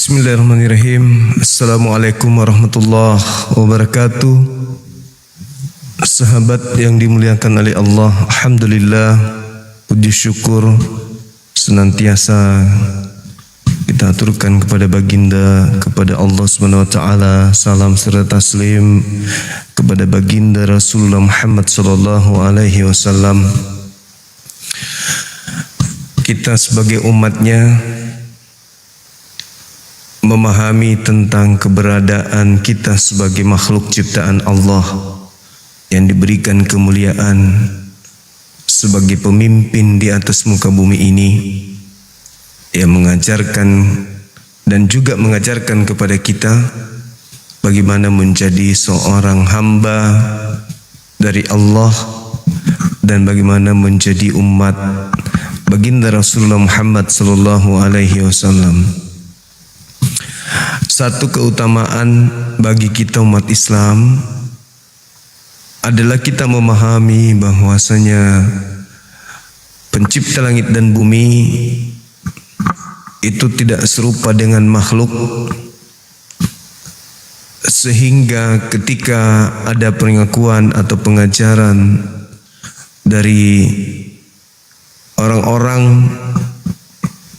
Bismillahirrahmanirrahim. Assalamualaikum warahmatullahi wabarakatuh. Sahabat yang dimuliakan oleh Allah, alhamdulillah, puji syukur senantiasa kita aturkan kepada baginda, kepada Allah Subhanahu wa taala. Salam serta taslim kepada baginda Rasulullah Muhammad sallallahu alaihi wasallam. Kita sebagai umatnya memahami tentang keberadaan kita sebagai makhluk ciptaan Allah yang diberikan kemuliaan sebagai pemimpin di atas muka bumi ini, yang mengajarkan dan juga mengajarkan kepada kita bagaimana menjadi seorang hamba dari Allah dan bagaimana menjadi umat baginda Rasulullah Muhammad sallallahu alaihi wasallam. Satu keutamaan bagi kita umat Islam adalah kita memahami bahwasanya pencipta langit dan bumi itu tidak serupa dengan makhluk, sehingga ketika ada pengakuan atau pengajaran dari orang-orang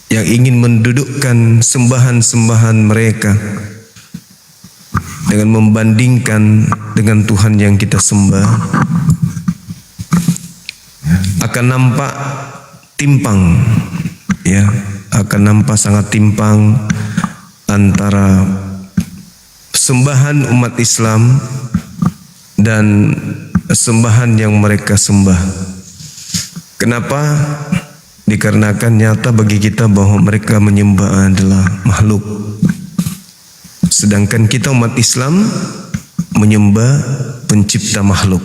yang ingin mendudukkan sembahan-sembahan mereka dengan membandingkan dengan Tuhan yang kita sembah, akan nampak timpang, ya, akan nampak sangat timpang antara sembahan umat Islam dan sembahan yang mereka sembah. Kenapa? Dikarenakan nyata bagi kita bahwa mereka menyembah adalah makhluk, sedangkan kita umat Islam menyembah pencipta makhluk.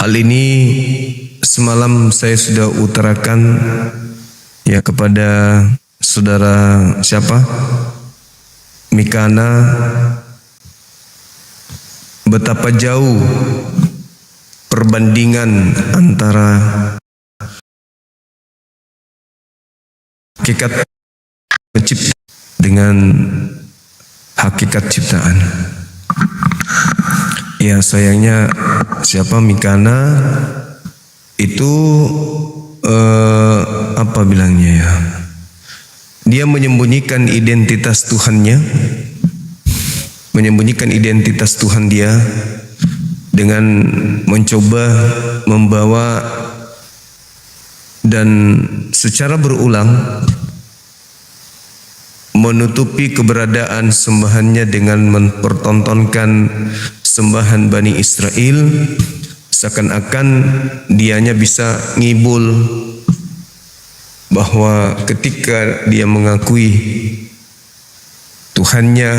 Hal ini semalam saya sudah utarakan ya kepada saudara siapa? Mikana, betapa jauh perbandingan antara hakikat pencipta dengan hakikat ciptaan. Ya, sayangnya siapa Mikana itu apa bilangnya ya? Dia menyembunyikan identitas Tuhannya, menyembunyikan identitas Tuhan dia dengan mencoba membawa dan secara berulang menutupi keberadaan sembahannya dengan mempertontonkan sembahan Bani Israel, seakan-akan dianya bisa ngibul bahwa ketika dia mengakui Tuhannya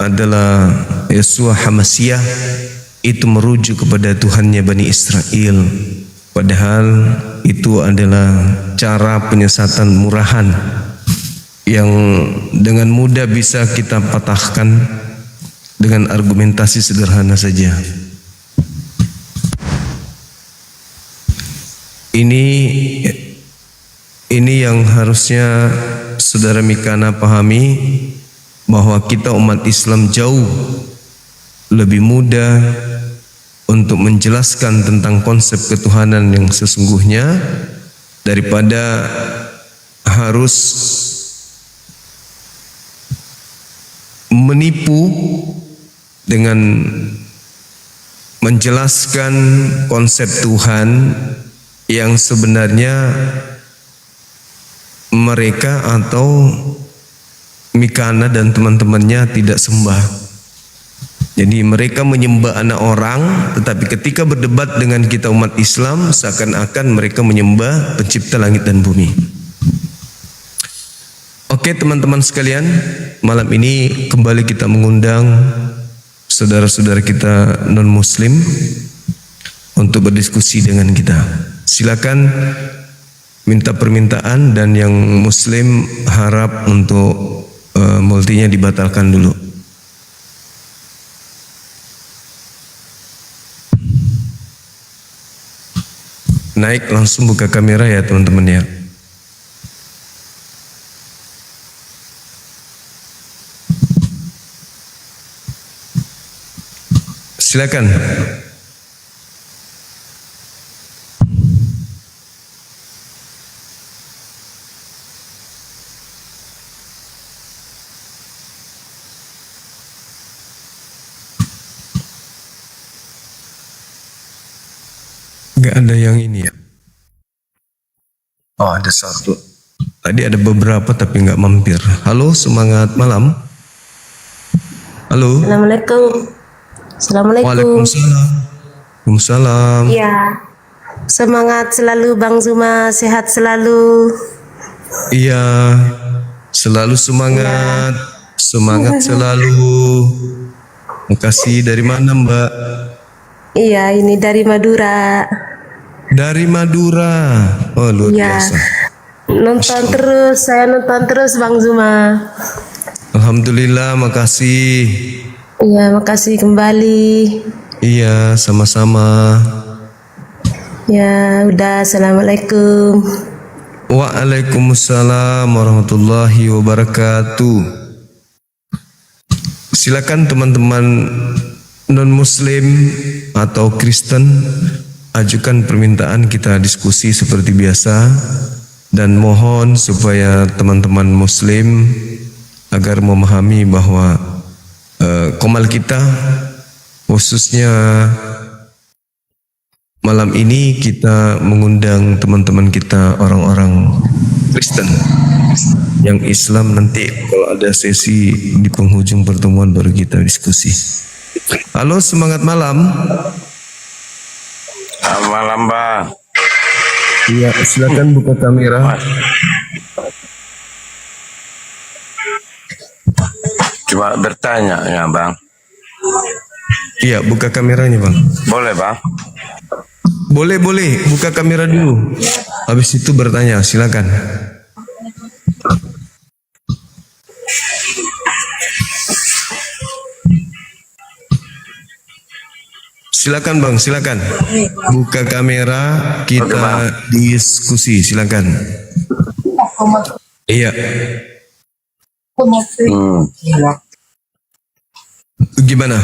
adalah Yeshua HaMasyiah, itu merujuk kepada Tuhannya Bani Israel. Padahal itu adalah cara penyesatan murahan yang dengan mudah bisa kita patahkan dengan argumentasi sederhana saja. Ini yang harusnya saudara Mikana pahami, bahwa kita umat Islam jauh lebih mudah untuk menjelaskan tentang konsep ketuhanan yang sesungguhnya daripada harus menipu dengan menjelaskan konsep Tuhan yang sebenarnya mereka atau Mikana dan teman-temannya tidak sembah. Jadi mereka menyembah anak orang, tetapi ketika berdebat dengan kita umat Islam, seakan-akan mereka menyembah pencipta langit dan bumi. Oke teman-teman sekalian, malam ini kembali kita mengundang saudara-saudara kita non-muslim untuk berdiskusi dengan kita. Silakan minta permintaan, dan yang muslim harap untuk multinya dibatalkan dulu. Naik langsung buka kamera ya teman-teman ya. Silakan. Enggak ada yang ini ya. Oh, ada satu. Tadi ada beberapa tapi nggak mampir. Halo, semangat malam. Halo. Assalamualaikum. Assalamualaikum. Waalaikumsalam. Waalaikumsalam. Iya. Semangat selalu Bang Zuma, sehat selalu. Iya, selalu semangat. Semangat selalu. Makasih. Dari mana, Mbak? Iya, ini dari Madura. Dari Madura. Oh, luar Iya. biasa. Nonton terus, saya nonton terus Bang Zuma. Alhamdulillah, makasih. Iya, makasih kembali. Iya, sama-sama. Ya, udah. Assalamualaikum. Waalaikumsalam warahmatullahi wabarakatuh. Silakan teman-teman non-muslim atau Kristen ajukan permintaan, kita diskusi seperti biasa, dan mohon supaya teman-teman muslim agar memahami bahwa komal kita khususnya malam ini kita mengundang teman-teman kita orang-orang Kristen. Yang Islam nanti kalau ada sesi di penghujung pertemuan baru kita diskusi. Halo, semangat malam. Selamat malam, Bang. Iya, silakan buka kamera. Cuma bertanya ya, Bang. Iya, buka kameranya, Bang. Boleh, Bang? Boleh, buka kamera dulu. Habis itu bertanya, silakan. Silakan, Bang, silakan. Buka kamera, kita diskusi, silakan. Iya. Gimana?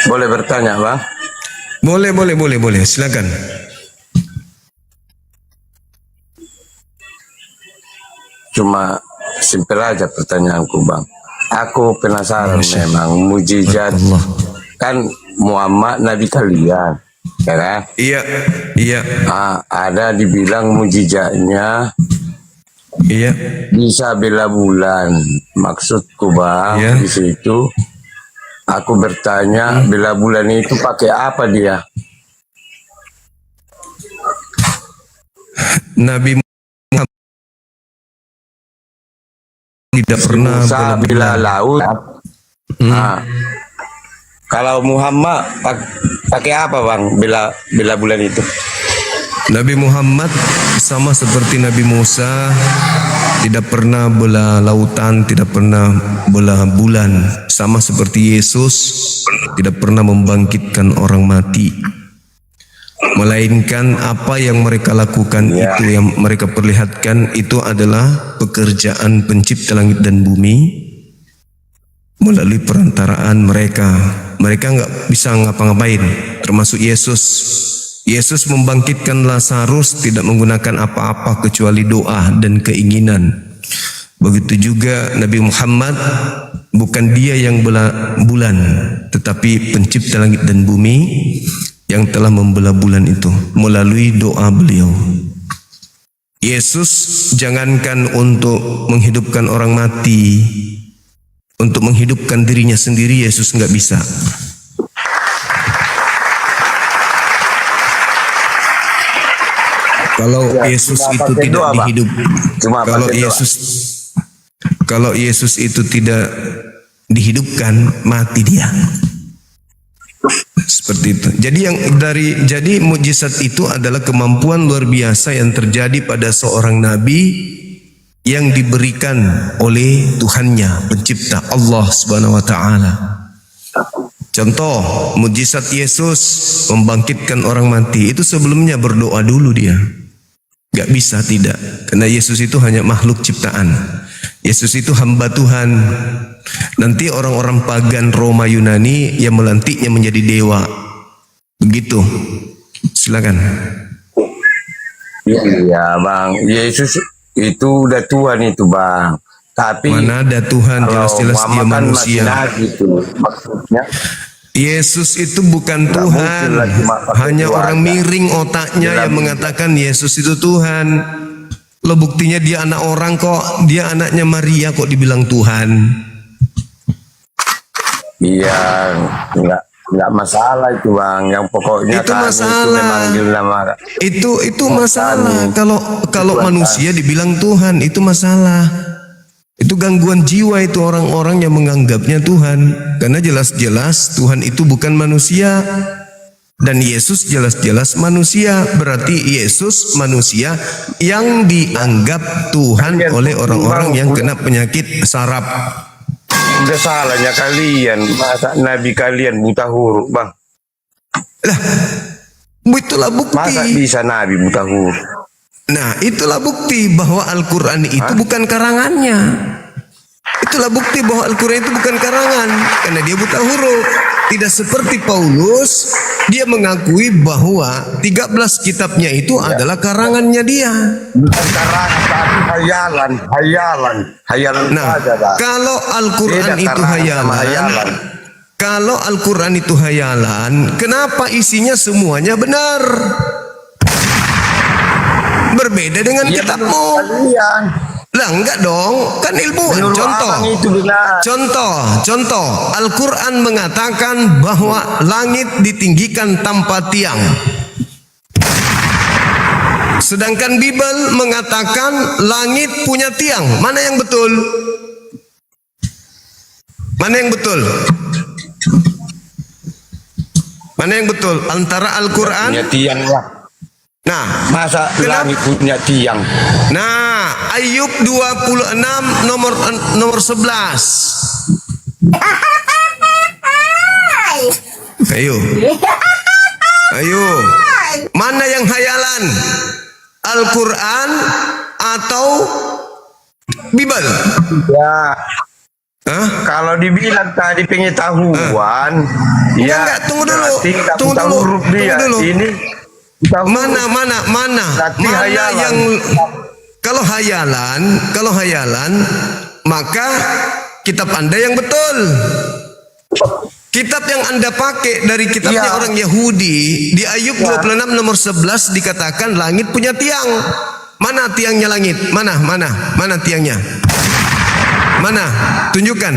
Boleh bertanya, Bang? Boleh, silakan. Cuma simpel aja pertanyaanku, Bang. Aku penasaran memang mujizat Allah. kan Muhammad Nabi kalian, ya kan? Iya. Ada dibilang mujizatnya Iya. bisa bela bulan. Maksudku, Bang, Iya. di situ aku bertanya, bela bulan itu pakai apa dia? Nabi Muhammad tidak pernah Musa bila laut. Kalau Muhammad pakai apa, Bang, bela bulan itu? Nabi Muhammad sama seperti Nabi Musa, tidak pernah bela lautan, tidak pernah bela bulan. Sama seperti Yesus, tidak pernah membangkitkan orang mati. Melainkan apa yang mereka lakukan itu, yang mereka perlihatkan itu adalah pekerjaan pencipta langit dan bumi melalui perantaraan mereka. Mereka nggak bisa ngapa-ngapain, termasuk Yesus. Yesus membangkitkan Lazarus tidak menggunakan apa-apa kecuali doa dan keinginan. Begitu juga Nabi Muhammad, bukan dia yang bela bulan, tetapi pencipta langit dan bumi yang telah membela bulan itu melalui doa beliau. Yesus jangankan untuk menghidupkan orang mati, untuk menghidupkan dirinya sendiri Yesus nggak bisa. Kalau Yesus itu tidak kalau Yesus itu tidak dihidupkan, mati dia. Seperti itu. Jadi mukjizat itu adalah kemampuan luar biasa yang terjadi pada seorang nabi yang diberikan oleh Tuhannya, pencipta Allah Subhanahu wa taala. Contoh, mukjizat Yesus membangkitkan orang mati, itu sebelumnya berdoa dulu dia. Gak bisa, tidak. Karena Yesus itu hanya makhluk ciptaan. Yesus itu hamba Tuhan. Nanti orang-orang pagan Roma Yunani yang melantiknya menjadi dewa. Begitu. Silakan. Iya bang, Yesus itu udah Tuhan itu bang. Tapi mana ada Tuhan, jelas-jelas dia Muhammad kan manusia. masih nabi itu. Maksudnya Yesus itu bukan nggak Tuhan. mungkin lah cuma pakai Hanya keluarga. orang miring otaknya Dalam- yang mengatakan Yesus itu Tuhan. Lo buktinya dia anak orang kok. Dia anaknya Maria kok dibilang Tuhan. Iya, nggak masalah itu bang. Yang pokoknya Itu kami masalah. itu memanggil nama. Itu masalah. Kalau Tuhan. manusia dibilang Tuhan itu masalah. Itu gangguan jiwa itu orang-orang yang menganggapnya Tuhan. Karena jelas-jelas Tuhan itu bukan manusia. Dan Yesus jelas-jelas manusia. Berarti Yesus manusia yang dianggap Tuhan oleh orang-orang yang kena penyakit saraf. Udah salahnya kalian. Masa nabi kalian buta huruf bang? Lah, itulah Masa bukti. bisa nabi buta huruf? Nah, itulah bukti bahwa Al-Quran itu bukan karangannya. Itulah bukti bahwa Al-Quran itu bukan karangan. Karena dia buta huruf. Tidak seperti Paulus, dia mengakui bahwa 13 kitabnya itu adalah karangannya dia. Bukan karangan, tapi hayalan Nah, saja bang. kalau Al-Quran Beda itu karangan sama hayalan, kalau Al-Quran itu hayalan, kenapa isinya semuanya benar? Berbeda dengan Iya, kitabmu. menurut kalian. Lah enggak dong, kan ilmuwan. Menurut Contoh. abang itu benar. Contoh, Al-Quran mengatakan bahwa langit ditinggikan tanpa tiang. Sedangkan Bible mengatakan langit punya tiang. Mana yang betul? Mana yang betul? Mana yang betul? Antara Al-Quran. Punya tiang lah. Nah, Masa Kenapa? langit punya tiang? nah, Ayub 26 nomor 11. Ayo. Ayo. Mana yang hayalan? Al-Quran atau Bible? Ya, Hah? kalau dibilang tadi pengetahuan, Enggak, tunggu dulu. berarti nggak Tunggu buta dulu. huruf dia. Tunggu dulu. Ini buta huruf. Mana Berarti hayalan. yang kalau hayalan maka kitab Anda yang betul. Kitab yang Anda pakai dari kitabnya Iya. orang Yahudi di Ayub 26 nomor 11 dikatakan langit punya tiang. Mana tiangnya langit? Mana tiangnya? Mana? Tunjukkan.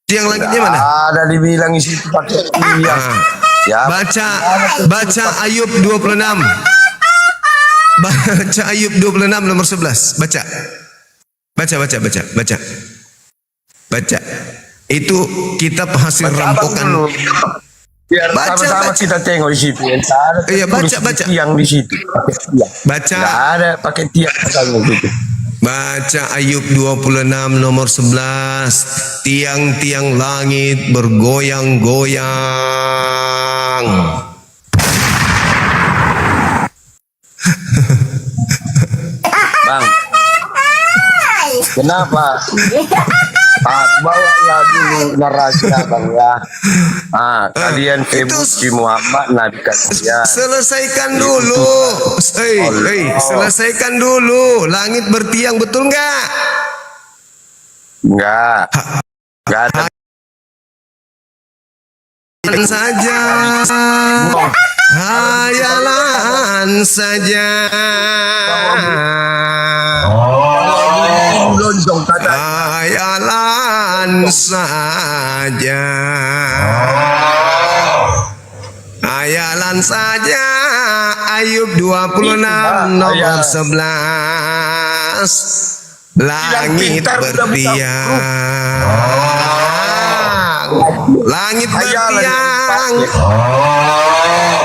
Tiang langitnya mana? Ada dibilang isi pakai tiang. Ah. Ya, Baca Ayub 26. Baca Ayub 26 nomor 11. Baca. Baca. Itu kitab hasil baca abang rampokan. dulu. Biar Baca, sama-sama baca. kita tengok di situ. Ada Iya, tertulis baca. tiang di situ. Pakai tiang. Baca. Nggak ada pakai tiang katanya gitu. Baca Ayub 26 nomor 11. Tiang-tiang langit bergoyang-goyang. Bang, kenapa? Bawalah dulu narasi abang ya. Kalian benci Muhammad Nabi kalian. Selesaikan dulu. Selesaikan dulu. Langit bertiang betul nggak? Enggak. Enggak ada. Hayalan saja. Hayalan saja. Lonjong kata. Hayalan saja. Hayalan saja. Ayub 26 nomor 11. Langit bertiang. Langit bertiang.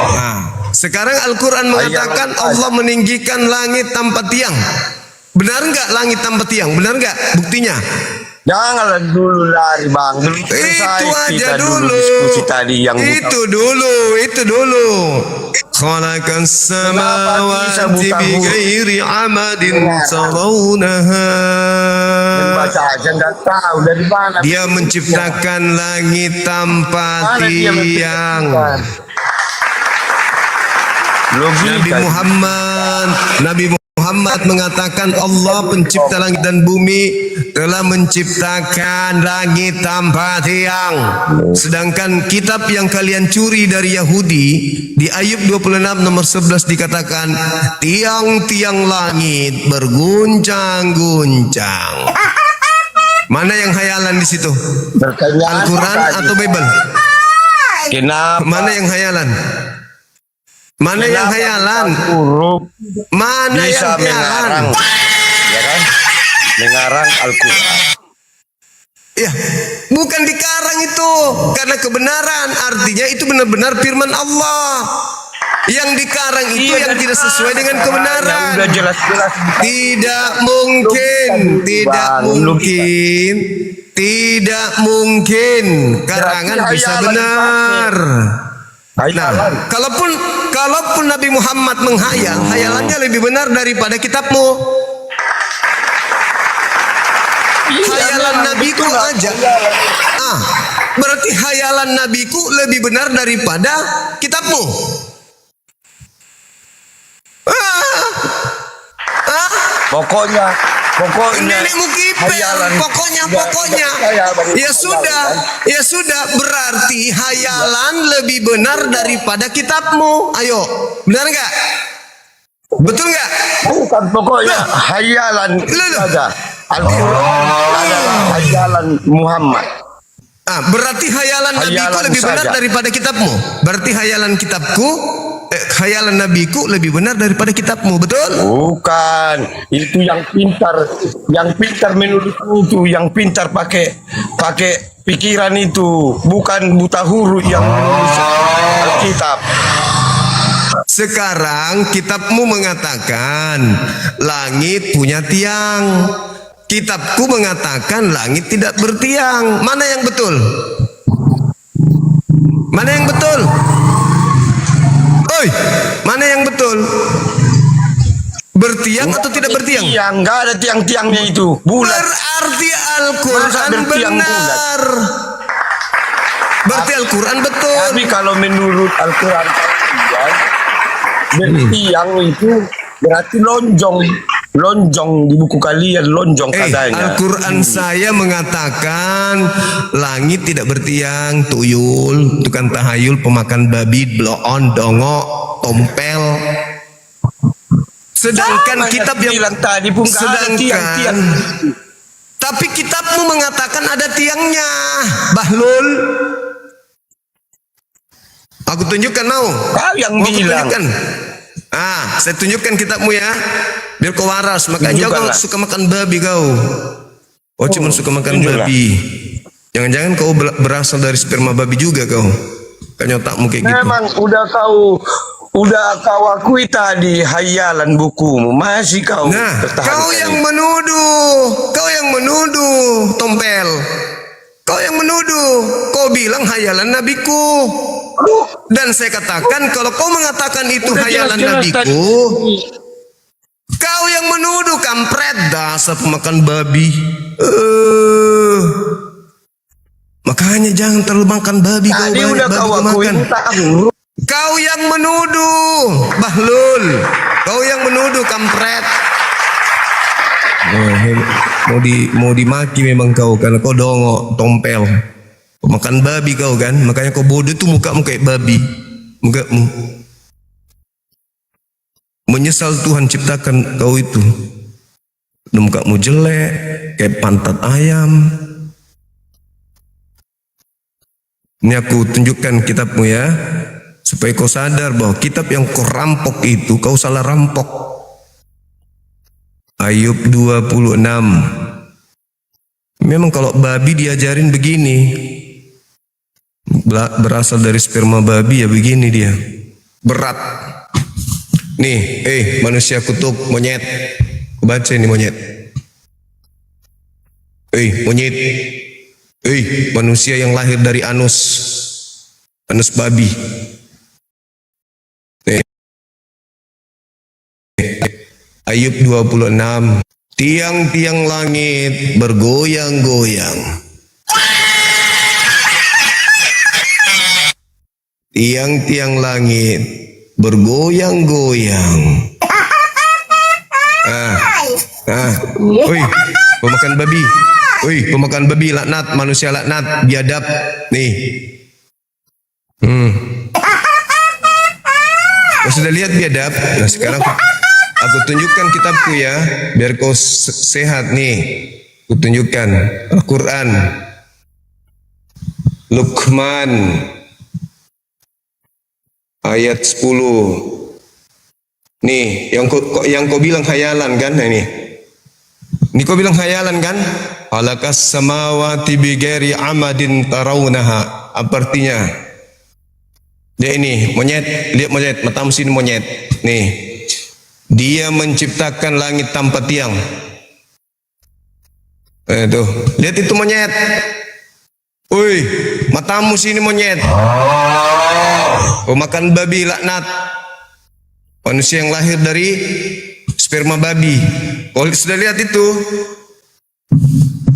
Nah, sekarang Al-Quran mengatakan Allah meninggikan langit tanpa tiang. Benar nggak langit tanpa tiang? Benar nggak buktinya? Janganlah dulu lari bang. Belum selesai Itu aja kita dulu. diskusi tadi yang Itu dulu. Khalaqas samawati bighairi amadin tarawunaha. saja nggak tahu dari mana. Dia menciptakan langit tanpa Mana dia tiang. menciptakan? Logika. Nabi Muhammad mengatakan Allah pencipta langit dan bumi telah menciptakan langit tanpa tiang. Sedangkan kitab yang kalian curi dari Yahudi di Ayub 26 nomor 11 dikatakan tiang-tiang langit berguncang-guncang. Mana yang hayalan di situ? Pertanyaan Al-Quran atau Bible? Kenapa? Mana yang hayalan? Mana yang hayalan? Huruf Mana bisa yang mengarang, hayalan? ya kan? Mengarang Al-Quran. Ya, bukan dikarang itu karena kebenaran. Artinya itu benar-benar firman Allah. Yang dikarang itu yang tidak sesuai dengan kebenaran. Udah jelas-jelas. Tidak mungkin, tidak mungkin karangan bisa benar. Nah, kalaupun Nabi Muhammad menghayal, hayalannya lebih benar daripada kitabmu. Hayalan nabiku aja. Berarti hayalan nabiku lebih benar daripada kitabmu. Pokoknya Nenekmu kipel, pokoknya. Ya sudah, berarti hayalan lebih benar daripada kitabmu. Ayo, benar nggak? Betul nggak? bukan pokoknya hayalan saja. Al-Quran adalah hayalan Muhammad. Berarti hayalan nabiku lebih benar daripada kitabmu. Berarti hayalan nabiku lebih benar daripada kitabmu, betul? Bukan, itu yang pintar menulis itu, yang pintar pakai pikiran itu, bukan buta huruf yang menulis Alkitab. Sekarang kitabmu mengatakan langit punya tiang. Kitabku mengatakan langit tidak bertiang. Mana yang betul? Mana yang betul? Oi, mana yang betul? Bertiang atau tidak bertiang? Tiang, nggak ada tiang-tiangnya itu. Bulat. Berarti Al-Quran benar. Berarti Al-Quran betul. Tapi kalau menurut Al-Quran bertiang itu berarti lonjong di buku kalian, lonjong katanya. Al-Quran saya mengatakan langit tidak bertiang, tuyul, tukang tahayul, pemakan babi, bloon, dongok, tompel. Sedangkan kitab yang bilang tadi pun ada tiang-tiang. Tapi kitabmu mengatakan ada tiangnya, Bahlul. Aku tunjukkan mau. Kau yang Mau bilang. tunjukkan. Saya tunjukkan kitabmu ya. Biar kau waras. Makanya kau suka makan babi kau. Oh, cuma suka makan babi. Jangan-jangan kau berasal dari sperma babi juga kau. Kayaknya otakmu kayak gitu. Memang udah kau akui tadi hayalan bukumu. Masih kau kau yang menuduh, Tompel. Kau yang menuduh. Kau bilang hayalan nabiku. Dan saya katakan kalau kau mengatakan itu hayalan nabiku, kau yang menuduh, kampret, dasar pemakan babi. Makanya jangan terlalu makan babi. Tadi kau udah kau akui. Kau yang menuduh, Bahlul. Kau yang menuduh, kampret. Mau dimaki memang kau karena kau dongok, tompel. Makan babi kau kan, makanya kau bodoh tuh mukamu kayak babi. Mukamu. Menyesal Tuhan ciptakan kau itu. Mukamu jelek, kayak pantat ayam. Ini aku tunjukkan kitabmu ya, supaya kau sadar bahwa kitab yang kau rampok itu kau salah rampok. Ayub 26. Memang kalau babi diajarin begini, berasal dari sperma babi ya begini dia. Berat. Nih, manusia kutub, monyet. Baca ini monyet. Monyet. Manusia yang lahir dari anus babi. Ayub 26. Tiang-tiang langit bergoyang-goyang. Tiang-tiang langit bergoyang-goyang. Woi, pemakan babi. Woi, pemakan babi laknat, manusia laknat, biadab. Nih. Kau sudah lihat biadab? Nah, sekarang aku tunjukkan kitabku ya, biar kau sehat nih. Aku tunjukkan Al-Quran. Luqman ayat 10. Nih, yang kau bilang khayalan kan? Nah, ini kau bilang khayalan kan? Alakas samawati bighairi amadin tarawunaha. Apa artinya? Dia ini monyet, lihat monyet, matamu sini monyet. Nih, dia menciptakan langit tanpa tiang. Tuh, lihat itu monyet. Woi, matamu sini monyet. Pemakan babi laknat. Manusia yang lahir dari sperma babi. Kau sudah lihat itu?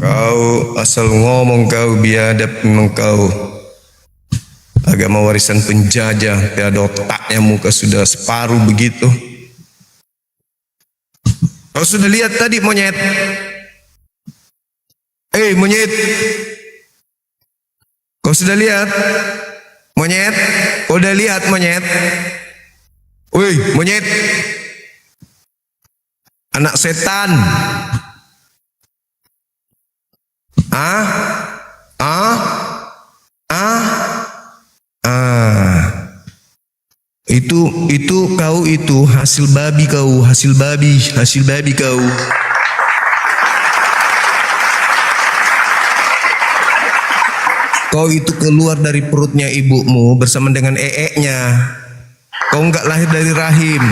Kau asal ngomong, kau biadab memang kau. Agama warisan penjajah, tiada otaknya, muka sudah separuh begitu. Kau sudah lihat tadi monyet? Monyet. Kau sudah lihat? Monyet? Kau udah lihat monyet? Woi, monyet. Anak setan. Itu kau itu hasil babi kau, hasil babi kau. Kau itu keluar dari perutnya ibumu bersama dengan nya. Kau enggak lahir dari rahim.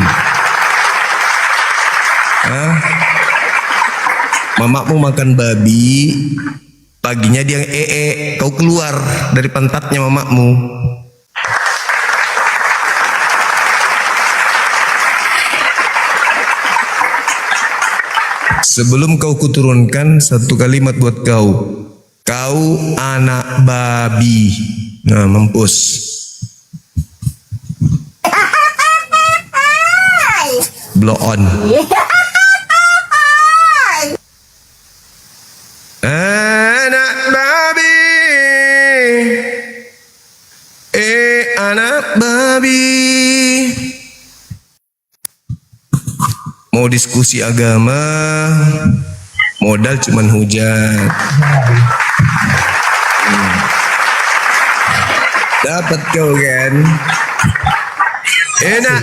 Mamamu makan babi, paginya dia kau keluar dari pantatnya mamamu. Sebelum kau kuturunkan satu kalimat buat kau. Kau anak babi. Nah, mampus. Blow on. Anak babi. Anak babi. Mau diskusi agama, modal cuman hujat. Dapat kau kan? Enak.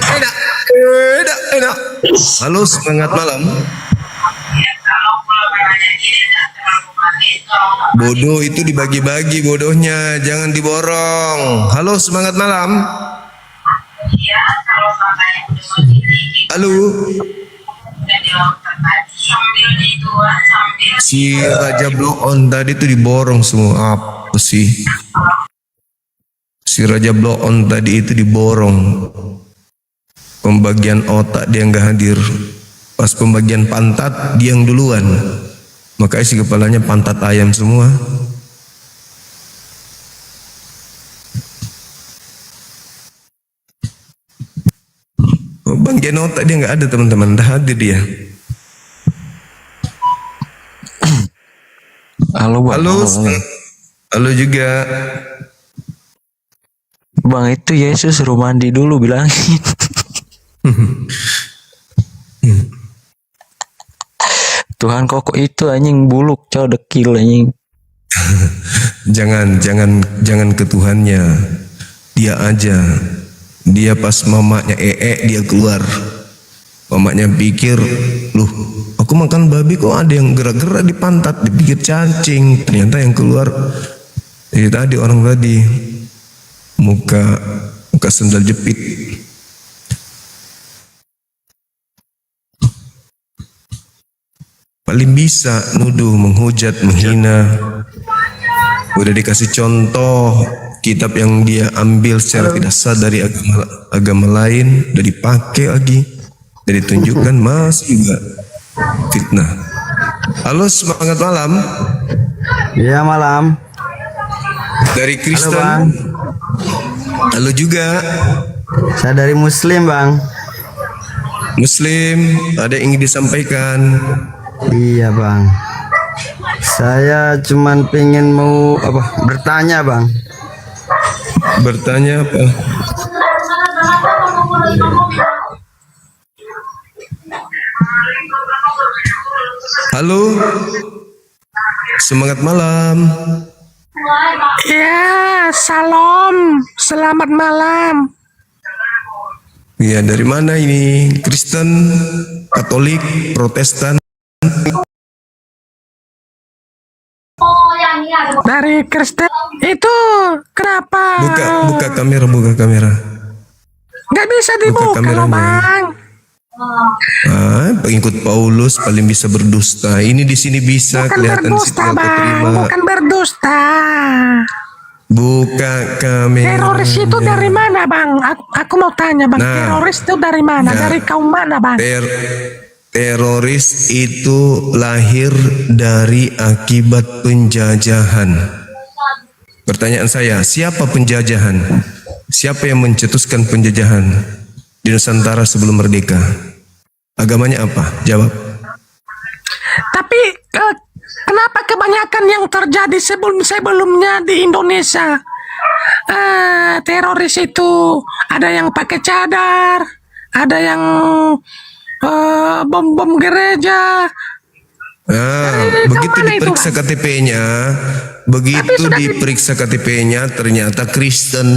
Halo, semangat malam. Bodoh itu dibagi-bagi bodohnya, jangan diborong. Halo, semangat malam. Halo. Si Raja Blow On tadi itu diborong semua. Apa sih? Si Raja Blow On tadi itu diborong. Pembagian otak dia nggak hadir. Pas pembagian pantat dia yang duluan. Makanya si kepalanya pantat ayam semua. Bagian otak dia nggak ada teman-teman, dah hadir dia. Halo bang. Halo juga. Bang, itu Yesus suruh mandi dulu bilangin. Tuhan kok itu anjing buluk cow dekil anjing. jangan ke Tuhannya. Dia aja. Dia pas mamanya dia keluar. Mamanya pikir, loh, aku makan babi kok ada yang gerak-gerak di pantat, dipikir cacing. Ternyata yang keluar tadi orang tadi muka sendal jepit. Paling bisa nuduh, menghujat, menghina. Udah dikasih contoh kitab yang dia ambil secara tidak sadar dari agama lain, udah dipakai lagi, dan ditunjukkan masih juga fitnah. Halo, semangat malam. Iya malam. Dari Halo Kristen. bang. Halo juga. Saya dari Muslim bang. Muslim, ada yang ingin disampaikan? Iya bang. Saya cuman pengen mau bertanya bang. Bertanya apa? Halo. Semangat malam. Ya, salam. Selamat malam. Ya, dari mana ini? Kristen, Katolik, Protestan? Dari Kristen. Itu kenapa? Buka kamera, buka kamera. Gak bisa dibuka loh, kameranya. Bang. Pengikut Paulus paling bisa berdusta. Ini di sini bisa Bukan kelihatan berdusta, situ Bang. terima. Bukan berdusta. Buka kamera. Teroris itu dari mana, Bang? Aku mau tanya, Bang. Nah. Teroris itu dari mana? Nah. Dari kaum mana, Bang? Teroris itu lahir dari akibat penjajahan. Pertanyaan saya, siapa penjajahan? Siapa yang mencetuskan penjajahan di Nusantara sebelum merdeka? Agamanya apa? Jawab. Tapi kenapa kebanyakan yang terjadi sebelumnya di Indonesia teroris itu ada yang pakai cadar, ada yang bom gereja. Begitu mana itu, diperiksa KTP-nya, diperiksa KTP-nya ternyata Kristen.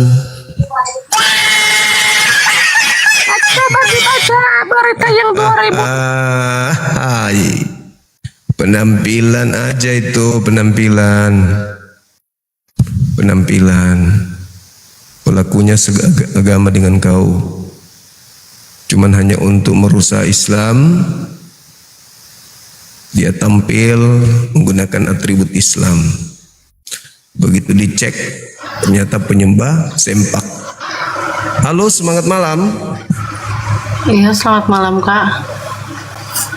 Coba dibaca berita yang 2000. Penampilan aja itu, penampilan. Pelakunya seagama dengan kau. Cuman hanya untuk merusak Islam. Dia tampil menggunakan atribut Islam. Begitu dicek, ternyata penyembah sempak. Halo, semangat malam. Iya, selamat malam Kak.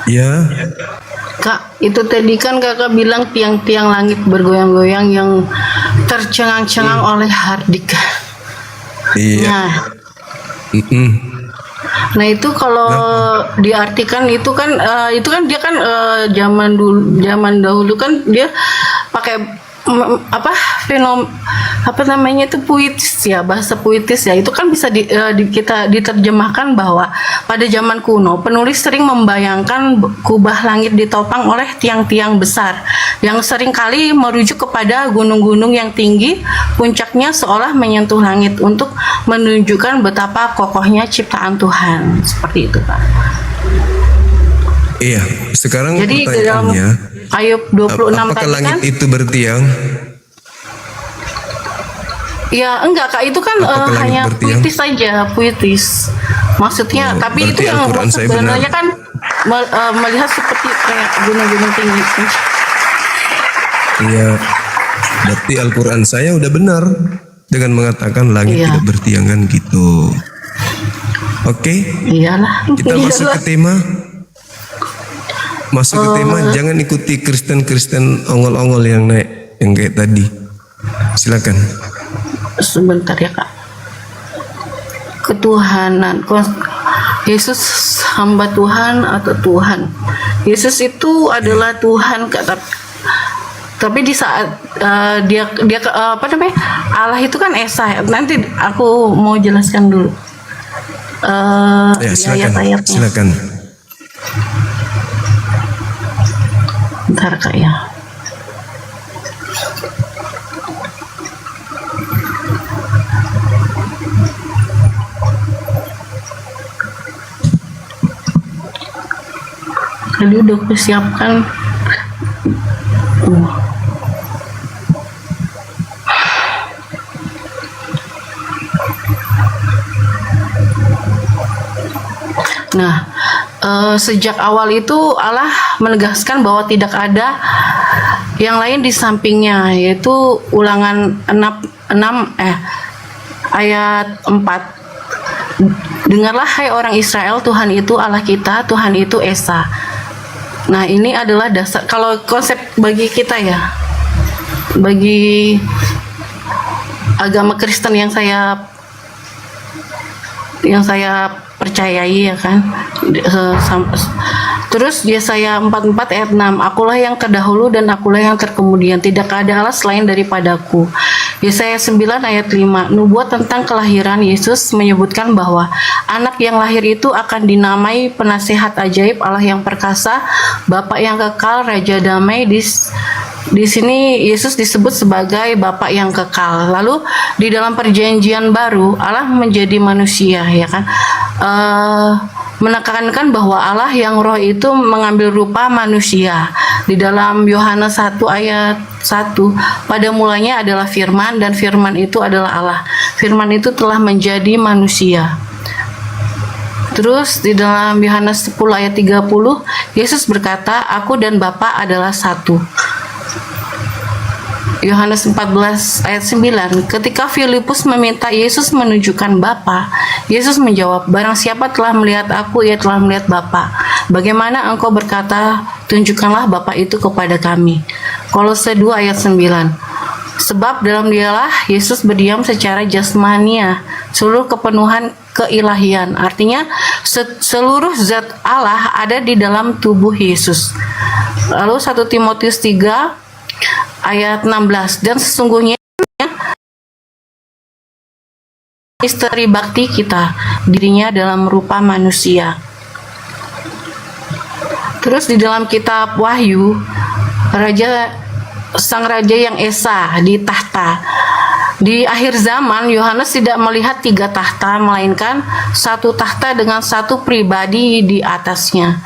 Ya, Kak, itu tadi kan Kakak bilang tiang-tiang langit bergoyang-goyang yang tercengang-cengang oleh hardik. iya. Nah itu kalau diartikan itu kan dia kan zaman dahulu kan dia pakai itu puitis ya, bahasa puitis ya, itu kan bisa kita diterjemahkan bahwa pada zaman kuno penulis sering membayangkan kubah langit ditopang oleh tiang-tiang besar yang seringkali merujuk kepada gunung-gunung yang tinggi, puncaknya seolah menyentuh langit untuk menunjukkan betapa kokohnya ciptaan Tuhan, seperti itu Pak. Iya, sekarang Jadi dalam pertanyaannya, Ayub 26 apakah tadi langit kan itu bertiang? ya enggak Kak, itu kan Apakah langit hanya bertiang? puitis saja, puitis maksudnya, tapi itu berarti yang Al-Quran saya sebenarnya benar. kan melihat seperti kayak gunung-gunung tinggi. Iya, berarti Al-Quran saya udah benar dengan mengatakan langit Iya. tidak bertiang kan gitu. Oke, Iyalah. kita masuk ke tema. Jangan ikuti Kristen ongol-ongol yang naik, yang kayak tadi. Silakan. Sebentar ya Kak. Ketuhanan, Yesus hamba Tuhan atau Tuhan? Yesus itu adalah Tuhan Kak, tapi di saat dia Allah itu kan esa. Nanti aku mau jelaskan dulu Ya, di silakan. ayat-ayatnya. Silakan. Bentar Kak ya. Tadi udah persiapkan. Nah, sejak awal itu Allah menegaskan bahwa tidak ada yang lain di sampingnya, yaitu Ulangan 6 ayat 4. Dengarlah hai orang Israel, Tuhan itu Allah kita, Tuhan itu Esa. Nah, ini adalah dasar kalau konsep bagi kita ya. Bagi agama Kristen yang saya percayai ya kan. Terus Yesaya 44 ayat 6, akulah yang terdahulu dan akulah yang terkemudian, tidak ada Allah selain daripadaku. Yesaya 9 ayat 5, nubuat tentang kelahiran Yesus menyebutkan bahwa anak yang lahir itu akan dinamai penasihat ajaib, Allah yang perkasa, Bapa yang kekal, Raja damai. Di sini Yesus disebut sebagai Bapa yang kekal. Lalu di dalam perjanjian baru Allah menjadi manusia ya kan. Menekankan bahwa Allah yang roh itu mengambil rupa manusia. Di dalam Yohanes 1 ayat 1, pada mulanya adalah firman dan firman itu adalah Allah. Firman itu telah menjadi manusia. Terus di dalam Yohanes 10 ayat 30, Yesus berkata, aku dan Bapa adalah satu. Yohanes 14 ayat 9, ketika Filipus meminta Yesus menunjukkan Bapa, Yesus menjawab, barang siapa telah melihat aku, ia telah melihat Bapa. Bagaimana engkau berkata, tunjukkanlah Bapa itu kepada kami? Kolose 2 ayat 9, sebab dalam dialah Yesus berdiam secara jasmania, seluruh kepenuhan keilahian. Artinya seluruh zat Allah ada di dalam tubuh Yesus. Lalu 1 Timotius 3 ayat 16, dan sesungguhnya misteri bakti kita, dirinya dalam rupa manusia. Terus di dalam kitab Wahyu, sang raja yang esa di tahta. Di akhir zaman Yohanes tidak melihat 3 tahta, melainkan 1 tahta dengan 1 pribadi di atasnya.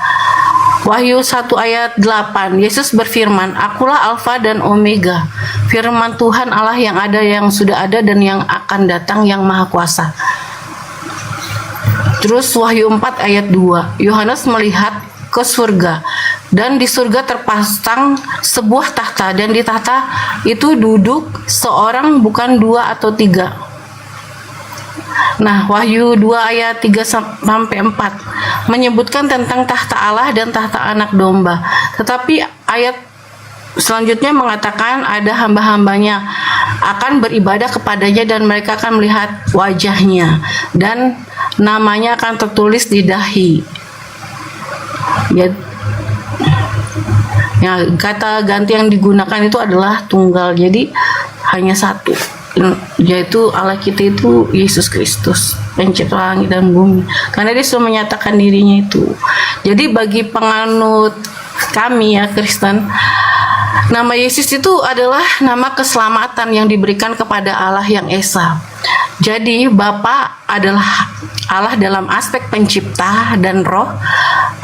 Wahyu 1 ayat 8, Yesus berfirman, akulah Alfa dan Omega, firman Tuhan Allah yang ada, yang sudah ada, dan yang akan datang, yang maha kuasa. Terus Wahyu 4 ayat 2, Yohanes melihat ke surga, dan di surga terpasang sebuah tahta, dan di tahta itu duduk seorang, bukan 2 atau 3. Nah, Wahyu 2 ayat 3-4 menyebutkan tentang tahta Allah dan tahta anak domba. Tetapi ayat selanjutnya mengatakan ada hamba-hambanya akan beribadah kepadanya dan mereka akan melihat wajahnya dan namanya akan tertulis di dahi. Ya, kata ganti yang digunakan itu adalah tunggal, jadi hanya satu, yaitu Allah kita itu Yesus Kristus, pencipta langit dan bumi, karena dia sudah menyatakan dirinya itu. Jadi bagi penganut kami ya Kristen, nama Yesus itu adalah nama keselamatan yang diberikan kepada Allah yang esa. Jadi Bapa adalah Allah dalam aspek pencipta dan roh.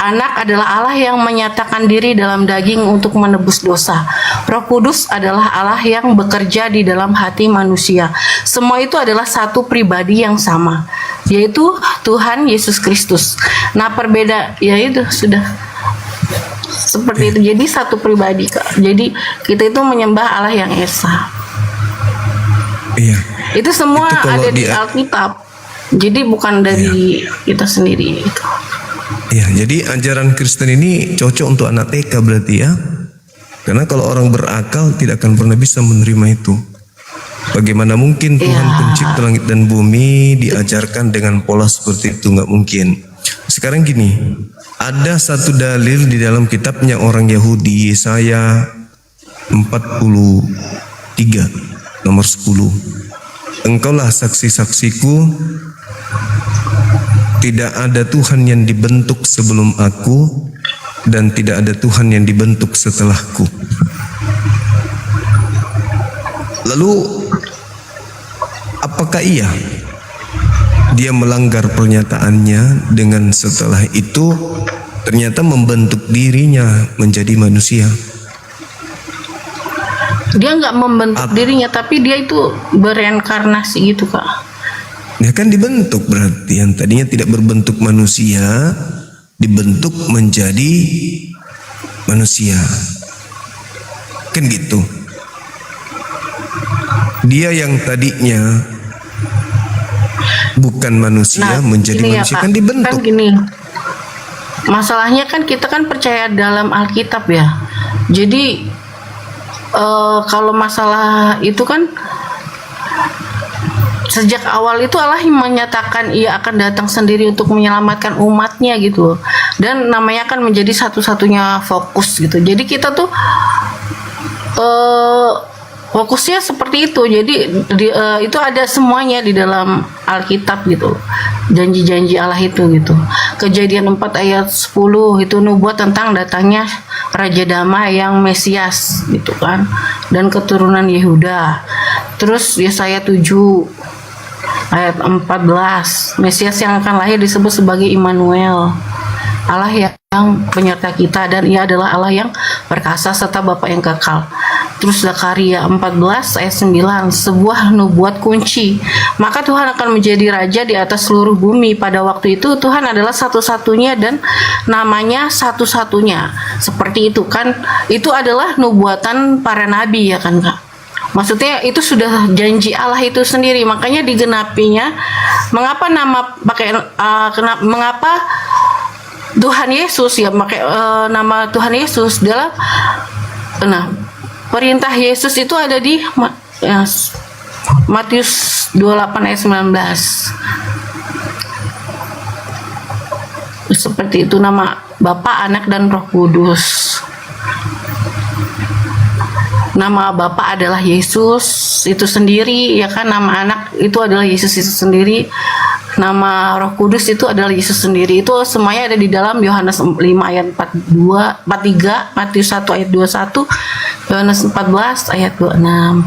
Anak adalah Allah yang menyatakan diri dalam daging untuk menebus dosa. Roh Kudus adalah Allah yang bekerja di dalam hati manusia. Semua itu adalah satu pribadi yang sama, yaitu Tuhan Yesus Kristus. Nah, yaitu sudah seperti itu. Jadi satu pribadi, Kak. Jadi kita itu menyembah Allah yang esa. Iya. Itu semua Itu ada di Alkitab. Jadi bukan dari kita sendiri itu. Ya, jadi ajaran Kristen ini cocok untuk anak TK berarti ya. Karena kalau orang berakal tidak akan pernah bisa menerima itu. Bagaimana mungkin Tuhan pencipta langit dan bumi diajarkan dengan pola seperti itu? Nggak mungkin. Sekarang gini, ada satu dalil di dalam kitabnya orang Yahudi, Yesaya 43 nomor 10. Engkaulah saksi-saksiku, tidak ada Tuhan yang dibentuk sebelum aku, dan tidak ada Tuhan yang dibentuk setelahku. Lalu, apakah iya dia melanggar pernyataannya dengan setelah itu ternyata membentuk dirinya menjadi manusia? Dia nggak membentuk dirinya, tapi dia itu bereinkarnasi gitu, Kak. Ya kan dibentuk, berarti yang tadinya tidak berbentuk manusia dibentuk menjadi manusia. Kan gitu. Dia yang tadinya bukan manusia menjadi manusia, ya, kan dibentuk. Kan gini. masalahnya kan kita kan percaya dalam Alkitab ya. Jadi kalau masalah itu kan sejak awal itu Allah yang menyatakan ia akan datang sendiri untuk menyelamatkan umatnya gitu, dan namanya akan menjadi satu-satunya fokus gitu. Jadi kita tuh fokusnya seperti itu. Jadi itu ada semuanya di dalam Alkitab gitu, janji-janji Allah itu gitu. Kejadian 4 ayat 10 itu nubuat tentang datangnya Raja Damai yang Mesias gitu kan, dan keturunan Yehuda. Terus Yesaya 7 ayat 14, Mesias yang akan lahir disebut sebagai Immanuel, Allah yang penyerta kita, dan ia adalah Allah yang perkasa serta Bapa yang kekal. Terus Zakaria 14 ayat 9, sebuah nubuat kunci. Maka Tuhan akan menjadi raja di atas seluruh bumi. Pada waktu itu Tuhan adalah satu-satunya dan namanya satu-satunya. Seperti itu kan, itu adalah nubuatan para nabi ya kan Kak. Maksudnya itu sudah janji Allah itu sendiri, makanya digenapinya. Mengapa mengapa Tuhan Yesus ya pakai nama Tuhan Yesus dalam perintah Yesus itu ada di Matius 28 ayat 19. Seperti itu, nama Bapa, Anak dan Roh Kudus. Nama Bapa adalah Yesus itu sendiri ya kan, nama Anak itu adalah Yesus itu sendiri, nama Roh Kudus itu adalah Yesus sendiri. Itu semuanya ada di dalam Yohanes 5 ayat 43, Matius 1 ayat 21, Yohanes 14 ayat 26.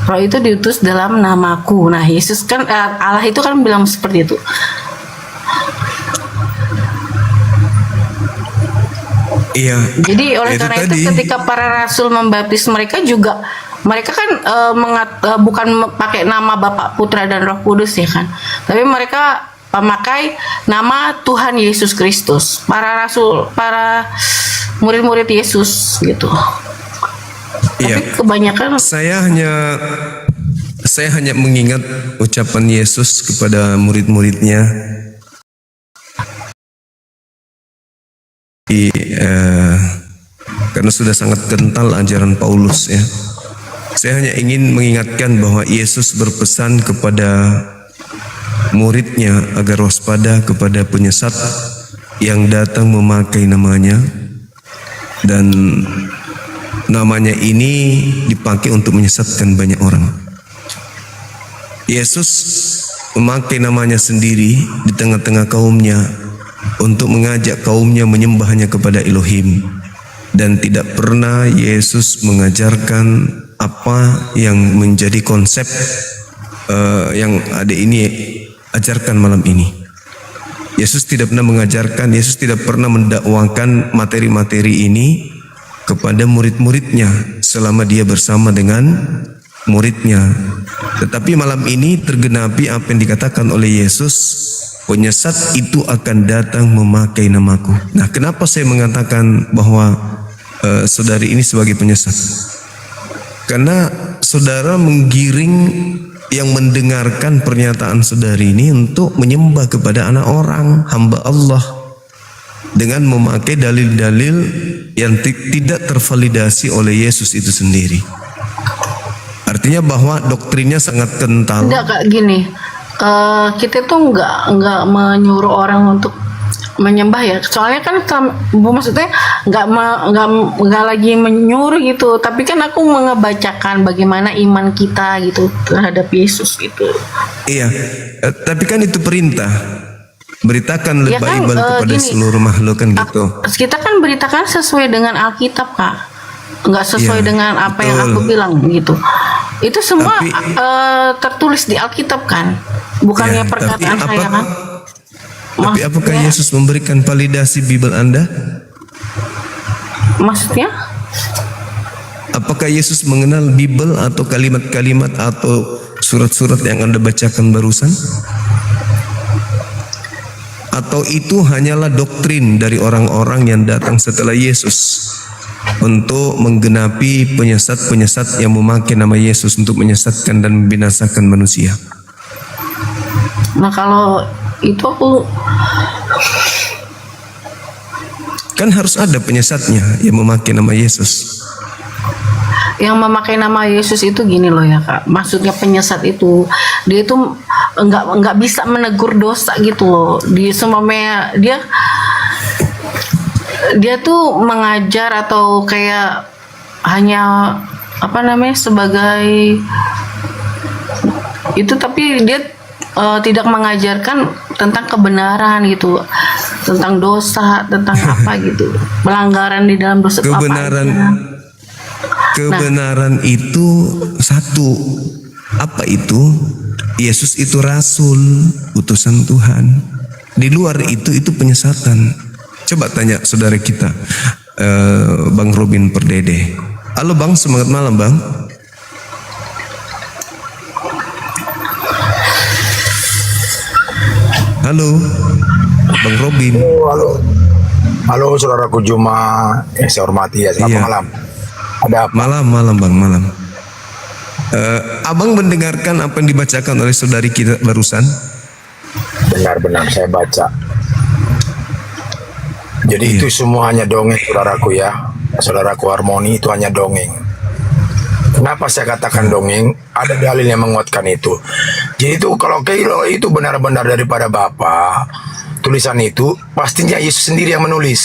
Roh itu diutus dalam namaku. Nah, Yesus kan Allah itu kan bilang seperti itu. Iya. Jadi oleh itu karena tadi. itu ketika para rasul membaptis mereka juga, mereka kan bukan pakai nama Bapa, Putra dan Roh Kudus ya kan, tapi mereka memakai nama Tuhan Yesus Kristus. Para rasul, para murid-murid Yesus gitu. Iya. Tapi kebanyakan Saya hanya mengingat ucapan Yesus kepada murid-muridnya karena sudah sangat kental ajaran Paulus ya. Saya hanya ingin mengingatkan bahwa Yesus berpesan kepada muridnya agar waspada kepada penyesat yang datang memakai namanya, dan namanya ini dipakai untuk menyesatkan banyak orang. Yesus memakai namanya sendiri di tengah-tengah kaumnya untuk mengajak kaumnya menyembahnya kepada Elohim, dan tidak pernah Yesus mengajarkan apa yang menjadi konsep yang ada ini ajarkan malam ini. Yesus tidak pernah mengajarkan, Yesus tidak pernah mendakwakan materi-materi ini kepada murid-muridnya selama dia bersama dengan muridnya. Tetapi malam ini tergenapi apa yang dikatakan oleh Yesus, penyesat itu akan datang memakai namaku. Nah, kenapa saya mengatakan bahwa saudari ini sebagai penyesat? Karena saudara menggiring yang mendengarkan pernyataan saudari ini untuk menyembah kepada anak orang, hamba Allah, dengan memakai dalil-dalil yang tidak tervalidasi oleh Yesus itu sendiri. Artinya bahwa doktrinnya sangat kental. enggak Kak, gini. Kita tuh nggak menyuruh orang untuk menyembah ya. Soalnya kan maksudnya nggak lagi menyuruh gitu. Tapi kan aku mengebacakan bagaimana iman kita gitu terhadap Yesus gitu. Iya, tapi kan itu perintah. Beritakan Ya kan, Bible kepada gini, seluruh makhluk kan gitu. Kita kan beritakan sesuai dengan Alkitab Kak, nggak sesuai Iya, dengan apa yang betul. aku bilang gitu. Itu semua Tapi- tertulis di Alkitab kan, bukannya Ya, perkataan saya kan. Tapi apakah Maksudnya- Yesus memberikan validasi Bible Anda? Maksudnya? Apakah Yesus mengenal Bible atau kalimat-kalimat atau surat-surat yang Anda bacakan barusan? Atau itu hanyalah doktrin dari orang-orang yang datang setelah Yesus untuk menggenapi penyesat-penyesat yang memakai nama Yesus untuk menyesatkan dan membinasakan manusia? Nah kalau itu aku Kan harus ada penyesatnya yang memakai nama Yesus. Yang memakai nama Yesus itu gini loh ya Kak, maksudnya penyesat itu dia itu nggak bisa menegur dosa gitu loh. Di seumpamanya dia tuh mengajar atau kayak hanya apa namanya sebagai itu, tapi dia tidak mengajarkan tentang kebenaran gitu, tentang dosa, tentang apa gitu, pelanggaran di dalam dosa itu apa aja. Kebenaran itu satu. Apa itu? Yesus itu rasul, utusan Tuhan. Di luar itu penyesatan. Coba tanya saudara kita, Bang Robin Perdede. Halo Bang, semangat malam Bang. Halo, Bang Robin. Halo saudaraku Juma, saya hormati ya, selamat Iya. malam. Ada apa? Malam Bang, malam. Abang mendengarkan apa yang dibacakan oleh saudari kita barusan? Benar-benar saya baca. Jadi Iya. itu semua hanya dongeng saudaraku ya. Saudaraku Harmoni, itu hanya dongeng. Kenapa saya katakan dongeng? Ada dalil yang menguatkan itu. Jadi itu kalau itu benar-benar daripada Bapa, tulisan itu pastinya Yesus sendiri yang menulis.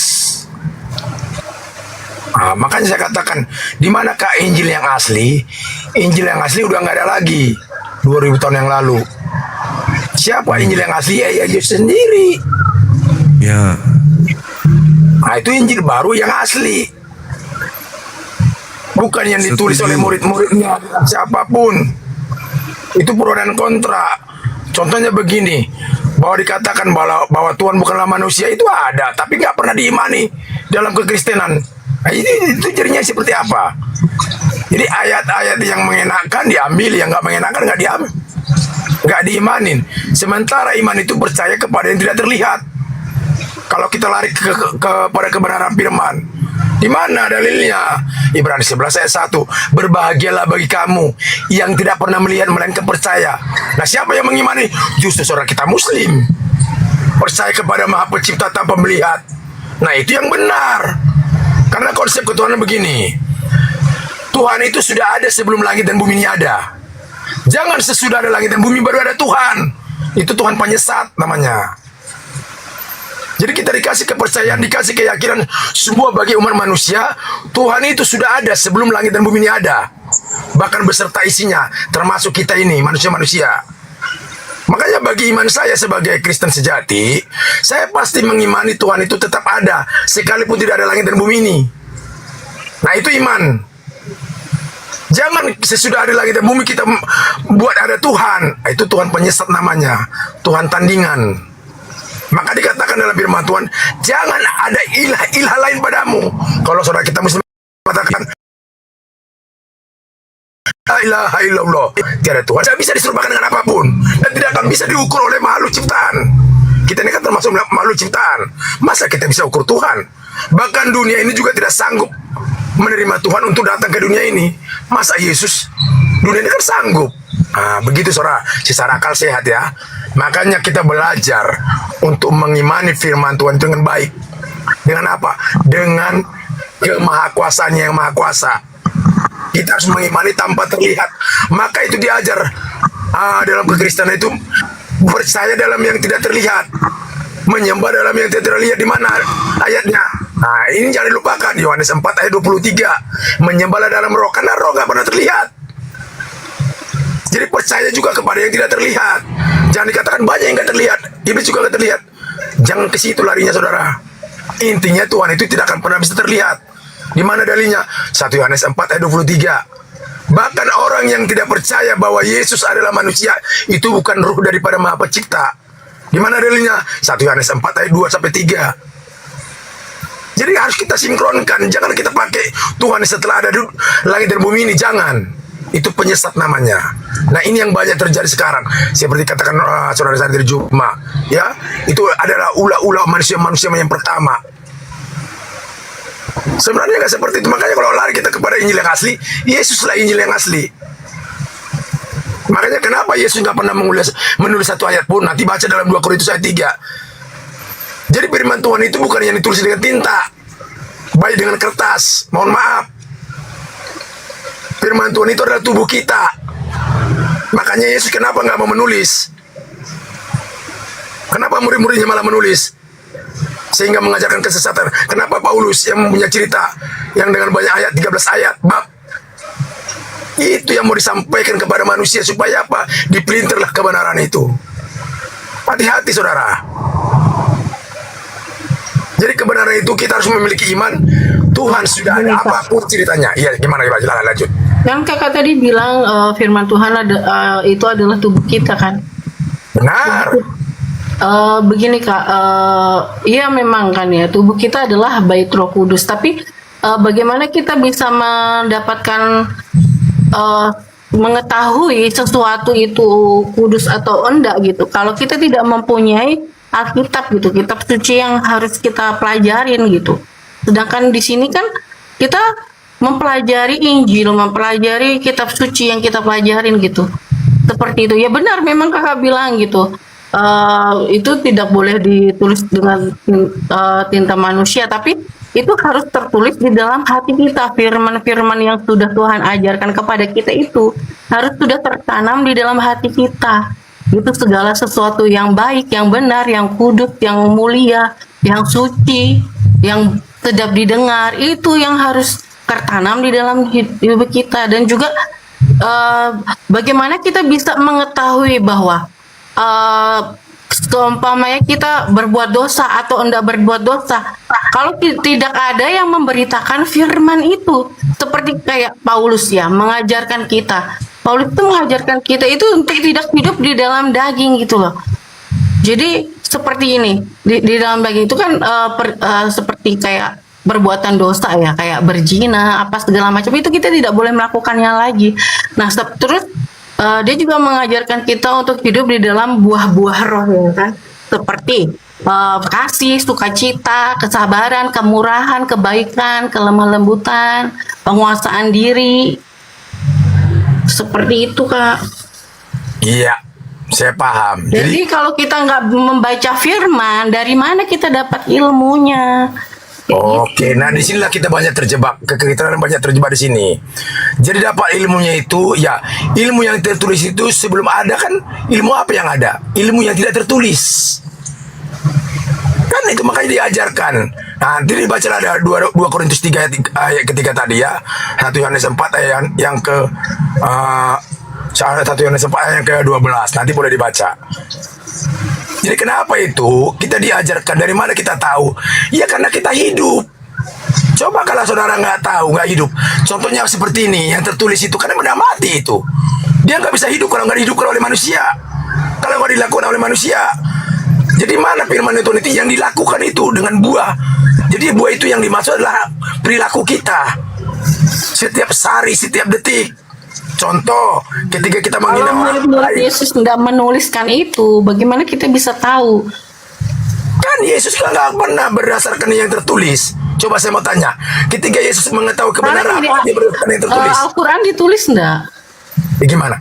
Nah, makanya saya katakan, di manakah Injil yang asli? Injil yang asli udah nggak ada lagi 2000 tahun yang lalu. Siapa Injil yang asli? Ya Yesus sendiri. Ya, Nah itu Injil baru yang asli, bukan yang ditulis Setuju. oleh murid-muridnya, siapapun. Itu pro dan kontra. Contohnya begini, bahwa dikatakan bahwa Tuhan bukanlah manusia itu ada, tapi nggak pernah diimani dalam kekristenan. Nah, itu jadinya seperti apa? Jadi ayat-ayat yang mengenakan diambil, yang nggak mengenakan nggak diambil, nggak diimanin. Sementara iman itu percaya kepada yang tidak terlihat. Kalau kita lari kepada kebenaran firman, di mana dalilnya? Ibrani 11 ayat 1, berbahagialah bagi kamu yang tidak pernah melihat melainkan percaya. Nah, siapa yang mengimani? Justru saudara kita Muslim, percaya kepada Maha Pencipta tanpa melihat. Nah, itu yang benar. Karena konsep ketuhanan begini, Tuhan itu sudah ada sebelum langit dan bumi ini ada. Jangan sesudah ada langit dan bumi baru ada Tuhan. Itu Tuhan penyesat namanya. Jadi kita dikasih kepercayaan, dikasih keyakinan semua bagi umat manusia. Tuhan itu sudah ada sebelum langit dan bumi ini ada. Bahkan beserta isinya, termasuk kita ini, manusia-manusia. Makanya bagi iman saya sebagai Kristen sejati, saya pasti mengimani Tuhan itu tetap ada, sekalipun tidak ada langit dan bumi ini. Nah itu iman. Jangan sesudah ada langit dan bumi kita buat ada Tuhan. Nah, itu Tuhan penyesat namanya, Tuhan tandingan. Maka dikatakan dalam firman Tuhan, jangan ada ilah lain padamu. Kalau saudara kita Muslim mengatakan la ilaha illallah, tiada Tuhan, tidak bisa diserupakan dengan apapun dan tidak akan bisa diukur oleh makhluk ciptaan. Kita ini kan termasuk makhluk ciptaan. Masa kita bisa ukur Tuhan? Bahkan dunia ini juga tidak sanggup menerima Tuhan untuk datang ke dunia ini. Masa Yesus? Dunia ini kan sanggup. Nah, begitu saudara, secara akal sehat ya. Makanya kita belajar untuk mengimani firman Tuhan itu dengan baik. Dengan apa? Dengan kemahakuasaannya yang maha kuasa. Kita harus mengimani tanpa terlihat. Maka itu diajar dalam kekristenan itu, percaya dalam yang tidak terlihat, menyembah dalam yang tidak terlihat. Di mana ayatnya? Nah ini jangan dilupakan, Yohanes 4 ayat 23. Menyembahlah dalam roh, karena roh gak pernah terlihat. Jadi percaya juga kepada yang tidak terlihat. Jangan dikatakan banyak yang gak terlihat, iblis juga gak terlihat. Jangan ke situ larinya saudara. Intinya Tuhan itu tidak akan pernah bisa terlihat. Di mana dalilnya? 1 Yohanes 4 ayat 23. Bahkan orang yang tidak percaya bahwa Yesus adalah manusia, itu bukan ruh daripada Maha Pencipta. Di mana dalilnya? 1 Yohanes 4 ayat 2 sampai 3. Jadi harus kita sinkronkan. Jangan kita pakai Tuhan setelah ada langit dan bumi ini, jangan. Itu penyesat namanya. Nah ini yang banyak terjadi sekarang. Seperti katakan saudara saya dari Juma, ya, itu adalah ulah-ulah manusia-manusia yang pertama. Sebenarnya nggak seperti itu. Makanya kalau lari kita kepada Injil yang asli, Yesuslah Injil yang asli. Makanya kenapa Yesus nggak pernah menulis satu ayat pun? Nanti baca dalam 2 Korintus ayat 3. Jadi firman Tuhan itu bukan yang ditulis dengan tinta, baik dengan kertas. Mohon maaf. Firman Tuhan itu adalah tubuh kita. Makanya Yesus kenapa nggak mau menulis? Kenapa murid-muridnya malah menulis? Sehingga mengajarkan kesesatan. Kenapa Paulus yang punya cerita yang dengan banyak ayat, 13 ayat, bab, itu yang mau disampaikan kepada manusia supaya apa? Dipelintirlah kebenaran itu. Hati-hati saudara. Jadi kebenaran itu kita harus memiliki iman. Tuhan sudah ada apapun ceritanya. Iya, gimana ya, Silakan lanjut. Yang kakak tadi bilang firman Tuhan itu adalah tubuh kita kan. Benar. Begini kak, iya memang kan ya tubuh kita adalah bait Roh Kudus. Tapi bagaimana kita bisa mendapatkan mengetahui sesuatu itu kudus atau enggak gitu? Kalau kita tidak mempunyai Alkitab gitu, kitab suci yang harus kita pelajarin gitu. Sedangkan di sini kan kita mempelajari Injil, mempelajari kitab suci yang kita pelajarin gitu. Seperti itu. Ya benar memang kakak bilang gitu. Itu tidak boleh ditulis dengan tinta manusia, tapi itu harus tertulis di dalam hati kita. Firman-firman yang sudah Tuhan ajarkan kepada kita itu harus sudah tertanam di dalam hati kita. Itu segala sesuatu yang baik, yang benar, yang kudus, yang mulia, yang suci, yang sedap didengar, itu yang harus tertanam di dalam hidup kita. Dan juga bagaimana kita bisa mengetahui bahwa seumpamanya kita berbuat dosa atau enggak berbuat dosa, kalau tidak ada yang memberitakan firman itu, seperti kayak Paulus ya mengajarkan kita. Paulus itu mengajarkan kita itu untuk tidak hidup di dalam daging gitu loh. Jadi seperti ini di dalam daging itu kan seperti kayak perbuatan dosa ya, kayak berzina apa segala macam, itu kita tidak boleh melakukannya lagi. Nah terus dia juga mengajarkan kita untuk hidup di dalam buah-buah roh ya kan, seperti kasih, sukacita, kesabaran, kemurahan, kebaikan, kelemah lembutan, penguasaan diri. Seperti itu kak. Iya, saya paham. Jadi kalau kita nggak membaca firman, dari mana kita dapat ilmunya? Oke, nah disinilah kita banyak terjebak, kita banyak terjebak di sini. Jadi dapat ilmunya itu, ya ilmu yang tertulis itu sebelum ada kan ilmu apa yang ada? Ilmu yang tidak tertulis. Kan itu makanya diajarkan. Nah, nanti dibaca ada 2 Korintus 3 ayat ketiga tadi ya. 1 Yohanes 4 ayat yang ke 1 Yohanes 4 ayat yang ke-12. Nanti boleh dibaca. Jadi kenapa itu kita diajarkan? Dari mana kita tahu? Ya karena kita hidup. Coba kalau saudara nggak tahu, nggak hidup. Contohnya seperti ini, yang tertulis itu karena benda mati itu. Dia nggak bisa hidup kalau nggak dihidupkan oleh manusia. Kalau nggak dilakukan oleh manusia. Jadi mana firman itu nanti yang dilakukan itu dengan buah. Jadi buah itu yang dimaksud adalah perilaku kita. Setiap hari, setiap detik. Contoh, ketika kita menghina orang lain. lain. Yesus tidak menuliskan itu, bagaimana kita bisa tahu? Kan Yesus kan nggak pernah berdasarkan yang tertulis. Coba saya mau tanya, ketika Yesus mengetahui kebenaran, dia berdasarkan yang tertulis. Al-Quran ditulis enggak? Ya, gimana?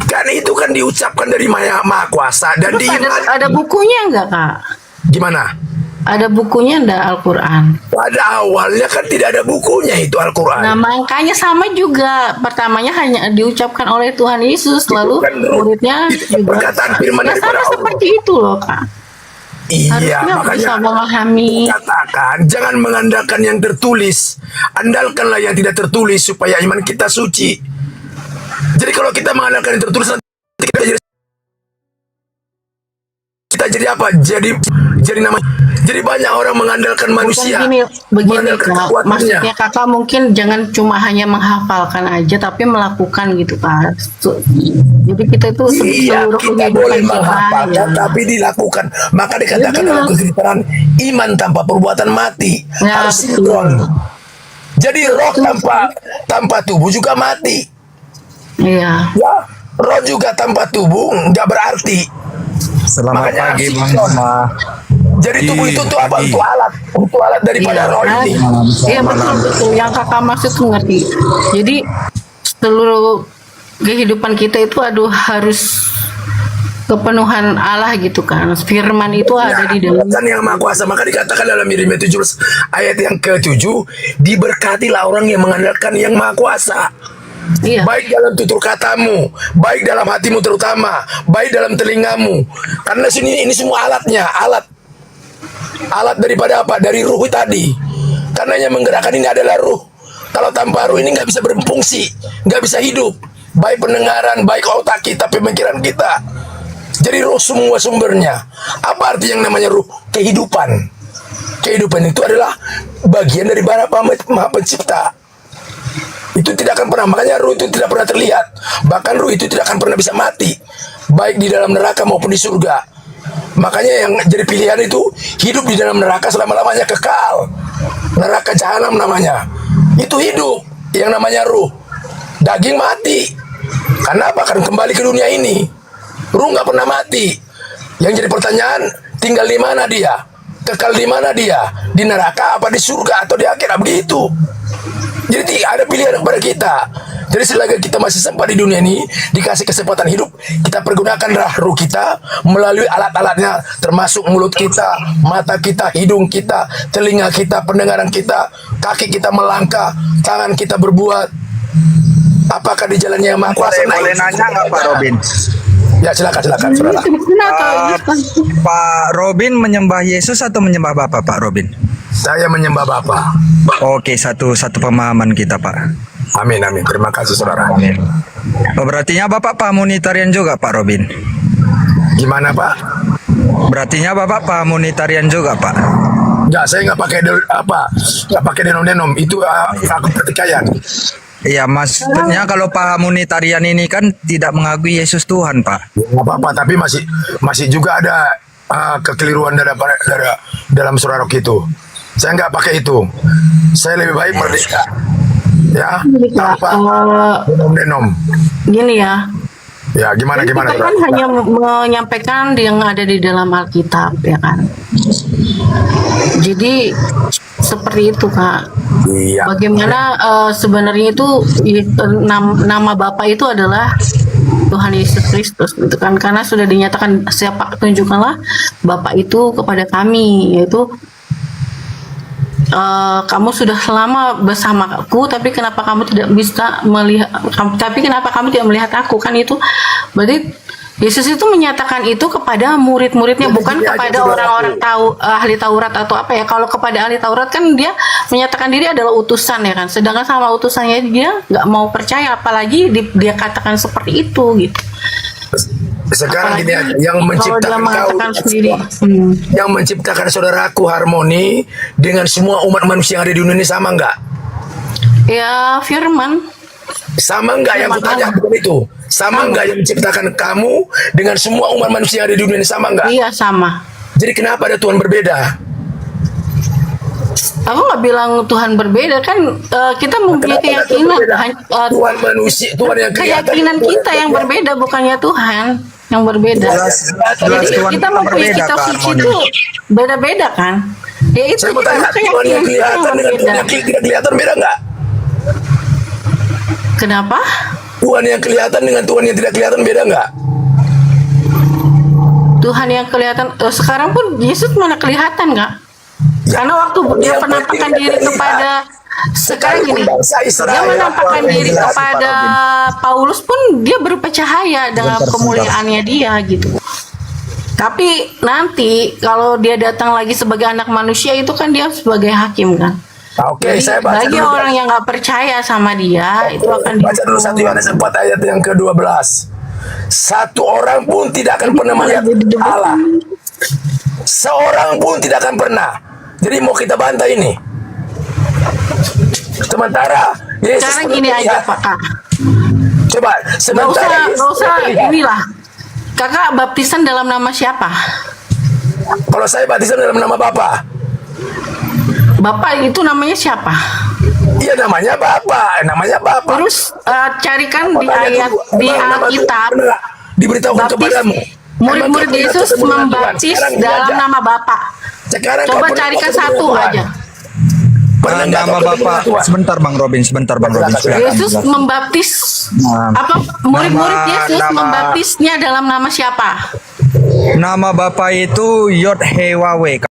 Kan itu kan diucapkan dari Maha Kuasa dan Terus ada bukunya enggak kak? Gimana? Ada bukunya enggak Al-Quran? Pada awalnya kan tidak ada bukunya itu Al-Quran. Nah makanya sama juga, pertamanya hanya diucapkan oleh Tuhan Yesus, lalu kan, muridnya itu juga perkataan firman ya, daripada sama Allah. seperti itu loh kak. Iya, Harusnya makanya bisa memahami. katakan jangan mengandalkan yang tertulis, andalkanlah yang tidak tertulis supaya iman kita suci. Jadi kalau kita mengandalkan yang tertulis, nanti kita jadi apa? Jadi nama. Jadi banyak orang mengandalkan manusia. Begini mengandalkan kak, kekuatannya. maksudnya kakak mungkin jangan cuma hanya menghafalkan aja, tapi melakukan gitu kak. Jadi kita itu Iya, seluruh kita kehidupan boleh kita menghafalkan, tapi dilakukan. Maka dikatakan Iya, dalam kehidupan iman tanpa perbuatan mati. Ya, Harus betul. sinkron. Jadi roh tanpa tubuh juga mati. Iya. Ya, roh juga tanpa tubuh nggak berarti. Selamat Makanya pagi harus Bang sinkron. Zuma. Jadi tubuh itu tuh apa? Untuk alat daripada roh kan? ini. Iya betul, yang kakak maksud tuh ngerti. Jadi seluruh kehidupan kita itu harus kepenuhan Allah gitu kan. Firman itu ada di dalam. Kan yang Maha Kuasa, maka dikatakan dalam Yeremia 17 ayat yang ke-7, diberkatilah orang yang mengandalkan yang Maha Kuasa. Iya. Baik dalam tutur katamu, baik dalam hatimu terutama, baik dalam telingamu. Karena ini semua alatnya, alat daripada apa? Dari ruh tadi. Karena yang menggerakkan ini adalah ruh. Kalau tanpa ruh ini nggak bisa berfungsi, nggak bisa hidup. Baik pendengaran, baik otak kita, pemikiran kita. Jadi ruh semua sumbernya. Apa arti yang namanya ruh? Kehidupan. Kehidupan itu adalah bagian dari Maha Pencipta. Itu tidak akan pernah, makanya ruh itu tidak pernah terlihat. Bahkan ruh itu tidak akan pernah bisa mati, baik di dalam neraka maupun di surga. Makanya yang jadi pilihan itu hidup di dalam neraka selama-lamanya, kekal. Neraka jahanam namanya. Itu hidup, yang namanya ruh. Daging mati. Karena apa? Karena kembali ke dunia ini. Ruh nggak pernah mati. Yang jadi pertanyaan, tinggal di mana dia? Kekal di mana dia? Di neraka apa di surga atau di akhirat? Begitu. Jadi ada pilihan kepada kita. Jadi selagi kita masih sempat di dunia ini, dikasih kesempatan hidup, kita pergunakanlah ruh kita melalui alat-alatnya, termasuk mulut kita, mata kita, hidung kita, telinga kita, pendengaran kita, kaki kita melangkah, tangan kita berbuat. Apakah di jalannya yang Maha Kuasa? Boleh nanya nggak Pak Robin? Ya silakan saudara. Pak Robin menyembah Yesus atau menyembah Bapa, Pak Robin? Saya menyembah Bapa. Oke, satu pemahaman kita, Pak. Amin. Terima kasih saudara. Amin. Oh, berartinya Bapak pamunitarian juga, Pak Robin? Gimana Pak? Berartinya Bapak pamunitarian juga, Pak? Ya, saya nggak pakai denom. Itu aku pertikaian. Iya, maksudnya kalau pamunitarian ini kan tidak mengakui Yesus Tuhan, Pak. Nggak apa-apa, tapi masih juga ada kekeliruan dalam surah Roh itu. Saya nggak pakai itu. Saya lebih baik merdeka. Ya, tanpa denom. Gini ya. Ya, gimana? Kita kan hanya menyampaikan yang ada di dalam Alkitab, ya kan. Jadi seperti itu, Kak. Iya. Bagaimana sebenarnya itu nama Bapa itu adalah Tuhan Yesus Kristus, gitu kan? Karena sudah dinyatakan, siapa tunjukkanlah Bapa itu kepada kami, yaitu kamu sudah lama bersamaku, tapi kenapa kamu tidak bisa melihat? Tapi kenapa kamu tidak melihat aku? Kan itu berarti Yesus itu menyatakan itu kepada murid-muridnya, bukan kepada orang-orang ahli Taurat atau apa ya. Kalau kepada ahli Taurat kan dia menyatakan diri adalah utusan, ya kan. Sedangkan sama utusannya dia nggak mau percaya, apalagi dia katakan seperti itu gitu. Sekarang Apalagi gini aja, yang menciptakan yang menciptakan saudaraku harmoni dengan semua umat manusia yang ada di dunia ini sama nggak? Ya, firman. Sama nggak yang kutanya bukan itu? Sama nggak yang menciptakan kamu dengan semua umat manusia yang ada di dunia ini, sama nggak? Iya, sama. Jadi kenapa ada Tuhan berbeda? Aku nggak bilang Tuhan berbeda, kan kita mempunyai keyakinan. Tuhan manusia, Tuhan yang keyakinan kita yang berbeda, bukannya Tuhan yang berbeda. Jadi kita mempunyai kitab suci itu beda-beda kan? Ya itu saya mau tanya, Tuhan yang kelihatan dengan Tuhan yang tidak kelihatan beda nggak? Kenapa? Tuhan yang kelihatan dengan Tuhan yang tidak kelihatan beda nggak? Tuhan yang kelihatan sekarang pun Yesus mana kelihatan nggak? Karena waktu dia menampakkan diri kepada sekarang ini, dia menampakkan diri kepada Paulus pun dia bercahaya dengan kemuliaannya dia gitu. Tapi nanti kalau dia datang lagi sebagai anak manusia itu kan dia sebagai hakim kan. Oke, saya baca bagi dulu. orang yang nggak percaya sama dia itu akan baca dulu 1 Yohanes 4 ayat yang ke-12. Satu orang pun tidak akan pernah melihat Allah. Seorang pun tidak akan pernah. Jadi mau kita bantah ini. Sementara Yesus sekarang gini aja Pak Kak. Coba sementara Nggak usah inilah. Kakak baptisan dalam nama siapa? Kalau saya baptisan dalam nama Bapa. Bapak itu namanya siapa? Iya, namanya Bapa. Terus carikan di ayat di Alkitab, diberitahukan kepadamu. Murid-murid Yesus membaptis dalam nama Bapa. Sekarang coba carikan satu aja. Pernah nggak nama kau ketemu Bapak, Tuhan? sebentar Bang Robin, sebentar Bang Robin. Silakan. Yesus membaptis apa murid-murid Yesus membaptisnya dalam nama siapa? Nama Bapak itu Yod Hewawe, Kak.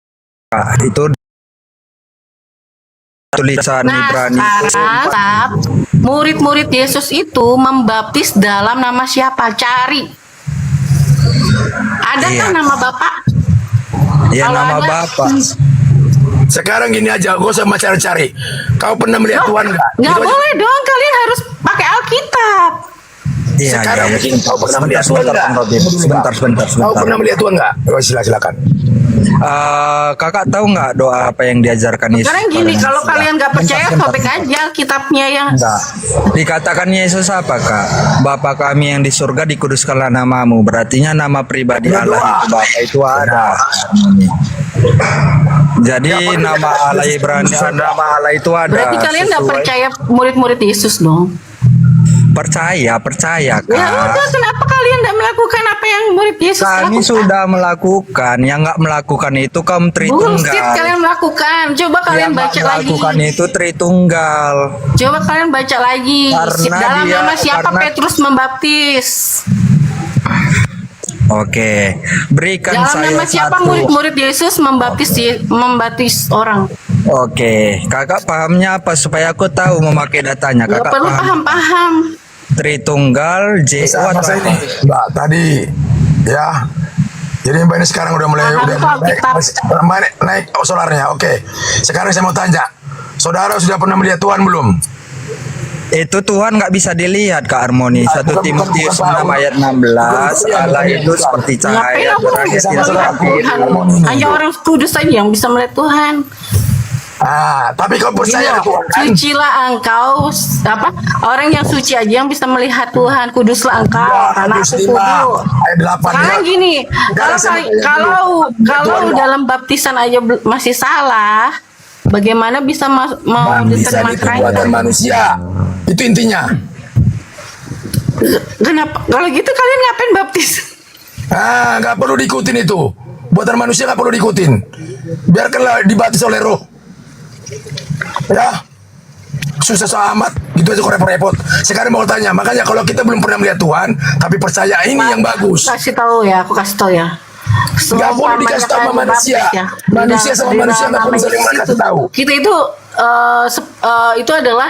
Itu tulisan Nah, Ibrani. sekarang murid-murid Yesus itu membaptis dalam nama siapa? Cari. Adakah Iya. nama Bapak? Ya Kalau nama ada- Bapak. Sekarang gini aja, gue sama cari-cari. Kau pernah melihat Tuhan nggak? Nggak Itu aja. boleh dong, kalian harus pakai Alkitab. Iya, Sekarang iya, mungkin kau pernah sebentar, melihat Tuhan sebentar, nggak? Bang Robin. Sebentar. Kau pernah melihat Tuhan nggak? Oh, silakan. Kakak tahu nggak doa apa yang diajarkan Yesus? Sekarang gini, pada kalau manusia? kalian nggak percaya, Bentar. sobek aja Alkitabnya ya. Enggak. Dikatakan Yesus apa, Kak? Bapa kami yang di surga, dikuduskanlah namamu. Berartinya nama pribadi Allah itu Bapa itu ada. Jadi nama Allah Ibrani, nama Allah itu ada. Berarti kalian nggak sesuai- percaya murid-murid Yesus dong? Percaya, Ya Kak. udah, kenapa kalian nggak melakukan apa yang murid Yesus Kami lakukan? sudah melakukan. Yang nggak melakukan itu kaum Bullshit, Tritunggal. kalian melakukan. Coba kalian Yang nggak baca lagi. melakukan itu Tritunggal. Coba kalian baca lagi. Karena Dalam dia- nama siapa karena- Petrus membaptis? Oke, berikan Dalam saya nama siapa satu. murid-murid Yesus membaptis orang? Oke, kakak pahamnya apa supaya aku tahu memakai datanya. Nggak Kakak perlu paham-paham. Tritunggal JO Sama atau saya apa? ini, Mbak, tadi ya. Jadi Mbak ini sekarang udah mulai Paham tuh naik solarnya. Oke. Sekarang saya mau tanya, saudara sudah pernah melihat Tuhan belum? Itu Tuhan nggak bisa dilihat, Kak Harmoni. 1 bukan- Timotius bukan, 6 Pak. ayat 16. Bukan, Allah bukan, itu bukan. seperti Ngapain cahaya aku terang yang bisa tidak melihat terlihat. Tuhan? Hanya orang kudus saja yang bisa melihat Tuhan. Tapi kau Gini percaya loh, di Tuhan kan? sucilah engkau, apa? Orang yang suci aja yang bisa melihat Tuhan. Kuduslah engkau, Ya, karena Hadis aku 5, kudus. ayat 8 Sekarang ya. gini, Sekarang saya mau tanya dulu. kalau Tuhan, dalam baptisan aja masih salah, bagaimana bisa mau bisa diterima itu buatan Kristus? manusia. Itu intinya. Kenapa? Kalau gitu kalian ngapain baptis? Nggak perlu diikutin itu. Buatan manusia nggak perlu diikutin. Biarkanlah dibaptis oleh Roh. Ya, susah amat. Gitu aja kok repot-repot. Sekarang mau tanya, makanya kalau kita belum pernah melihat Tuhan, tapi percaya ini yang bagus. Kasih tahu ya, aku kasih tahu ya. Nggak boleh dikasih tahu sama manusia. Manusia sama manusia nggak perlu saling kasih tahu. Kita itu itu adalah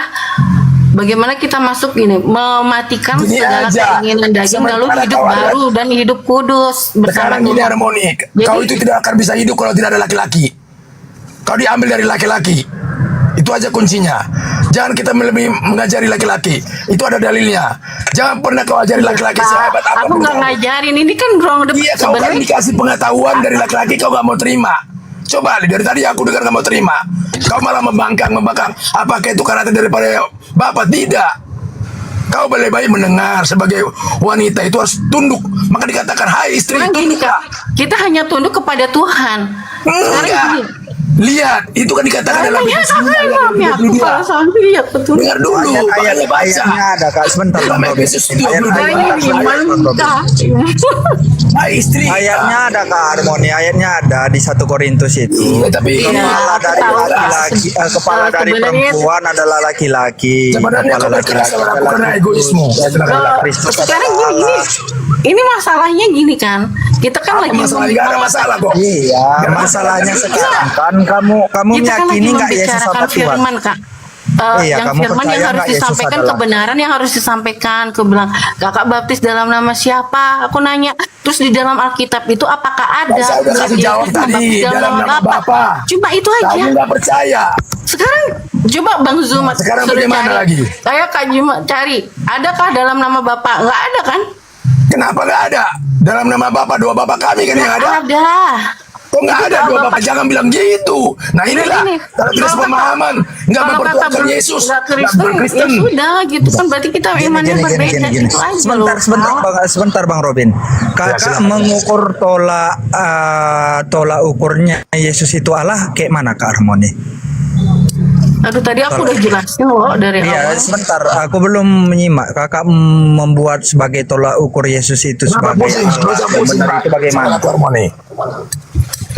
bagaimana kita masuk ini mematikan Gini segala aja. keinginan daging lalu Sementara hidup kau ada- baru dan hidup kudus bersama Sekarang ini Tuhan. harmoni. Jadi- Kau itu tidak akan bisa hidup kalau tidak ada laki-laki. Kau diambil dari laki-laki. Itu aja kuncinya. Jangan kita lebih mengajari laki-laki. Itu ada dalilnya. Jangan pernah kau ajari laki-laki sehebat Aku apapun. nggak kau. ngajarin ini kan wrong Iya, kau kan sebenarnya. dikasih pengetahuan dari laki-laki, kau gak mau terima. Coba Ali, dari tadi aku dengar gak mau terima. Kau malah membangkang. Apakah itu karakter daripada bapak? Tidak. Kau baik mendengar sebagai wanita itu harus tunduk. Maka dikatakan, hai istri, Sekarang gini tunduk. Kak, kita hanya tunduk kepada Tuhan. Sekarang Enggak. gini. Lihat, itu kan dikatakan dalam Ya, Efesus 9 ayat kami aku 22. kalau sampai lihat betul. Dengar dulu, makanya baca. Ayatnya ada, Kak. Sebentar, Dalam Bang Robin. Efesus 22 hai istri. Ayatnya ada, Kak Harmoni. Ayatnya ada di 1 Korintus itu. Iya, tapi Kepala aku dari tahu, Kak. laki-laki, kepala dari Sebenarnya- perempuan adalah laki-laki. sebenarnya kau berkeras sama aku karena egoismu. Kristus Sekarang gini, ini masalahnya gini kan. Kita kan lagi Masalah nggak ada masalah kok. Iya, masalahnya sekarang kan kamu kita kan lagi meyakini nggak Yesus membicarakan sama Tuhan? firman Kak. Iya, Yang kamu firman percaya yang harus nggak Yesus disampaikan, adalah- kebenaran yang harus disampaikan. Aku bilang, kakak baptis dalam nama siapa? Aku nanya. Terus di dalam Alkitab itu apakah ada? Saya udah kasih Yesus jawab tadi, membaptis dalam nama Bapa. Cuma itu aja. Kamu nggak percaya. Sekarang coba Bang Zuma Sekarang suruh bagaimana cari. lagi? Saya Kak Juma cari. Adakah dalam nama Bapak? Nggak ada kan? Kenapa nggak ada? Dalam nama Bapak, dua Bapak kami kan yang ada. Ada. Kok nggak Itu ada kalau dua Bapak- Bapak? Jangan bilang gitu. Nah inilah, Gini, kalau tidak kalau sepemahaman, nggak Kalau mempertuakan kata Yesus, nggak nggak Kristen, berkristen. ya sudah gitu kan berarti kita imannya berbeda gitu aja Sebentar Bang Robin. Kakak silakan. mengukur tolak ukurnya Yesus itu Allah kayak mana, Kak Harmoni? Aduh tadi aku udah jelasin loh dari Iya, awal. sebentar. Aku belum menyimak. Kakak membuat sebagai tolak ukur Yesus itu Kenapa sebagai pusing? Allah Nggak usah yang pusing, benar Pak. itu bagaimana? Sangat harmoni.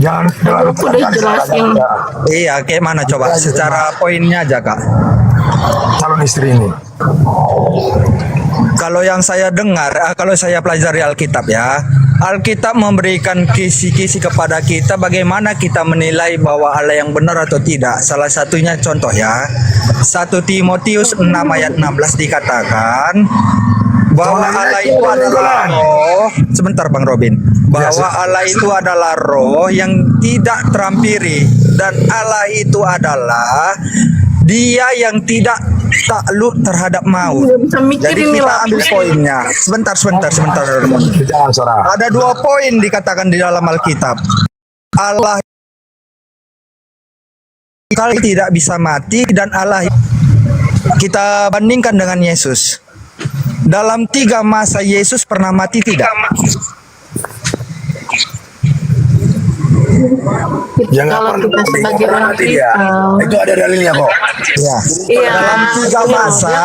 Jangan terlalu Aku udah jelasin. Iya, kayak mana coba secara poinnya aja Kak. calon istri ini. Kalau yang saya dengar, kalau saya pelajari Alkitab ya, Alkitab memberikan kisi-kisi kepada kita bagaimana kita menilai bahwa Allah yang benar atau tidak. Salah satunya contoh ya, 1 Timotius 6 ayat 16 dikatakan bahwa Allah itu adalah roh. Sebentar Bang Robin. Bahwa Allah itu adalah roh yang tidak terampiri, dan Allah itu adalah Dia yang tidak takluk terhadap maut. Bisa mikirin Jadi nih kita lah. ambil poinnya. Sebentar. Jangan Saudara. Ada 2 poin dikatakan di dalam Alkitab. Allah kali tidak bisa mati, dan Allah kita bandingkan dengan Yesus. Dalam 3 masa Yesus pernah mati tidak? Jangan Kalau pernah kita sebagai orang mati dia. Kristen, Itu ada dalilnya kok. Ya. iya, Dalam 3 masa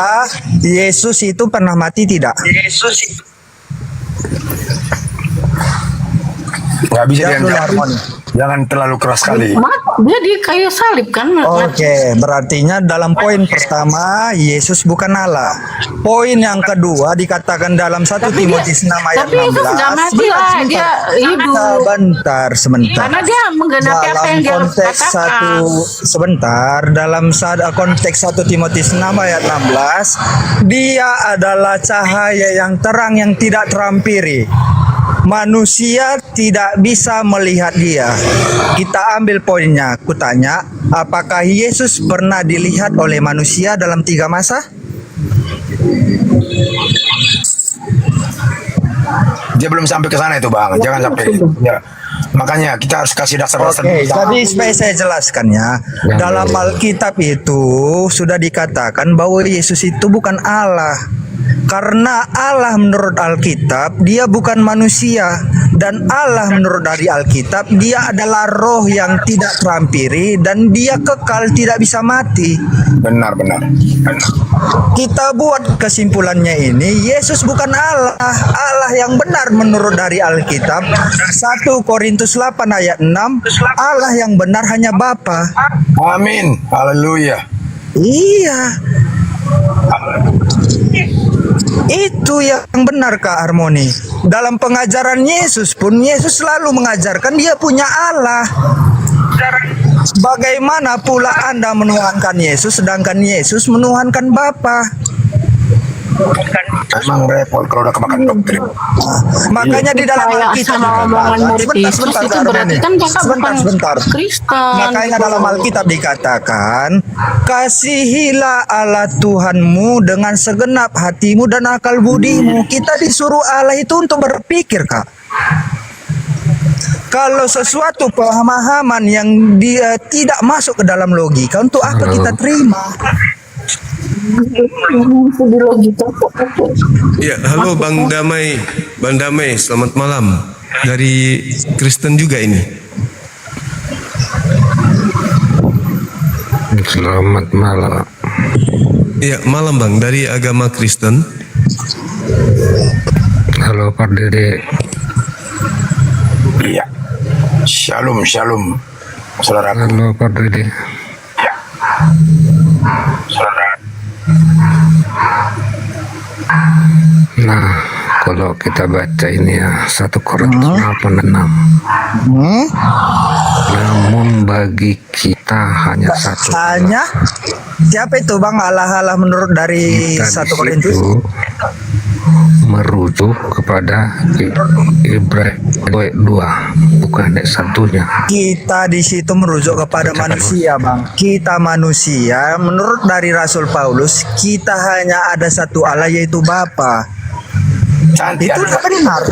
Yesus itu pernah mati tidak? Nggak bisa Jawab dulu, dianjak. Harmoni. Jangan terlalu keras sekali. dia di kayu salib kan. Oke, berartinya dalam poin pertama Yesus bukan Allah. Poin yang kedua dikatakan dalam 1 Timotius 6 ayat Tapi Yesus nggak 16. mati lah, dia hidup. Sebentar. Karena dia menggenapi apa yang dia konteks katakan. dalam konteks 1 Timotius 6 ayat 16, dia adalah cahaya yang terang yang tidak terampiri. Manusia tidak bisa melihat dia. Kita ambil poinnya. Kutanya, apakah Yesus pernah dilihat oleh manusia dalam 3 masa? Dia belum sampai ke sana itu Bang. Jangan sampai. Ya. Makanya kita harus kasih dasar-dasar. Oke, jadi supaya saya jelaskan ya. Dalam Alkitab itu sudah dikatakan bahwa Yesus itu bukan Allah. Karena Allah menurut Alkitab dia bukan manusia, dan Allah menurut dari Alkitab dia adalah roh yang tidak terampiri dan dia kekal tidak bisa mati. Benar. Kita buat kesimpulannya ini, Yesus bukan Allah. Allah yang benar menurut dari Alkitab 1 Korintus 8 ayat 6, Allah yang benar hanya Bapa. Amin. Haleluya. Iya. Itu yang benar Kak Harmoni. Dalam pengajaran Yesus pun, Yesus selalu mengajarkan dia punya Allah. Bagaimana pula Anda menuhankan Yesus sedangkan Yesus menuhankan Bapa? Emang repot kalau udah kemakan doktrin. Makanya di dalam Percaya Alkitab sama omongan murid Yesus itu berarti kan kakak bukan Kristen. Makanya dalam Alkitab dikatakan, kasihilah Allah Tuhanmu dengan segenap hatimu dan akal budimu. Kita disuruh Allah itu untuk berpikir Kak. Kalau sesuatu pemahaman yang dia tidak masuk ke dalam logika, untuk apa kita terima? Ya, halo Bang Damai. Bang Damai, selamat malam. Dari Kristen juga ini. Selamat malam. Ya, malam Bang, dari agama Kristen. Halo Pak Dede. Iya. Shalom. Saudara. Halo Pak Dede. Saudara. Nah, kalau kita baca ini ya 1 Korintus 8:6. Namun bagi kita hanya satu Hanya siapa itu Bang Allah menurut dari Kita 1 di Korintus? situ merujuk kepada Ibrani 2, bukan ayat satunya. Kita di situ merujuk kepada manusia, Bang. Kita manusia, menurut dari Rasul Paulus, kita hanya ada satu Allah yaitu Bapa. Cantik. Itu tidak benar.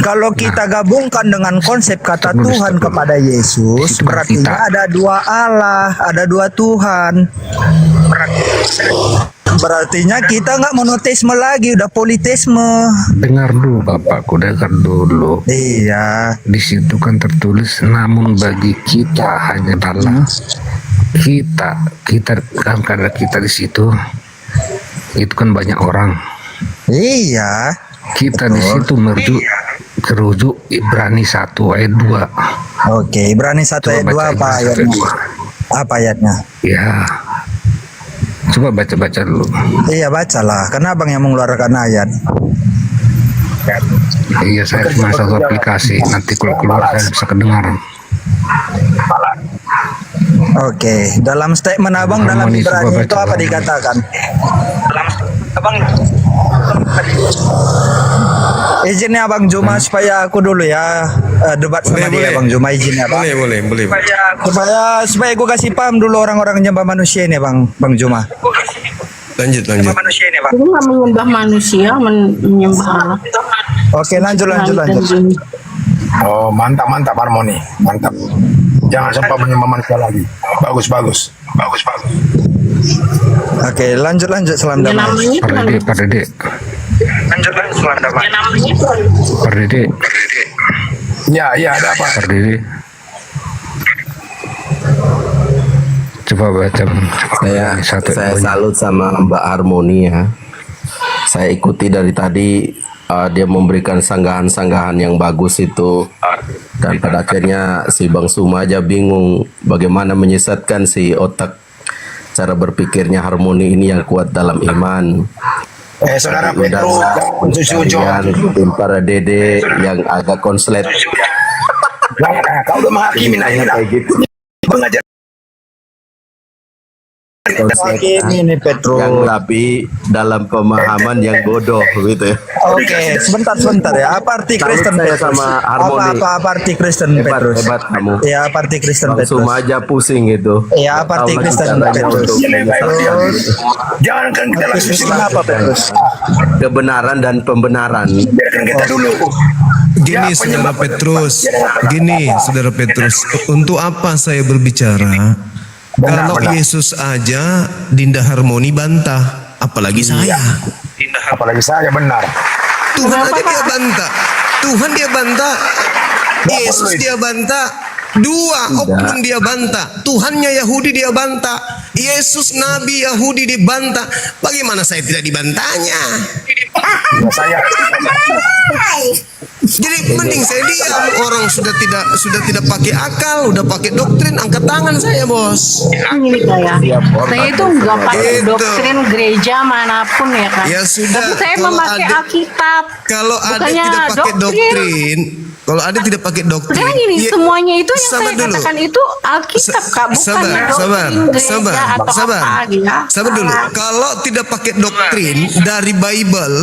Kalau kita gabungkan dengan konsep kata Tuhan kepada Yesus, berarti ada 2 Allah, ada 2 Tuhan. Berartinya kita nggak monoteisme lagi, udah politisme. Dengar dulu Bapakku, dengar dulu. Iya. Di situ kan tertulis, namun bagi kita hanya Allah. Kita kan karena kita di situ, itu kan banyak orang. Iya. Kita di situ merujuk terujuk Ibrani 1 ayat 2. Oke, Ibrani 1 ayat 2 apa Ibrani 1 ayat ayatnya? 2. Apa ayatnya? Ya. Coba baca-baca dulu. Iya, bacalah. Karena abang yang mengeluarkan ayat. Iya, saya cuma satu aplikasi. Nanti kalau keluar saya bisa kedengaran. Oke, dalam statement abang dalam Harmoni, Ibrani coba itu baca apa Harmoni. dikatakan? Abang izinnya Abang Juma supaya aku dulu ya debat sama dia Bang Juma, izinnya Bang. Boleh. Supaya gue kasih paham dulu orang-orang nyembah manusia ini Bang Juma. Lanjut. Manusia ini Bang. Itu nggak menyembah manusia, menyembah Allah. Oke, lanjut. Oh, mantap Harmoni. Mantap. Jangan sampai menyembah manusia lagi. Bagus. Oke, lanjut selam Ya, damai. namanya itu Pak Dede. Lanjut selam damai. Pak Dede. Ya, ada apa? Pak Dede. Coba baca. Saya salut sama Mbak Harmoni ya. Saya ikuti dari tadi, dia memberikan sanggahan-sanggahan yang bagus itu, dan pada akhirnya si Bang Suma aja bingung bagaimana menyesatkan si otak cara berpikirnya Harmoni ini yang kuat dalam iman. Saudara Petrus, Tim para Dede yang agak konslet. kau udah menghakimi Kayak gitu. Pengajar. Ini Petrus. Yang tapi dalam pemahaman yang bodoh gitu ya. Oke, sebentar ya. Apa arti Salut Kristen saya Petrus? sama Harmoni. Apa arti Kristen Petrus? Hebat kamu. Ya, apa arti Kristen Bang Petrus? Suma aja pusing gitu. Ya, apa arti Kristen Petrus? Jangan kan kita langsung Kenapa Petrus? Kebenaran dan pembenaran. biarkan kita dulu. Gini saudara Petrus, untuk apa saya berbicara? Kalau Yesus aja Dinda Harmoni bantah, apalagi saya. Apalagi saya benar. Tuhan aja dia bantah. Tuhan dia bantah. Yesus dia bantah. Dua oknum dia bantah. Tuhannya Yahudi dia bantah. Yesus Nabi Yahudi dibantah. Bagaimana saya tidak dibantahnya? Saya Jadi mending saya diam. Orang sudah tidak pakai akal, udah pakai doktrin, angkat tangan saya, Bos. Ini saya itu nggak pakai Gitu. doktrin gereja manapun ya kan. Ya sudah, Tapi saya kalau memakai ada- Alkitab. Kalau ada Bukannya tidak pakai doktrin, kalau ada tidak pakai doktrin, Sekarang ini ya, semuanya itu yang sabar saya dulu. katakan itu Alkitab Kak, bukan doktrin gereja atau apa gitu. Sabar dulu. Kalau tidak pakai doktrin dari Bible,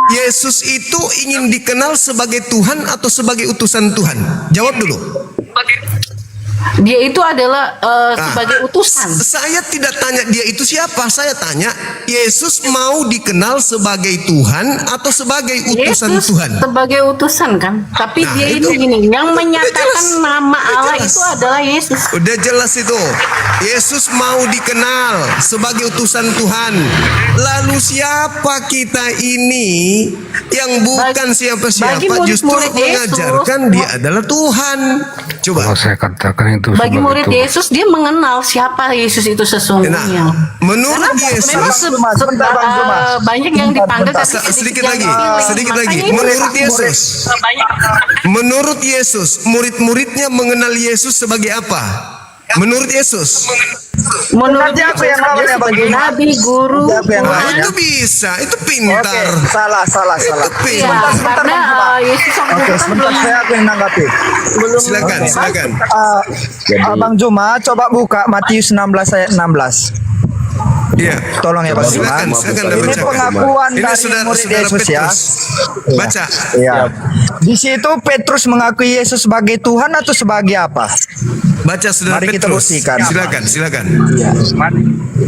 Yesus itu ingin dikenal sebagai Tuhan atau sebagai utusan Tuhan? Jawab dulu. Dia itu adalah sebagai utusan. Saya tidak tanya dia itu siapa, saya tanya Yesus mau dikenal sebagai Tuhan atau sebagai utusan Yesus Tuhan? sebagai utusan kan. Tapi Nah, dia itu ini gini, yang menyatakan jelas. nama Udah Allah jelas. itu adalah Yesus. Udah jelas itu. Yesus mau dikenal sebagai utusan Tuhan. Lalu siapa kita ini yang bukan bagi siapa-siapa murid-murid justru mengajarkan Yesus, dia adalah Tuhan. Coba. Kalau saya katakan itu Bagi sebagai murid Tuhan. Yesus, dia mengenal siapa Yesus itu sesungguhnya. Nah, menurut Karena Yesus, memang banyak yang dipanggil tapi sedikit lagi. Makanya itu Menurut memang Yesus, menurut Yesus, murid-muridnya mengenal Yesus sebagai apa? Menurut Yesus, menurut Nanti aku yang Yesus, lawan dia ya, Bang sebagai Juma. nabi, guru, Siapa yang wah, lawan ya? itu bisa, itu Oke, pintar. salah. Itu ya, pintar. karena Yesus waktu Oke, itu kan sebentar saya aku yang nanggapi. belum Silakan. Abang Juma, coba buka Matius 16 ayat 16. Iya. Tolong ya Bang Juma. Silakan Ini bacakan. pengakuan Ini dari saudara murid Yesus ya. Petrus. Baca. Iya. Di situ Petrus mengakui Yesus sebagai Tuhan atau sebagai apa? Baca saudara Mari kita Petrus. buktikan. Silakan.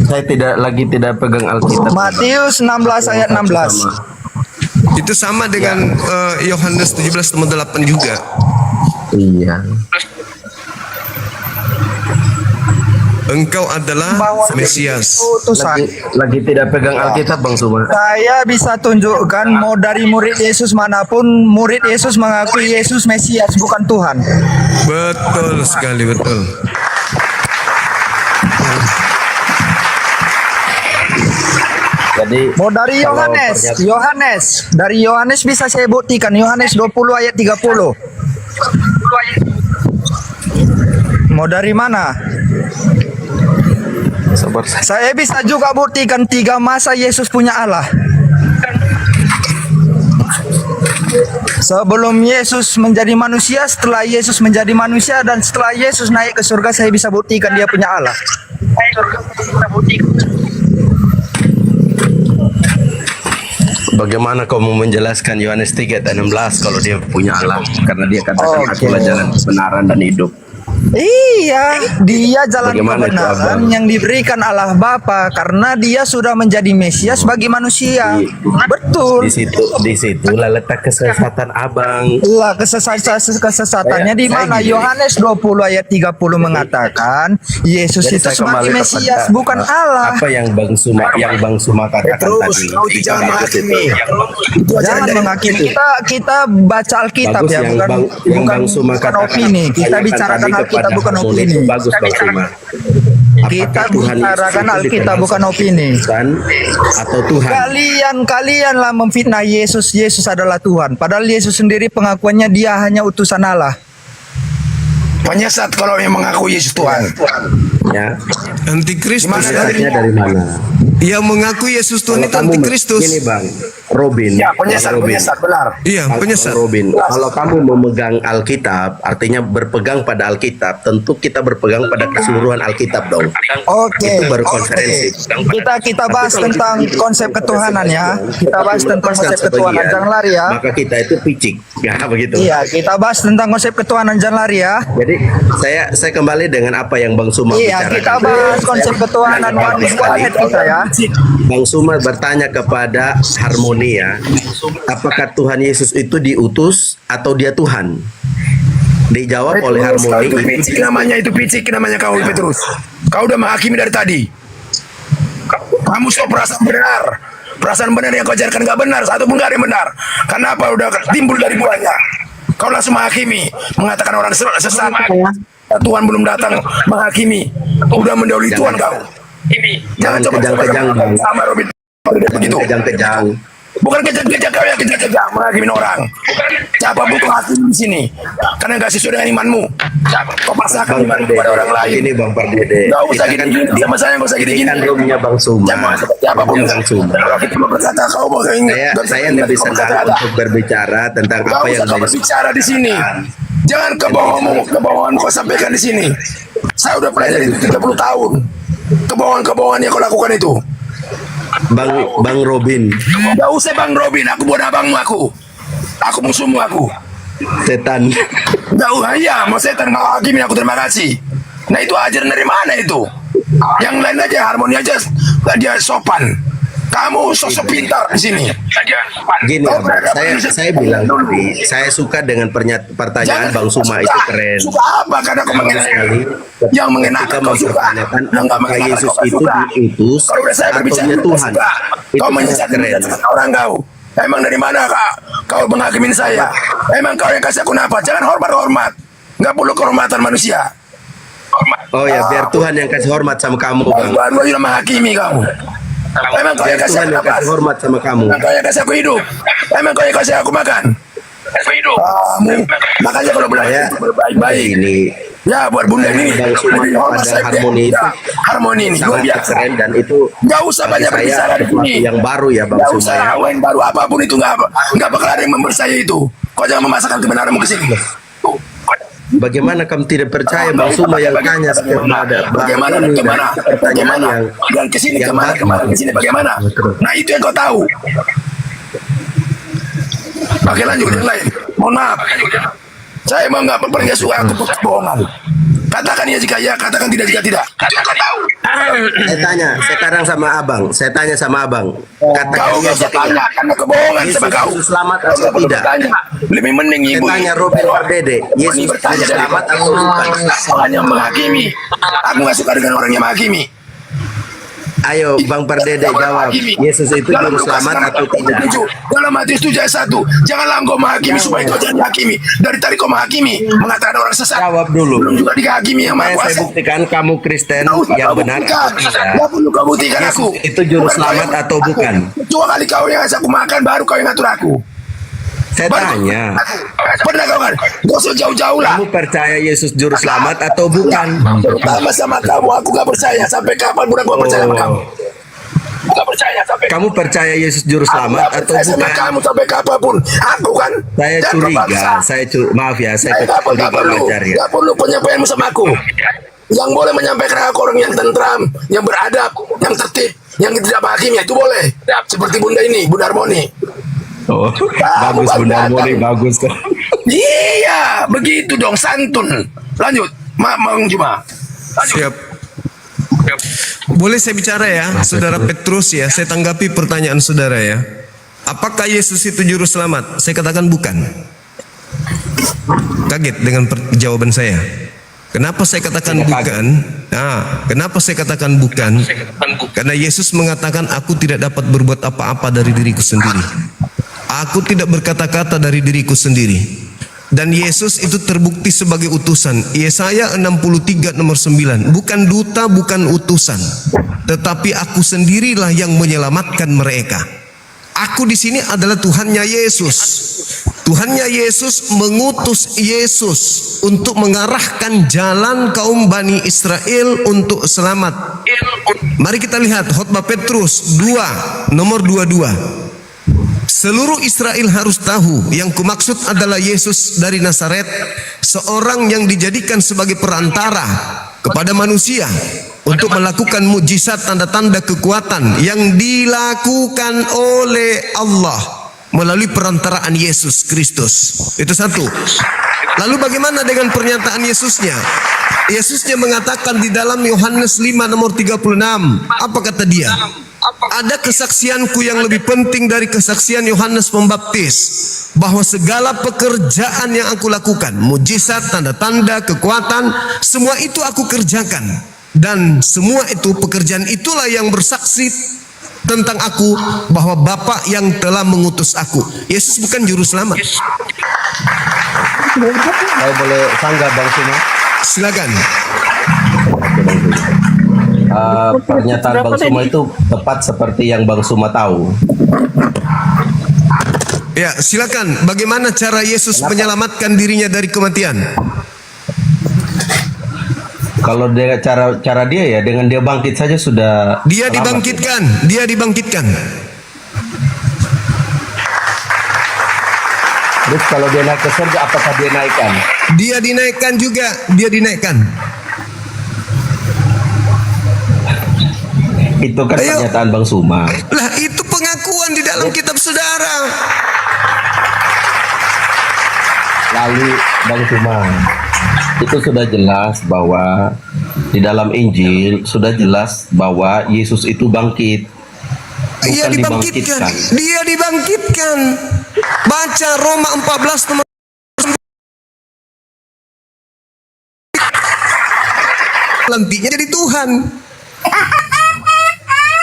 Saya tidak pegang Alkitab. Matius 16 ayat 16. Itu sama dengan Yohanes 17:8 juga. Iya. Engkau adalah Mesias. Utusan. Lagi tidak pegang Alkitab Bang Suma. Saya bisa tunjukkan mau dari murid Yesus manapun, murid Yesus mengakui Yesus Mesias bukan Tuhan. Betul sekali, betul. Jadi Mau dari kalau dari Yohanes bisa saya buktikan, Yohanes 20 ayat 30. Mau dari mana? Sabar. Saya bisa juga buktikan 3 masa Yesus punya Allah. Sebelum Yesus menjadi manusia, setelah Yesus menjadi manusia, dan setelah Yesus naik ke surga, saya bisa buktikan dia punya Allah. Bagaimana kau mau menjelaskan Yohanes 3 ayat 16 kalau dia punya Allah? Karena dia katakan akulah jalan kebenaran dan hidup. Iya, dia jalan Bagaimana itu, kebenaran Abang? yang diberikan Allah Bapa karena dia sudah menjadi Mesias bagi manusia. Betul. Di situlah letak kesesatan abang. Lah kesesatannya di mana? Yohanes 20 ayat 30 mengatakan Yesus Jadi itu saya sebagai kembali Mesias, kepada, bukan Allah. Apa yang Bang Suma katakan Terus tadi? kau jangan menghakimi. Itu ajaran Jangan dari menghakimi. Kita baca Alkitab Bagus ya, yang bukan yang Bang Suma bukan katakan. opini. Kita Tanyakan bicarakan tadi Alkitab kepada bukan harmoni opini. itu bagus Bang Suma. Kita Apakah Tuhan bicarakan Yesus itu Alkitab dikenal bukan sebagai opini. Tuhan atau Tuhan? Kalianlah memfitnah Yesus. Yesus adalah Tuhan. Padahal Yesus sendiri pengakuannya dia hanya utusan Allah. penyesat kalau yang mengaku Yesus Tuhan. Ya. Antikristus. Penyesatnya dari mana? Yang mengaku Yesus Tuhan itu antikristus. Ini Bang Robin. Ya, penyesat, Bang Robin. penyesat, benar. Iya, Bang penyesat. Robin, kalau kamu memegang Alkitab, artinya berpegang pada Alkitab, tentu kita berpegang pada keseluruhan Alkitab dong. Oke. Itu baru konferensi. Kita bahas tentang konsep ketuhanan ya. Kita bahas tentang konsep ketuhanan, jangan lari ya. Maka kita itu picik, ya begitu. Iya, kita bahas tentang konsep ketuhanan, jangan lari ya. Jadi saya kembali dengan apa yang Bang Suma Iya, bicarakan. kita bahas konsep ketuhanan one head kita ya. Bang Suma bertanya kepada Harmoni ya, apakah Tuhan Yesus itu diutus atau dia Tuhan? Dijawab oleh Harmoni. Itu picik namanya, itu picik namanya kau Petrus. Kau udah menghakimi dari tadi. Kamu so perasaan benar. Perasaan benar yang kau ajarkan gak benar, satu pun gak ada yang benar. Kenapa udah timbul dari buahnya? Kau langsung menghakimi, mengatakan orang sesat. Tuhan belum datang menghakimi. Udah mendahului Tuhan kau. Jangan kejang-kejang, Bang. Sama Robin begitu. Kejang-kejang. Bukan kejang-kejang kau yang kejang-kejang menghakimi orang. Siapa pun kau hakimi di sini. Karena nggak sesuai dengan imanmu. Kau pasrahkan iman kepada orang lain. Ini Bang Pardede. Gak usah gini-gini. Dia masalahnya gak usah Ini gini-gini. kan roomnya Bang Suma. Siapapun Roomnya Bang Suma. kalau kita mau berkata kau mau Saya lebih senang untuk berbicara tentang Gak apa yang usah kau berbicara di sini. Jangan kebohongan kau sampaikan di sini. Saya udah pelajari 30 tahun. Kebohongan yang kau lakukan itu. Bang Robin, Gak usah Bang Robin, aku buat abangmu aku. Aku musuhmu aku. setan. Gak usah ya, mau setan mau hakimin aku terima kasih. Nah itu ajaran dari mana itu? Yang lain aja Harmoni aja dia sopan. Kamu sosok pintar di sini. Gini, Abang, saya bilang tadi, saya suka dengan pertanyaan Bang Suma itu keren. Suka apa? Karena kau mengenai yang mengenakan kau suka. Mempertanyakan Yang nggak apakah mengenakan Yesus kau itu suka. diutus Kalau udah saya atau berbicara dia kau Tuhan. suka. Itu Kau sangat keren. menyesatkan orang kau. Emang dari mana kak? Kau menghakimin saya? Emang kau yang kasih aku napa? Jangan hormat. Nggak perlu kehormatan manusia. Oh ya, biar Tuhan yang kasih hormat sama kamu, Bang. Baru sudah menghakimi kamu. Emang kau Biar yang kasih Tuhan aku yang kasih nafas? hormat sama kamu. Emang kau yang kasih aku hidup? Emang kau yang kasih aku makan? Kamu makanya kalau belajar baik-baik. Ini Ya buat bunda ini Bang Suma lebih hormat pada saya. Harmoni itu Ya, Harmoni ini luar sangat biasa. keren dan itu Nggak usah bagi banyak saya berbicara di sesuatu sini. yang baru ya Bang Nggak Suma usah ya. lawan baru apapun itu nggak bakal ada yang mempercaya itu. Kau jangan memasakkan kebenaranmu ke sini. Bagaimana kamu tidak percaya Bang Suma yang tanya setiap ada Bagaimana pertanyaan yang kesini yang kemana kesini bagaimana? Nah itu yang kau tahu. Oke lanjut yang lain. Mohon maaf. Saya emang nggak pernah suka aku kebohongan. Katakan ya jika ya, katakan tidak jika tidak. Katakan tahu. Saya tanya sekarang sama Abang, saya tanya sama Abang. Katakan Kau iya nggak usah jika iya. tanya karena kebohongan sama kau. Yesus selamat Kau atau nggak perlu tidak? bertanya. Lebih mending Saya ibu. tanya Robin Pardede, Yesus bertanya selamat atau bukan? Orang yang menghakimi. Aku nggak suka dengan orang yang menghakimi. Ayo Bang Perdede jawab. Yesus itu juru selamat atau tidak? Dalam Matius 7 ayat 1, janganlah engkau menghakimi supaya kau jangan dihakimi. Dari tadi kau menghakimi, mengatakan orang sesat. Jawab dulu. Belum juga dihakimi yang maha Saya kuasa. buktikan kamu Kristen yang benar atau tidak. Tidak perlu kau buktikan aku. Itu juru selamat atau bukan? Dua kali kau yang ngasih aku makan, baru kau yang ngatur aku. Saya tanya, Pernah kau kan? Gak usah jauh-jauh lah. kamu percaya Yesus juru selamat atau bukan? Terutama sama kamu, aku gak percaya. Sampai kapan pun aku gak percaya sama kamu. Gak percaya sampai Kamu percaya Yesus juru selamat atau percaya sama bukan? kamu sampai kapanpun. Aku kan. Saya jangan curiga, berbangsa. maaf ya, saya Gak curiga perlu. belajar ya. Gak perlu penyampaianmu sama aku. Yang boleh menyampaikan aku orang yang tentram, yang beradab, yang tertib, yang tidak menghakimi, itu boleh. Seperti Bunda ini, Bunda Harmoni. Oh, bagus Bunda Moni, bagus kok. Iya, begitu dong, santun. Lanjut, Mang Juma. Siap. Boleh saya bicara ya, Saudara Petrus ya, saya tanggapi pertanyaan saudara ya. Apakah Yesus itu juru selamat? Saya katakan bukan. Kaget dengan jawaban saya. Kenapa saya katakan bukan? Nah, kenapa saya katakan bukan? Karena Yesus mengatakan aku tidak dapat berbuat apa-apa dari diriku sendiri. Aku tidak berkata-kata dari diriku sendiri. Dan Yesus itu terbukti sebagai utusan. Yesaya 63 nomor 9. Bukan duta, bukan utusan. Tetapi aku sendirilah yang menyelamatkan mereka. Aku di sini adalah Tuhannya Yesus. Tuhannya Yesus mengutus Yesus untuk mengarahkan jalan kaum Bani Israel untuk selamat. Mari kita lihat khotbah Petrus 2 nomor 22. Seluruh Israel harus tahu yang kumaksud adalah Yesus dari Nazaret, seorang yang dijadikan sebagai perantara kepada manusia untuk melakukan mujizat tanda-tanda kekuatan yang dilakukan oleh Allah melalui perantaraan Yesus Kristus. Itu satu. Lalu bagaimana dengan pernyataan Yesusnya? Yesusnya mengatakan di dalam Yohanes 5 nomor 36. Apa kata dia? Ada kesaksianku yang lebih penting dari kesaksian Yohanes Pembaptis, bahwa segala pekerjaan yang aku lakukan, mujizat, tanda-tanda, kekuatan, semua itu aku kerjakan. Dan semua itu, pekerjaan itulah yang bersaksi tentang aku, bahwa Bapa yang telah mengutus aku. Yesus bukan juru selamat. Saya boleh sanggah Bang Suma? Silakan. Pernyataan Bang Suma itu tepat seperti yang Bang Suma tahu. Ya, silakan. Bagaimana cara Yesus menyelamatkan dirinya dari kematian? Kalau dia cara dia ya dengan dia bangkit saja sudah. Dia selamat. dibangkitkan. Dia dibangkitkan. Terus kalau dia naik ke surga, apakah dia naikkan? Dia dinaikkan juga. Dia dinaikkan. Itu kan Ayo. pernyataan Bang Suma. Lah, itu pengakuan di dalam kitab saudara. Lalu Bang Suma, itu sudah jelas bahwa di dalam Injil sudah jelas bahwa Yesus itu bangkit. Ia Bukan dibangkitkan. Dia dibangkitkan. Baca Roma 14 nomor 9. Nantinya jadi Tuhan.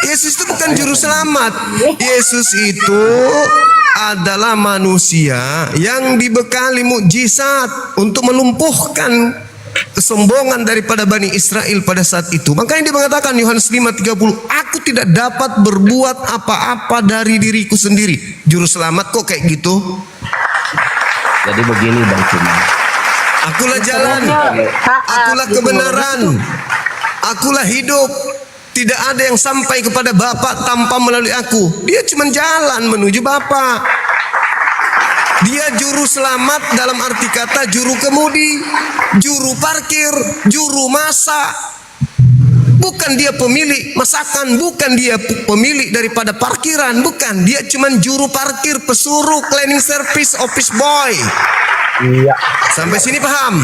Yesus itu bukan juru selamat. Yesus itu adalah manusia yang dibekali mukjizat untuk melumpuhkan kesombongan daripada Bani Israel pada saat itu. Makanya dia mengatakan Yohanes 5:30, aku tidak dapat berbuat apa-apa dari diriku sendiri. Juru selamat kok kayak gitu? Jadi begini Bang Suma. Akulah jalan, akulah kebenaran, akulah hidup. Tidak ada yang sampai kepada Bapa tanpa melalui aku. Dia cuma jalan menuju Bapa. Dia juru selamat dalam arti kata juru kemudi, juru parkir, juru masak. Bukan dia pemilik masakan, bukan dia pemilik daripada parkiran, bukan. Dia cuma juru parkir, pesuruh, cleaning service, office boy. Iya. Sampai sini paham?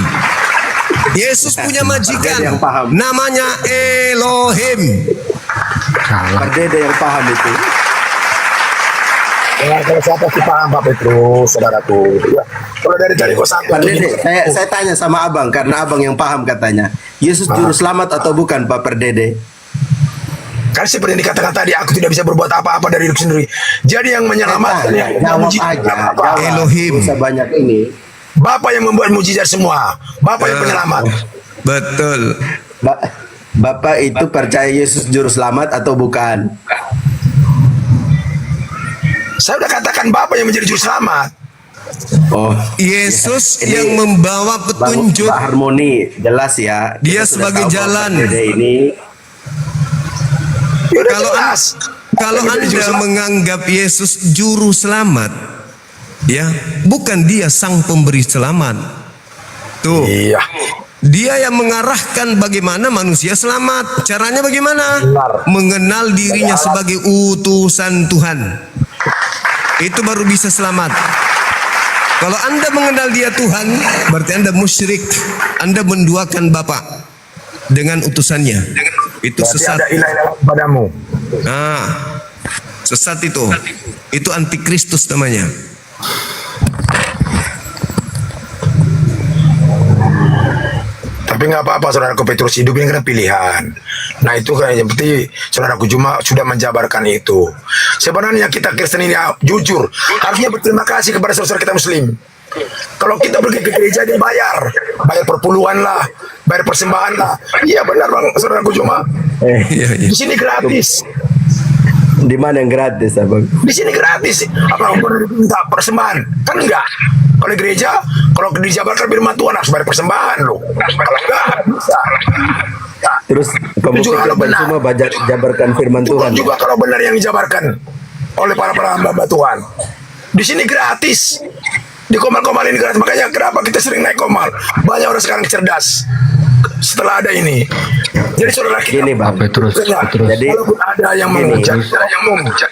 Yesus punya majikan yang paham. namanya Elohim. Perdede yang paham itu. Ya, kalau siapa sih paham Pak Petrus, saudaraku. Ya. Kalau dari tadi kok satu. Perdede, saya tanya sama abang karena abang yang paham katanya. Yesus juru selamat atau bukan Pak Perdede? Karena seperti yang dikatakan tadi, aku tidak bisa berbuat apa-apa dari diri sendiri. Jadi yang menyelamatkan, yang Jawab memuji, aja. apa? Jawab. Elohim. Sebanyak ini. Bapak yang membuat mujizat semua. Bapak yang penyelamat. Betul. Bapak itu percaya Yesus juru selamat atau bukan? Saya udah katakan Bapak yang menjadi juru selamat. Oh, Yesus Ini yang membawa petunjuk. Mbak Harmoni jelas ya. Dia Kita sudah sebagai tahu jalan. bahwa PDD ini Ya udah Kalau jelas. Kalau Bapak yang menjadi juru Anda selamat. menganggap Yesus juru selamat, ya, bukan dia sang pemberi selamat. Tuh, Iya. dia yang mengarahkan bagaimana manusia selamat. Caranya bagaimana? Benar. Mengenal dirinya sebagai utusan Tuhan. Itu baru bisa selamat. Kalau Anda mengenal dia Tuhan, berarti Anda musyrik. Anda menduakan Bapa dengan utusannya. Itu Berarti sesat. ada ilah dalam padamu. Nah, sesat itu. Itu antikristus namanya. Tapi nggak apa-apa, saudaraku Petrus, hidup ini kan pilihan. Nah itu kan yang penting, saudaraku Juma sudah menjabarkan itu. Sebenarnya kita Kristen ini jujur, harusnya berterima kasih kepada saudara kita Muslim. Kalau kita pergi ke gereja dia bayar perpuluhan lah, bayar persembahan lah. Iya benar bang, saudaraku Juma. Iya, iya. Di sini gratis. di mana yang gratis, Abang? Di sini gratis. Apa perlu minta persembahan? Kan enggak. Kalau di gereja, kalau dijabarkan firman Tuhan harus bayar persembahan loh. Kalau enggak bisa. Terus kamu Itu juga pikir kalau Bang benar. Suma jabarkan firman Itu Tuhan? juga kalau benar yang dijabarkan oleh para hamba Tuhan. Di sini gratis. Di Komal-Komal ini gratis. Makanya kenapa kita sering naik Komal? Banyak orang sekarang cerdas. Setelah ada ini. Jadi saudara kita. Gini Bang, Petrus. jadi Walaupun ada yang gini. mengucap, ada yang mengucap.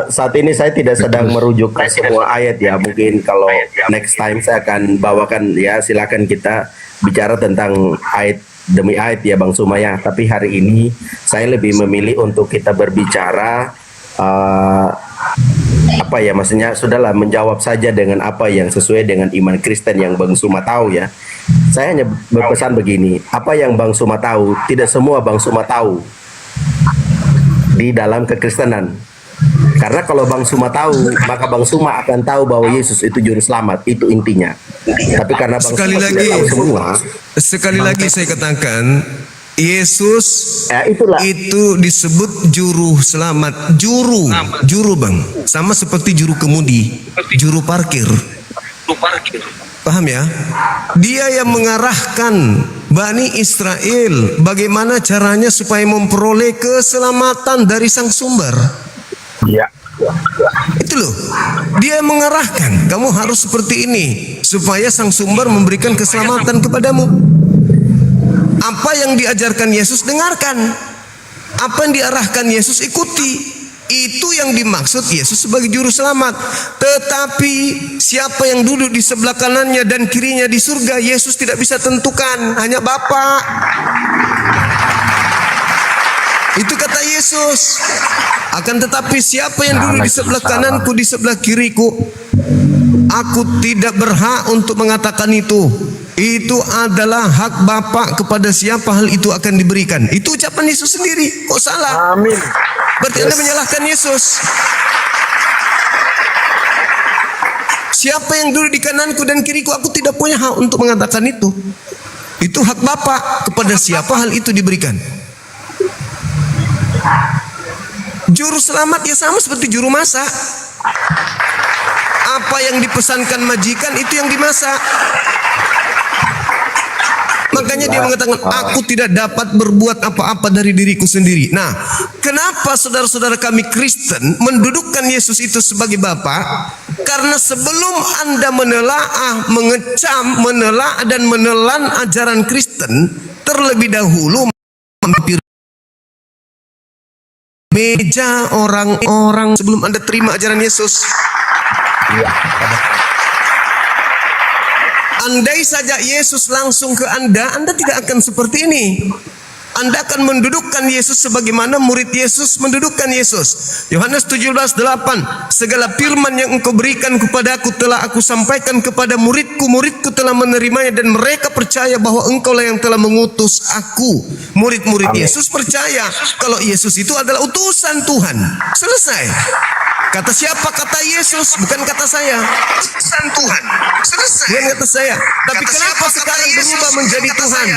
Saat ini saya tidak sedang merujuk ke semua ayat ya. Mungkin kalau next time saya akan bawakan ya, silakan kita bicara tentang ayat demi ayat ya Bang Sumaya. Tapi hari ini saya lebih memilih untuk kita berbicara apa ya, maksudnya sudahlah menjawab saja dengan apa yang sesuai dengan iman Kristen yang Bang Suma tahu ya. Saya hanya berpesan begini, apa yang Bang Suma tahu, tidak semua Bang Suma tahu di dalam kekristenan. Karena kalau Bang Suma tahu, maka Bang Suma akan tahu bahwa Yesus itu juru selamat, itu intinya. Tapi karena Bang Sekali Suma lagi, tidak tahu semua, sekali lagi saya katakan, Yesus ya itulah. itu disebut juru selamat. Juru Bang, sama seperti juru kemudi, juru parkir. Paham ya? Dia yang mengarahkan Bani Israel bagaimana caranya supaya memperoleh keselamatan dari sang sumber. Iya. Itu loh, dia yang mengarahkan. Kamu harus seperti ini supaya sang sumber memberikan keselamatan kepadamu. Apa yang diajarkan Yesus dengarkan. Apa yang diarahkan Yesus ikuti. Itu yang dimaksud Yesus sebagai juru selamat. Tetapi siapa yang duduk di sebelah kanannya dan kirinya di surga, Yesus tidak bisa tentukan, hanya Bapa. Itu kata Yesus. Akan tetapi siapa yang duduk di sebelah kananku, di sebelah kiriku, aku tidak berhak untuk mengatakan itu. Itu adalah hak Bapa, kepada siapa hal itu akan diberikan. Itu ucapan Yesus sendiri. Kok salah? Amin. Berarti Anda menyalahkan Yesus. Siapa yang duduk di kananku dan kiriku, aku tidak punya hak untuk mengatakan itu. Itu hak Bapa, kepada siapa hal itu diberikan. Juru selamat ya sama seperti juru masak. Apa yang dipesankan majikan itu yang dimasak. Makanya dia mengatakan, aku tidak dapat berbuat apa-apa dari diriku sendiri. Nah, kenapa saudara-saudara kami Kristen mendudukkan Yesus itu sebagai Bapa? Karena sebelum Anda menelaah, mengecam, menelaah dan menelan ajaran Kristen, terlebih dahulu mampir meja orang-orang sebelum Anda terima ajaran Yesus. Andai saja Yesus langsung ke Anda, Anda tidak akan seperti ini. Anda akan mendudukkan Yesus sebagaimana murid Yesus mendudukkan Yesus. Yohanes 17:8, segala firman yang engkau berikan kepadaku telah aku sampaikan kepada muridku, muridku telah menerimanya dan mereka percaya bahwa engkau lah yang telah mengutus aku. Murid-murid Yesus percaya kalau Yesus itu adalah utusan Tuhan. Selesai. Kata siapa? Kata Yesus, bukan kata saya. Utusan Tuhan. Selesai. Bukan kata saya. Tapi kenapa sekarang berubah menjadi Tuhan?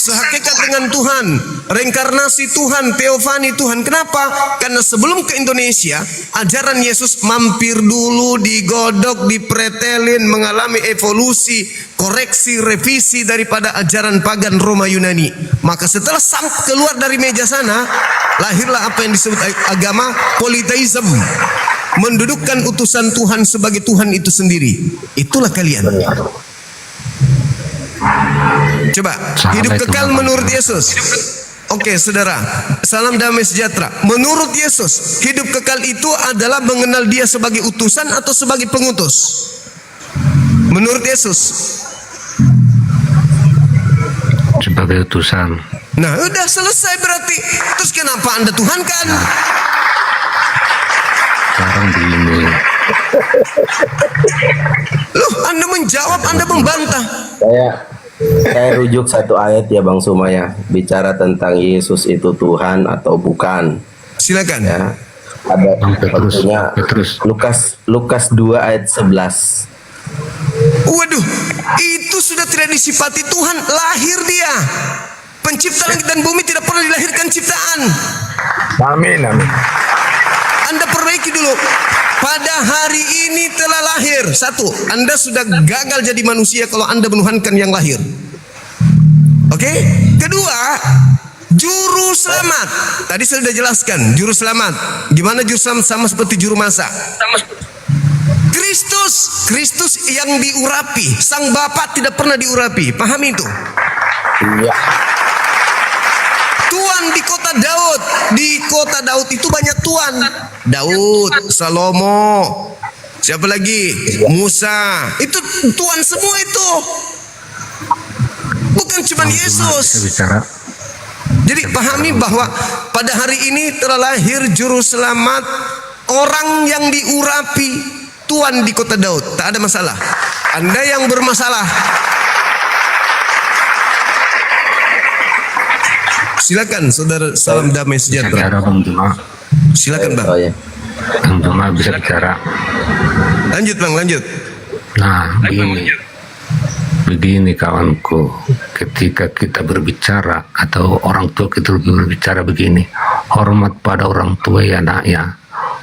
Sehakikat dengan Tuhan, reinkarnasi Tuhan, teofani Tuhan. Kenapa? Karena sebelum ke Indonesia, ajaran Yesus mampir dulu, digodok, dipretelin, mengalami evolusi, koreksi, revisi daripada ajaran pagan Roma Yunani. Maka setelah keluar dari meja sana, lahirlah apa yang disebut agama politeisme. Mendudukkan utusan Tuhan sebagai Tuhan itu sendiri. Itulah kalian. Coba, hidup kekal menurut Yesus. Oke, saudara. Salam damai sejahtera. Menurut Yesus, hidup kekal itu adalah mengenal Dia sebagai utusan atau sebagai pengutus? Menurut Yesus. Sebagai utusan. Nah, udah selesai berarti. Terus kenapa Anda Tuhankan? Sekarang begini. Loh, Anda menjawab, Anda membantah. Saya rujuk satu ayat ya Bang Sumaya, bicara tentang Yesus itu Tuhan atau bukan. Silakan. Ya. Ada Petrus. Lukas 2 ayat 11. Waduh, itu sudah tidak disifati Tuhan, lahir Dia. Pencipta langit dan bumi tidak pernah dilahirkan ciptaan. Amin, amin. Anda perbaiki dulu. Pada hari ini telah lahir. Satu, Anda sudah gagal jadi manusia kalau Anda menuhankan yang lahir. Oke? Kedua, juru selamat. Tadi saya sudah jelaskan, juru selamat. Gimana juru selamat? Sama seperti juru masak. Kristus yang diurapi. Sang Bapa tidak pernah diurapi. Pahami itu? Iya. Tuan di kota Daud. Di kota Daud itu banyak tuan. Daud, Salomo, siapa lagi? Musa. Itu tuan semua itu. Bukan cuma Yesus. Jadi pahami bahwa pada hari ini telah lahir juru selamat, orang yang diurapi, tuan di kota Daud. Tak ada masalah. Anda yang bermasalah. Silakan saudara, salam damai sejahtera. Silakan Bang. Bang Juma bisa bicara. Lanjut Bang, lanjut. Nah, begini kawanku, ketika kita berbicara atau orang tua kita berbicara begini, hormat pada orang tua ya anaknya.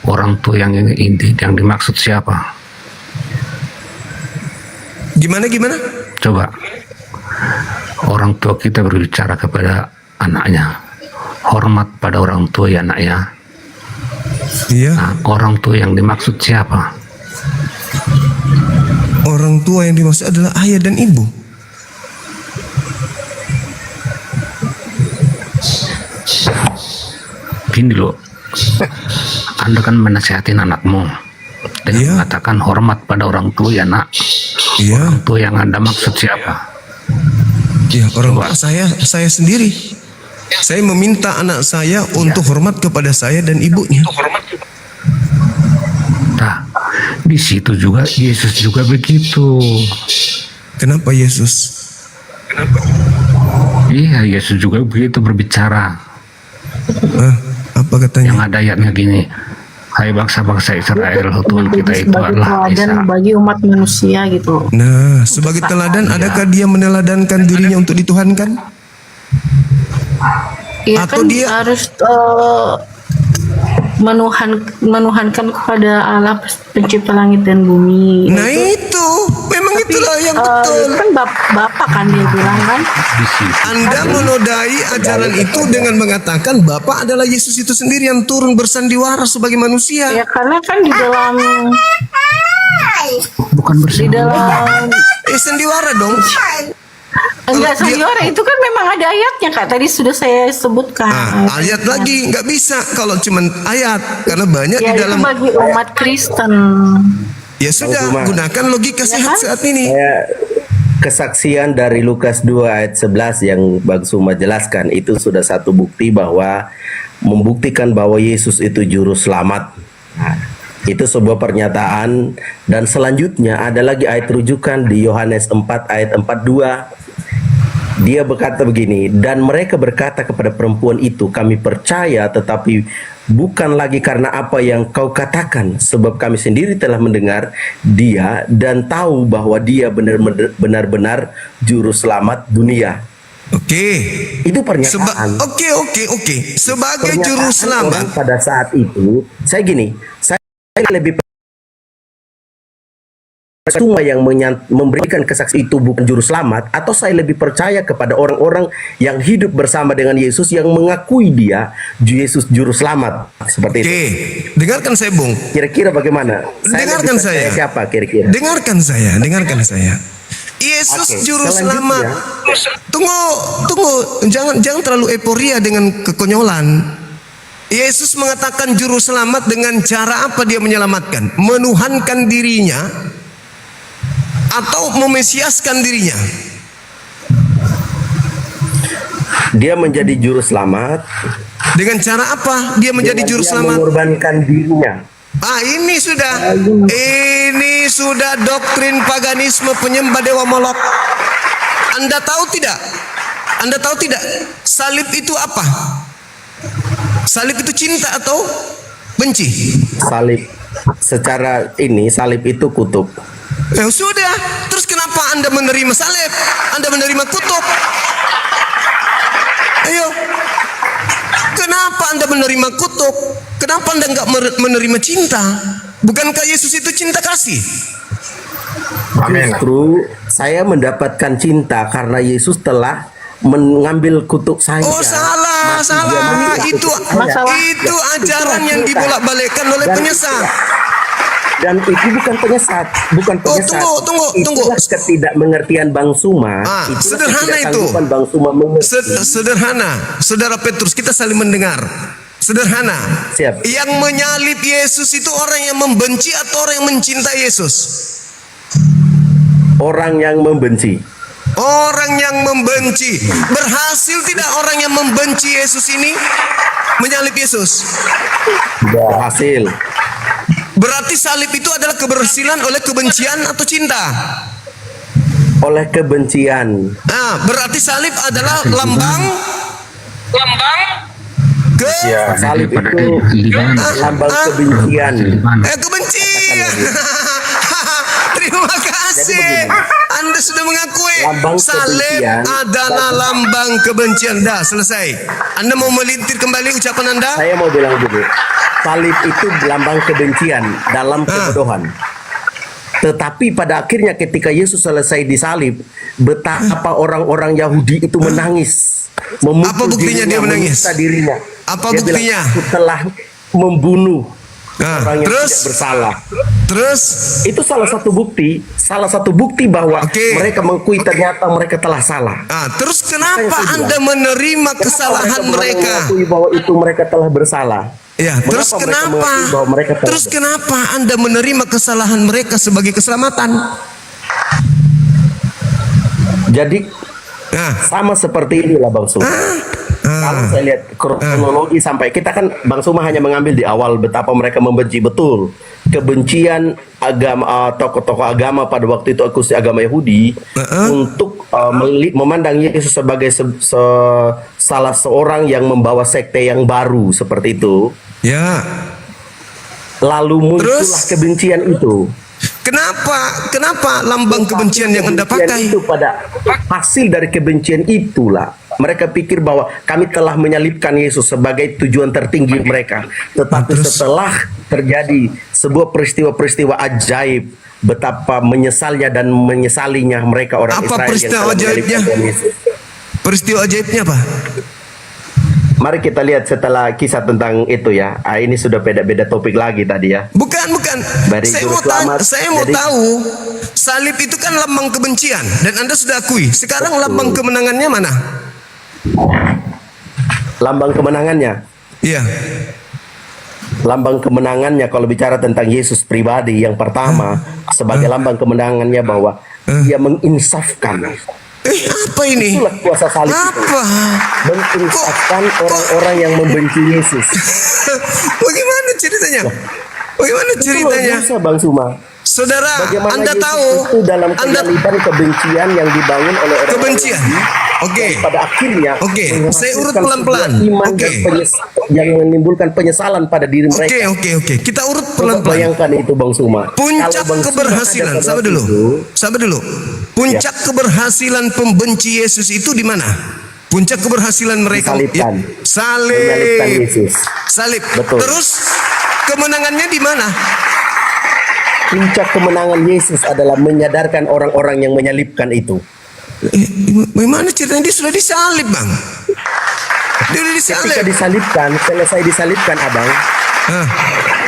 Orang tua yang ini yang dimaksud siapa? Gimana? Coba. Orang tua kita berbicara kepada anaknya, hormat pada orang tua ya anaknya. Iya. Nah, orang tua yang dimaksud siapa? Orang tua yang dimaksud adalah ayah dan ibu. Gini loh, Anda kan menasihatin anakmu dengan mengatakan hormat pada orang tua ya nak. Orang tua yang Anda maksud siapa? Ya, orang tua saya sendiri. Saya meminta anak saya untuk hormat kepada saya dan ibunya. Nah, di situ juga Yesus juga begitu. Kenapa Yesus? Iya, Yesus juga begitu berbicara. Apa katanya? Yang ada ayatnya gini, hai bangsa-bangsa Israel, Tuhan kita itu adalah Esa. Bagi umat manusia gitu. Nah, sebagai teladan, adakah dia meneladankan dirinya untuk dituhankan? Iya Atau kan dia harus menuhankan kepada Allah pencipta langit dan bumi. Nah itu memang itulah yang betul. Kan bapak kan dia bilang kan. Anda menodai ajaran itu dengan mengatakan Bapak adalah Yesus itu sendiri yang turun bersandiwara sebagai manusia. Ya karena kan di dalam bukan bersandiwara. Sandiwara dong. Enggak, sandiwara itu kan memang ada ayatnya Kak. Tadi sudah saya sebutkan. Ayat lagi nggak bisa kalau cuman ayat karena banyak ya, di dalam. itu bagi umat Kristen. Ya sudah, gunakan logika sehat saat ini. kesaksian dari Lukas 2 ayat 11 yang Bang Suma jelaskan itu sudah satu bukti bahwa membuktikan bahwa Yesus itu juru selamat. Nah, itu sebuah pernyataan, dan selanjutnya ada lagi ayat rujukan di Yohanes 4 ayat 42. Dia berkata begini, dan mereka berkata kepada perempuan itu, kami percaya tetapi bukan lagi karena apa yang kau katakan, sebab kami sendiri telah mendengar dia dan tahu bahwa dia benar-benar juru selamat dunia. Oke. Itu pernyataan. Oke. Sebagai juru selamat pada saat itu, saya lebih semua yang memberikan kesaksian itu bukan juru selamat, atau saya lebih percaya kepada orang-orang yang hidup bersama dengan Yesus yang mengakui dia Yesus juru selamat seperti itu. Dengarkan saya, Bung. Kira-kira bagaimana? Dengarkan saya. Siapa kira-kira? Dengarkan saya. Yesus juru selamat. Tunggu. Jangan terlalu euforia dengan kekonyolan. Yesus mengatakan juru selamat dengan cara apa dia menyelamatkan? Menuhankan dirinya atau memesiaskan dirinya? Dia menjadi juru selamat. Dengan cara apa dia menjadi juru selamat? Mengorbankan dirinya. Ini sudah doktrin paganisme penyembah dewa Molok. Anda tahu tidak? Salib itu apa? Salib itu cinta atau benci? Salib itu kutub. Sudah, terus kenapa Anda menerima salib? Anda menerima kutub? Ayo, kenapa Anda menerima kutub? Kenapa Anda nggak menerima cinta? Bukankah Yesus itu cinta kasih? Amin. Justru saya mendapatkan cinta karena Yesus telah mengambil kutub saya. Oh, salah. Itu ajaran yang dibolak-balikkan oleh penyesat. Dan itu bukan penyesat. Tunggu. Itulah ketidakmengertian Bang Suma. Sederhana itu. Bang Suma sederhana. Saudara Petrus, kita saling mendengar. Sederhana. Siap. Yang menyalib Yesus itu orang yang membenci atau orang yang mencintai Yesus? Orang yang membenci. Orang yang membenci. Berhasil tidak orang yang membenci Yesus ini menyalib Yesus? Berhasil. Berarti salib itu adalah keberhasilan oleh kebencian atau cinta? Oleh kebencian. Berarti salib adalah lambang salib itu lambang kebencian. Kebencian. Terima kasih. Anda sudah mengakui salib adalah lambang kebencian. Dah, selesai. Anda mau melintir kembali ucapan Anda? Saya mau bilang dulu. Salib itu lambang kebencian dalam kebodohan. Tetapi pada akhirnya ketika Yesus selesai disalib, betapa orang-orang Yahudi itu menangis. Apa buktinya dia menangis? Dirinya. Apa Dia buktinya? Bilang, setelah membunuh orang yang terus? tidak bersalah. Terus? Itu salah satu bukti bahwa mereka mengakui ternyata mereka telah salah. Terus kenapa Anda menerima kesalahan mereka? Mengakui bahwa itu mereka telah bersalah. Ya, terus kenapa Anda menerima kesalahan mereka sebagai keselamatan? Jadi sama seperti inilah Bang Suma. Kalau saya lihat kronologi sampai kita kan Bang Suma hanya mengambil di awal betapa mereka membenci betul. Kebencian agama tokoh-tokoh agama pada waktu itu agama Yahudi untuk memandang Yesus sebagai salah seorang yang membawa sekte yang baru seperti itu. Ya. Lalu muncullah kebencian itu. Kenapa lambang kebencian yang Anda pakai? Itu pada hasil dari kebencian itulah mereka pikir bahwa kami telah menyalibkan Yesus sebagai tujuan tertinggi mereka. Tetapi setelah terjadi sebuah peristiwa-peristiwa ajaib, betapa menyesalnya dan menyesalinya mereka orang Israel. Apa peristiwa ajaibnya? Peristiwa ajaibnya apa? Mari kita lihat setelah kisah tentang itu ya. Ini sudah beda-beda topik lagi tadi ya. Bukan. Saya mau tahu. Salib itu kan lambang kebencian dan Anda sudah akui. Sekarang lambang kemenangannya mana? Lambang kemenangannya? Iya. Lambang kemenangannya kalau bicara tentang Yesus pribadi yang pertama sebagai lambang kemenangannya bahwa Dia menginsafkan. Apa ini? Itulah kuasa salib itu. Apa? Menginsafkan orang-orang yang membenci Yesus. Bagaimana ceritanya? Bagaimana Itu luar ceritanya? biasa, Bang Suma. Saudara, Bagaimana Anda Yesus tahu itu dalam kenyaliban kebencian yang dibangun oleh orang kebencian. Oke. pada akhirnya Oke, saya urut menghasilkan pelan-pelan. sebuah iman Oke. dan yang menimbulkan penyesalan pada diri mereka. Oke. Kita urut Coba pelan-pelan. bayangkan itu, Bang Suma. Puncak Kalau Bang Suma keberhasilan, ada pada sabar dulu. itu, Sabar dulu. Puncak keberhasilan pembenci Yesus itu di mana? Puncak keberhasilan mereka Disalibkan. salib. menyalibkan Yesus. Salib. Betul. Terus kemenangannya di mana? Puncak kemenangan Yesus adalah menyadarkan orang-orang yang menyalibkan itu. Bagaimana ceritanya dia sudah disalib, Bang? Dia sudah disalib. Ketika disalibkan, selesai disalibkan, Abang,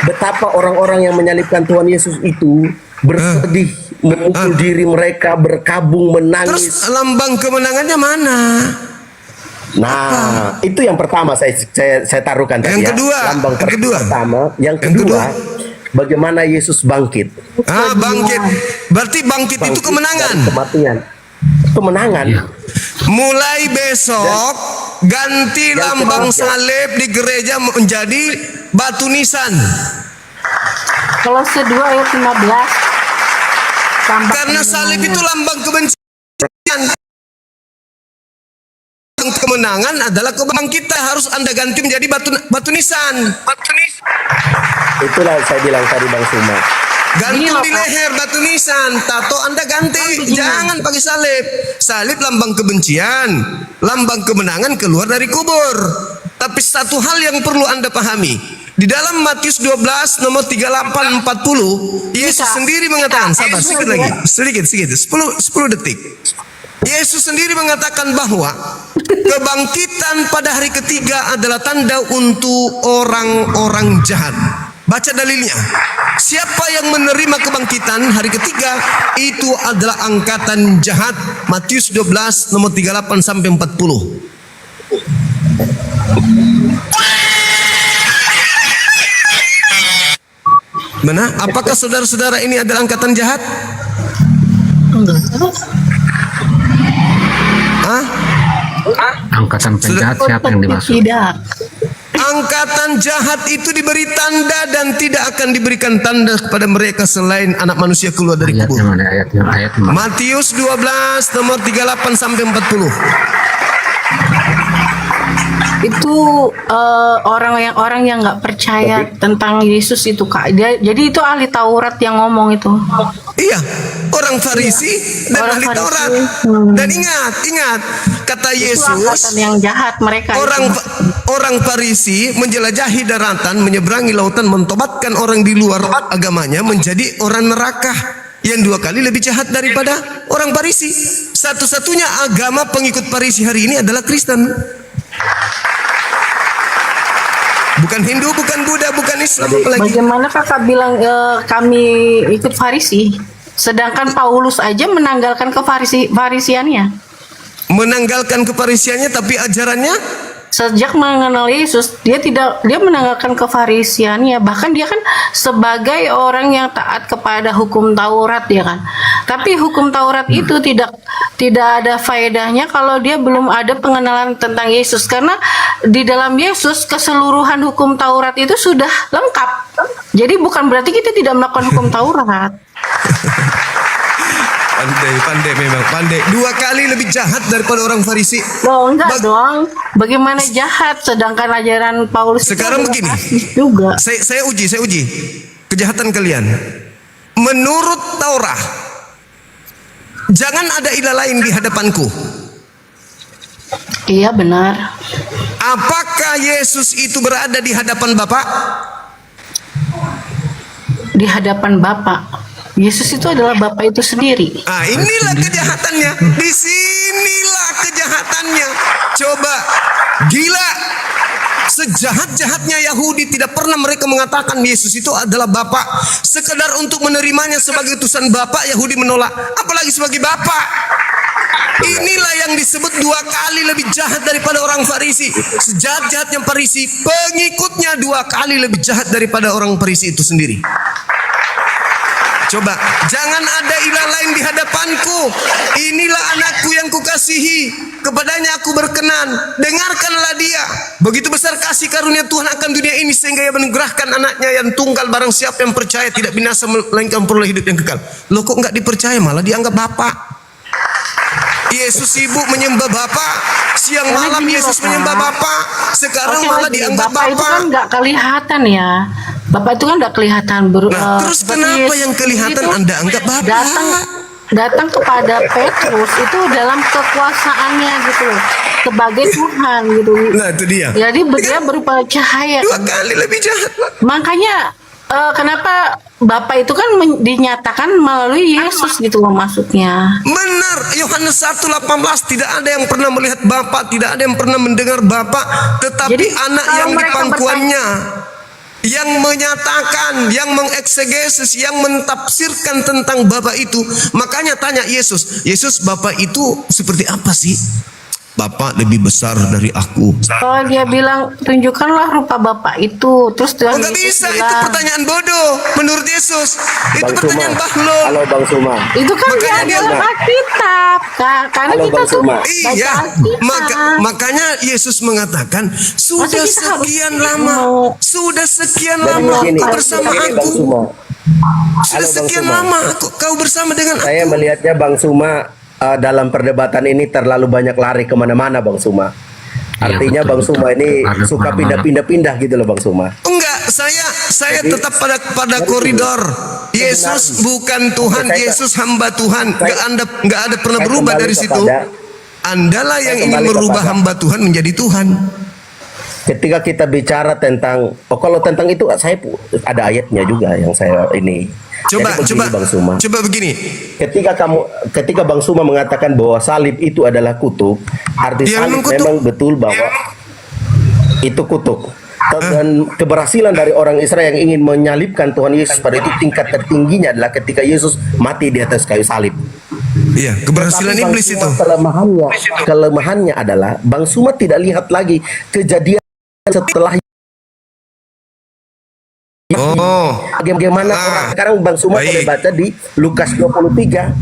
betapa orang-orang yang menyalibkan Tuhan Yesus itu bersedih, memukul diri mereka, berkabung, menangis. Terus lambang kemenangannya mana? Nah, itu yang pertama saya taruhkan tadi. Yang kedua, lambang yang kedua. pertama, yang kedua, bagaimana Yesus bangkit. Bangkit. Berarti bangkit itu kemenangan. Dari kematian. Kemenangan. Mulai besok ganti lambang salib di gereja menjadi batu nisan. Kolose 2 ayat 15. Karena salib itu lambang kebencian. Kemenangan adalah kebangkitan, harus Anda ganti menjadi batu nisan. Itulah saya bilang tadi, Bang Suma. Gantung di leher batu nisan, tato Anda ganti, jangan pakai salib. Salib lambang kebencian, lambang kemenangan keluar dari kubur. Tapi satu hal yang perlu Anda pahami, di dalam Matius 12 nomor 38-40, Yesus sendiri mengatakan, sabar sedikit, 10 detik. Yesus sendiri mengatakan bahwa kebangkitan pada hari ketiga adalah tanda untuk orang-orang jahat. Baca dalilnya. Siapa yang menerima kebangkitan hari ketiga itu adalah angkatan jahat. Matius 12 nomor 38 sampai 40. Mana? Apakah saudara-saudara ini adalah angkatan jahat? Angkatan penjahat siapa yang dimaksud? Tidak. Angkatan jahat itu diberi tanda dan tidak akan diberikan tanda kepada mereka selain anak manusia keluar dari kubur. Ayat mana? Matius 12 nomor 38 sampai 40. Itu orang yang nggak percaya tentang Yesus itu, Kak. Jadi itu ahli Taurat yang ngomong itu. Iya, orang Farisi dan Orang ahli Farisi. Taurat. Dan ingat, kata Itu Yesus, angkatan yang jahat mereka. orang Farisi menjelajahi daratan, menyeberangi lautan, mentobatkan orang di luar agamanya menjadi orang neraka yang 2 kali lebih jahat daripada orang Farisi. Satu-satunya agama pengikut Farisi hari ini adalah Kristen. Bukan Hindu, bukan Buddha, bukan Islam apalagi. Bagaimana kakak bilang kami ikut Farisi, sedangkan Paulus aja menanggalkan kefarisiannya. Menanggalkan kefarisiannya, tapi ajarannya Sejak mengenal Yesus, dia menanggalkan kefarisiannya. Bahkan dia kan sebagai orang yang taat kepada hukum Taurat, ya kan. Tapi hukum Taurat itu tidak ada faedahnya kalau dia belum ada pengenalan tentang Yesus, karena di dalam Yesus keseluruhan hukum Taurat itu sudah lengkap. Jadi bukan berarti kita tidak melakukan hukum Taurat. Pandai memang, pandai. 2 kali lebih jahat daripada orang Farisi. Loh, enggak dong. Bagaimana jahat sedangkan ajaran Paulus sekarang begini. Juga. Saya uji kejahatan kalian. Menurut Taurat, jangan ada ilah lain di hadapanku. Iya, benar. Apakah Yesus itu berada di hadapan Bapa? Di hadapan Bapa. Yesus itu adalah Bapa itu sendiri. Inilah kejahatannya. Disinilah kejahatannya. Coba, gila. Sejahat-jahatnya Yahudi tidak pernah mereka mengatakan Yesus itu adalah Bapa. Sekedar untuk menerimanya sebagai utusan Bapa, Yahudi menolak. Apalagi sebagai Bapa. Inilah yang disebut 2 kali lebih jahat daripada orang Farisi. Sejahat-jahatnya Farisi, pengikutnya 2 kali lebih jahat daripada orang Farisi itu sendiri. Coba, jangan ada ilah lain di hadapanku. Inilah anakku yang kukasihi, kepadanya aku berkenan. Dengarkanlah dia. Begitu besar kasih karunia Tuhan akan dunia ini sehingga ia menugerahkan anaknya yang tunggal. Barang siapa yang percaya tidak binasa melainkan peroleh hidup yang kekal. Loh kok nggak dipercaya, malah dianggap bapak. Yesus sibuk menyembah Bapa, siang malam Yesus menyembah Bapa, sekarang malah dianggap Bapa. Itu kan nggak kelihatan ya. Bapak itu kan nggak kelihatan. Terus kenapa yang kelihatan Anda anggap Bapa? Datang kepada Petrus itu dalam kekuasaannya gitu loh, sebagai Tuhan gitu. Nah itu dia. Jadi dia berupa cahaya. 2 kali lebih jahat. Makanya kenapa Bapak itu kan dinyatakan melalui Yesus gitu loh maksudnya. Benar, Yohanes 1:18 tidak ada yang pernah melihat Bapa, tidak ada yang pernah mendengar Bapa, tetapi Jadi, anak kalau yang di mereka pangkuannya yang menyatakan, yang mengeksegesis, yang mentafsirkan tentang Bapa itu. Makanya tanya Yesus, Yesus Bapa itu seperti apa sih? Bapa lebih besar dari aku. Oh dia bilang tunjukkanlah rupa Bapak itu. Terus Tuhan nggak bisa, bilang, itu pertanyaan bodoh menurut Yesus. Itu Bang pertanyaan Suma. bahlul. Halo Bang Suma. itu kan Makanya dia dia- dalam Alkitab. Karena Halo, kita Bang tuh Suma. baca Iya, Alkitab. makanya Yesus mengatakan sudah Masa kita harus sekian lama, sudah sekian Jadi lama begini, kau bersama begini, aku, Bang Suma. sudah Halo, Bang sekian Suma. lama kau bersama dengan Saya aku. melihatnya Bang Suma dalam perdebatan ini terlalu banyak lari kemana-mana Bang Suma. Iya, Artinya betul, Bang Suma betul. ini Ada suka kemana-mana. pindah-pindah gitu loh Bang Suma. Enggak, saya Jadi- tetap pada Jadi koridor. sebenarnya- Yesus bukan Tuhan, Saya- Yesus hamba Tuhan. saya- Enggak ada pernah saya berubah kembali dari situ. kepada- Andalah yang saya ingin kembali merubah kepada- hamba Tuhan menjadi Tuhan. Ketika kita bicara tentang, kalau tentang itu saya ada ayatnya juga yang saya ini. Coba, Jadi begini, Bang Suma. coba begini. Ketika Bang Suma mengatakan bahwa salib itu adalah kutuk, arti Dia salib memang kutuk. memang betul bahwa itu kutuk. Dan keberhasilan dari orang Israel yang ingin menyalibkan Tuhan Yesus pada itu tingkat tertingginya adalah ketika Yesus mati di atas kayu salib. Iya, keberhasilan Tapi Bang iblis Suma, itu. kelemahannya adalah Bang Suma tidak lihat lagi kejadian setelah Oh, bagaimana orang sekarang Bang Suma boleh baik. baca di Lukas 23.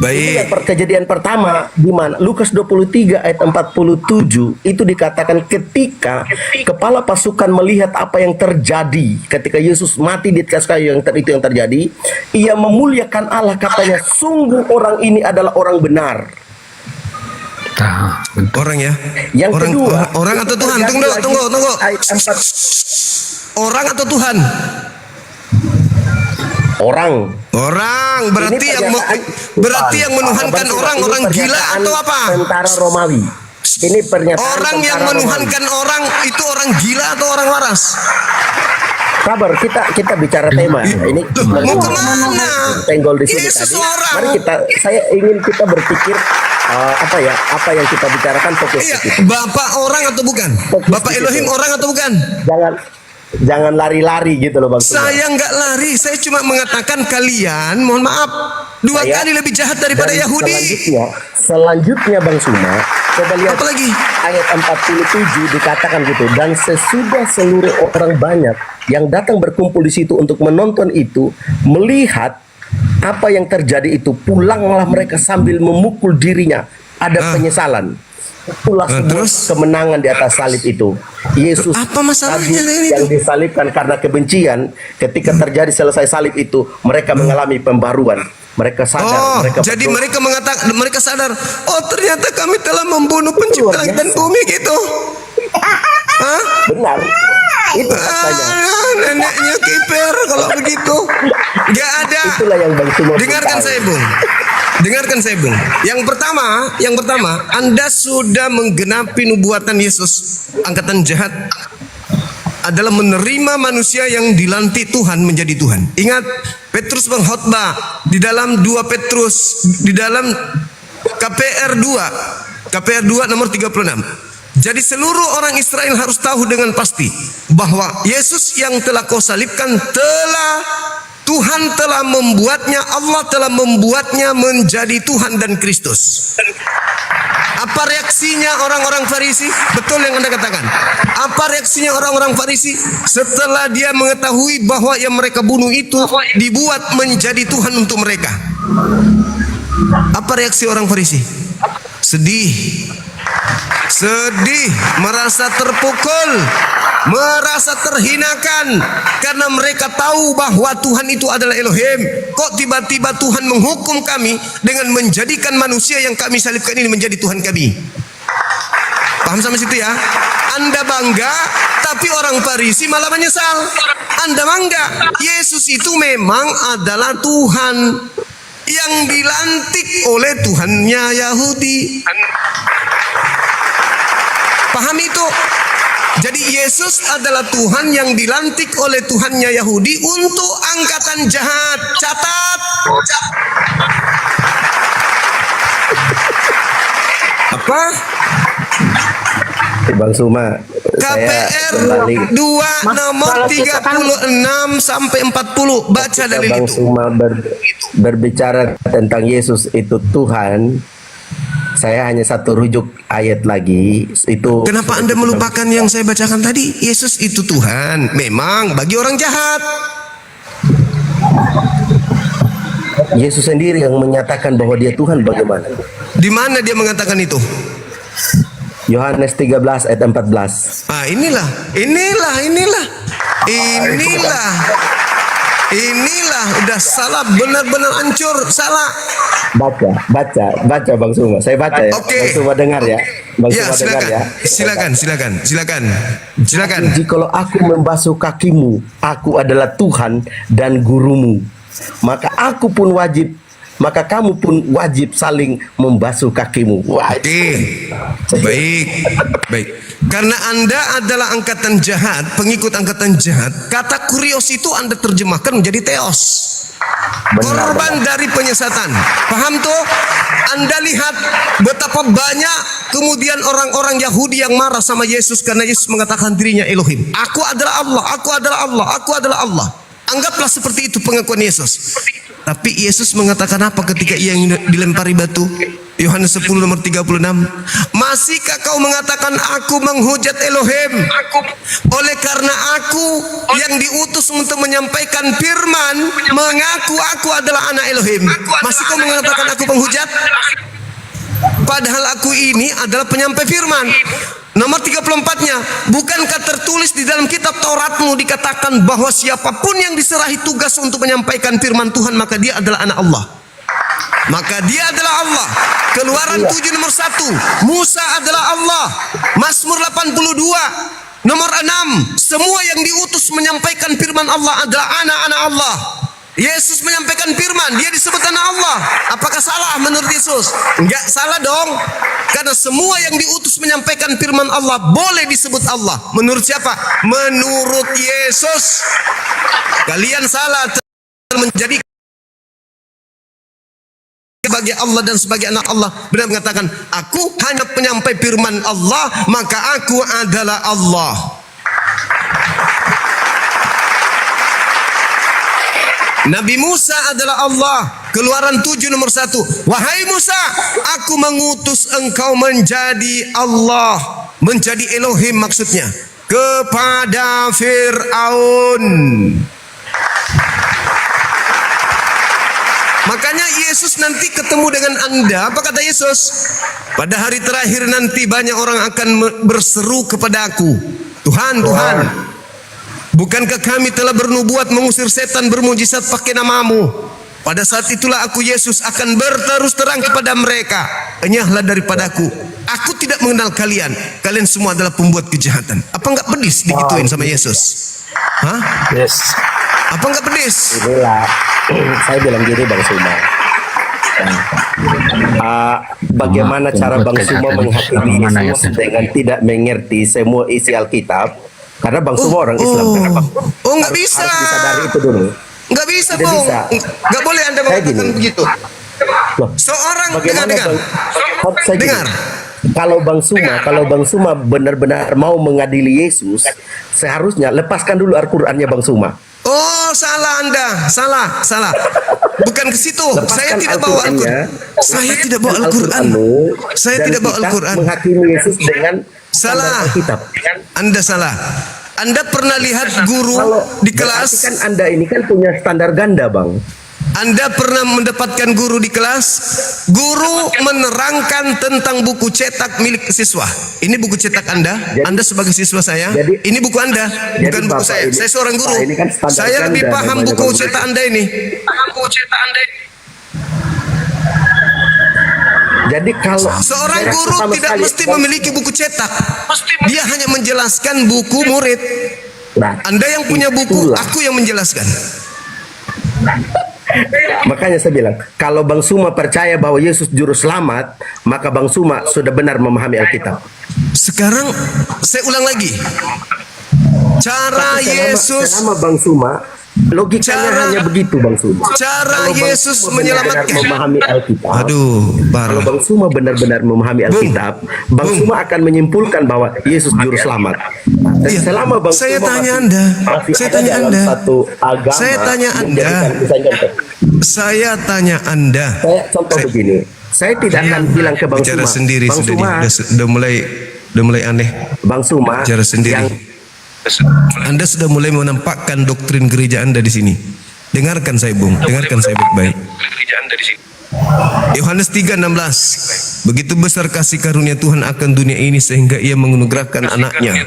Itu yang baik. kejadian pertama di mana Lukas 23 ayat 47 itu dikatakan ketika kepala pasukan melihat apa yang terjadi ketika Yesus mati di atas kayu itu yang terjadi, ia memuliakan Allah, katanya sungguh orang ini adalah orang benar. Nah, betul. Orang ya. Yang orang, kedua, orang atau Tuhan? terjadi lagi Tunggu. ayat 4. Orang atau Tuhan? Orang. Orang berarti Ini yang pernyataan- yang menuhankan Bang Suma, orang ini gila pernyataan atau apa? Tentara Romawi. Ini pernyataan Orang yang tentara menuhankan orang itu orang gila atau orang waras? Sabar, kita bicara tema. Ini Loh, mau kemana? tenggol di sini Yesus tadi. orang. Mari saya ingin kita berpikir apa yang kita bicarakan fokus Iya, ke situ. Bapak orang atau bukan? Fokus Bapak di situ. Elohim orang atau bukan? Jangan lari-lari gitu loh Bang Suma. Saya nggak lari, saya cuma mengatakan kalian, mohon maaf, 2 Saya- kali lebih jahat daripada Dan Yahudi. Selanjutnya Bang Suma, coba lihat Apa lagi? ayat 47 dikatakan gitu, dan sesudah seluruh orang banyak yang datang berkumpul di situ untuk menonton itu, melihat apa yang terjadi itu, pulanglah mereka sambil memukul dirinya. Ada penyesalan. Itulah sebuah terus? kemenangan di atas salib itu. Yesus Apa masalahnya tadi dengan yang itu? disalibkan karena kebencian, ketika terjadi selesai salib itu, mereka mengalami pembaruan. Mereka sadar, Jadi betul- mereka mengatakan, mereka sadar, oh ternyata kami telah membunuh pencipta langit dan bumi gitu. Hah? benar. Itu katanya. Neneknya kiper kalau begitu. Gak ada. Itulah yang Bang Suma Dengarkan tahu. saya, Bung. Dengarkan saya, Bung. Yang pertama, Anda sudah menggenapi nubuatan Yesus. Angkatan jahat adalah menerima manusia yang dilantik Tuhan menjadi Tuhan. Ingat, Petrus mengkhotbah di dalam 2 Petrus, di dalam KPR 2 nomor 36. Jadi seluruh orang Israel harus tahu dengan pasti bahwa Yesus yang telah kau salibkan Tuhan telah membuatnya, Allah telah membuatnya menjadi Tuhan dan Kristus. Apa reaksinya orang-orang Farisi? Betul yang Anda katakan. Apa reaksinya orang-orang Farisi setelah dia mengetahui bahwa yang mereka bunuh itu dibuat menjadi Tuhan untuk mereka? Apa reaksi orang Farisi? Sedih. Sedih, merasa terpukul, merasa terhinakan karena mereka tahu bahwa Tuhan itu adalah Elohim. Kok tiba-tiba Tuhan menghukum kami dengan menjadikan manusia yang kami salibkan ini menjadi Tuhan kami? Paham sampai situ ya? Anda bangga, tapi orang Farisi malah menyesal. Anda bangga, Yesus itu memang adalah Tuhan yang dilantik oleh Tuhannya Yahudi. Paham itu? Jadi Yesus adalah Tuhan yang dilantik oleh Tuhannya Yahudi untuk angkatan jahat. Catat. Apa? Bang Suma, KPR 2 nomor 36 sampai 40. Baca dari Bang itu. Suma berbicara tentang Yesus itu Tuhan. Saya hanya satu rujuk ayat lagi itu. Kenapa Anda melupakan yang saya bacakan tadi? Yesus itu Tuhan memang bagi orang jahat. Yesus sendiri yang menyatakan bahwa dia Tuhan, bagaimana? Di mana dia mengatakan itu? Yohanes 13 ayat 14. Ah, inilah. Inilah udah salah, benar-benar hancur, salah. Baca Bang Suma. Saya baca ya. Oke. Bang Suma dengar ya. Bang Ya, Suma dengar ya. Silakan. Jikalau aku membasuh kakimu, aku adalah Tuhan dan gurumu. Maka kamu pun wajib saling membasuh kakimu. Oke. Baik. Karena Anda adalah angkatan jahat, pengikut angkatan jahat, kata kurios itu Anda terjemahkan menjadi teos. Korban dari penyesatan. Paham tuh? Anda lihat betapa banyak kemudian orang-orang Yahudi yang marah sama Yesus karena Yesus mengatakan dirinya Elohim. Aku adalah Allah, aku adalah Allah, aku adalah Allah. Anggaplah seperti itu pengakuan Yesus. Tapi Yesus mengatakan apa ketika ia dilempari batu? Yohanes 10 nomor 36. Masihkah kau mengatakan aku menghujat Elohim? Oleh karena aku yang diutus untuk menyampaikan firman, mengaku aku adalah anak Elohim. Masih kau mengatakan aku penghujat? Padahal aku ini adalah penyampai firman. Nomor 34-nya, bukankah tertulis di dalam kitab Tauratmu dikatakan bahwa siapapun yang diserahi tugas untuk menyampaikan firman Tuhan, maka dia adalah anak Allah. Maka dia adalah Allah. Keluaran 7 nomor 1, Musa adalah Allah. Mazmur 82 nomor 6, semua yang diutus menyampaikan firman Allah adalah anak-anak Allah. Yesus menyampaikan firman, dia disebut anak Allah. Apakah salah menurut Yesus? Enggak salah dong. Karena semua yang diutus menyampaikan firman Allah boleh disebut Allah. Menurut siapa? Menurut Yesus. Kalian salah menjadi sebagai Allah dan sebagai anak Allah. Benar mengatakan, aku hanya penyampai firman Allah, maka aku adalah Allah. Nabi Musa adalah Allah. Keluaran 7 nomor 1. Wahai Musa, aku mengutus engkau menjadi Allah, menjadi Elohim maksudnya, kepada Fir'aun. Makanya Yesus nanti ketemu dengan Anda. Apa kata Yesus? Pada hari terakhir nanti banyak orang akan berseru kepada aku, Tuhan, Tuhan, bukankah kami telah bernubuat mengusir setan bermujizat pakai namamu? Pada saat itulah aku Yesus akan berterus terang kepada mereka, enyahlah daripadaku, aku tidak mengenal kalian. Kalian semua adalah pembuat kejahatan. Apa enggak pedis digituin sama Yesus? Hah? Yes. Apa enggak pedis? Inilah saya bilang gini Bang Suma. Bagaimana cara Bang Suma menghakimi Yesus dengan tidak mengerti semua isi Alkitab? Karena Bang Suma orang Islam kan, Bang? Nggak bisa. Harus disadari itu dulu. Nggak bisa, Tidak Bang. bisa. Nggak boleh Anda mengatakan begitu. Loh, Seorang bagaimana dengar. saya gini, Dengar. Kalau Bang Suma benar-benar mau mengadili Yesus, seharusnya lepaskan dulu Al-Qur'annya Bang Suma. Oh, salah Anda. Salah. Bukan ke situ. Saya tidak bawa Al-Quran. Saya tidak bawa Al-Quran. Saya tidak bawa Al-Quran. Menghakimi Yesus dengan Salah. Alkitab. Anda salah. Anda pernah lihat guru di kelas? Berarti kan Anda ini kan punya standar ganda, Bang. Anda pernah mendapatkan guru di kelas? Guru menerangkan tentang buku cetak milik siswa. Ini buku cetak Anda. Anda sebagai siswa saya. Ini buku Anda, bukan buku saya. Saya seorang guru. Saya lebih paham buku cetak Anda ini. Jadi kalau seorang guru tidak mesti memiliki buku cetak. Dia hanya menjelaskan buku murid. Anda yang punya buku, aku yang menjelaskan. Makanya saya bilang, kalau Bang Suma percaya bahwa Yesus juru selamat, maka Bang Suma sudah benar memahami Alkitab. Sekarang saya ulang lagi. Cara Yesus, selama Bang Suma, logikanya hanya begitu, Bang Suma. Cara Yesus menyelamatkan. Memahami Alkitab. Aduh, kalau Bang Suma benar-benar memahami Alkitab, Bang Suma akan menyimpulkan bahwa Yesus juru selamat. Dan selama Bang saya Suma tanya masih, Anda, masih saya ada tanya dalam Anda, satu agama, saya tanya Anda, saya tanya Anda. Saya contoh begini, saya tidak akan bilang ke Bang bicara Suma. sendiri, Bang Suma, sudah mulai aneh. Bang Suma, bicara sendiri. Anda sudah mulai menampakkan doktrin gereja Anda di sini. Dengarkan saya, Bung. Dengarkan saya baik-baik. Yohanes 3:16. Begitu besar kasih karunia Tuhan akan dunia ini sehingga Ia menganugerahkan anaknya.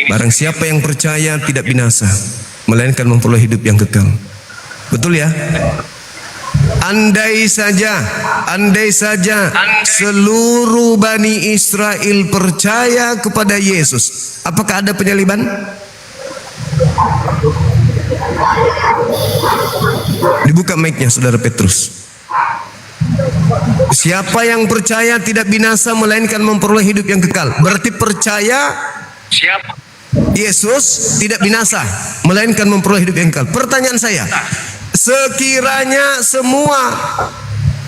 Barang siapa yang percaya tidak binasa, melainkan memperoleh hidup yang kekal. Betul ya? Andai saja seluruh Bani Israel percaya kepada Yesus, apakah ada penyaliban? Dibuka mic-nya, Saudara Petrus. Siapa yang percaya tidak binasa melainkan memperoleh hidup yang kekal. Berarti percaya Yesus tidak binasa melainkan memperoleh hidup yang kekal. Pertanyaan saya, sekiranya semua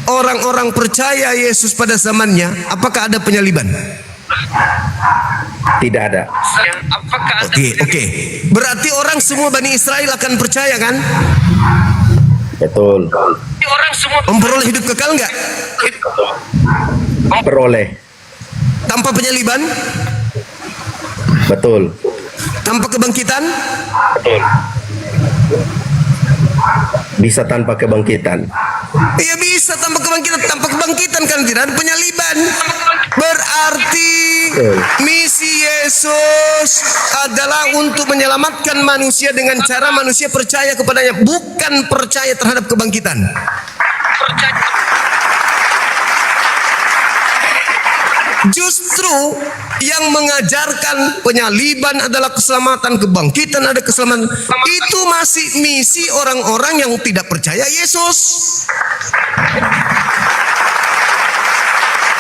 orang-orang percaya Yesus pada zamannya, apakah ada penyaliban? Tidak ada. Oke. Berarti orang semua Bani Israel akan percaya kan? Betul. Memperoleh hidup kekal enggak? Peroleh. Tanpa penyaliban? Betul. Tanpa kebangkitan? Betul. Bisa tanpa kebangkitan. Iya bisa tanpa kebangkitan. Tanpa kebangkitan kan tidak ada penyaliban. Berarti misi Yesus adalah untuk menyelamatkan manusia dengan cara manusia percaya kepadanya, bukan percaya terhadap kebangkitan. Justru yang mengajarkan penyaliban adalah keselamatan, kebangkitan ada keselamatan. Itu masih misi orang-orang yang tidak percaya Yesus.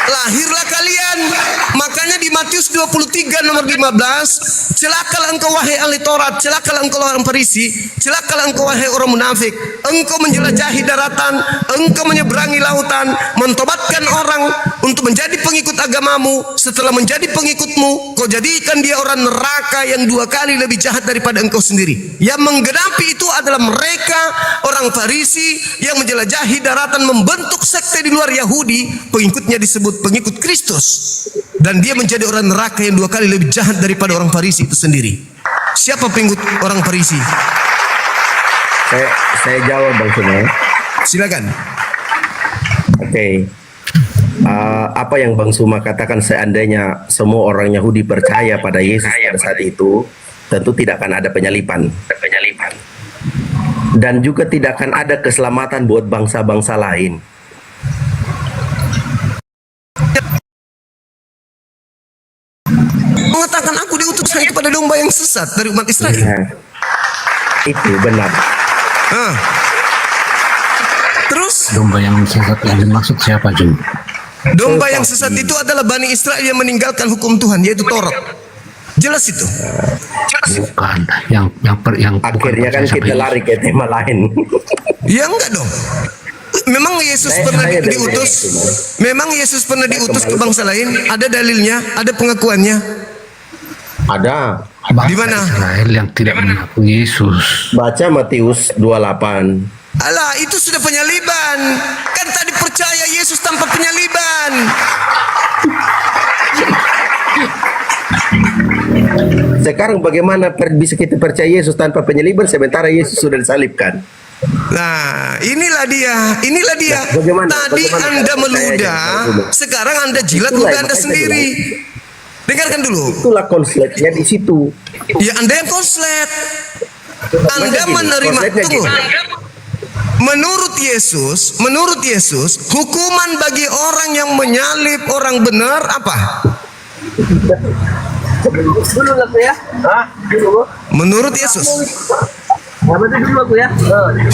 Lahirlah kalian. Makanya di Matius 23 nomor 15, celakalah engkau wahai ahli Taurat, celakalah engkau orang Farisi, celakalah engkau wahai orang munafik. Engkau menjelajahi daratan, engkau menyeberangi lautan, mentobatkan orang untuk menjadi pengikut agamamu. Setelah menjadi pengikutmu, kau jadikan dia orang neraka yang 2 kali lebih jahat daripada engkau sendiri. Yang menggenapi itu adalah mereka orang Farisi yang menjelajahi daratan, membentuk sekte di luar Yahudi, pengikutnya disebut pengikut Kristus, dan dia menjadi orang neraka yang 2 kali lebih jahat daripada orang Farisi itu sendiri. Siapa pengikut orang Farisi? Saya jawab Bang Suma. Silakan. Oke. Apa yang Bang Suma katakan, seandainya semua orang Yahudi percaya pada Yesus pada saat itu, tentu tidak akan ada penyaliban. Dan juga tidak akan ada keselamatan buat bangsa-bangsa lain. Mengatakan aku diutus hanya kepada domba yang sesat dari umat Israel. Itu benar. Terus domba yang sesat yang dimaksud siapa, Jum? Domba yang sesat itu adalah Bani Israel yang meninggalkan hukum Tuhan, yaitu Taurat. Jelas itu. Bukan yang akhirnya kan kita lari ke tema lain. Ya enggak dong. Memang Yesus pernah diutus? Memang Yesus pernah diutus ke bangsa lain? Ada dalilnya, ada pengakuannya. Ada. Di mana? Israel yang tidak mengakui Yesus. Baca Matius 28. Alah, itu sudah penyaliban. Kan tadi percaya Yesus tanpa penyaliban. Sekarang bagaimana bisa kita percaya Yesus tanpa penyaliban sementara Yesus sudah disalibkan? Nah, inilah dia. Nah, bagaimana Anda meludah, sekarang Anda jilat ludah Anda sendiri. Dengarkan dulu. Itulah konsletnya di situ. Ya, Anda yang konslet. Anda menerima. Tunggu. Menurut Yesus, hukuman bagi orang yang menyalib orang benar apa? Menurut Yesus,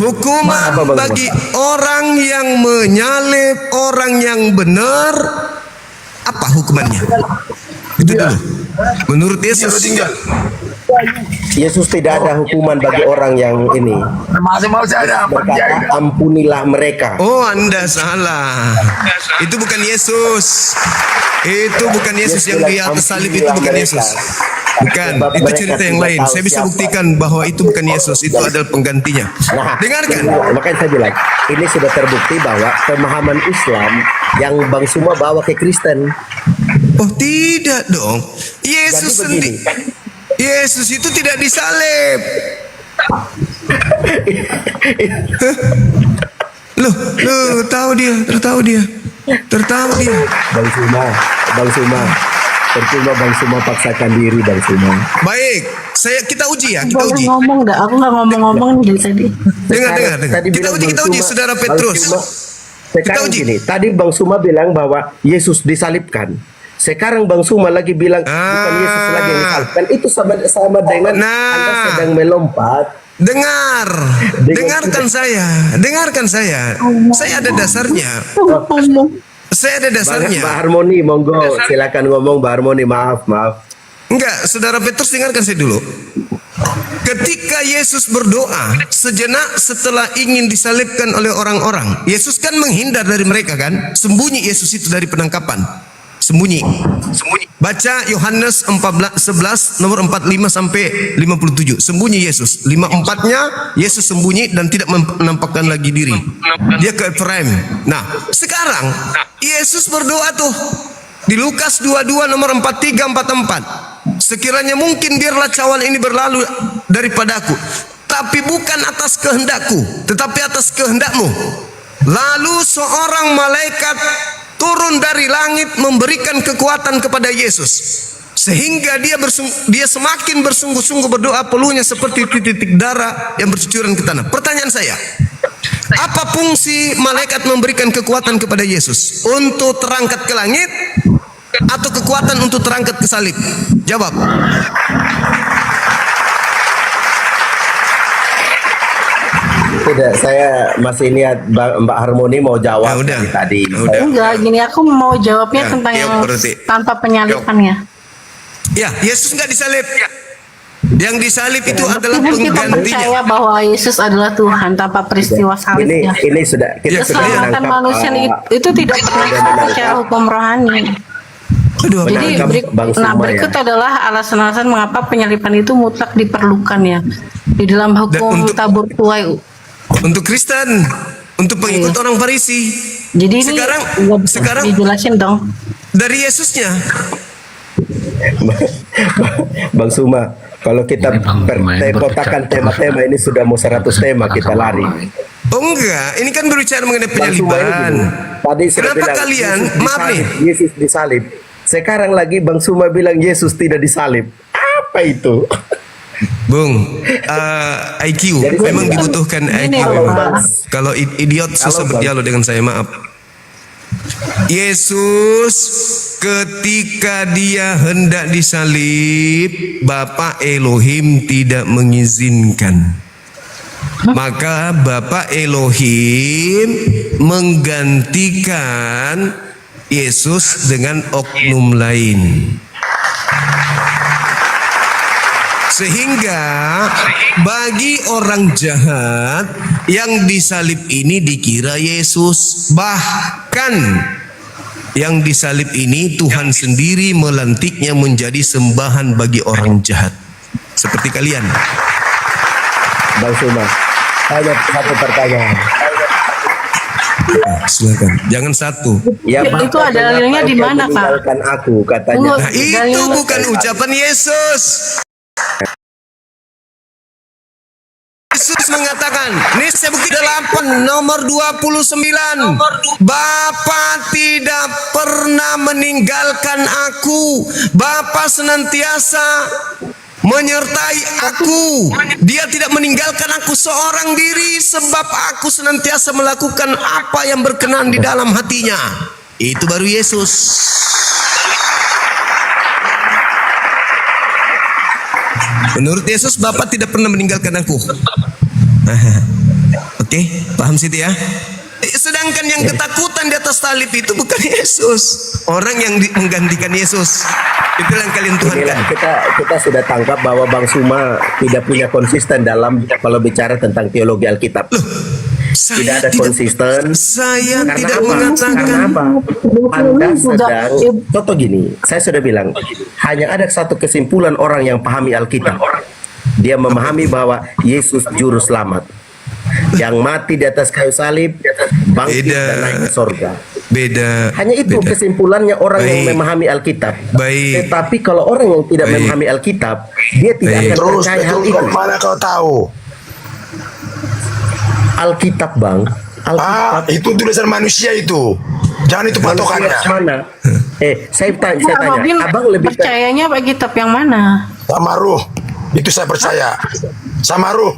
hukuman bagi orang yang menyalib orang yang benar apa hukumannya? Itu dulu. Menurut Yesus, Yesus tidak ada hukuman bagi orang yang ini. Masih mau saya ada Berkata, ampunilah mereka. oh Anda salah. Itu bukan Yesus. Itu bukan Yesus yang di atas salib, itu bukan Yesus. Bukan, itu cerita yang lain. Saya bisa buktikan bahwa itu bukan Yesus, itu adalah penggantinya. Nah, Dengarkan. makanya saya bilang, ini sudah terbukti bahwa pemahaman Islam yang Bang Suma bawa ke Kristen. Oh tidak dong. Yesus Jadi begini. Yesus itu tidak disalib. Loh, tertahu dia. Bang Suma, percuma Bang Suma paksakan diri Bang Suma. Baik, kita uji ya, kita Boleh uji. ngomong dah, aku nggak ngomong-ngomong dari tadi. Dengar. Tadi Kita bilang uji, Bang Saudara Bang Petrus. Sekarang Kita uji. gini, tadi Bang Suma bilang bahwa Yesus disalibkan. Sekarang Bang Suma lagi bilang bukan Yesus lagi yang disalibkan. Itu sama dengan Anda sedang melompat. Dengarkan saya. Saya ada dasarnya. Mbak Harmoni, monggo silakan ngomong Mbak Harmoni. Maaf. Enggak, Saudara Petrus, dengarkan saya dulu. Ketika Yesus berdoa sejenak setelah ingin disalibkan oleh orang-orang, Yesus kan menghindar dari mereka kan? Sembunyi Yesus itu dari penangkapan. Sembunyi. Baca Yohanes 11 nomor 45 sampai 57. Sembunyi Yesus. 54-nya Yesus sembunyi dan tidak menampakkan lagi diri. Dia ke Efraim. Nah, sekarang Yesus berdoa tuh di Lukas 22 nomor 43 44. Sekiranya mungkin biarlah cawan ini berlalu daripadaku, tapi bukan atas kehendakku, tetapi atas kehendakmu. Lalu seorang malaikat turun dari langit memberikan kekuatan kepada Yesus, sehingga dia semakin bersungguh-sungguh berdoa, peluhnya seperti titik darah yang bercucuran ke tanah. Pertanyaan saya, apa fungsi malaikat memberikan kekuatan kepada Yesus? Untuk terangkat ke langit atau kekuatan untuk terangkat ke salib? Jawab. Tidak, saya masih niat Mbak Harmoni mau jawab dari tadi. Enggak, gini aku mau jawabnya tentang yang tanpa penyalipannya. Ya, Yesus nggak disalib. Yang disalib itu adalah Kita percaya penggantinya. bahwa Yesus adalah Tuhan tanpa peristiwa salibnya. Ini sudah kita sudah Keselamatan menangkap, manusia itu tidak pernah secara hukum rohani. Jadi berikut adalah alasan-alasan mengapa penyalipan itu mutlak diperlukan ya di dalam hukum tabur tuai. Untuk Kristen, untuk pengikut orang Farisi. Jadi sekarang dijelasin dong dari Yesusnya. Bang Suma, kalau kita kotakan tema-tema ini sudah mau 100 tema kita lari. Oh enggak, ini kan berbicara mengenai penyaliban. Tadi kenapa kalian, maaf nih, Yesus disalib. Sekarang lagi Bang Suma bilang Yesus tidak disalib. Apa itu? Bung, IQ memang dibutuhkan IQ memang. Kalau idiot susah berdialog dengan saya, maaf. Yesus ketika dia hendak disalib, Bapa Elohim tidak mengizinkan. Maka Bapa Elohim menggantikan Yesus dengan oknum lain. Sehingga bagi orang jahat yang disalib ini dikira Yesus. Bahkan yang disalib ini Tuhan sendiri melantiknya menjadi sembahan bagi orang jahat seperti kalian. Bang Suma, hanya satu pertanyaan. Silakan, jangan satu. Ya, Itu ada dalilnya di mana, Kak? meninggalkan aku katanya. Nah, itu bukan ucapan Yesus. Yesus mengatakan, ini saya bukti 8 nomor 29. Bapa tidak pernah meninggalkan aku. Bapa senantiasa menyertai aku. Dia tidak meninggalkan aku seorang diri, sebab aku senantiasa melakukan apa yang berkenan di dalam hatinya. Itu baru Yesus. Menurut Yesus, Bapa tidak pernah meninggalkan aku. Oke, paham Siti ya? Sedangkan yang ketakutan di atas salib itu bukan Yesus, orang yang menggantikan Yesus. Itulah yang kalian tuhankan. Kita sudah tangkap bahwa Bang Suma tidak punya konsisten dalam kalau bicara tentang teologi Alkitab. Tidak ada konsisten. Saya Karena tidak apa? mengatakan. Karena apa? Anda sedang, contoh gini, saya sudah bilang, hanya ada satu kesimpulan orang yang pahami Alkitab. Dia memahami bahwa Yesus juru selamat, yang mati di atas kayu salib, bangkit dan naik ke sorga. Beda. Hanya itu kesimpulannya orang yang memahami Alkitab. Tetapi kalau orang yang tidak memahami Alkitab, dia tidak akan percaya hal itu. Mana kau tahu? Alkitab, Bang. Alkitab. Itu tulisan manusia itu. Jangan itu patokannya. Mana? Saya tanya, Robin Abang lebih percayanya Alkitab yang mana? Sama Ruh. Itu saya percaya. Sama Ruh.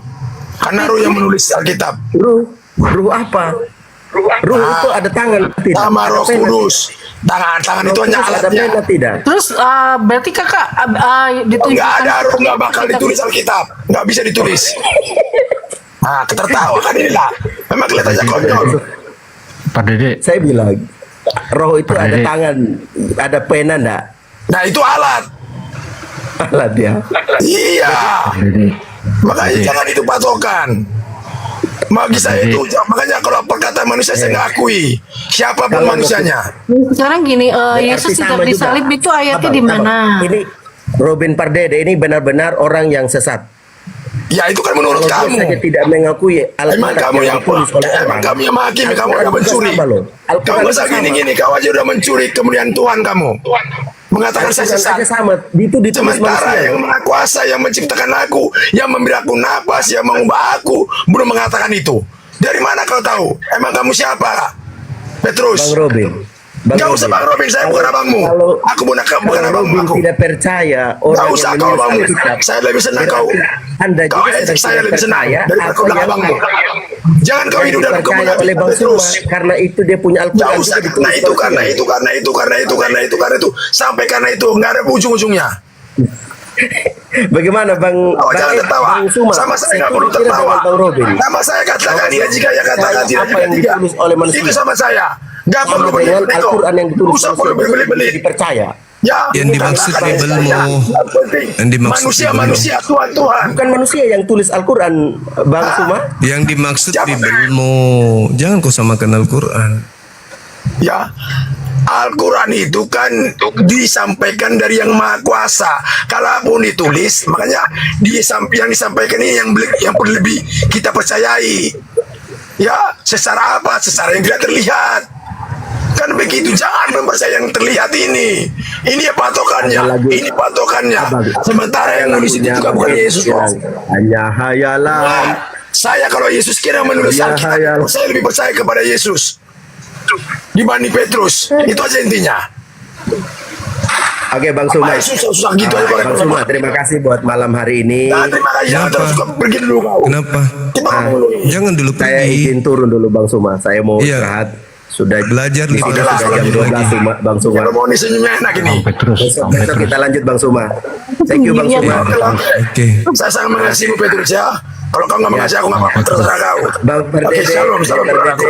Karena Ruh yang menulis Alkitab. Ruh apa? Ruh itu ada tangan tidak? Sama Roh Kudus. Tangan itu hanya alatnya. Tidak. Terus berarti kakak ditunjukkan? Enggak ada Ruh, nggak bakal ditulis Alkitab. Nggak bisa ditulis. Nah, tertawa kan inilah. Memang kelihatannya konyol. Pak Dede, Saya bilang, Roh itu ada tangan, ada pena enggak? Nah, itu alat. Alat ya. Iya. Makanya jangan itu patokan. Bagi saya itu, makanya kalau perkataan manusia saya nggak akui. Siapapun manusianya. Sekarang gini, Yesus tidak disalib itu ayatnya di mana? Ini Robin Pardede ini benar-benar orang yang sesat. Ya itu kan menurut Kalau kamu. dia saja tidak mengakui Emang kamu yang ditulis oleh emang orang. kamu yang menghakimi, kamu udah mencuri. Kamu masa gini-gini, kau aja udah mencuri kemudian Tuhan kamu. Mengatakan saya sesat. Sama, itu ditulis Sementara manusia. yang maha kuasa, yang menciptakan aku, yang memberi aku napas, yang mengubah aku, belum mengatakan itu. Dari mana kau tahu? Emang kamu siapa? Petrus. Bang Robin. Gak usah Bang Robin, saya bukan abangmu. Aku bukan abangmu. Aku tidak percaya gak orang usah yang kau menulis abangmu. Alkitab. Saya lebih senang kau. Anda Kau juga ejek saya lebih senang percaya daripada kau apa bilang yang abangmu. Jangan kau hidup dalam dipercaya kemenangan oleh Bang Suma, Petrus. karena itu dia punya Gak Alkitab usah, juga karena ditulis itu, oleh karena dia. itu, karena itu, karena itu, karena itu, karena itu. Sampai karena itu, nggak ada ujung-ujungnya. Bagaimana Bang? Jangan tertawa. Bang Suma, Sama saya nggak saya perlu kira tertawa. dengan Bang Robin. Sama saya katakan dia jika ya katakan tidak apa yang tidak. ditulis oleh manusia. Itu sama saya. Nggak Sama perlu dengan beli-beli kok. Al-Quran yang ditulis Usah perlu manusia beli-beli. dipercaya. Ya, Yang dimaksud katakan Bibelmu. saja. Yang penting, Yang dimaksud manusia, Tuhan. Bukan manusia yang tulis Al-Quran, Bang Suma. Yang dimaksud Bibelmu. Jangan kau samakan Al-Quran. Ya, Al-Quran itu kan disampaikan dari yang Maha Kuasa. Kalaupun ditulis, makanya yang disampaikan ini yang perlu lebih kita percayai. Ya, secara apa? Secara yang tidak terlihat. Kan begitu, jangan mempercayai yang terlihat ini. Ini ya patokannya. Ini patokannya. Sementara yang nulis itu juga bukan Yesus kok. Hanya hayalan. Nah, saya kalau Yesus kira menulis Alkitab, saya lebih percaya kepada Yesus dibanding Petrus. Itu aja intinya. Oke Bang Suma. Susah-susah gitu aja. Bang Suma, terima kasih buat malam hari ini. Nah, terima kasih. Jangan terus pergi dulu kau. Kenapa? Jangan dulu Saya izin turun dulu Bang Suma. Saya mau istirahat. Sudah belajar sudah jam 12 Bang Suma. Mau nih senyumnya enak ini. Besok kita lanjut Bang Suma. Thank you Bang Suma. Oke. Saya sangat mengasihimu Petrus ya. Kalau kau nggak mengasihi aku nggak apa-apa, terserah kau. Bang Oke, shalom, shalom, saudaraku.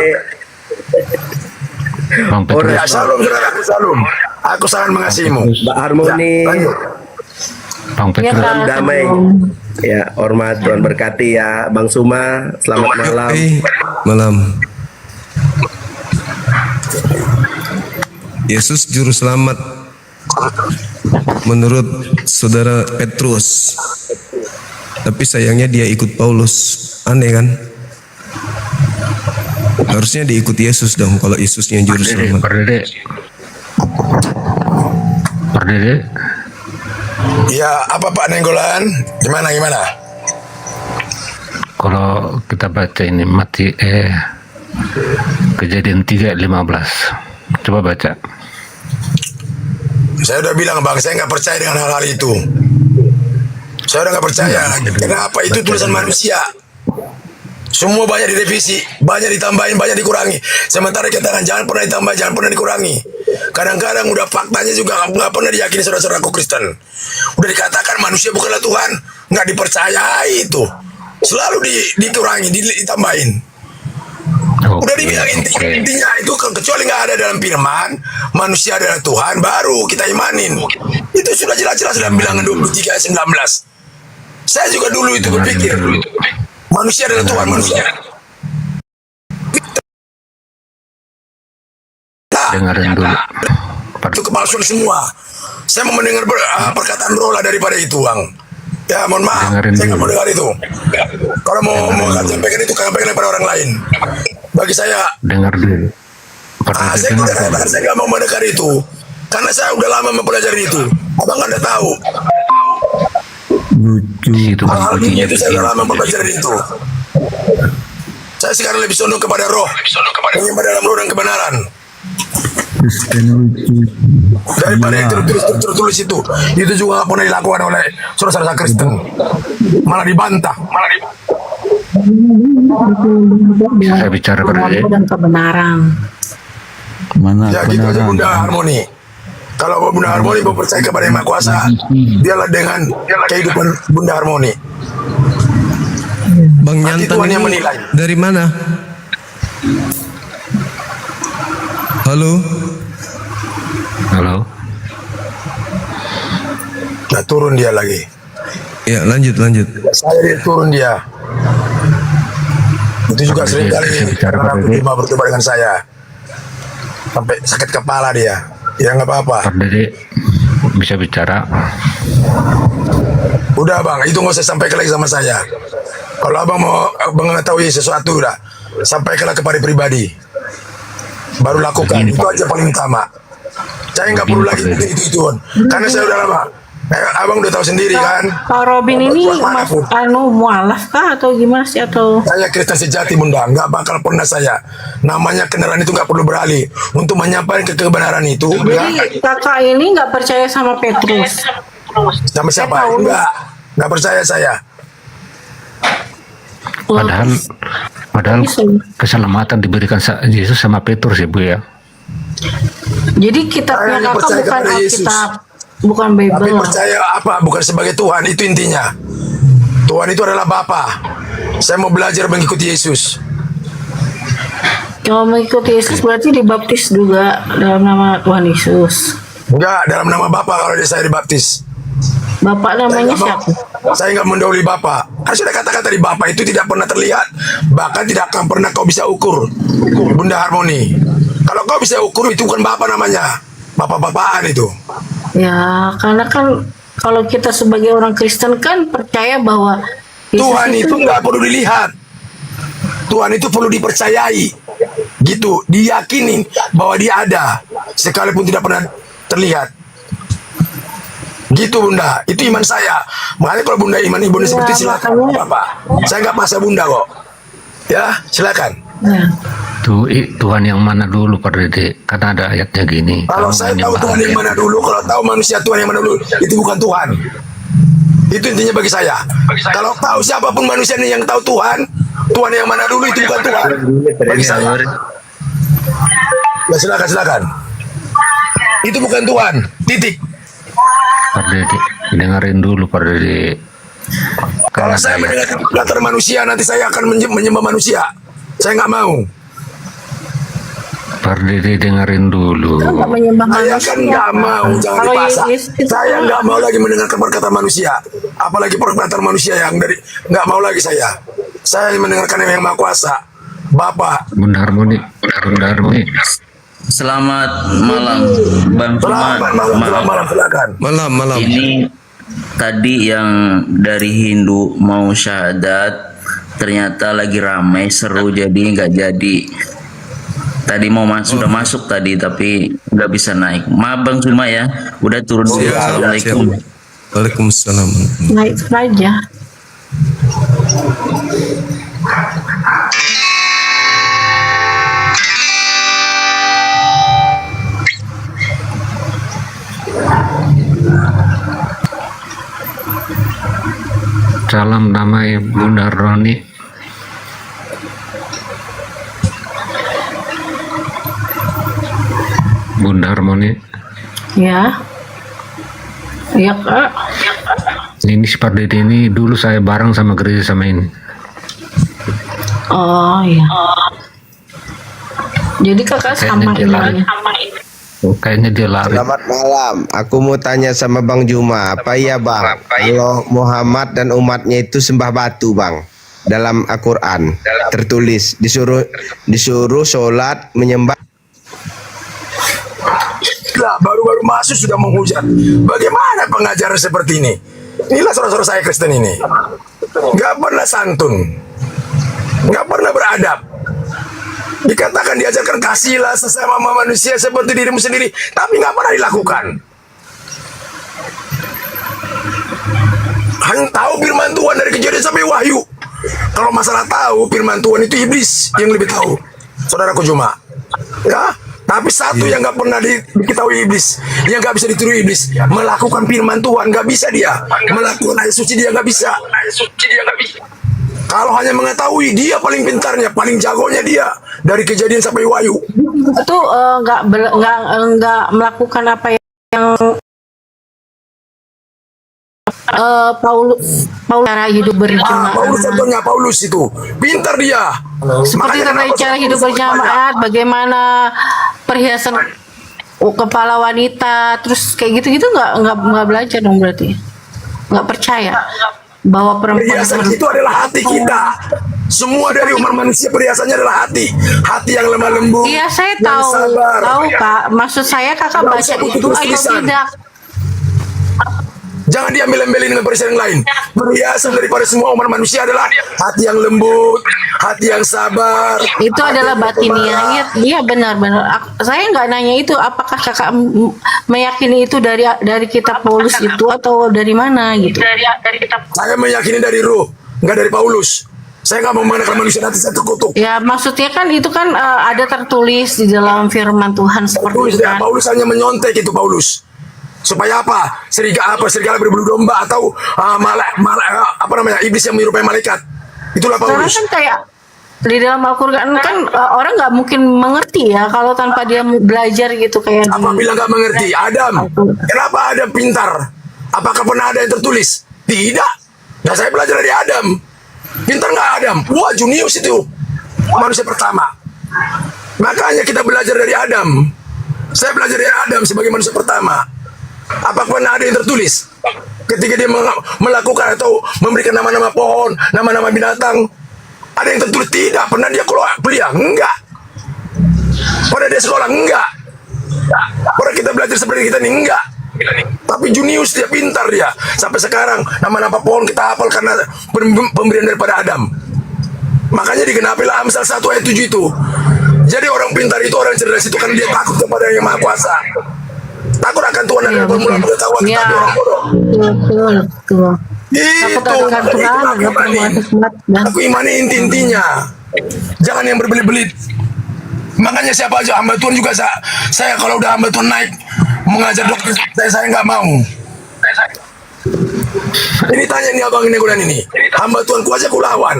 Ya, shalom, saudaraku, shalom. Aku sangat mengasihimu. Mbak Harmoni. Lanjut. Bang Petrus. Salam damai. Ya, hormat Tuhan berkati ya. Bang Suma, selamat malam. Malam. Yesus juru selamat menurut saudara Petrus. Tapi sayangnya dia ikut Paulus. Aneh kan? Harusnya diikut Yesus dong kalau Yesusnya juru selamat. Perdede. Ya, apa Pak Nenggolan? Gimana? Kalau kita baca ini Kejadian 3:15. Coba baca. Saya udah bilang Bang, saya nggak percaya dengan hal-hal itu. Saya udah nggak percaya. Kenapa? Itu tulisan manusia. Semua banyak direvisi, banyak ditambahin, banyak dikurangi. Sementara kita jangan pernah ditambah, jangan pernah dikurangi. Kadang-kadang udah faktanya juga nggak pernah diyakini saudara-saudaraku Kristen. Udah dikatakan manusia bukanlah Tuhan, nggak dipercayai itu. Selalu dikurangi, ditambahin. Udah dibilang intinya itu kecuali nggak ada dalam firman manusia adalah Tuhan, baru kita imanin. Itu sudah jelas-jelas dalam bilangan 23:19. Saya juga dulu itu berpikir manusia adalah Tuhan, manusia. Dengarin dulu. Itu kepalsuan semua. Saya mau mendengar perkataan Rola daripada itu, Bang. Ya, mohon maaf, saya nggak mau dengar itu. Kalau mau sampaikan itu, sampaikan pada orang lain. Bagi saya, dengar dulu. saya nggak mau mendengar itu, karena saya udah lama mempelajari itu. Abang nggak tahu. Hal-hal itu saya udah lama mempelajari itu. Saya sekarang lebih condong kepada roh, menyembah dalam roh dan kebenaran. Daripada yang tertulis itu juga nggak pernah dilakukan oleh saudara-saudara Kristen, malah dibantah. Saya bicara dan kebenaran. Mana ya gitu aja Bunda Harmoni. Kalau Bunda Harmoni mau percaya kepada Yang Maha Kuasa, dialah dengan kehidupan Bunda Harmoni. Bang Nyantan Tuhan ini yang menilai. dari mana? Halo. Nah, turun dia lagi. Ya, lanjut. Saya turun dia. Itu juga sering kali berdebat dengan saya. Sampai sakit kepala dia. Ya nggak apa-apa. Perdede bisa bicara. Udah Bang, itu nggak usah sampaikan lagi sama saya. Kalau Abang mau mengetahui sesuatu udah, sampaikanlah kepada pribadi. Baru lakukan, itu aja paling utama. Saya nggak perlu lagi itu. Karena saya udah lama. Abang udah tahu sendiri kan. Pak Robin ini mualaf kah atau gimana sih atau? Saya Kristen sejati Bunda, nggak bakal pernah saya. Namanya kendaraan itu nggak perlu beralih untuk menyampaikan kebenaran itu. Jadi kakak ini nggak percaya sama Petrus? Sama siapa? Nggak percaya saya. Padahal keselamatan diberikan Yesus sama Petrus ya Bu ya. Jadi kitabnya kakak bukan Alkitab, bukan Bible. Tapi percaya apa? Bukan sebagai Tuhan, itu intinya. Tuhan itu adalah Bapa. Saya mau belajar mengikuti Yesus. Kalau mengikuti Yesus berarti dibaptis juga dalam nama Tuhan Yesus? Enggak, dalam nama Bapa kalau saya dibaptis. Bapak namanya siapa? Saya nggak mendahului Bapak. Kan sudah kata-kata di Bapak itu tidak pernah terlihat, bahkan tidak akan pernah kau bisa ukur. Bunda Harmoni. Kalau kau bisa ukur itu bukan Bapak namanya, Bapak-bapaan itu. Ya, karena kan kalau kita sebagai orang Kristen kan percaya bahwa Yesus Tuhan itu nggak perlu dilihat. Tuhan itu perlu dipercayai. Gitu, diyakini bahwa dia ada, sekalipun tidak pernah terlihat. Gitu Bunda, itu iman saya. Makanya kalau Bunda imani Bunda seperti silakan Bapak. Saya nggak paksa Bunda kok. Ya, silakan. Tuhan yang mana dulu Pak Dede? Karena ada ayatnya gini. Kalau saya tahu Tuhan yang mana dulu, kalau tahu manusia Tuhan yang mana dulu, itu bukan Tuhan. Itu intinya bagi saya. Kalau tahu siapapun manusia ini yang tahu Tuhan yang mana dulu itu bukan Tuhan. Bagi saya. Ya, silakan. Itu bukan Tuhan. Titik. Pak Dede, dengerin dulu Pak Dede. Kalau saya mendengar latar manusia, nanti saya akan menyembah manusia. Saya nggak mau. Pak Dede dengerin dulu. Saya kan nggak mau, jangan dipaksa. Saya nggak mau lagi mendengarkan perkataan manusia, apalagi perkataan manusia yang dari nggak mau lagi saya. Saya mendengarkan yang Maha Kuasa, Bapak. Bunda Harmoni. Selamat malam, Bang Cuma. Selamat malam, silakan. Malam. Ini tadi yang dari Hindu mau syahadat, ternyata lagi ramai seru jadi nggak jadi. Tadi mau sudah masuk tadi tapi nggak bisa naik. Maaf Bang Cuma ya, udah turun dulu. Assalamualaikum. Waalaikumsalam. Naik aja. Salam damai Bunda Roni. Bunda Harmoni. Ya. Iya Kak. Ini seperti ini dulu saya bareng sama gereja sama ini. Oh iya. Jadi Kakak sama ini. Kayaknya dia lari. Selamat malam. Aku mau tanya sama Bang Juma. Apa ya Bang? Kalau Muhammad dan umatnya itu sembah batu Bang. Dalam Al-Quran tertulis disuruh sholat menyembah. Lah, baru-baru masuk sudah menghujat. Bagaimana pengajaran seperti ini? Inilah saudara-saudara saya Kristen ini. Gak pernah santun. Gak pernah beradab. Dikatakan diajarkan kasihlah sesama manusia seperti dirimu sendiri, tapi nggak pernah dilakukan. Hanya tahu firman Tuhan dari Kejadian sampai Wahyu. Kalau masalah tahu firman Tuhan itu iblis yang lebih tahu, saudaraku Juma. Ya, tapi satu yang nggak pernah diketahui iblis, yang nggak bisa ditiru iblis, melakukan firman Tuhan nggak bisa dia, melakukan ayat suci dia nggak bisa. Kalau hanya mengetahui, dia paling pintarnya, paling jagonya dia dari Kejadian sampai Wahyu. Itu nggak melakukan apa yang Paulus cara hidup berjamaah. Paulus contohnya, Paulus itu pintar dia. Seperti tentang cara hidup berjamaah, bagaimana perhiasan kepala wanita, terus kayak gitu-gitu nggak belajar dong berarti, nggak percaya bahwa perempuan perhiasan itu adalah hati kita. Semua dari umat manusia perhiasannya adalah hati yang lemah lembut. Iya saya yang tahu, sabar. Kak. Maksud saya Kakak baca itu atau tidak? Jangan diambil-ambilin dengan perhiasan yang lain. Perhiasan daripada semua umat manusia adalah hati yang lembut, hati yang sabar. Itu adalah batiniah. Iya benar-benar. Saya nggak nanya itu. Apakah Kakak meyakini itu dari kitab Paulus itu atau dari mana gitu? Dari kitab. Saya meyakini dari Roh, nggak dari Paulus. Saya nggak mau menggunakan manusia nanti saya terkutuk. Ya maksudnya kan itu kan ada tertulis di dalam firman Tuhan seperti itu kan. Paulus hanya menyontek itu Paulus. Supaya apa? Serigala berbulu domba atau iblis yang menyerupai malaikat. Itulah Paulus. Karena kan kayak di dalam Al-Quran kan orang nggak mungkin mengerti ya kalau tanpa dia belajar gitu kayak. Apabila nggak mengerti, Adam. Kenapa Adam pintar? Apakah pernah ada yang tertulis? Tidak. Nah saya belajar dari Adam. Pintar nggak Adam? Wah junius itu manusia pertama. Makanya kita belajar dari Adam. Saya belajar dari Adam sebagai manusia pertama. Apakah pernah ada yang tertulis ketika dia melakukan atau memberikan nama-nama pohon, nama-nama binatang? Ada yang tertulis? Tidak. Pernah dia kuliah? Enggak. Pernah dia sekolah? Enggak. Pernah kita belajar seperti kita nih? Enggak. Tapi junius dia, pintar dia. Sampai sekarang nama-nama pohon kita hafal karena pemberian daripada Adam. Makanya digenapilah Amsal 1 ayat 7 itu. Jadi orang pintar itu, orang cerdas itu karena dia takut kepada Yang Maha Kuasa. Takut akan Tuhan dan formula pengetahuan kita orang bodoh. Betul. Itu aku imani intinya. Jangan yang berbelit-belit. Makanya siapa aja hamba Tuhan juga saya kalau udah hamba Tuhan naik mengajar dokter saya nggak mau. Ini tanya nih abang ini hamba Tuhan ku aja ku lawan.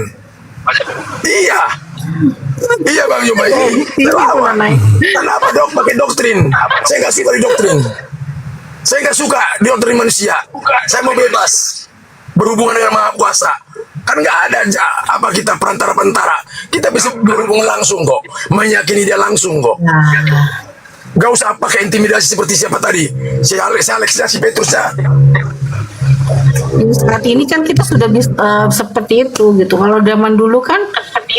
Iya. Iya Bang Juma ini lawan. Kenapa dok pakai doktrin? Saya nggak suka di doktrin. Saya nggak suka di doktrin manusia. Saya mau bebas berhubungan dengan Maha Kuasa. Kan nggak ada apa kita perantara-perantara. Kita bisa berhubungan langsung kok, meyakini dia langsung kok. Gak usah pakai intimidasi seperti siapa tadi. Si Alex, si Petrus ya. Saat ini kan kita sudah seperti itu gitu. Kalau zaman dulu kan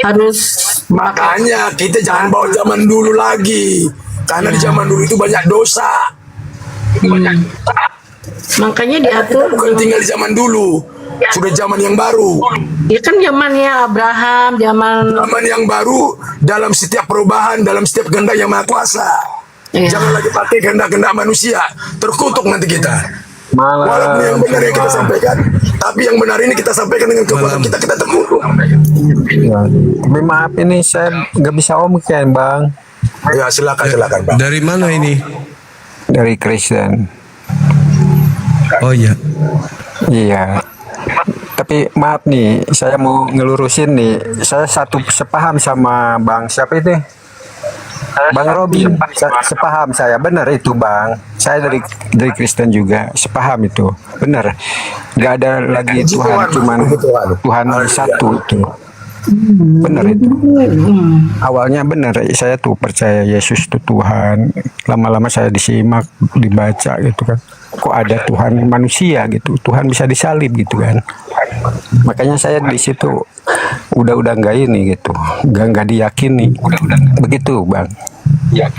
harus makanya kita jangan bawa zaman dulu lagi. Karena di zaman dulu itu banyak dosa. Makanya diatur. Bukan tinggal di zaman dulu, sudah zaman yang baru. Ya kan zamannya Abraham, zaman yang baru dalam setiap perubahan, dalam setiap kehendak yang maha kuasa. Jangan lagi pakai kehendak-kehendak manusia, terkutuk nanti kita. Walaupun yang benar yang kita sampaikan, tapi yang benar ini kita sampaikan dengan kekuatan kita terkutuk. Tapi maaf ini saya nggak bisa omongin Bang. Ya silakan Bang. Dari mana ini? Dari Kristen. Oh iya. Iya. Tapi maaf nih, saya mau ngelurusin nih. Saya satu sepaham sama Bang siapa itu? Bang Robin. Sepaham saya, benar itu Bang. Saya dari Kristen juga, sepaham itu. Benar. Gak ada lagi Tuhan, cuman Tuhan satu itu. Benar itu. Awalnya benar, saya tuh percaya Yesus itu Tuhan. Lama-lama saya disimak, dibaca gitu kan. Kok ada Tuhan manusia gitu, Tuhan bisa disalib gitu kan. Makanya saya di situ udah nggak ini gitu, nggak diyakini. Begitu Bang. Iya.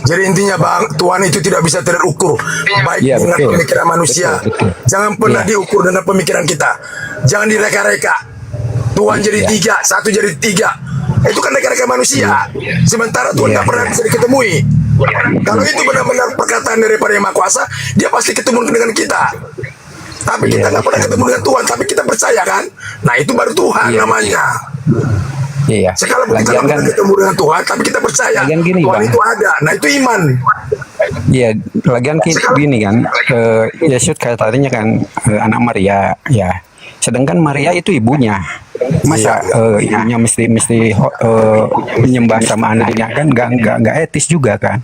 Jadi intinya Bang, Tuhan itu tidak bisa terukur baik dengan pemikiran manusia. Betul. Jangan pernah diukur dengan pemikiran kita. Jangan direka-reka. Tuhan jadi 3, 1 jadi 3. Itu kan reka-reka manusia. Sementara Tuhan nggak pernah bisa diketemui. Kalau itu benar-benar perkataan daripada Yang Maha Kuasa, dia pasti ketemu dengan kita. Tapi kita nggak pernah ketemu dengan Tuhan, tapi kita percaya kan? Nah itu baru Tuhan namanya. Iya. Sekarang kita nggak pernah ketemu dengan Tuhan, tapi kita percaya gini, Tuhan Bang. itu ada. Nah itu iman. Iya, lagian gini kan, Yesus kayak tadinya kan anak Maria, ya. Sedangkan Maria itu ibunya. Masa ibunya mesti menyembah sama anaknya kan nggak etis juga kan?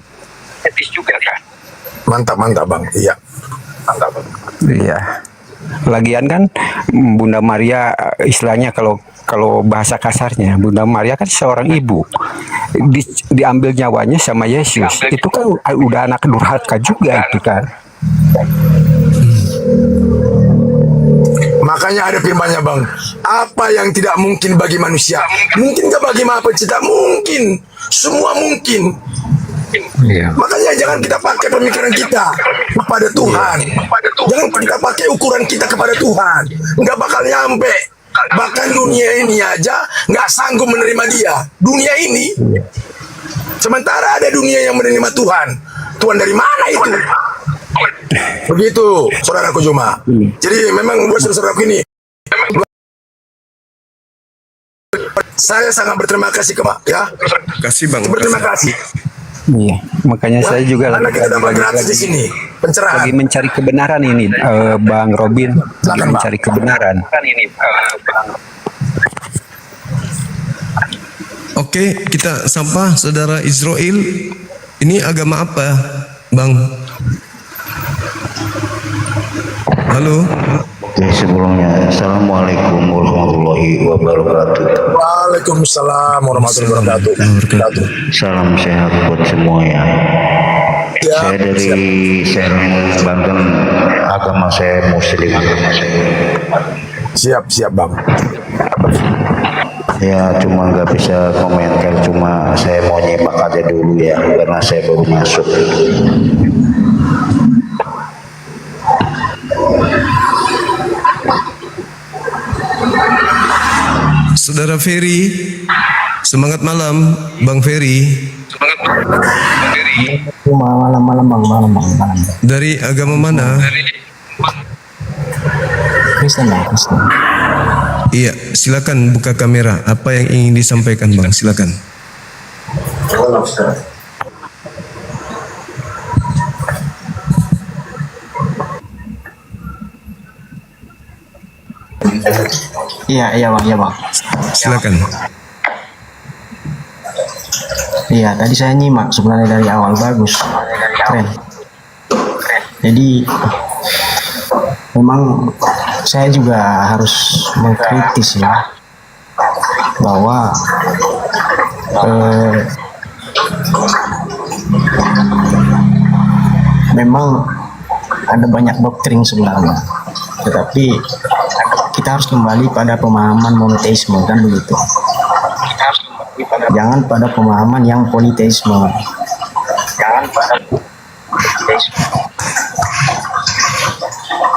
Mantap Bang. Iya. Mantap Bang. Iya. Lagian kan Bunda Maria istilahnya kalau bahasa kasarnya Bunda Maria kan seorang ibu. Diambil nyawanya sama Yesus. Itu kan udah anak durhaka juga itu kan. Makanya ada firman-Nya Bang, apa yang tidak mungkin bagi manusia, mungkin gak bagi Maha Pencipta? Mungkin, semua mungkin. Makanya jangan kita pakai pemikiran kita kepada Tuhan. Jangan kita pakai ukuran kita kepada Tuhan. Nggak bakal nyampe. Bahkan dunia ini aja nggak sanggup menerima dia. Dunia ini. Sementara ada dunia yang menerima Tuhan. Tuhan dari mana itu? Begitu, saudaraku Juma. Jadi memang buat saudaraku ini, saya sangat berterima kasih ya. Kasih Bang. Berterima kasih. Iya, makanya saya juga lagi mencari kebenaran ini, Bang Robin, lagi mencari kebenaran. Oke, kita sapa saudara Israel. Ini agama apa, Bang? Halo. Oke, sebelumnya Assalamualaikum warahmatullahi wabarakatuh. Waalaikumsalam warahmatullahi wabarakatuh. Salam sehat buat semua ya. Saya dari Serang, Banten. Agama saya Muslim. Siap Bang. Ya cuma nggak bisa komentar, cuma saya mau nyimak aja dulu ya karena saya baru masuk. Saudara Ferry, semangat malam, Bang Ferry. Malam Bang. Dari agama mana? Kristen. Iya, silakan buka kamera. Apa yang ingin disampaikan, Bang? Silakan. Iya Bang. Silakan. Iya, tadi saya nyimak sebenarnya dari awal, bagus, keren. Jadi memang saya juga harus mengkritis ya bahwa memang ada banyak doktrin sebenarnya, tetapi kita harus kembali pada pemahaman monoteisme kan begitu. Jangan pada pemahaman yang politeisme.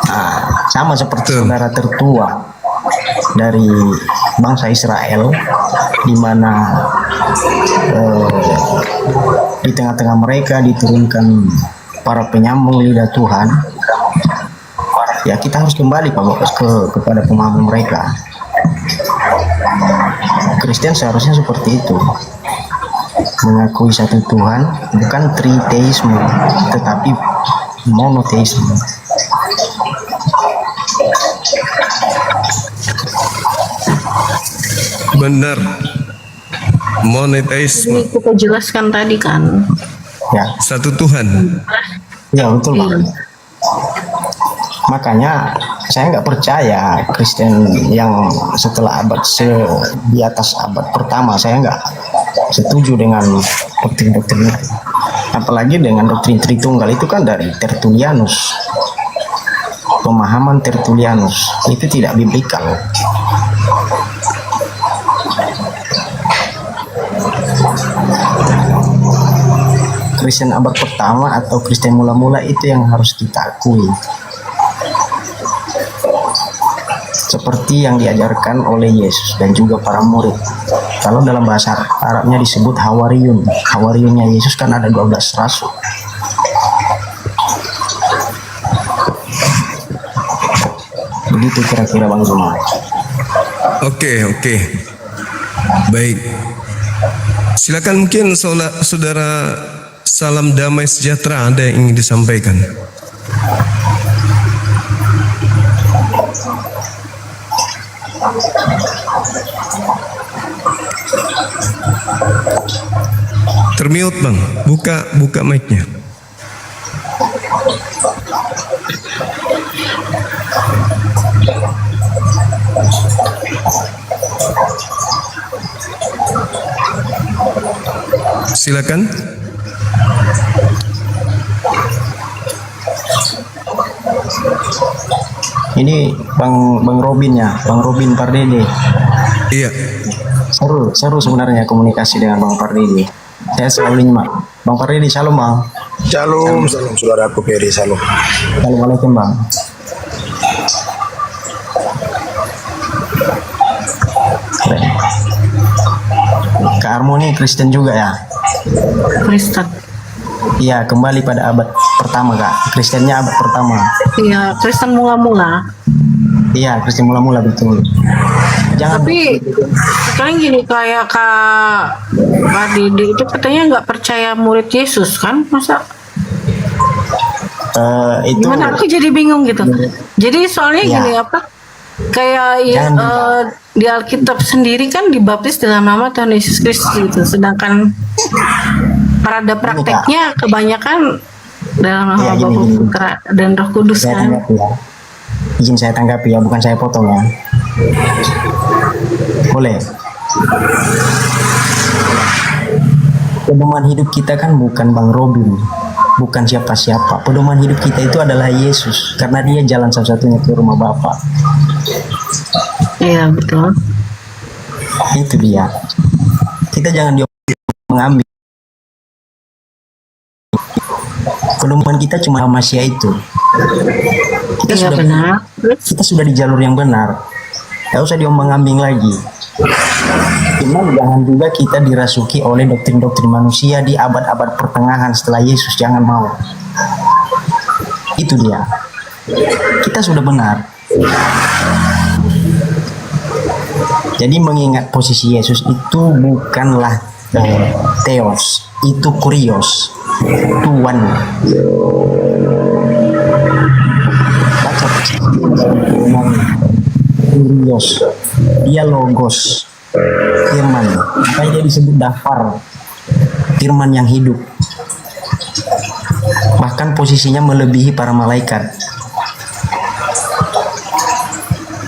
Nah, sama seperti saudara tertua dari bangsa Israel, di mana di tengah-tengah mereka diturunkan para penyambung lidah Tuhan. Ya, kita harus kembali kepada pemahaman mereka. Kristen seharusnya seperti itu, mengakui satu Tuhan, bukan triteisme, tetapi monoteisme. Benar. Monoteisme. Ini kita jelaskan tadi kan. Ya. Satu Tuhan. Ya, betul Pak. Makanya saya nggak percaya Kristen yang setelah di atas abad pertama, saya nggak setuju dengan doktrin-doktrin itu. Apalagi dengan doktrin Tritunggal itu kan dari Tertullianus. Pemahaman Tertullianus itu tidak biblikal. Kristen abad pertama atau Kristen mula-mula itu yang harus kita akui. Seperti yang diajarkan oleh Yesus dan juga para murid. Kalau dalam bahasa Arabnya disebut Hawariyun. Hawariyunnya Yesus kan ada 12 rasul. Begitu kira-kira Bang Zuma. Oke. Baik. Silakan, mungkin saudara salam damai sejahtera ada yang ingin disampaikan. Termute Bang, buka mic-nya. Silakan. Ini Bang Robin ya, Bang Robin Pardede. Iya. Seru sebenarnya komunikasi dengan Bang Pardede. Saya selalu nyimak. Bang Pardede, shalom Bang. Shalom saudaraku Peri, shalom. Assalamualaikum Bang. Kak Harmoni Kristen juga ya? Kristen. Iya, kembali pada abad pertama Kak. Kristennya abad pertama. Iya, Kristen mula-mula. Iya, Kristen mula-mula betul. Jangan. Tapi sekarang gini, kayak Kak Dede itu katanya nggak percaya murid Yesus kan, masa? Itu. Gimana? Aku jadi bingung gitu. Jadi soalnya gini apa? Kayak di Alkitab sendiri kan dibaptis dalam nama Tuhan Yesus Kristus gitu. Sedangkan pada prakteknya kebanyakan dalam nama Bapa, Putra dan Roh Kudus kan. Izin saya tanggapi ya, bukan saya potong ya. Boleh. Pedoman hidup kita kan bukan Bang Robin, bukan siapa-siapa. Pedoman hidup kita itu adalah Yesus, karena dia jalan satu-satunya ke rumah Bapa. Iya, betul. Itu dia. Kita jangan mengambil. Pedoman kita cuma Masia itu. Kita sudah di jalur yang benar. Tidak usah diombang-ambing lagi. Cuma jangan juga kita dirasuki oleh doktrin-doktrin manusia di abad-abad pertengahan setelah Yesus. Jangan mau. Itu dia. Kita sudah benar. Jadi mengingat posisi Yesus itu bukanlah theos, itu kurios, Tuhan. Baca kurios, dia logos, firman. Makanya dia disebut dafar, firman yang hidup. Bahkan posisinya melebihi para malaikat.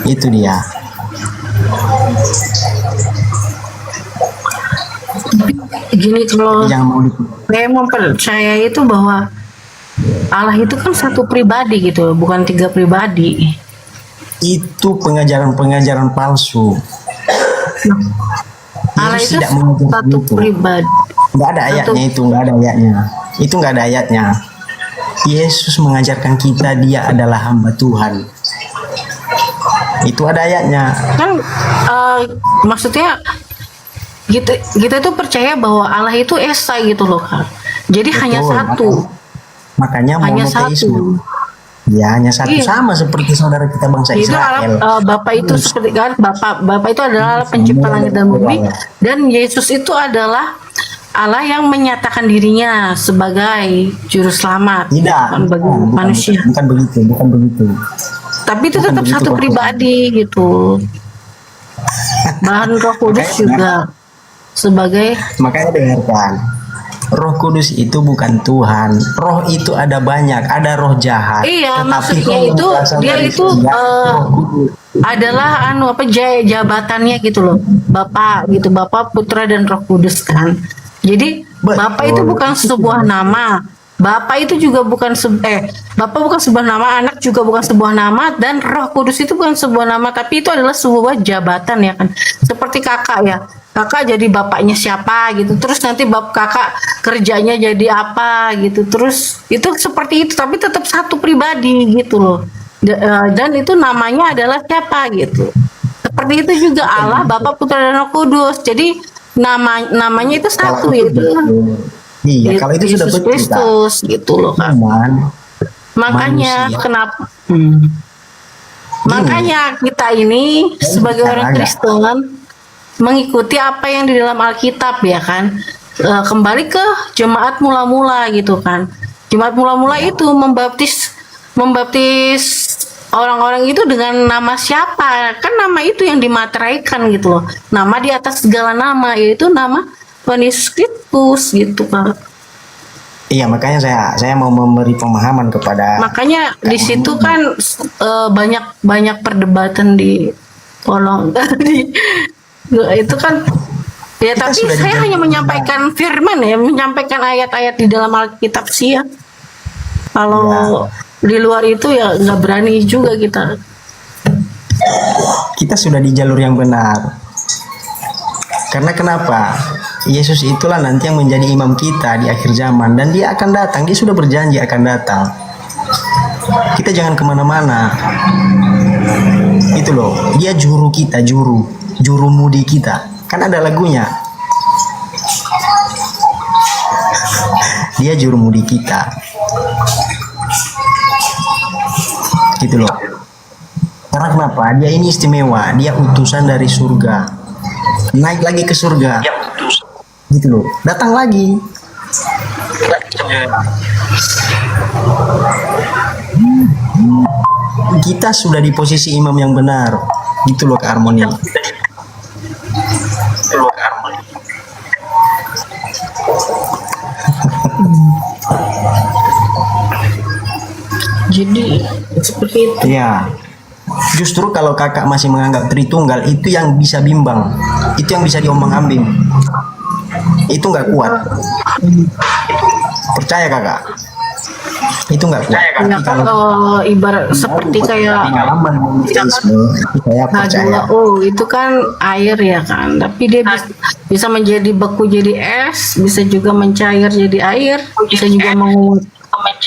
Itu dia. Gini, kalau saya mempercaya itu bahwa Allah itu kan satu pribadi gitu, bukan 3 pribadi. Itu pengajaran-pengajaran palsu. Allah itu satu pribadi. Nggak ada ayatnya itu, nggak ada ayatnya. Itu nggak ada ayatnya. Yesus mengajarkan kita dia adalah hamba Tuhan. Itu ada ayatnya. Kan maksudnya kita tuh percaya bahwa Allah itu esa gitu loh Kak. Jadi Betul, hanya satu. Makanya Hanya monoteisme. Ya hanya satu, Iya. sama seperti saudara kita bangsa Itu Israel. Bapak itu seperti kan Bapak itu adalah Allah pencipta langit dan bumi, dan Yesus itu adalah Allah yang menyatakan dirinya sebagai juru selamat Tidak, bagi bukan, manusia. bukan begitu. Tapi itu Bukan tetap begitu, satu Pak. pribadi gitu. Bahan Roh Kudus juga sebagai. Makanya dengarkan. Roh Kudus itu bukan Tuhan. Roh itu ada banyak, ada roh jahat. Iya, Tetapi maksudnya roh yang itu berasal dia dari itu surga, Roh Kudus. adalah jabatannya gitu loh, Bapak gitu, Bapak, Putra dan Roh Kudus kan. Jadi Bapak itu bukan sebuah nama. Bapak itu juga bukan Bapak bukan sebuah nama, anak juga bukan sebuah nama, dan Roh Kudus itu bukan sebuah nama, tapi itu adalah sebuah jabatan ya kan. Seperti kakak ya. Kakak jadi bapaknya siapa gitu. Terus nanti kakak kerjanya jadi apa gitu. Terus itu seperti itu, tapi tetap satu pribadi gitu loh. Dan itu namanya adalah siapa gitu. Seperti itu juga Allah, Bapa, Putra dan Roh Kudus. Jadi namanya itu satu yaitu. Iya, kalau itu sudah Yesus betul, Kristus gitu loh Kak. Makanya manusia. kenapa makanya kita ini sebagai orang Kristen mengikuti apa yang di dalam Alkitab ya kan. Kembali ke jemaat mula-mula gitu kan. Jemaat mula-mula itu membaptis orang-orang itu dengan nama siapa? Kan nama itu yang dimateraikan gitu loh. Nama di atas segala nama, yaitu nama Tuhan Yesus Kristus gitu kan. Iya, makanya saya mau memberi pemahaman kepada. Makanya di situ kan banyak perdebatan di kolom tadi. Itu kan ya, Kita tapi sudah saya dijanjikan. hanya menyampaikan firman ya, menyampaikan ayat-ayat di dalam Alkitab sih ya. Kalau di luar itu ya nggak berani juga kita. Kita sudah di jalur yang benar. Karena kenapa? Yesus itulah nanti yang menjadi imam kita di akhir zaman, dan dia akan datang. Dia sudah berjanji akan datang. Kita jangan kemana-mana. Itu loh, dia juru kita, juru mudi kita. Kan ada lagunya. Dia juru mudi kita. Gitu loh. Karena kenapa? Dia ini istimewa. Dia utusan dari surga. Naik lagi ke surga. Gitu loh. Datang lagi. Kita sudah di posisi imam yang benar. Gitu loh, Kak Harmoni. Jadi seperti itu. Iya. Justru kalau kakak masih menganggap Tritunggal, itu yang bisa bimbang, itu yang bisa diombang-ambing, itu nggak kuat. Percaya kakak? Itu nggak kuat. Ya, kalau ibarat seperti kayak pengalaman monoteisme, itu saya percaya. itu kan air ya kan, tapi dia bisa menjadi beku jadi es, bisa juga mencair jadi air, bisa juga menguap.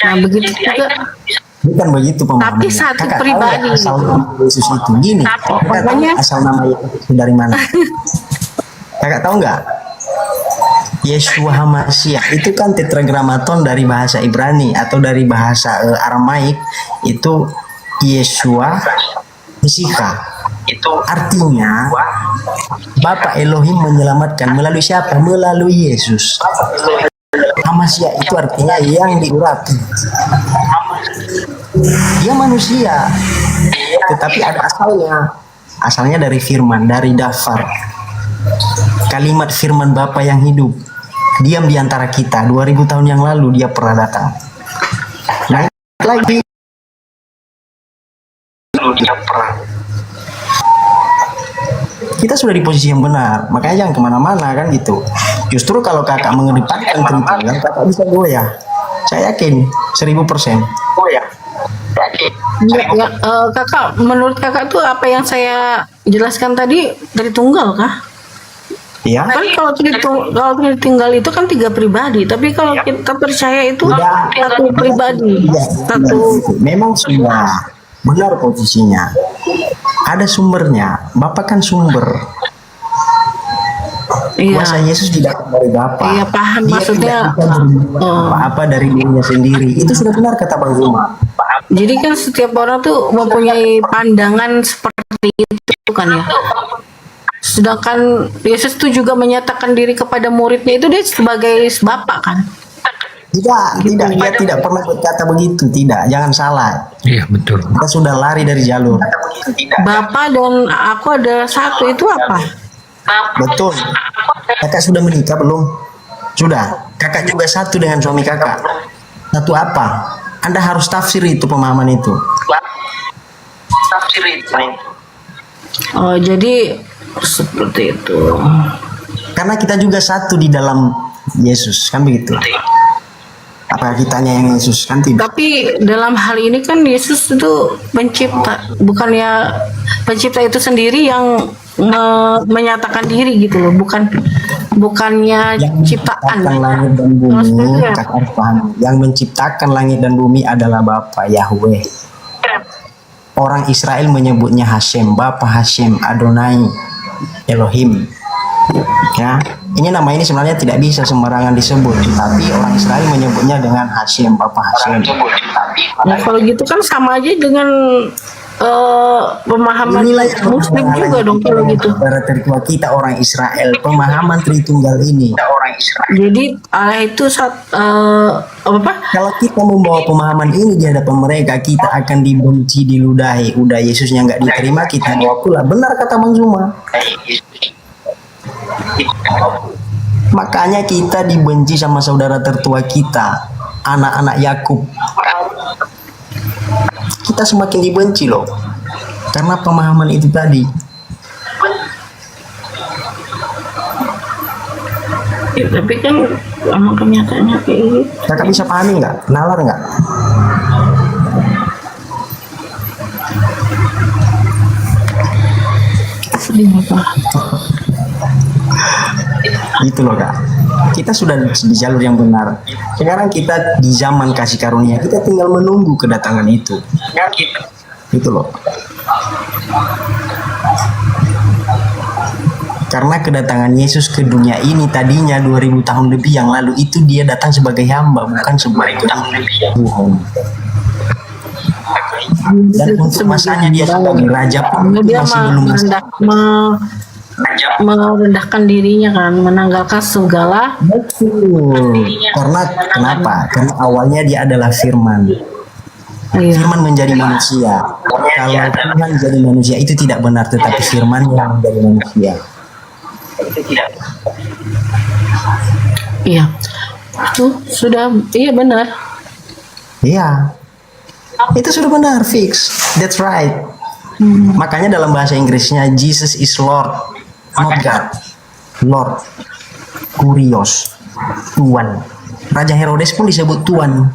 Nah begitu juga. Bukan begitu pemahamannya. Tapi satu Kakak tahu pribadi. nggak asal nama Yesus itu gini? Kakak tahu Makanya- asal nama Yesus itu dari mana? Kakak tahu nggak? Yeshua HaMashiach itu kan tetragramaton dari bahasa Ibrani atau dari bahasa Aramaik, itu Yeshua Mesika. Itu artinya Bapa Elohim menyelamatkan melalui siapa? Melalui Yesus. HaMashiach itu artinya yang diurapi. Dia manusia, tetapi ada asalnya. Asalnya dari firman, dari dafar. Kalimat firman Bapa yang hidup. Diam di antara kita. 2000 tahun yang lalu dia pernah datang. Naik lagi. Kita sudah di posisi yang benar. Makanya jangan kemana-mana kan gitu. Justru kalau kakak mengedepankan Tritunggal, kakak bisa goyah. Saya yakin 1000%. Ya, kakak, menurut kakak tuh apa yang saya jelaskan tadi dari tunggal kah? Ya. Kan kalau Tritunggal itu kan 3 pribadi, tapi kalau kita percaya itu satu pribadi. Satu. Memang sudah benar posisinya. Ada sumbernya. Bapa kan sumber. Kuasa Yesus tidak dari Bapa. Iya, paham maksudnya. Apa dari dirinya sendiri. Itu sudah benar kata Bang Zuma. Jadi kan setiap orang tuh mempunyai pandangan seperti itu kan ya. Sedangkan Yesus itu juga menyatakan diri kepada muridnya itu dia sebagai Bapa kan. Tidak, dia tidak pernah berkata begitu, tidak, jangan salah. Iya betul. Kita sudah lari dari jalur. Bapa dan aku adalah satu, itu apa? Betul. Kakak sudah menikah belum? Sudah. Kakak juga satu dengan suami kakak. Satu apa? Anda harus tafsir itu pemahaman itu. Tafsir itu. Oh, jadi seperti itu. Karena kita juga satu di dalam Yesus, kan begitu? Apa kitanya yang Yesus kan tidak? Tapi dalam hal ini kan Yesus itu pencipta, bukannya pencipta itu sendiri yang menyatakan diri gitu loh, bukannya ciptaan. Langit dan bumi, kakak harus paham. Yang menciptakan langit dan bumi adalah Bapa Yahweh. Orang Israel menyebutnya Hashem, Bapa Hashem, Adonai, Elohim. Ya, ini nama ini sebenarnya tidak bisa sembarangan disebut, tapi orang Israel menyebutnya dengan Hashem, Bapa Hashem. Nah, kalau gitu kan sama aja dengan pemahaman Muslim juga dong kalau gitu. Saudara tertua kita orang Israel, pemahaman Tritunggal ini. Jadi Allah itu apa? Kalau kita membawa pemahaman ini di hadapan mereka, kita akan dibenci, diludahi. Udah Yesusnya nggak diterima, kita bawa pula. Benar kata Bang Zuma. Makanya kita dibenci sama saudara tertua kita, anak-anak Yakub. Kita semakin dibenci loh, karena pemahaman itu tadi. Ya, tapi kan emang kenyataannya kayak gitu. Kakak bisa pahami nggak? Nalar nggak? Gitu loh Kak. Kita sudah di jalur yang benar. Sekarang kita di zaman kasih karunia, kita tinggal menunggu kedatangan itu. Gitu loh. Karena kedatangan Yesus ke dunia ini tadinya 2000 tahun lebih yang lalu itu dia datang sebagai hamba, bukan sebagai Tuhan. Dan untuk masanya dia sebagai raja pun dia masih belum merendahkan dirinya kan, menanggalkan segala. Betul. Karena kenapa? Karena awalnya dia adalah firman. Firman menjadi manusia. Kalau Tuhan menjadi manusia itu tidak benar, tetapi firman yang menjadi manusia. Iya. Itu sudah benar. Iya. Itu sudah benar, fix. That's right. Makanya dalam bahasa Inggrisnya Jesus is Lord, not God. Lord, Kurios, Tuan. Raja Herodes pun disebut Tuan.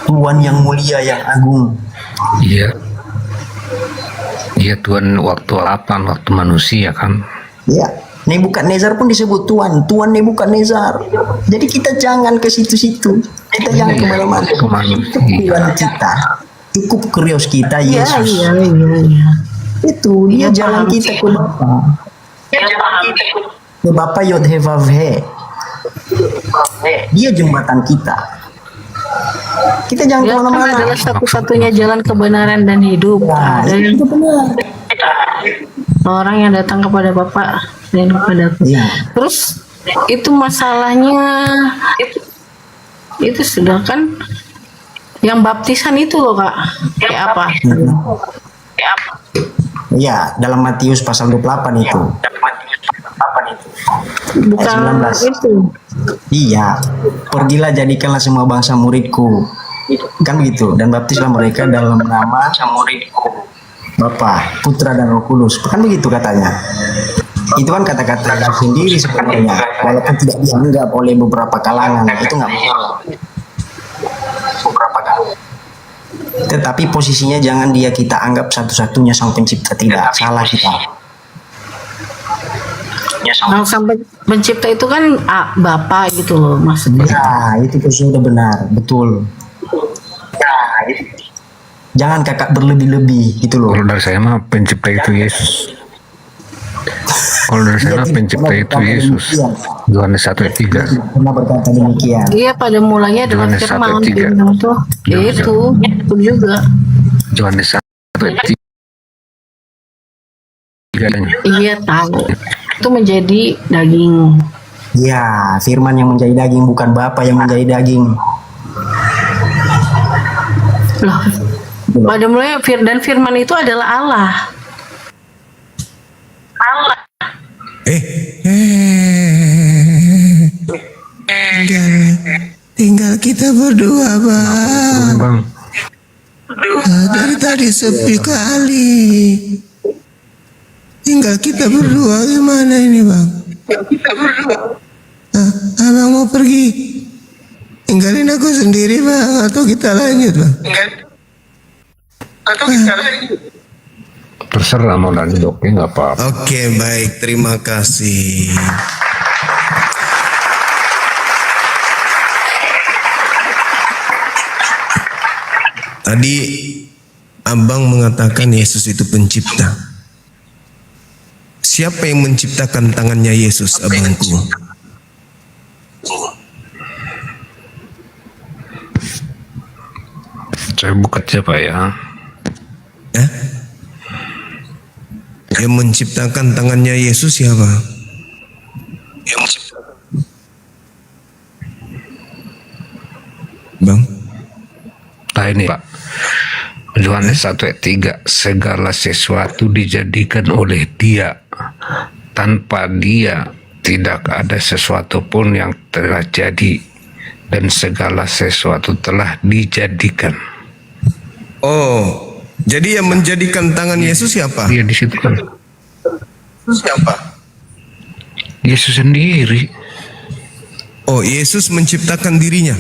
Tuan yang mulia, yang agung. Iya. Iya Tuhan waktu apa? Waktu manusia kan. Iya. Nebukadnezar pun disebut Tuan. Tuan Nebukadnezar. Jadi kita jangan ke situ-situ. Kita jangan kemana-mana. Tuhan kita. Cukup Kurios kita, Yesus. Iya. Itu dia jalan kita ke Bapa. Ke Bapa Yod-Heh-Vav-He. Dia jembatan kita. Kita jangan Dia kan kemana-mana. adalah satu-satunya jalan kebenaran dan hidup. Dan Itu benar. orang yang datang kepada Bapa dan kepada aku. Terus itu masalahnya itu sudah kan yang baptisan itu loh Kak. Kayak apa? Iya, dalam Matius pasal 28 itu. Bukan Ayat 19. itu. Iya, pergilah jadikanlah semua bangsa muridku. Kan begitu, dan baptislah mereka dalam nama Bapa, Putra dan Roh Kudus. Kan begitu katanya. Itu kan kata-kata Yesus sendiri sebenarnya, walaupun tidak dianggap oleh beberapa kalangan, itu nggak masalah. Tetapi posisinya jangan dia kita anggap satu-satunya sang pencipta, tidak, salah kita. Nah, sampai pencipta itu kan Bapa gitu loh maksudnya. Ya, itu sudah benar, betul. Jangan kakak berlebih-lebih gitu loh. Kalau dari saya mah pencipta itu Yesus. Kalau dari saya mah pencipta itu Yesus. Yohanes 1 ayat 3. Pernah berkata demikian. Iya, pada mulanya adalah Yohanes 1 firman ayat 3. firman tuh. Itu juga. Yohanes 1 ayat 3. Iya tahu. Itu menjadi daging. Ya, firman yang menjadi daging, bukan Bapa yang menjadi daging. Loh, pada mulanya dan firman itu adalah Allah. Tinggal kita berdua, Bang. Dari tadi sepi kali. Tinggal kita berdua, gimana ini, Bang? Abang mau pergi? Tinggalin aku sendiri, Bang, atau kita lanjut, Bang? Terserah mau lanjut, oke, nggak apa-apa. Oke, baik, terima kasih. Tadi Abang mengatakan Yesus itu pencipta. Siapa yang menciptakan tangannya Yesus, abangku? Saya bukan siapa ya? Yang menciptakan tangannya Yesus siapa? Bang? Nah ini Pak, Yohanes 1 ayat 3, segala sesuatu dijadikan oleh Dia, tanpa Dia tidak ada sesuatu pun yang telah jadi, dan segala sesuatu telah dijadikan. Oh, jadi yang menjadikan tangan Yesus siapa? Dia di situ kan. Siapa? Yesus sendiri. Oh, Yesus menciptakan dirinya.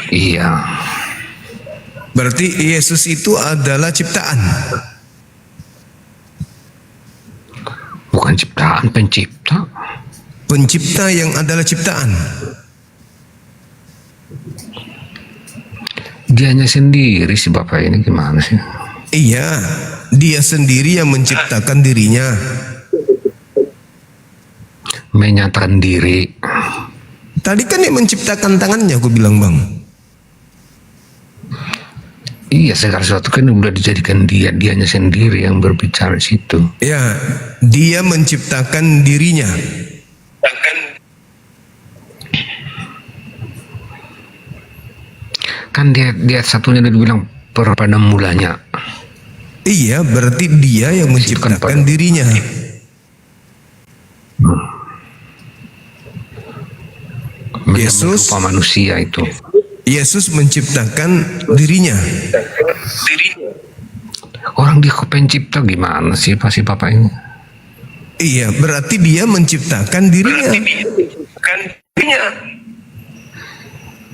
Iya. Berarti Yesus itu adalah ciptaan. Bukan ciptaan, pencipta. Pencipta yang adalah ciptaan. Dianya sendiri si Bapak ini gimana sih? Iya, dia sendiri yang menciptakan dirinya. Menyatakan diri. Tadi kan dia menciptakan tangannya, aku bilang, Bang. Iya, segala sesuatu kan udah dijadikan dianya sendiri yang berbicara di situ. Ya, dia menciptakan dirinya. Kan dia satunya dia bilang pada mulanya. Iya, berarti dia yang menciptakan dirinya. Yesus rupa manusia itu. Yesus menciptakan dirinya. Orang dia kok pencipta gimana sih pasti Bapak ini? Iya, berarti dia menciptakan dirinya.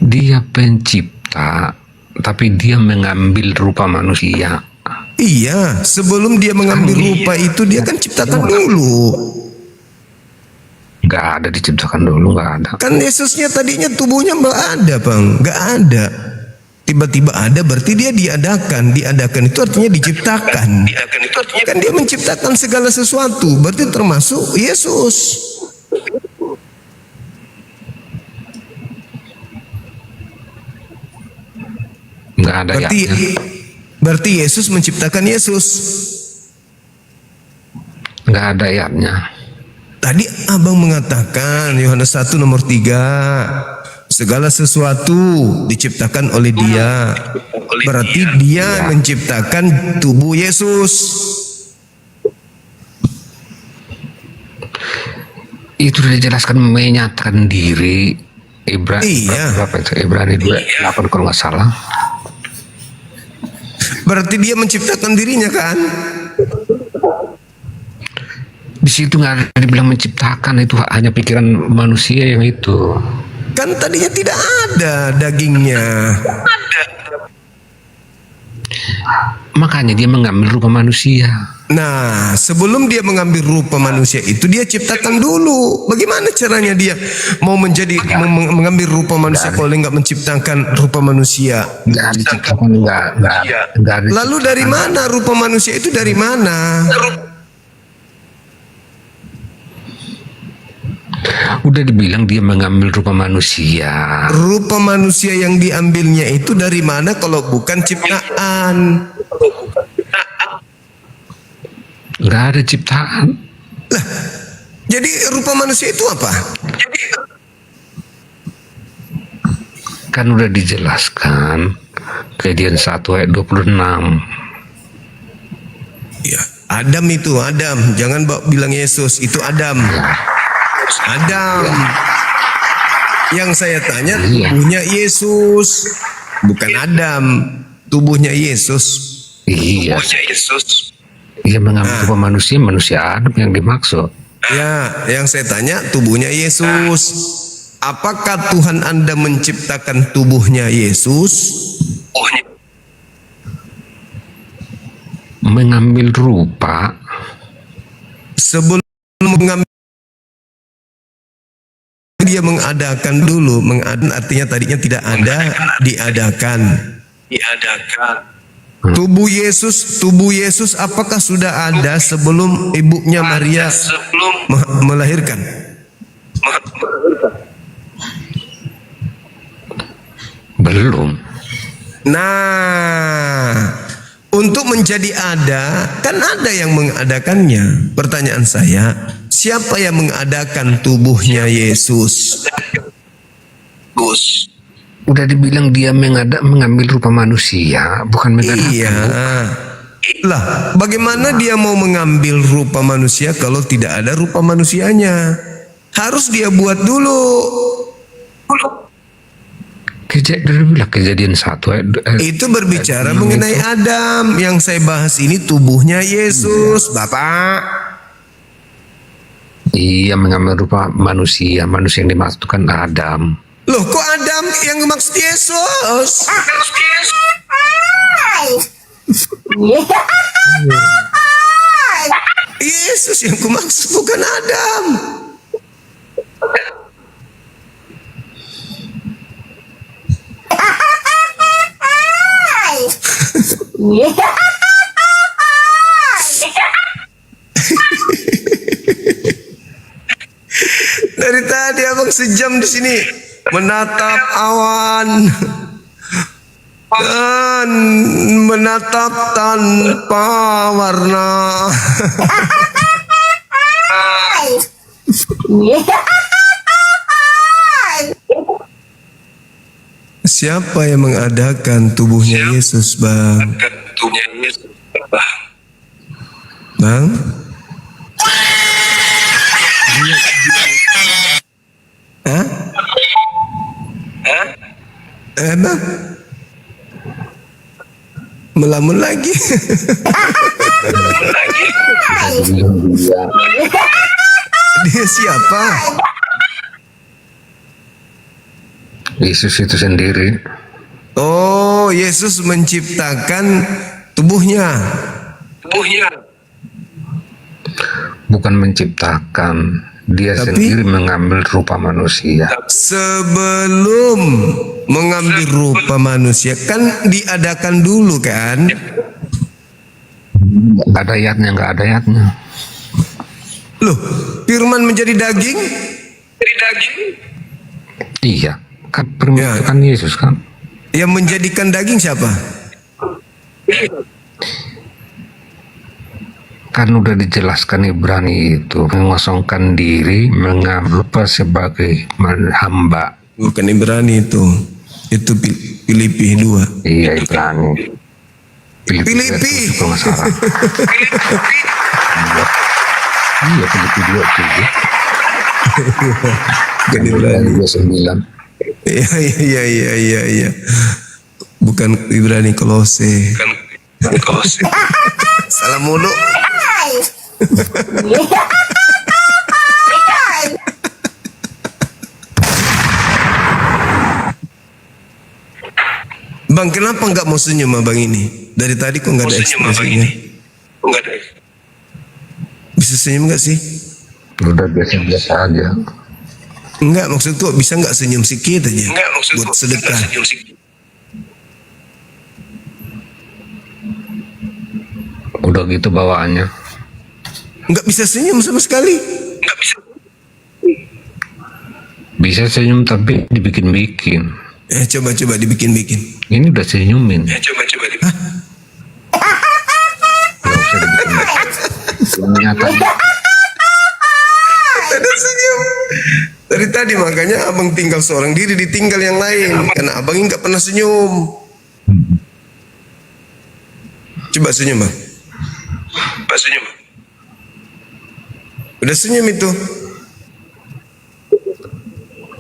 Dia pencipta, tapi dia mengambil rupa manusia. Iya, sebelum dia mengambil rupa itu dia kan ciptakan dulu. Gak ada diciptakan dulu, gak ada. Kan Yesusnya tadinya tubuhnya nggak ada, Bang, nggak ada. Tiba-tiba ada, berarti dia diadakan. Diadakan itu artinya diciptakan. Kan dia menciptakan segala sesuatu, berarti termasuk Yesus. Nggak ada berarti Yesus menciptakan Yesus. Nggak ada ayatnya. Tadi abang mengatakan Yohanes 1 nomor 3, segala sesuatu diciptakan oleh Dia. Berarti Dia menciptakan tubuh Yesus. Itu sudah dijelaskan menyatakan diri. Berapa itu? Ibrani 2:8 kalau nggak salah. Berarti dia menciptakan dirinya kan? Di situ nggak ada dibilang menciptakan, itu hanya pikiran manusia yang itu. Kan tadinya tidak ada dagingnya. Makanya dia mengambil rupa manusia. Nah, sebelum dia mengambil rupa manusia itu dia ciptakan dulu. Bagaimana caranya dia mau mengambil rupa manusia kalau dia nggak menciptakan rupa manusia? Lalu dari mana rupa manusia itu dari mana? Udah dibilang dia mengambil rupa manusia. Rupa manusia yang diambilnya itu dari mana kalau bukan ciptaan? Nggak ada ciptaan. Lah, jadi rupa manusia itu apa? Kan udah dijelaskan Kejadian 1 ayat 26. Ya, Adam itu Adam. Jangan bilang Yesus, itu Adam. Adam. Yang saya tanya tubuhnya Yesus, bukan Adam. Tubuhnya Yesus. Iya. Dia mengambil rupa manusia, manusia Adam yang dimaksud. Ya, yang saya tanya tubuhnya Yesus. Apakah Tuhan Anda menciptakan tubuhnya Yesus? Mengambil rupa. Sebelum mengambil, dia mengadakan dulu. Mengadakan artinya tadinya tidak ada, diadakan. Tubuh Yesus apakah sudah ada sebelum ibunya Maria melahirkan? Belum. Nah, untuk menjadi ada, kan ada yang mengadakannya. Pertanyaan saya, siapa yang mengadakan tubuhnya Yesus? Udah dibilang dia mengambil rupa manusia, bukan mengadakan. Iya. Lah, bagaimana dia mau mengambil rupa manusia kalau tidak ada rupa manusianya? Harus dia buat dulu. Kejadian 1 ayat itu berbicara mengenai Adam. Yang saya bahas ini tubuhnya Yesus, Bapak. Iya, mengambil rupa manusia. Manusia yang dimaksudkan Adam. Loh, kok Adam yang dimaksud Yesus? Yesus yang kumaksud, bukan Adam. Dari tadi abang sejam di sini menatap awan dan menatap tanpa warna. Siapa yang mengadakan tubuhnya Yesus, Bang? Bang? Hah? Bang? Melamun lagi. Dia siapa? Yesus itu sendiri. Oh, Yesus menciptakan tubuhnya. Bukan menciptakan, dia sendiri mengambil rupa manusia. Sebelum mengambil rupa manusia kan diadakan dulu kan? Ada ayatnya, nggak ada ayatnya. Loh, firman menjadi daging? Iya, kan kan Yesus kan. Yang menjadikan daging siapa? Kan udah dijelaskan Ibrani itu mengosongkan diri, mengambil rupa sebagai hamba. Bukan Ibrani itu Filipi 2. Iya, Ibrani. Filipi. Kalau nggak salah. Iya, Filipi 2 Bukan Ibrani 29. Iya. Bukan Ibrani, Kolose. Salah mulu. Bang, kenapa nggak mau senyum abang ini? Dari tadi kok nggak ada ekspresinya? Bisa senyum nggak sih? Udah biasa-biasa aja. Enggak, maksudku bisa nggak senyum sedikit aja? Buat sedekah. Udah gitu bawaannya. Nggak bisa senyum sama sekali. Bisa senyum tapi dibikin-bikin. Coba dibikin-bikin. Ini udah senyumin. Coba. Gak usah dibikin-bikin. Nyatanya. Ada senyum. Dari tadi makanya abang tinggal seorang diri, ditinggal yang lain. Karena abang nggak pernah senyum. Coba senyum, Bang. Udah senyum itu.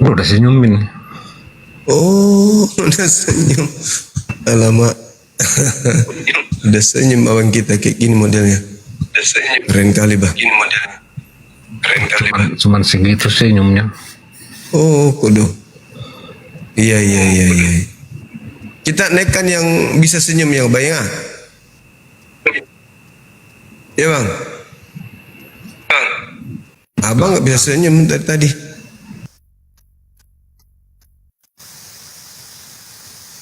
Udah senyumin. Oh, udah senyum. Alamak. Udah senyum abang kita kayak gini modelnya. Keren kali, Bang. Cuman segitu senyumnya. Oh, kudu. Iya. Kita naikkan yang bisa senyum yang baik, ya? Ya, Bang. Abang nggak bisa senyum dari tadi.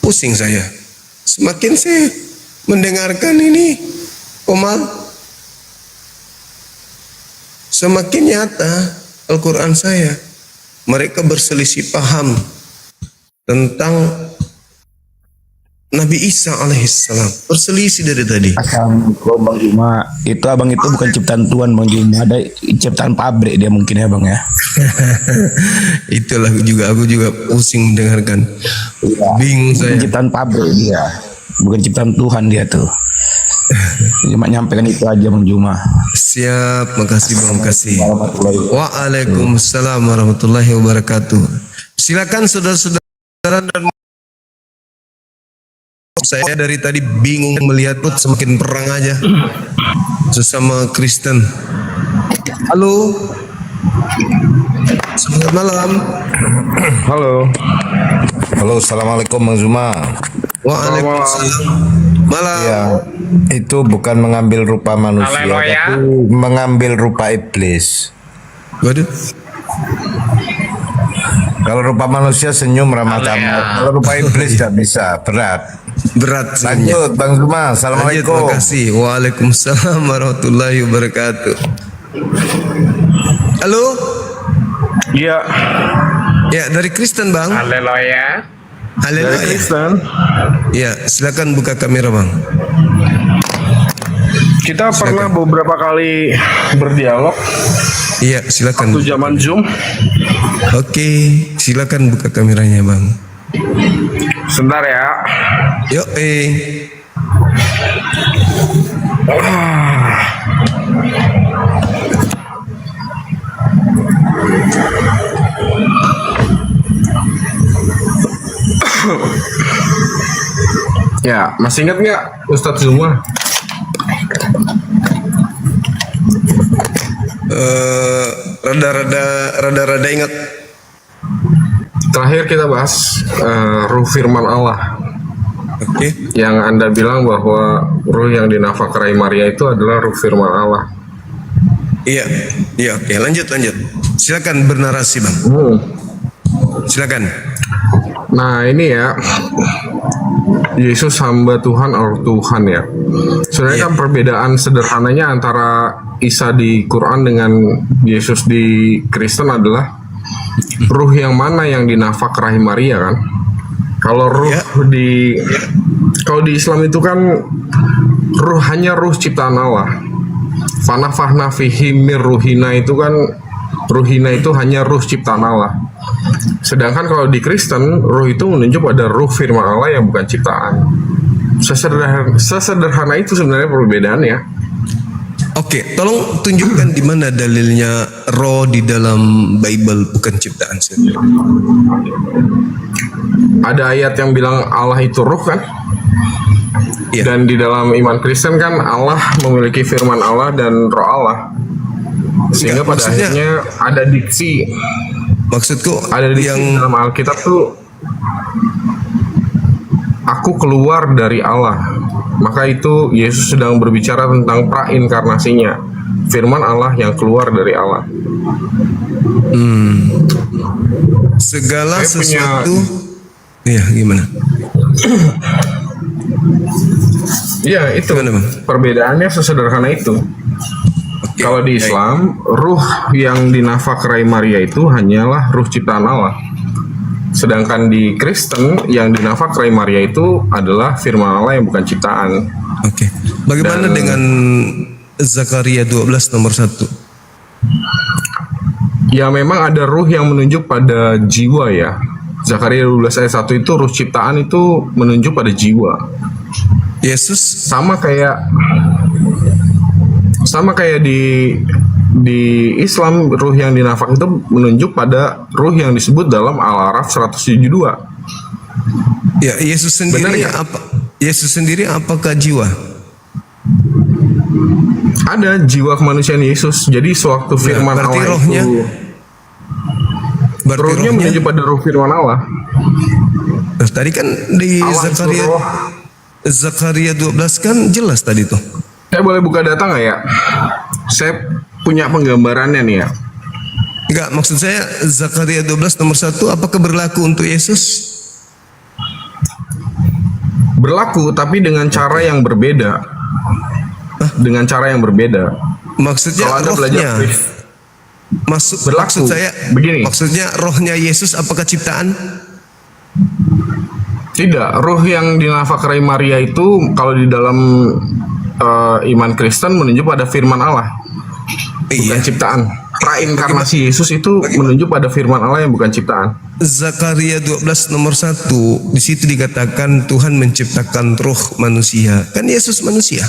Pusing saya. Semakin saya mendengarkan ini, Komal, semakin nyata Al-Quran saya. Mereka berselisih paham tentang Nabi Isa alaihissalam. Berselisih dari tadi. Assalamualaikum Bang Juma. Itu abang itu bukan ciptaan Tuhan Bang Juma, ada ciptaan pabrik dia mungkin ya Bang ya. Itulah aku juga pusing mendengarkan. Bingung saya. Ciptaan pabrik dia, bukan ciptaan Tuhan dia tuh. Cuma nyampaikan itu aja Bang Juma. Siap, makasih Bang, makasih. Waalaikumsalam warahmatullahi wabarakatuh. Silakan saudara-saudara dan saya dari tadi bingung melihat semakin perang aja sesama Kristen. Halo. Selamat malam. Halo, assalamualaikum Bang Zuma. Waalaikumsalam. Malam. Ya, itu bukan mengambil rupa manusia, tapi mengambil rupa iblis. Waduh. Kalau rupa manusia senyum ramah tamah, kalau rupa iblis tidak bisa, berat. Lanjut Bang Zuma. Assalamualaikum. Terima kasih. Waalaikumsalam warahmatullahi wabarakatuh. Halo. Iya. Ya, dari Kristen Bang. Haleluya. Dari Kristen. Ya, silakan buka kamera Bang. Kita pernah beberapa kali berdialog. Iya, silakan. Waktu zaman Zoom. Oke, silakan buka kameranya Bang. Sebentar ya. Yuk, Ya, masih ingat nggak Ustadz Zuma? Rada ingat. Terakhir kita bahas ruh firman Allah. Oke. Yang Anda bilang bahwa ruh yang dinafakahi Maria itu adalah ruh firman Allah. Iya, oke. Lanjut. Silakan bernarasi Bang. Silakan. Nah ini ya, Yesus hamba Tuhan, Allah Tuhan ya. Sebenarnya kan perbedaan sederhananya antara Isa di Quran dengan Yesus di Kristen adalah ruh yang mana yang dinafakahi Maria kan? Kalau ruh kalau di Islam itu kan ruh hanya ruh ciptaan Allah. Fanafahna fihi mir ruhina itu kan ruhina itu hanya ruh ciptaan Allah. Sedangkan kalau di Kristen ruh itu menunjuk pada ruh firman Allah yang bukan ciptaan. Sesederhana itu sebenarnya perbedaannya. Oke, tolong tunjukkan di mana dalilnya roh di dalam Bible bukan ciptaan sendiri. Ada ayat yang bilang Allah itu roh kan? Dan di dalam iman Kristen kan Allah memiliki firman Allah dan roh Allah. Sehingga pada akhirnya ada diksi. Maksudku ada diksi yang dalam Alkitab tuh, aku keluar dari Allah. Maka itu Yesus sedang berbicara tentang prainkarnasinya. firman Allah yang keluar dari Allah. Segala Saya punya- sesuatu. Iya, gimana? Iya, itu perbedaannya sesederhana itu. Kalau di Islam, ruh yang dinafakrai Maria itu hanyalah ruh ciptaan Allah. Sedangkan di Kristen yang dinafakrai Maria itu adalah firman Allah yang bukan ciptaan. Oke. Bagaimana dengan Zakaria 12 nomor 1? Ya memang ada ruh yang menunjuk pada jiwa ya. Zakaria 12 ayat 1 itu ruh ciptaan itu menunjuk pada jiwa. Yesus sama kayak di Islam, ruh yang dinafak itu menunjuk pada ruh yang disebut dalam Al-Araf 172. Ya, Yesus sendiri apa? Yesus sendiri apakah jiwa? Ada jiwa kemanusiaan Yesus. Jadi sewaktu firman berarti Allah rohnya, itu rohnya menunjuk pada ruh firman Allah. Nah, tadi kan di Allah itu Zakaria roh. Zakaria 12 kan jelas tadi tuh. Saya boleh buka data nggak ya? Saya punya penggambarannya nih ya. Enggak, maksud saya Zakaria 12 nomor 1 apakah berlaku untuk Yesus? Berlaku, tapi dengan cara yang berbeda. Dengan cara yang berbeda. Maksudnya Kalau Anda belajar rohnya. Maksud saya begini. Maksudnya rohnya Yesus apakah ciptaan? Tidak, roh yang dinafakrai Maria itu kalau di dalam iman Kristen menunjuk pada firman Allah, bukan ciptaan. Reinkarnasi Yesus itu menunjuk pada firman Allah yang bukan ciptaan. Zakaria 12 nomor 1 di situ dikatakan Tuhan menciptakan roh manusia. Kan Yesus manusia.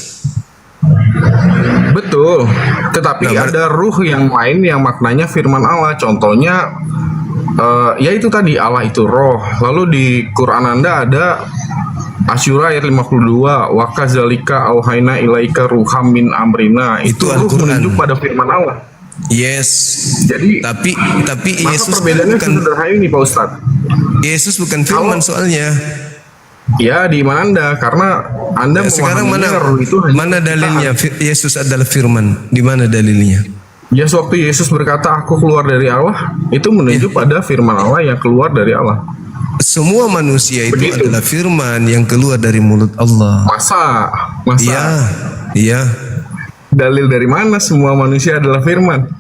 Betul, tetapi ada ruh yang lain yang maknanya firman Allah. Contohnya ya itu tadi, Allah itu roh. Lalu di Quran Anda ada Asyura ayat 52, wa kadzalika auhayna ilaika ruham min amrina. Itu ruh menunjuk pada firman Allah. Yes. Jadi tapi maka Yesus perbedaannya bukan sederhana ini Pak Ustadz. Yesus bukan firman soalnya. Ya di iman Anda, karena Anda sekarang memahaminya ruh itu mana dalilnya Yesus adalah firman? Di mana dalilnya? Ya sewaktu Yesus berkata aku keluar dari Allah, itu menunjuk pada firman Allah yang keluar dari Allah. Semua manusia itu adalah firman yang keluar dari mulut Allah. Masa? Iya. Dalil dari mana semua manusia adalah firman?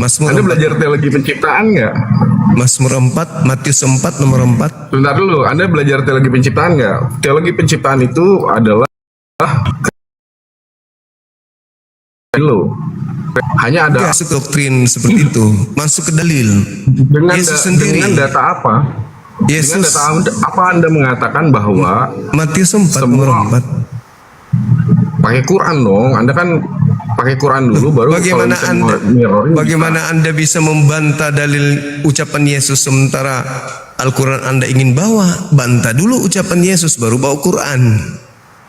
Anda belajar teologi penciptaan nggak? Mazmur 4, Matius 4 nomor 4. Sebentar dulu, Anda belajar teologi penciptaan nggak? Teologi penciptaan itu adalah hanya ada masuk doktrin seperti itu, masuk ke dalil. Yesus sendiri. Dengan data apa? Yesus. Dengan data apa Anda mengatakan bahwa Matius 4 nomor 4. Pakai Quran dong. Anda kan pakai Quran dulu baru bagaimana Anda bisa membantah dalil ucapan Yesus sementara Al-Quran Anda ingin bawa? Bantah dulu ucapan Yesus baru bawa Quran.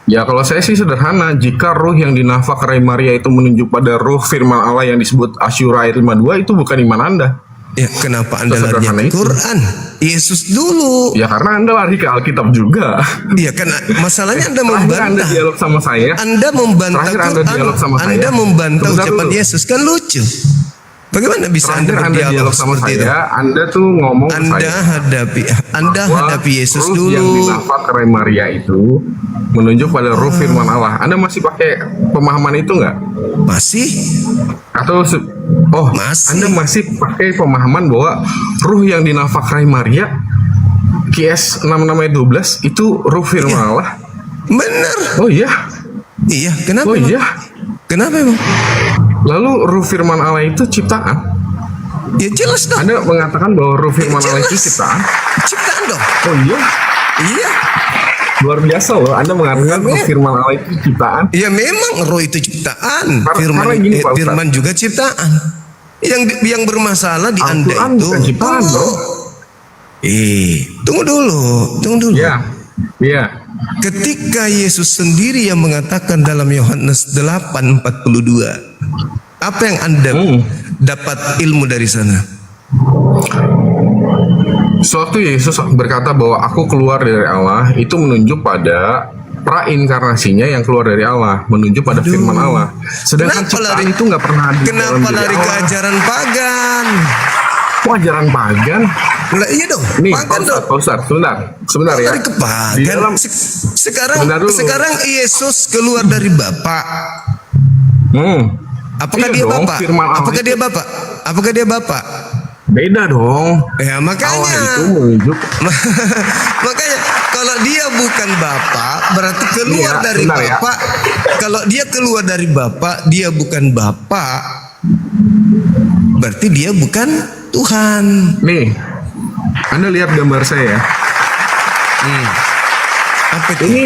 Ya kalau saya sih sederhana, jika ruh yang dinafakrai Maria itu menunjuk pada ruh firman Allah yang disebut Asyura ayat 52, itu bukan iman Anda. Ya kenapa Anda lari ke Quran? Yesus dulu. Ya karena Anda lari ke Alkitab juga. Iya kan masalahnya Anda membantah. Anda dialog sama saya. Anda membantah Quran. Anda membantah ucapan Yesus, kan lucu. Bagaimana bisa Anda berdialog sama seperti saya? itu? Anda tuh ngomong Anda hadapi Yesus ruh dulu. Yang dinafakrai Maria itu menunjuk pada ruh firman Allah. Anda masih pakai pemahaman itu nggak? Masih. Atau masih. Anda masih pakai pemahaman bahwa ruh yang dinafakrai Maria QS 66 ayat 12 itu ruh firman Allah? Benar. Oh iya. Iya, kenapa? Oh iya. Kenapa emang? Lalu ruh firman Allah itu ciptaan? Ya jelas dong. Anda mengatakan bahwa ruh firman Allah itu ciptaan? Ciptaan dong. Oh iya? Iya. Luar biasa loh, Anda mengatakan ruh firman Allah itu ciptaan? Ya memang roh itu ciptaan. Karena gini, Pak Ustaz. Firman juga ciptaan. Yang bermasalah di Anda Al-Quran itu. bukan ciptaan, bro. Tunggu dulu. Iya. Ketika Yesus sendiri yang mengatakan dalam Yohanes 8:42, apa yang Anda dapat ilmu dari sana? Suatu Yesus berkata bahwa aku keluar dari Allah, itu menunjuk pada prainkarnasinya yang keluar dari Allah, menuju pada firman Allah. Sedangkan ciptaan itu nggak pernah ada di dalam Kenapa diri lari ke Allah. ajaran pagan? Kok ajaran pagan? Lah iya dong. Nih, Pagan dong. Pak Ustadz, sebentar ya. Lari ke Di pagan. dalam Sebentar dulu. Sekarang Yesus keluar dari Bapa. Apakah Iya dia dong, Bapak? firman Allah Apakah itu- dia Bapak? Apakah dia Bapak? Beda dong. Ya makanya. Allah itu menunjuk. Makanya kalau dia bukan Bapak berarti keluar Iya, dari sebentar ya. Bapak. Kalau dia keluar dari Bapak, dia bukan Bapak. Berarti dia bukan Tuhan. Nih, Anda lihat gambar saya ya. Apa itu? Ini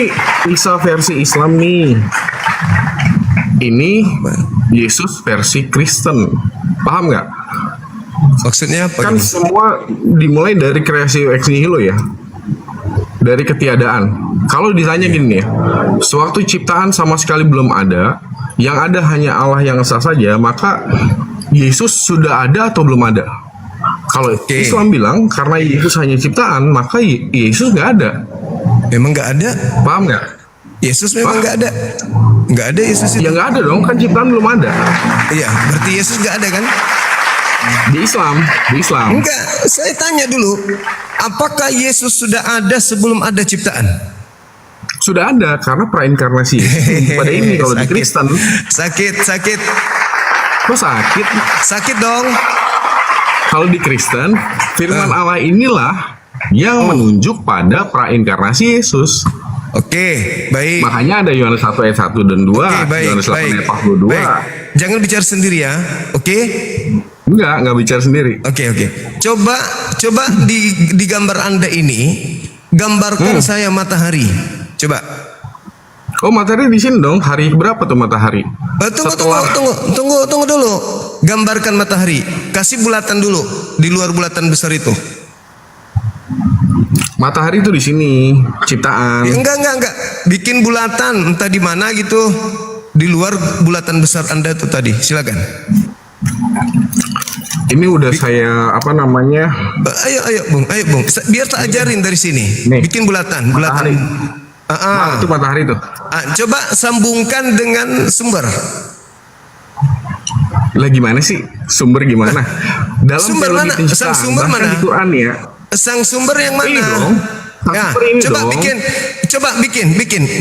Isa versi Islam nih. Ini Yesus versi Kristen. Paham nggak? Maksudnya apa? Kan semua dimulai dari kreasi ex nihilo ya. Dari ketiadaan. Kalau ditanya gini ya, sewaktu ciptaan sama sekali belum ada, yang ada hanya Allah yang esa saja, maka Yesus sudah ada atau belum ada? Kalau Islam bilang karena Yesus hanya ciptaan, maka Yesus nggak ada. Memang nggak ada? Paham nggak? Yesus memang nggak ada. Nggak ada Yesus itu. Ya nggak ada dong, kan ciptaan belum ada. Iya, berarti Yesus nggak ada kan? Di Islam. Enggak, saya tanya dulu. Apakah Yesus sudah ada sebelum ada ciptaan? Sudah ada karena prainkarnasi pada ini kalau di Kristen. Sakit. Kok sakit? Sakit dong. Kalau di Kristen, firman Allah inilah yang menunjuk pada prainkarnasi Yesus. Oke, baik. Makanya ada Yohanes 1 ayat 1 dan 2, Oke, baik, Yohanes 8 baik. ayat 42. Baik. Jangan bicara sendiri ya. Oke? Enggak bicara sendiri. Oke. Coba di gambar Anda ini gambarkan saya matahari. Coba. Oh, matahari di sini dong. Hari berapa tuh matahari? Tunggu dulu. Gambarkan matahari. Kasih bulatan dulu di luar bulatan besar itu. Matahari itu di sini, ciptaan. Ya, enggak. Bikin bulatan entah di mana gitu. Di luar bulatan besar Anda tuh tadi. Silakan. Ini udah saya apa namanya? Ayo Bung. Biar tak ajarin dari sini. Nih, bikin bulatan. Nah, itu matahari tuh. Coba sambungkan dengan sumber. Lah gimana sih? Sumber gimana? Dalam Sumber teologi mana? penciptaan, Sang sumber bahkan mana? di Quran ya. Sang sumber yang mana? Ini dong. Ya, Sumber ini coba dong.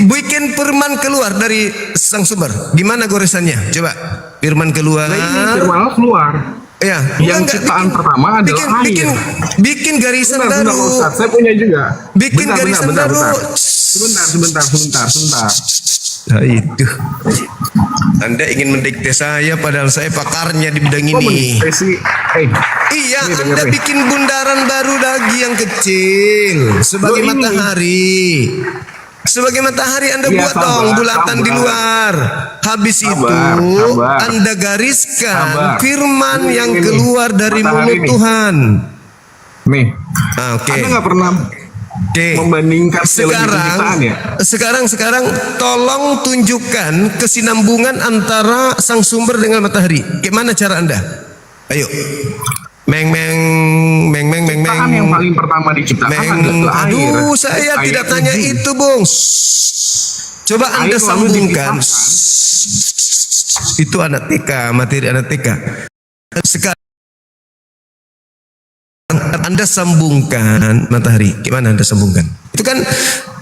bikin firman keluar dari sang sumber. Gimana goresannya? Coba firman keluar. Nah, ini firman Allah keluar. Ya, Yang ciptaan pertama adalah air. Bikin garisan Bentar, baru. Ustaz. Saya punya juga. Bikin garisan baru. Sebentar. Nah itu. Anda ingin mendikte saya padahal saya pakarnya di bidang Kok ini. mendikte sih? Iya, ini Anda dengerin. bikin bundaran baru lagi yang kecil sebagai Loh, ini. matahari. Sebagai matahari Anda Iya, buat dong bulatan di luar. Habis itu sabar. Anda gariskan Sabar. firman Ini, yang ini. keluar dari Matahari mulut nih. Tuhan. Nih. Oke. Anda nggak pernah membandingkan teologi penciptaan ya? Sekarang tolong tunjukkan kesinambungan antara sang sumber dengan matahari. Gimana cara Anda? Ayo. Meng. Ciptaan yang paling pertama diciptakan adalah air. Aduh, saya Air tidak tanya tujuh. itu, Bung. Coba Anda Air lalu sambungkan. dipipahkan. Itu anak TK, materi anak TK. Sekarang Anda sambungkan matahari. Gimana Anda sambungkan? Itu kan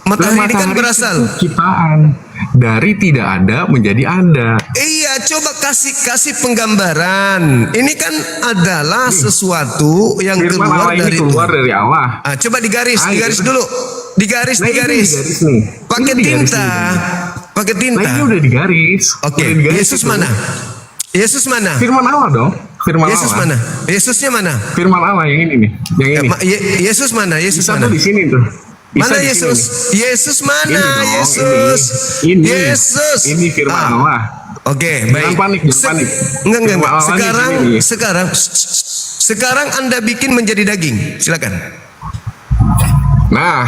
matahari ini kan berasal Ciptaan dari tidak ada menjadi ada. Iya, coba kasih penggambaran. Ini kan adalah sesuatu yang Firman keluar Allah ini dari keluar dari Allah. Coba digaris Air. dulu. Digaris. Nah, ini digaris nih. Pakai Ini digaris tinta. nih. Pakai tinta. Nah, ini udah digaris. Oke, Udah digaris Yesus itu. mana? Yesus mana? Firman Allah dong. Firman Yesus Allah. mana? Yesusnya mana? Firman Allah yang ini nih. Yang ini. Yesus mana? Yesus Isa mana? tuh di sini tuh. Isa Mana di sini Yesus? nih. Yesus mana? Ini dong, Yesus. Ini. Yesus. Ini firman Allah. Oke, baik. Jangan panik. Enggak. Firman Allah di sini nih. Sekarang Anda bikin menjadi daging. Silakan. Nah,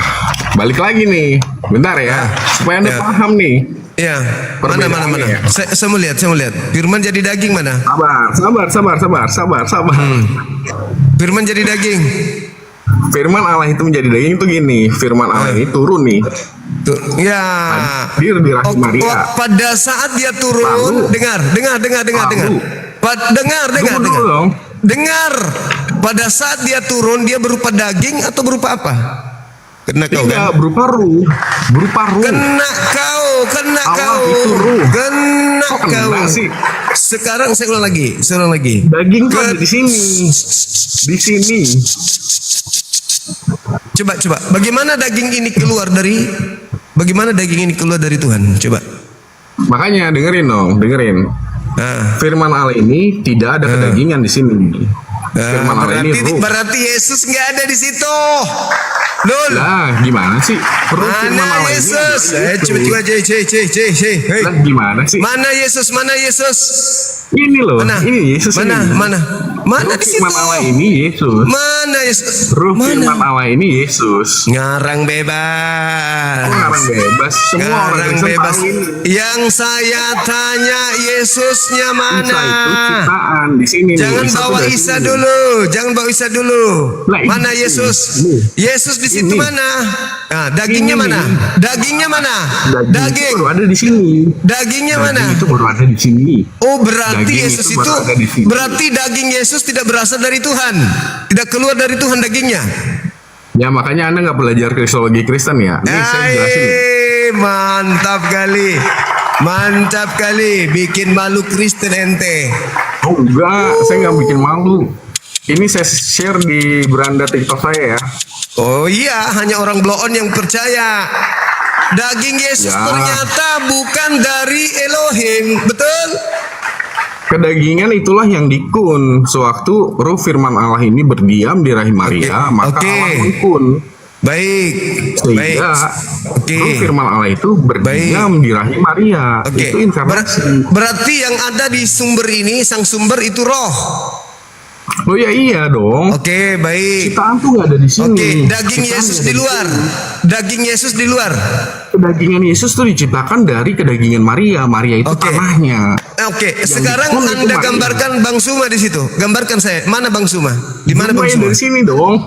balik lagi nih. Bentar ya. Supaya Anda paham nih. Ya, mana. Perbedaannya. Saya mau lihat. Firman jadi daging mana? Sabar. Firman jadi daging. Firman Allah itu menjadi daging itu gini. Firman Allah ini turun nih. Ya. Hadir di rahim Maria. Pada saat dia turun, Lalu. dengar. Dengar. Pada saat dia turun, dia berupa daging atau berupa apa? Kena kau kan? Berupa ruh. Kena kau. Sekarang saya ulang lagi. Daging tuh ada di sini. Coba. Bagaimana daging ini keluar dari Tuhan? Coba. Makanya dengerin. Firman Allah ini tidak ada kedagingan di sini. Firman Allah ini ruh. Berarti Yesus nggak ada di situ. Lul. Lah, gimana sih? Mana Yesus? Coba. Lah, gimana sih? Mana Yesus? Ini loh. Ini Yesus. Mana di situ? Firman Allah ini Yesus. Mana Yesus? Ruh firman Allah ini Yesus. Ngarang bebas. Semua orang bebas. Yang saya tanya Yesusnya mana? Isa itu ciptaan di sini. Jangan bawa Isa dulu. Lah, mana ini. Yesus? Yesus di situ mana? Nah, dagingnya mana? Daging. Baru ada di sini. Dagingnya mana? Itu baru ada di sini. Oh, berarti Daging Yesus itu baru ada di sini. berarti daging Yesus tidak berasal dari Tuhan. Tidak keluar dari Tuhan dagingnya. Ya makanya Anda nggak belajar kristologi Kristen ya. Nih saya jelasin. Mantap kali, bikin malu Kristen ente. Oh enggak, saya nggak bikin malu. Ini saya share di beranda TikTok saya ya. Oh iya, hanya orang blow on yang percaya. Daging Yesus ternyata bukan dari Elohim, betul? Kedagingan itulah yang dikun. Sewaktu roh firman Allah ini berdiam di rahim Maria, maka Allah mengkun. Baik. Roh firman Allah itu berdiam di rahim Maria. Itu inkarnasi. Berarti yang ada di sumber ini, sang sumber itu roh. Oh ya iya dong. Oke, baik. Ciptaan tuh nggak ada di sini. Oke, daging Yesus di luar. Daging Yesus di luar. Kedagingan Yesus tuh diciptakan dari kedagingan Maria. Maria itu tanahnya. Oke, sekarang Anda gambarkan Bang Suma di situ. Gambarkan saya. Mana Bang Suma? Di mana Bang Suma? Dari sini dong.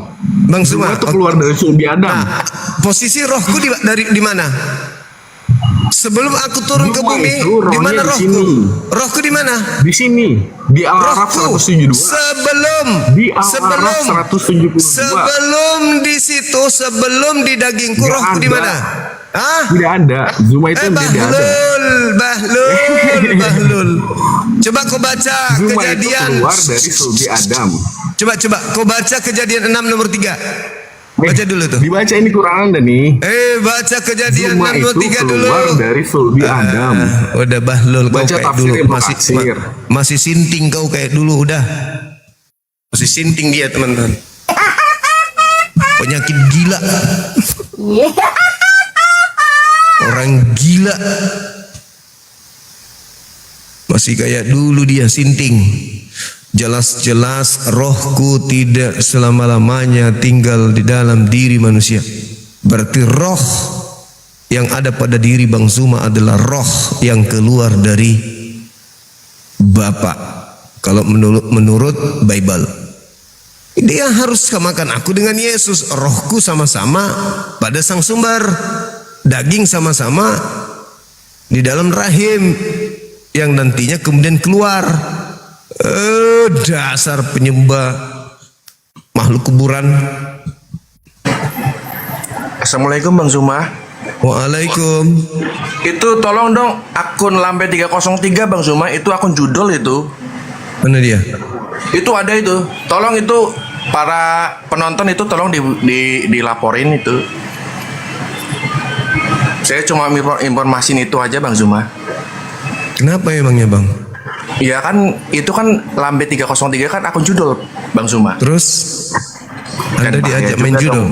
Bang Suma itu keluar dari sulbi Adam. Nah, posisi rohku di mana? Sebelum aku turun ke bumi, di mana rohku? Rohku di mana? Di sini, di Al-Araf 172. Sebelum di situ, sebelum di dagingku, rohku di mana? Tidak ada. Zuma itu tidak ada. Bahlul. Coba kau baca Zuma Kejadian. Itu keluar dari sulbi Adam. Coba kau baca Kejadian 6 nomor 3. Baca dulu tuh. Dibaca ini Quran Anda nih. Baca Kejadian Zuma 6 nomor 3 dulu. Keluar dari sulbi Adam. Udah Bahlul kau Baca kayak dulu tafsir. masih sinting kau kayak dulu udah. Masih sinting dia teman-teman. Penyakit gila. Orang gila. Masih kayak dulu dia sinting. Jelas-jelas rohku tidak selama-lamanya tinggal di dalam diri manusia. Berarti roh yang ada pada diri Bang Zuma adalah roh yang keluar dari Bapa. Kalau menurut Bible. Dia harus samakan aku dengan Yesus. Rohku sama-sama pada sang sumber. Daging sama-sama di dalam rahim yang nantinya kemudian keluar. Dasar penyembah makhluk kuburan. Assalamualaikum Bang Zuma. Waalaikum. Itu tolong dong akun Lambe 303 Bang Zuma, itu akun judul itu. Mana dia? Itu ada itu. Tolong itu para penonton itu tolong dilaporin itu. Saya cuma informasiin itu aja Bang Zuma. Kenapa emangnya Bang? Iya kan, itu kan Lambe 303 kan akun judul Bang Zuma. Terus Anda diajak main judul?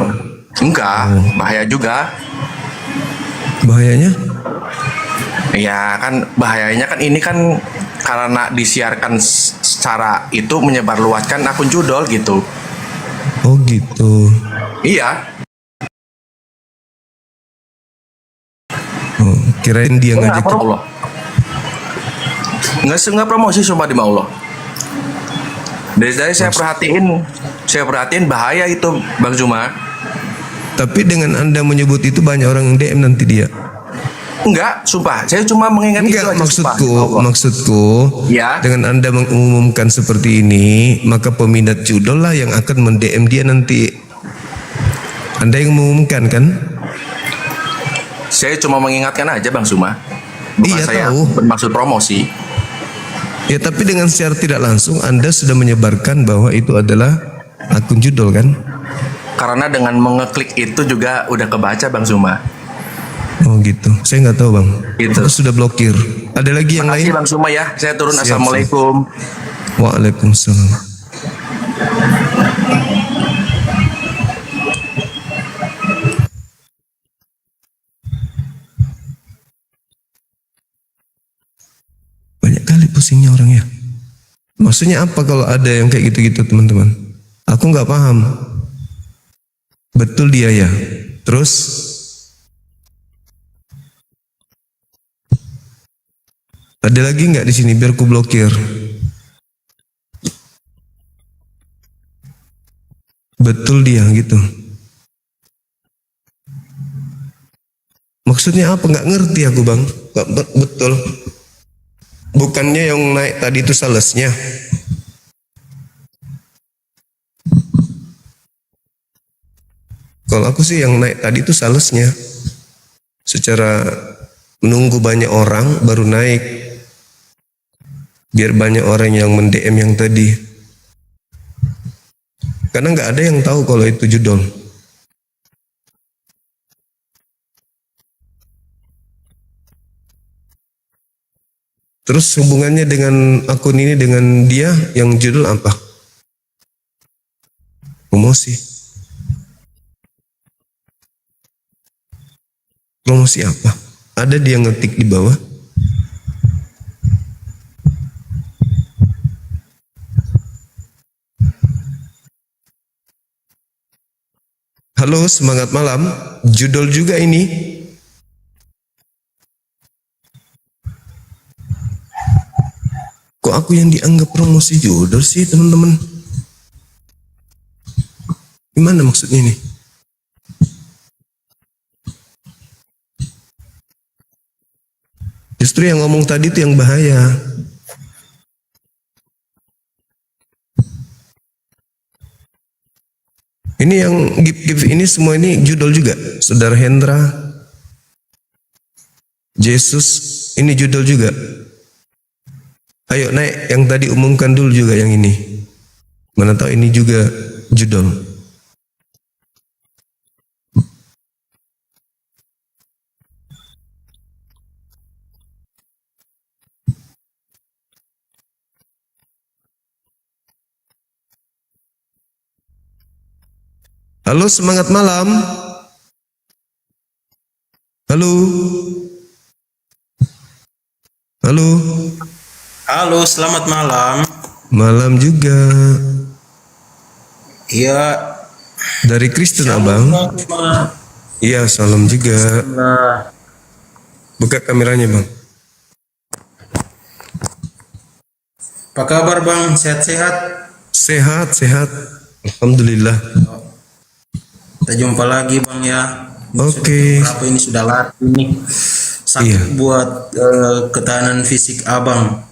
Enggak, bahaya juga. Bahayanya? Ya kan, bahayanya kan ini kan karena disiarkan secara itu menyebarluaskan akun judul gitu. Oh gitu. Iya. Oh, kirain dia ngajak. Allah. Nggak promosi sumpah di Allah. Dari saya perhatiin bahaya itu Bang Zuma. Tapi dengan Anda menyebut itu banyak orang yang DM nanti dia. Enggak, sumpah. Saya cuma mengingat itu aja, Maksudku, ya. Dengan Anda mengumumkan seperti ini, maka peminat judul lah yang akan men-DM dia nanti. Anda yang mengumumkan kan? Saya cuma mengingatkan aja Bang Suma. Bukan Iya, saya tahu. bermaksud promosi. Ya, tapi dengan secara tidak langsung Anda sudah menyebarkan bahwa itu adalah akun judul kan? Karena dengan mengeklik itu juga udah kebaca Bang Suma. Oh gitu, saya nggak tahu bang. Gitu. Aku sudah blokir. Ada lagi yang lain? Makasih Bang Suma ya. Saya turun. Siap, Assalamualaikum. Waalaikumsalam. Banyak kali pusingnya orang ya. Maksudnya apa kalau ada yang kayak gitu-gitu teman-teman? Aku nggak paham. Betul dia ya. Terus ada lagi nggak di sini biar ku blokir? Betul dia gitu. Maksudnya apa? Nggak ngerti aku bang. Nggak betul. Bukannya yang naik tadi itu salesnya? Kalau aku sih yang naik tadi itu salesnya. Secara menunggu banyak orang baru naik. Biar banyak orang yang men-DM yang tadi. Karena nggak ada yang tahu kalau itu judul. Terus hubungannya dengan akun ini dengan dia yang judul apa? Promosi. Promosi apa? Ada dia ngetik di bawah. Halo, semangat malam. Judul juga ini. Kok aku yang dianggap promosi judul sih, teman-teman? Gimana maksudnya ini? Justru yang ngomong tadi itu yang bahaya. Ini yang gift ini semua ini judul juga. Saudara Hendra, Yesus, ini judul juga. Ayo naik, yang tadi umumkan dulu juga yang ini. Mana tahu ini juga judul. Halo, semangat malam. Halo. Halo. Halo, selamat malam. Malam juga. Iya. Dari Kristen abang. Iya, salam juga. Buka kameranya bang. Apa kabar bang? Sehat-sehat? Sehat, sehat. Alhamdulillah. Kita jumpa lagi bang ya. Oke. Berapa ini sudah lari ini. Sakit buat ketahanan fisik abang.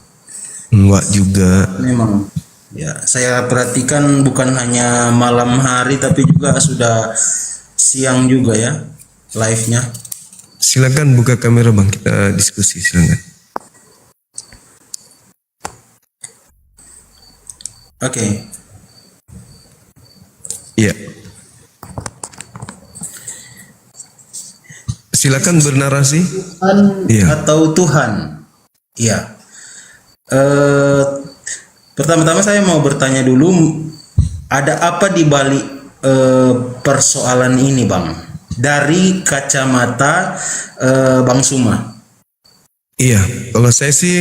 Enggak juga. Memang. Ya, saya perhatikan bukan hanya malam hari tapi juga sudah siang juga ya live-nya. Silakan buka kamera bang, kita diskusi silakan. Oke. Iya. Silakan bernarasi. Atau Tuhan. Iya. Pertama-tama saya mau bertanya dulu, ada apa di balik persoalan ini, Bang? Dari kacamata Bang Suma. Iya, kalau saya sih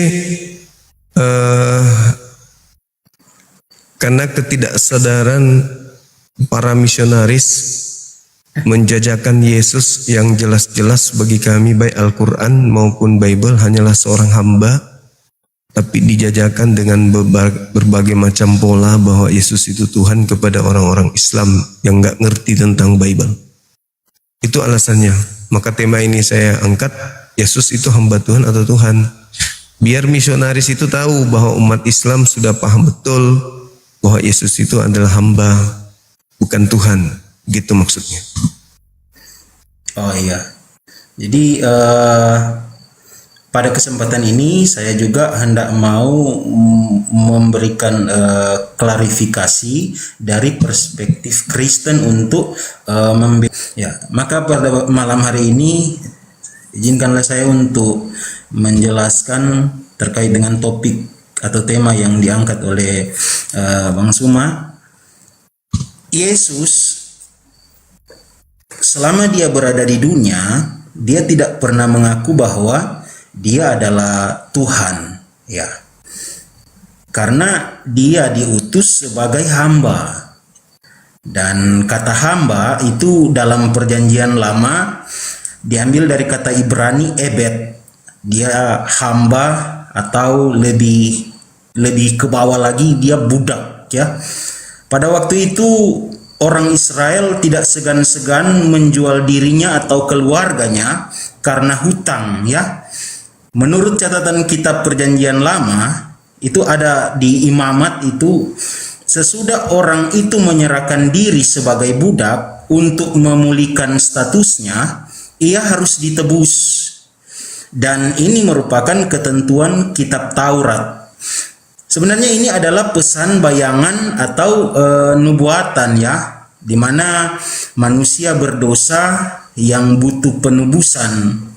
karena ketidaksadaran para misionaris menjajakan Yesus yang jelas-jelas bagi kami baik Al-Quran maupun Bible hanyalah seorang hamba, tapi dijajakan dengan berbagai macam pola bahwa Yesus itu Tuhan kepada orang-orang Islam yang nggak ngerti tentang Bible. Itu alasannya. Maka tema ini saya angkat, Yesus itu hamba Tuhan atau Tuhan. Biar misionaris itu tahu bahwa umat Islam sudah paham betul bahwa Yesus itu adalah hamba, bukan Tuhan. Gitu maksudnya. Oh iya. Jadi pada kesempatan ini saya juga hendak mau memberikan klarifikasi dari perspektif Kristen untuk ya. Maka pada malam hari ini izinkanlah saya untuk menjelaskan terkait dengan topik atau tema yang diangkat oleh Bang Suma. Yesus selama dia berada di dunia, dia tidak pernah mengaku bahwa dia adalah Tuhan, ya. Karena dia diutus sebagai hamba. Dan kata hamba itu dalam perjanjian lama diambil dari kata Ibrani ebed. Dia hamba atau lebih ke bawah lagi dia budak, ya. Pada waktu itu orang Israel tidak segan-segan menjual dirinya atau keluarganya karena hutang, ya. Menurut catatan kitab perjanjian lama, itu ada di imamat itu, sesudah orang itu menyerahkan diri sebagai budak untuk memulihkan statusnya, ia harus ditebus. Dan ini merupakan ketentuan kitab Taurat. Sebenarnya ini adalah pesan bayangan atau nubuatan, ya, di mana manusia berdosa yang butuh penebusan.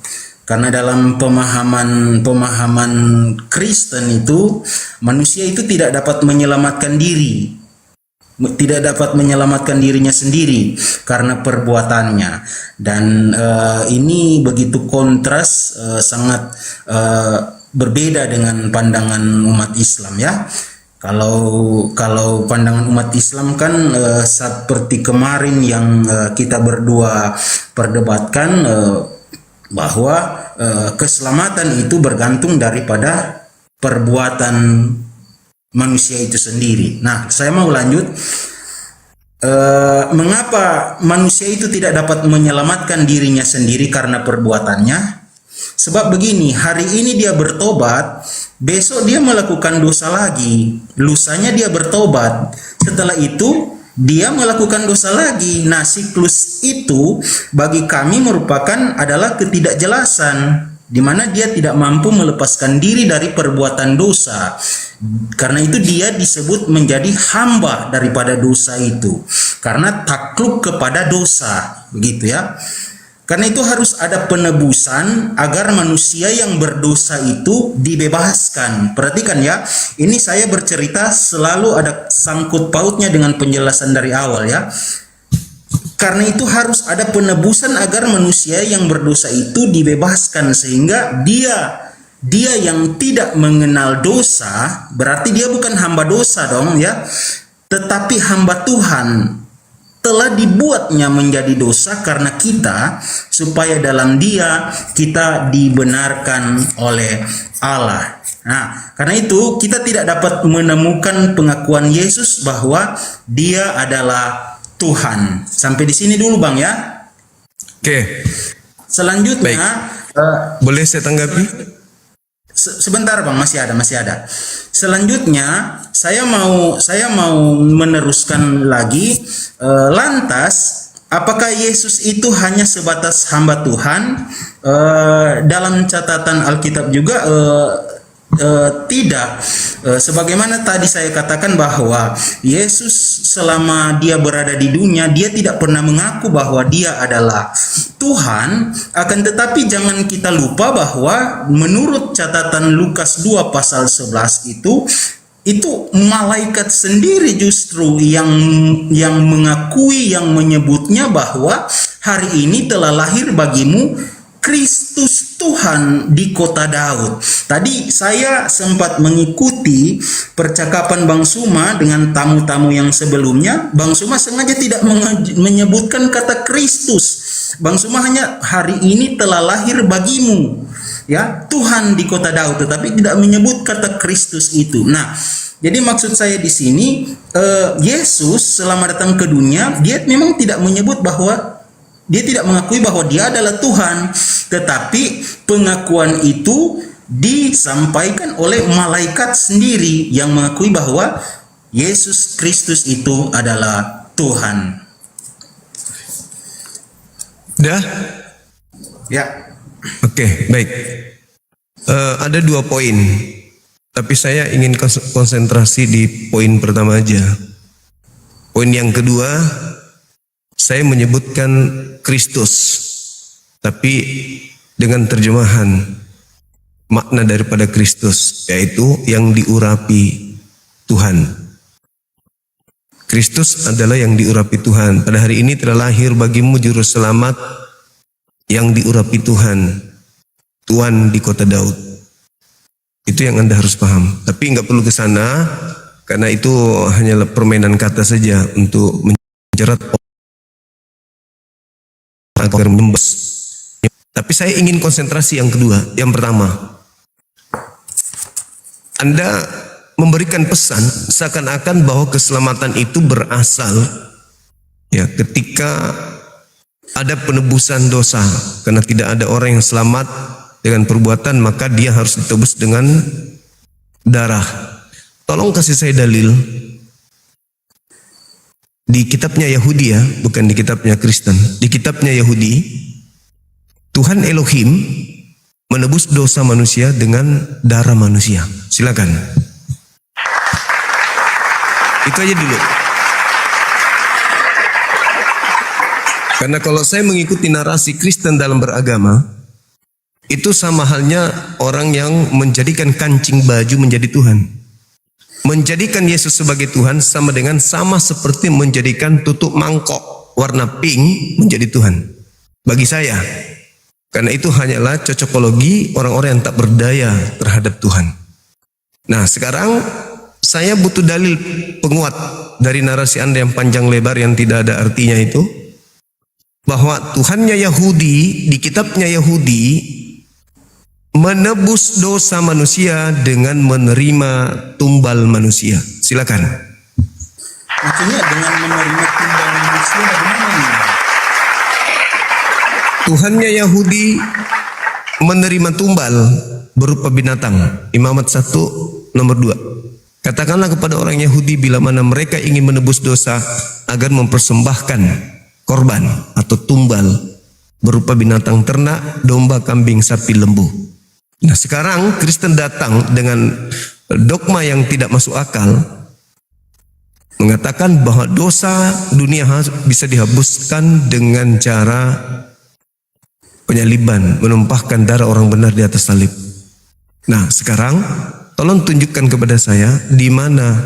Karena dalam pemahaman Kristen itu manusia itu tidak dapat menyelamatkan diri, tidak dapat menyelamatkan dirinya sendiri karena perbuatannya. Dan ini begitu kontras, sangat berbeda dengan pandangan umat Islam, ya. Kalau pandangan umat Islam kan seperti kemarin yang kita berdua perdebatkan, bahwa keselamatan itu bergantung daripada perbuatan manusia itu sendiri. Nah, saya mau lanjut. Mengapa manusia itu tidak dapat menyelamatkan dirinya sendiri karena perbuatannya? Sebab begini, hari ini dia bertobat, besok dia melakukan dosa lagi, lusanya dia bertobat, setelah itu dia melakukan dosa lagi. Nah, siklus itu bagi kami merupakan adalah ketidakjelasan, di mana dia tidak mampu melepaskan diri dari perbuatan dosa. Karena itu dia disebut menjadi hamba daripada dosa itu, karena takluk kepada dosa, begitu, ya. Karena itu harus ada penebusan agar manusia yang berdosa itu dibebaskan. Perhatikan, ya, ini saya bercerita selalu ada sangkut pautnya dengan penjelasan dari awal, ya. Karena itu harus ada penebusan agar manusia yang berdosa itu dibebaskan, sehingga dia yang tidak mengenal dosa, berarti dia bukan hamba dosa dong, ya, tetapi hamba Tuhan. Telah dibuatnya menjadi dosa karena kita, supaya dalam dia kita dibenarkan oleh Allah. Nah, karena itu kita tidak dapat menemukan pengakuan Yesus bahwa dia adalah Tuhan. Sampai di sini dulu, Bang, ya. Oke. Selanjutnya, boleh saya tanggapi? Sebentar, Bang, masih ada. Selanjutnya saya mau meneruskan lagi. Lantas, apakah Yesus itu hanya sebatas hamba Tuhan? Dalam catatan Alkitab juga tidak. Sebagaimana tadi saya katakan bahwa Yesus selama dia berada di dunia, dia tidak pernah mengaku bahwa dia adalah Tuhan. Akan tetapi jangan kita lupa bahwa menurut catatan Lukas 2 pasal 11 itu malaikat sendiri justru yang mengakui, yang menyebutnya bahwa hari ini telah lahir bagimu Kristus Tuhan di kota Daud. Tadi saya sempat mengikuti percakapan Bang Suma dengan tamu-tamu yang sebelumnya. Bang Suma sengaja tidak menyebutkan kata Kristus. Bang Suma hanya hari ini telah lahir bagimu, ya, Tuhan di kota Daud, tetapi tidak menyebut kata Kristus itu. Nah, jadi maksud saya di sini, Yesus selama datang ke dunia, dia memang tidak menyebut bahwa Dia tidak mengakui bahwa dia adalah Tuhan, tetapi pengakuan itu disampaikan oleh malaikat sendiri yang mengakui bahwa Yesus Kristus itu adalah Tuhan. Dah? Ya. Oke, baik. Ada 2 poin, tapi saya ingin konsentrasi di poin pertama aja. Poin yang kedua, saya menyebutkan Kristus, tapi dengan terjemahan makna daripada Kristus, yaitu yang diurapi Tuhan. Kristus adalah yang diurapi Tuhan. Pada hari ini telah lahir bagimu juru selamat yang diurapi Tuhan, Tuhan di kota Daud. Itu yang Anda harus paham. Tapi nggak perlu ke sana, karena itu hanyalah permainan kata saja untuk menjerat agar membes. Tapi saya ingin konsentrasi yang kedua. Yang pertama, Anda memberikan pesan seakan-akan bahwa keselamatan itu berasal ya ketika ada penebusan dosa, karena tidak ada orang yang selamat dengan perbuatan, maka dia harus ditebus dengan darah. Tolong kasih saya dalil di kitabnya Yahudi ya, bukan di kitabnya Kristen. Di kitabnya Yahudi, Tuhan Elohim menebus dosa manusia dengan darah manusia. Silakan. Itu aja dulu. Karena kalau saya mengikuti narasi Kristen dalam beragama, itu sama halnya orang yang menjadikan kancing baju menjadi Tuhan. Menjadikan Yesus sebagai Tuhan sama seperti menjadikan tutup mangkok warna pink menjadi Tuhan. Bagi saya. Karena itu hanyalah cocokologi orang-orang yang tak berdaya terhadap Tuhan. Nah, sekarang saya butuh dalil penguat dari narasi Anda yang panjang lebar yang tidak ada artinya itu, bahwa Tuhannya Yahudi di kitabnya Yahudi menebus dosa manusia dengan menerima tumbal manusia. Silakan. Maksudnya dengan menerima tumbal manusia bagaimana? Tuhannya Yahudi menerima tumbal berupa binatang. Imamat 1 nomor 2. Katakanlah kepada orang Yahudi bila mana mereka ingin menebus dosa agar mempersembahkan korban atau tumbal berupa binatang ternak, domba, kambing, sapi, lembu. Nah, sekarang Kristen datang dengan dogma yang tidak masuk akal, mengatakan bahwa dosa dunia bisa dihapuskan dengan cara penyaliban, menumpahkan darah orang benar di atas salib. Nah, sekarang tolong tunjukkan kepada saya di mana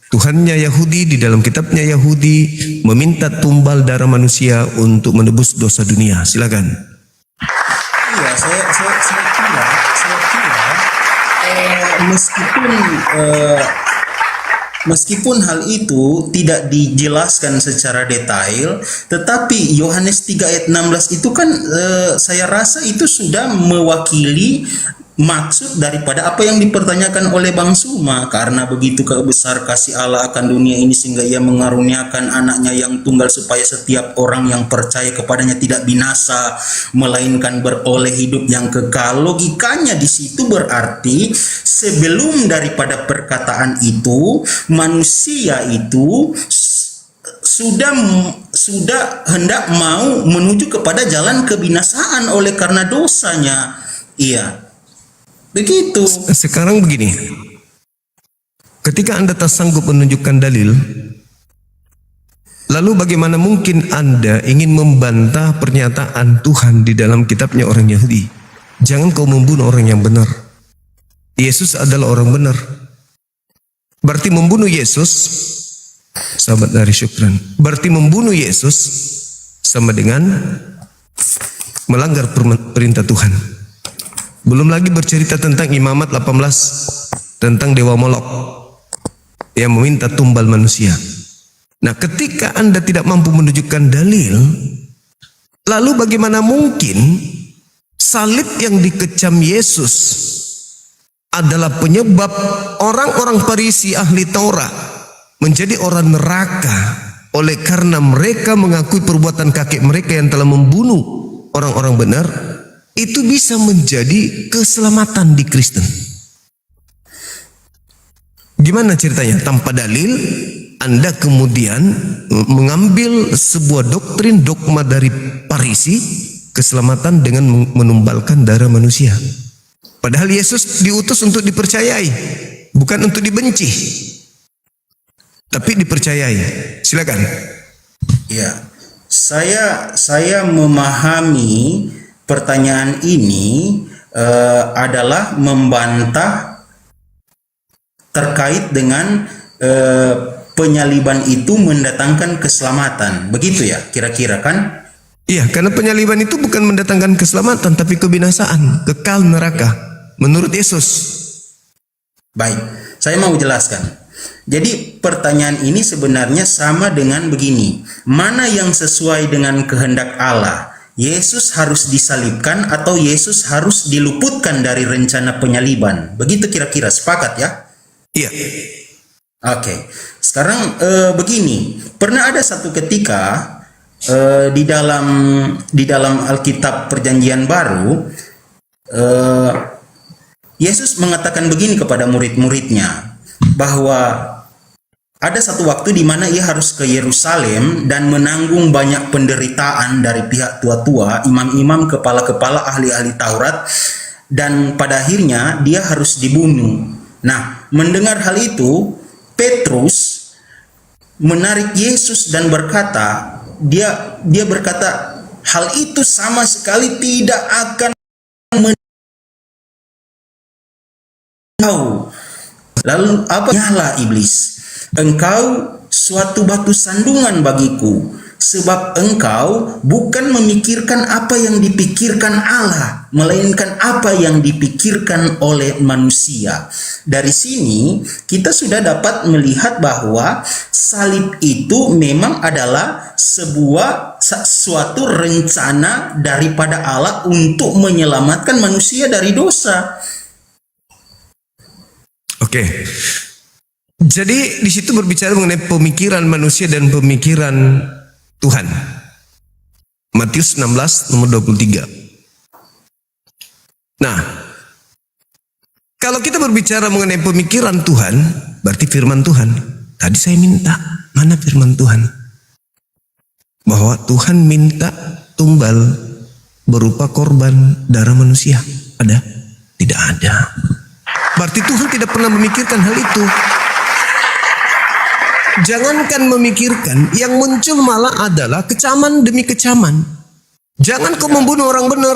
Tuhannya Yahudi di dalam kitabnya Yahudi meminta tumbal darah manusia untuk menebus dosa dunia. Silakan. Iya, saya kira meskipun hal itu tidak dijelaskan secara detail, tetapi Yohanes 3 ayat 16 itu kan saya rasa itu sudah mewakili maksud daripada apa yang dipertanyakan oleh Bang Suma. Karena begitu besar kasih Allah akan dunia ini sehingga ia mengaruniakan anaknya yang tunggal supaya setiap orang yang percaya kepadanya tidak binasa melainkan beroleh hidup yang kekal. Logikanya di situ berarti sebelum daripada perkataan itu manusia itu sudah hendak mau menuju kepada jalan kebinasaan oleh karena dosanya. Iya. Begitu. Sekarang begini, ketika Anda tak sanggup menunjukkan dalil, lalu bagaimana mungkin Anda ingin membantah pernyataan Tuhan di dalam kitabnya orang Yahudi? Jangan kau membunuh orang yang benar. Yesus adalah orang benar. Berarti membunuh Yesus, sahabat dari Syukran, berarti membunuh Yesus sama dengan melanggar perintah Tuhan. Belum lagi bercerita tentang Imamat 18 tentang Dewa Molok yang meminta tumbal manusia. Nah, ketika Anda tidak mampu menunjukkan dalil, lalu bagaimana mungkin salib yang dikecam Yesus adalah penyebab orang-orang Farisi ahli Taurat menjadi orang neraka oleh karena mereka mengakui perbuatan kakek mereka yang telah membunuh orang-orang benar, itu bisa menjadi keselamatan di Kristen. Gimana ceritanya? Tanpa dalil, Anda kemudian mengambil sebuah doktrin dogma dari Parisi, keselamatan dengan menumbalkan darah manusia. Padahal Yesus diutus untuk dipercayai, bukan untuk dibenci, tapi dipercayai. Silakan. Ya, saya memahami pertanyaan ini adalah membantah terkait dengan penyaliban itu mendatangkan keselamatan. Begitu ya, kira-kira kan? Iya, karena penyaliban itu bukan mendatangkan keselamatan, tapi kebinasaan, kekal neraka, menurut Yesus. Baik, saya mau jelaskan. Jadi pertanyaan ini sebenarnya sama dengan begini. Mana yang sesuai dengan kehendak Allah? Yesus harus disalibkan atau Yesus harus diluputkan dari rencana penyaliban? Begitu kira-kira, sepakat ya? Iya. Oke, sekarang begini. Pernah ada satu ketika di dalam Alkitab Perjanjian Baru, Yesus mengatakan begini kepada murid-muridnya, bahwa ada satu waktu di mana ia harus ke Yerusalem dan menanggung banyak penderitaan dari pihak tua-tua, imam-imam, kepala-kepala, ahli-ahli Taurat, dan pada akhirnya dia harus dibunuh. Nah, mendengar hal itu, Petrus menarik Yesus dan berkata, dia berkata, hal itu sama sekali tidak akan menau. Lalu apa? Nyala iblis. Engkau suatu batu sandungan bagiku, sebab engkau bukan memikirkan apa yang dipikirkan Allah, melainkan apa yang dipikirkan oleh manusia. Dari sini kita sudah dapat melihat bahwa salib itu memang adalah suatu rencana daripada Allah untuk menyelamatkan manusia dari dosa. Oke. Jadi di situ berbicara mengenai pemikiran manusia dan pemikiran Tuhan. Matius 16 nomor 23. Nah, kalau kita berbicara mengenai pemikiran Tuhan, berarti firman Tuhan. Tadi saya minta, mana firman Tuhan? Bahwa Tuhan minta tumbal berupa korban darah manusia. Ada? Tidak ada. Berarti Tuhan tidak pernah memikirkan hal itu. Jangankan memikirkan, yang muncul malah adalah kecaman demi kecaman. Jangan kau membunuh orang benar.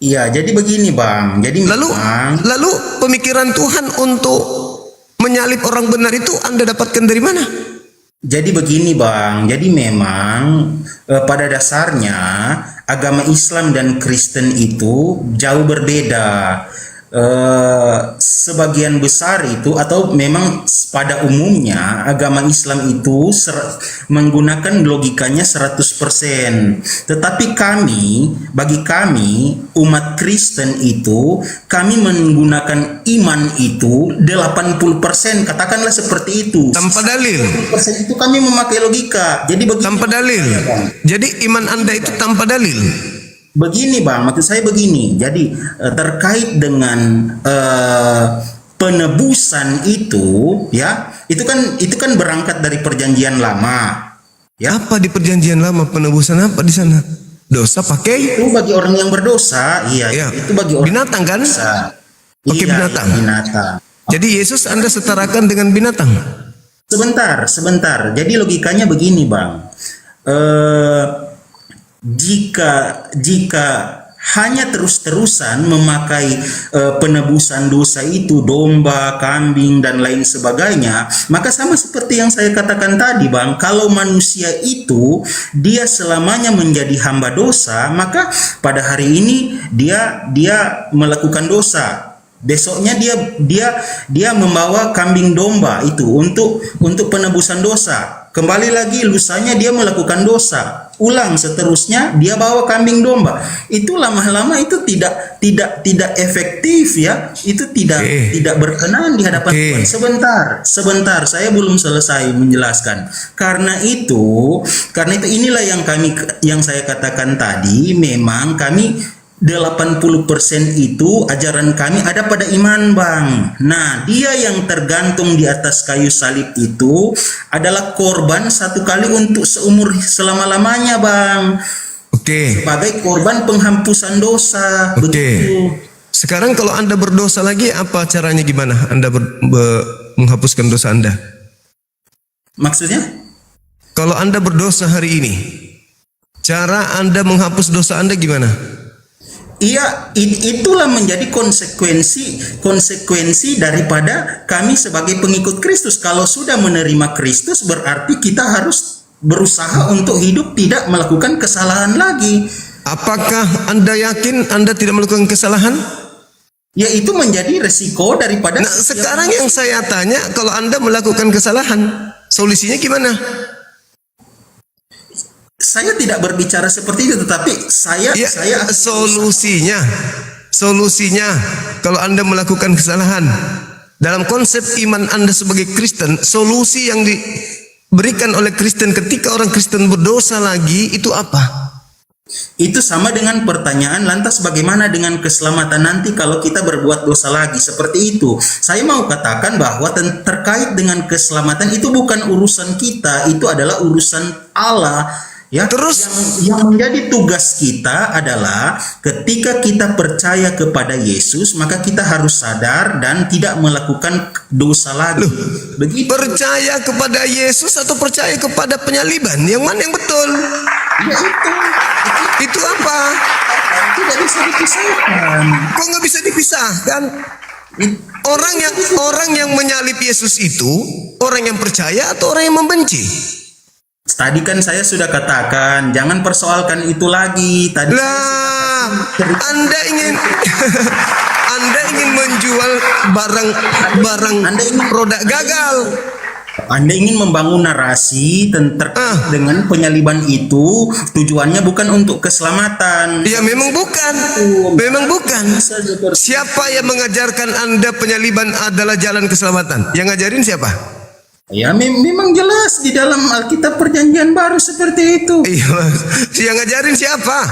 Iya, jadi begini Bang. Jadi lalu pemikiran Tuhan untuk menyalib orang benar itu Anda dapatkan dari mana? Jadi begini Bang. Jadi memang pada dasarnya agama Islam dan Kristen itu jauh berbeda. Sebagian besar itu, atau memang pada umumnya agama Islam itu menggunakan logikanya 100%. Tetapi bagi kami umat Kristen itu, kami menggunakan iman itu 80%, katakanlah seperti itu. Tanpa dalil. 80% itu kami memakai logika. Jadi tanpa dalil. Jadi iman Anda itu tanpa dalil. Begini Bang, maksud saya begini. Jadi terkait dengan penebusan itu, ya, itu kan berangkat dari Perjanjian Lama. Ya. Apa di Perjanjian Lama? Penebusan apa di sana? Dosa pakai? Itu bagi orang yang berdosa, iya. Ya. Itu bagi orang binatang kan? Pakai binatang. Iya, binatang. Jadi Yesus Anda setarakan dengan binatang. Sebentar. Jadi logikanya begini Bang. Jika hanya terus-terusan memakai penebusan dosa itu, domba, kambing, dan lain sebagainya, maka sama seperti yang saya katakan tadi Bang, kalau manusia itu dia selamanya menjadi hamba dosa, maka pada hari ini dia melakukan dosa. Besoknya dia membawa kambing domba itu untuk penebusan dosa. Kembali lagi lusanya dia melakukan dosa. Ulang seterusnya dia bawa kambing domba. Itu lama-lama itu tidak efektif ya. Itu tidak berkenan di hadapan Tuhan. Sebentar, saya belum selesai menjelaskan. Karena itu inilah yang saya katakan tadi, memang kami 80% itu ajaran kami ada pada iman, Bang. Nah, dia yang tergantung di atas kayu salib itu adalah korban satu kali untuk seumur selama-lamanya, Bang. Oke. Sebagai korban penghampusan dosa. Begitu. Sekarang kalau Anda berdosa lagi, apa caranya, gimana Anda menghapuskan dosa Anda? Maksudnya? Kalau Anda berdosa hari ini, cara Anda menghapus dosa Anda gimana? Iya, itulah menjadi konsekuensi daripada kami sebagai pengikut Kristus. Kalau sudah menerima Kristus, berarti kita harus berusaha untuk hidup tidak melakukan kesalahan lagi. Apakah Anda yakin Anda tidak melakukan kesalahan? Ya, itu menjadi resiko daripada... Nah, sekarang yang saya tanya, kalau Anda melakukan kesalahan, solusinya gimana? Saya tidak berbicara seperti itu, tetapi saya solusinya kalau Anda melakukan kesalahan dalam konsep iman Anda sebagai Kristen, solusi yang diberikan oleh Kristen ketika orang Kristen berdosa lagi itu apa? Itu sama dengan pertanyaan, lantas bagaimana dengan keselamatan nanti kalau kita berbuat dosa lagi? Seperti itu. Saya mau katakan bahwa terkait dengan keselamatan itu bukan urusan kita, itu adalah urusan Allah. Ya, terus yang menjadi tugas kita adalah ketika kita percaya kepada Yesus, maka kita harus sadar dan tidak melakukan dosa lagi. Begitu. Percaya kepada Yesus atau percaya kepada penyaliban? Yang mana yang betul? Ya, itu apa? Tidak bisa dipisahkan. Kok nggak bisa dipisahkan? Orang yang menyalib Yesus itu orang yang percaya atau orang yang membenci? Tadi kan saya sudah katakan, jangan persoalkan itu lagi. Tadi Anda ingin menjual barang produk gagal. Anda ingin membangun narasi terkait dengan penyaliban itu, tujuannya bukan untuk keselamatan. Ya, memang bukan. Siapa yang mengajarkan Anda penyaliban adalah jalan keselamatan? Yang ngajarin siapa? Ya, memang jelas di dalam Alkitab Perjanjian Baru seperti itu. Iya, yang ngajarin siapa?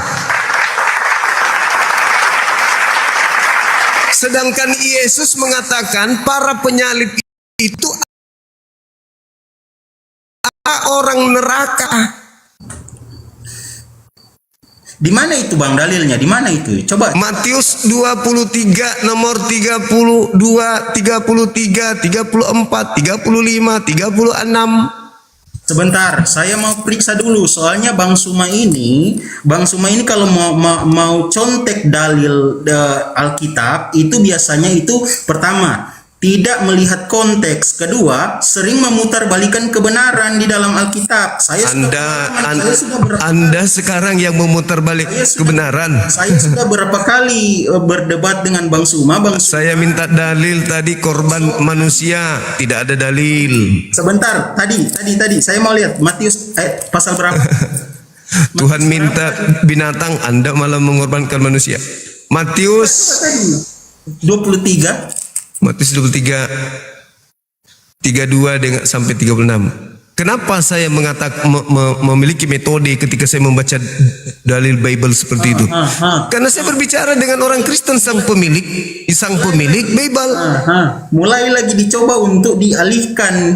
Sedangkan Yesus mengatakan para penyalib itu orang neraka. Di mana itu, Bang, dalilnya? Di mana itu? Coba. Matius 23 nomor 32, 33, 34, 35, 36. Sebentar, saya mau periksa dulu. Soalnya Bang Suma ini kalau mau contek dalil Alkitab itu biasanya itu pertama tidak melihat konteks, kedua sering memutarbalikkan kebenaran di dalam Alkitab. Anda sekarang yang memutarbalik kebenaran. Saya sudah berapa kali berdebat dengan Bang Suma. Saya minta dalil tadi, korban manusia, tidak ada dalil. Sebentar, tadi saya mau lihat Matius pasal berapa? Tuhan minta binatang, Anda malah mengorbankan manusia. Matius 23. Matius 23 32 dengan sampai 36. Kenapa saya memiliki metode ketika saya membaca dalil Bible seperti itu? Karena saya berbicara dengan orang Kristen, sang pemilik Bible. Mulai lagi dicoba untuk dialihkan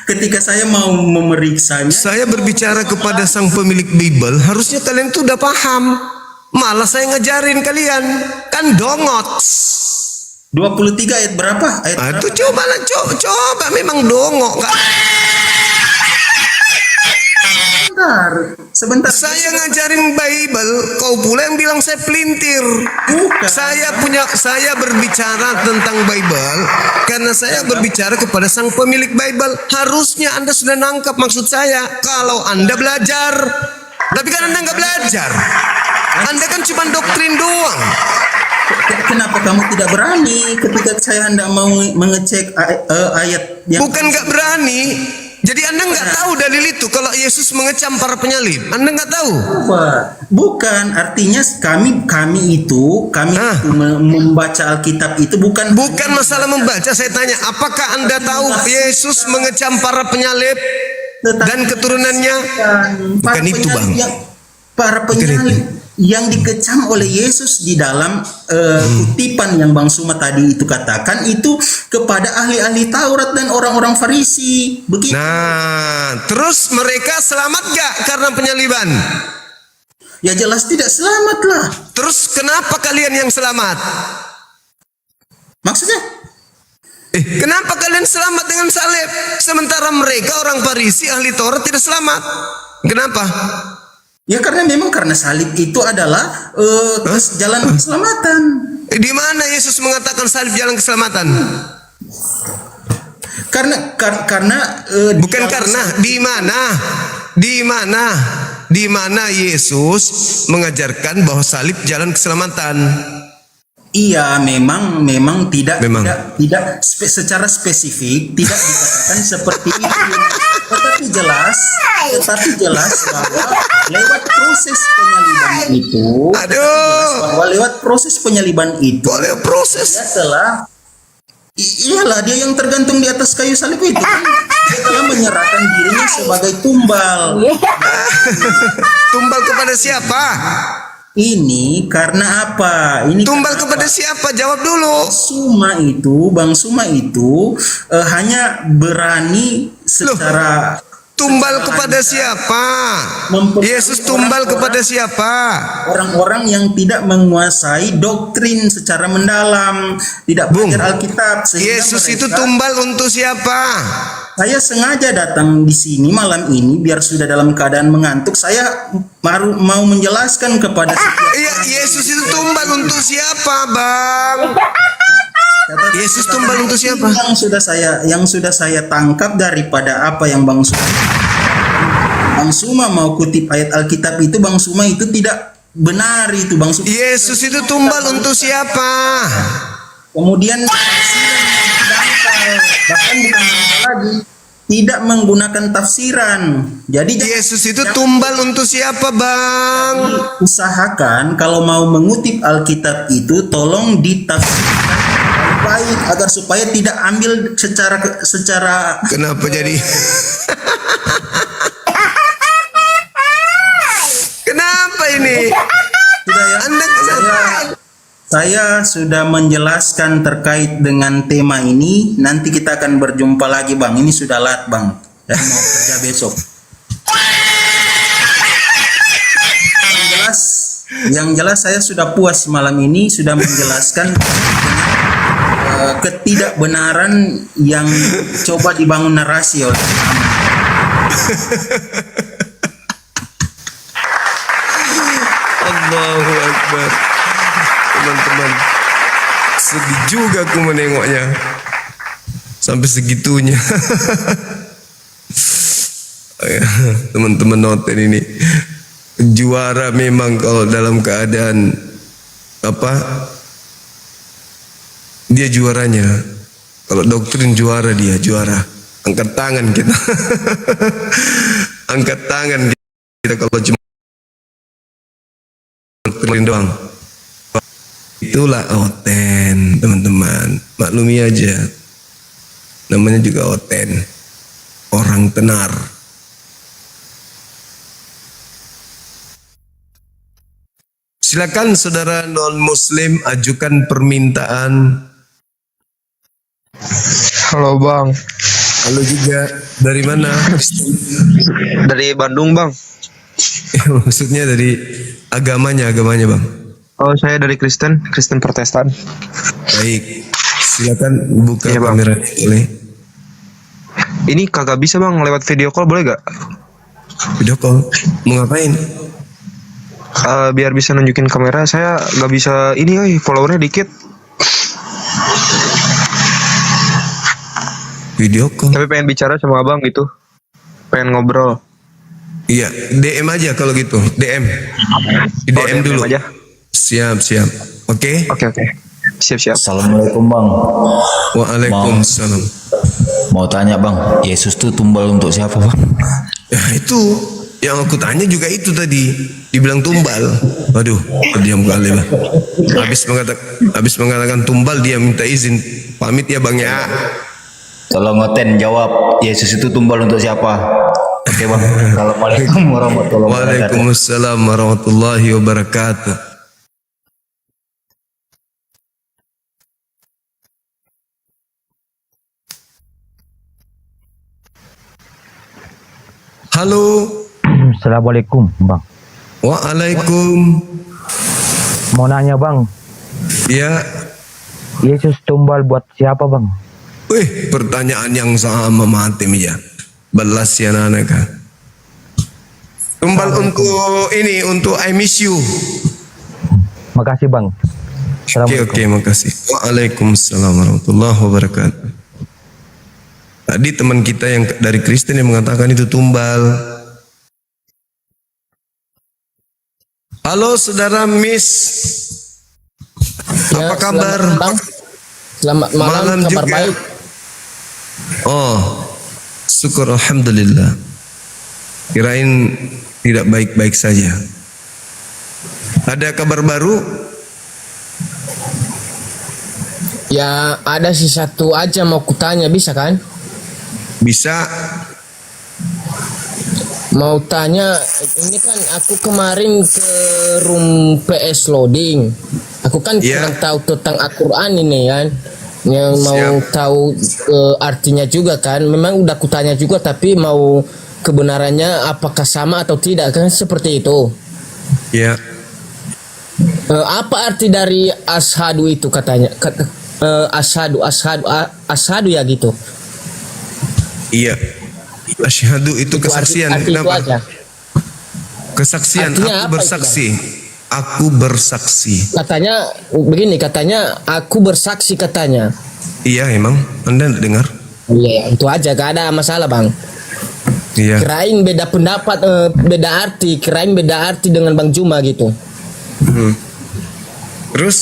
ketika saya mau memeriksanya. Saya berbicara kepada sang pemilik Bible, harusnya kalian itu udah paham. Malah saya ngajarin kalian, kan dongot. 23 ayat berapa? Itu coba memang dongok. Sebentar. Saya ngajarin Bible, kau pula yang bilang saya pelintir. Bukan. Saya berbicara tentang Bible karena saya berbicara kepada sang pemilik Bible. Harusnya Anda sudah nangkap maksud saya kalau Anda belajar. Tapi kan Anda nggak belajar. Anda kan cuma doktrin doang. Kenapa kamu tidak berani ketika saya hendak mau mengecek ayat yang... Bukan nggak berani. Jadi Anda nggak tahu dalil itu kalau Yesus mengecam para penyalib. Anda nggak tahu? Bukan, artinya kami itu membaca Alkitab itu bukan masalah membaca. Saya tanya, apakah Anda tahu Yesus mengecam para penyalib dan keturunannya? Bukan itu, Bang. Para penyalib yang dikecam oleh Yesus di dalam kutipan yang Bang Suma tadi itu katakan itu kepada ahli-ahli Taurat dan orang-orang Farisi. Begitu. Nah, terus mereka selamat gak karena penyaliban? Ya jelas tidak selamat lah. Terus kenapa kalian yang selamat? Maksudnya? Kenapa kalian selamat dengan salib? Sementara mereka orang Farisi, ahli Taurat tidak selamat. Kenapa? Ya karena salib itu adalah jalan keselamatan. Di mana Yesus mengatakan salib jalan keselamatan? Di mana Yesus mengajarkan bahwa salib jalan keselamatan? Iya, memang tidak secara spesifik tidak dikatakan seperti itu. Tetapi jelas bahwa lewat proses penyaliban itu, dia telah dia yang tergantung di atas kayu salib itu dia telah menyerahkan dirinya sebagai tumbal. Tumbal kepada siapa? Ini karena apa? Tumbal kepada siapa? Jawab dulu. Bang Suma itu hanya berani secara tumbal kepada siapa? Yesus tumbal kepada siapa? Orang-orang yang tidak menguasai doktrin secara mendalam, tidak belajar Alkitab. Yesus itu tumbal untuk siapa? Saya sengaja datang di sini malam ini biar sudah dalam keadaan mengantuk. Saya baru mau menjelaskan kepada Yesus itu tumbal untuk siapa, Bang? Yesus tumbal untuk siapa? Yang sudah saya tangkap daripada apa yang Bang Suma mau kutip ayat Alkitab itu, Bang Suma itu tidak benar itu, Bang Suma. Yesus itu tumbal untuk siapa? Kemudian bahkan bukan lagi tidak menggunakan tafsiran. Jadi Yesus itu tumbal untuk siapa, Bang? Usahakan kalau mau mengutip Alkitab itu tolong ditafsirkan baik agar supaya tidak ambil secara kenapa jadi kenapa ini? Anda Saya sudah menjelaskan terkait dengan tema ini. Nanti kita akan berjumpa lagi, Bang. Ini sudah lat, Bang. Dan mau kerja besok. Yang jelas saya sudah puas malam ini sudah menjelaskan ketidakbenaran yang coba dibangun narasi oleh Allahu Akbar. Teman-teman, sedih juga aku menengoknya sampai segitunya. Teman-teman noten ini juara memang kalau dalam keadaan apa dia juaranya. Kalau doktrin juara dia juara. Angkat tangan kita. Angkat tangan kita kalau cuma doktrin doang. Itulah Oten, teman-teman. Maklumi aja. Namanya juga Oten. Orang tenar. Silakan saudara non-muslim ajukan permintaan. Halo Bang. Halo juga. Dari mana? Dari Bandung Bang. Maksudnya dari agamanya Bang. Oh, saya dari Kristen Protestan. Baik, silakan buka kamera boleh. Ini kagak bisa Bang, lewat video call boleh gak? Video call? Mau ngapain? Biar bisa nunjukin kamera, saya gak bisa ini followernya dikit. Video call? Tapi pengen bicara sama abang gitu. Pengen ngobrol. Iya, DM aja kalau gitu, DM. Di DM dulu. aja. Siap. Oke. Oke. Siap-siap. Assalamualaikum bang. Waalaikumsalam. Mau tanya bang, Yesus tuh tumbal untuk siapa bang? Ya itu yang aku tanya juga itu tadi, dibilang tumbal. Waduh, diam kali lah. Habis mengatakan tumbal dia minta izin pamit ya bang ya. Tolong ngoten jawab, Yesus itu tumbal untuk siapa? Oke bang. Assalamualaikum warahmatullahi wabarakatuh. Waalaikumsalam warahmatullahi wabarakatuh. Halo. Assalamualaikum bang. Waalaikum. Mau nanya bang. Ya. Yesus tumbal buat siapa bang? Wih, pertanyaan yang sama mati ya. Balas ya nanaka. Tumbal untuk ini, untuk I miss you. Makasih bang. Oke, makasih. Waalaikumsalam warahmatullahi wabarakatuh. Tadi teman kita yang dari Kristen yang mengatakan itu tumbal. Halo saudara Miss. Apa kabar? Selamat malam, kabar juga. baik. Oh, syukur alhamdulillah. Kirain tidak baik-baik saja. Ada kabar baru? Ya ada sih satu aja mau kutanya, bisa kan? Bisa. Mau tanya, ini kan aku kemarin ke room PS loading. Aku kan kurang tahu tentang Al-Quran ini kan. Yang mau tahu artinya juga kan. Memang udah kutanya juga tapi mau kebenarannya apakah sama atau tidak kan seperti itu. Iya. Apa arti dari ashadu itu katanya? Ashadu ya gitu. Iya. Asyhadu itu kesaksian. Kenapa? Kesaksian. Artinya aku bersaksi. Aku bersaksi. Katanya begini, katanya aku bersaksi katanya. Iya emang. Anda dengar? Iya, itu aja, gak ada masalah bang. Iya. Kirain beda pendapat, beda arti. Kirain beda arti dengan Bang Juma gitu. Terus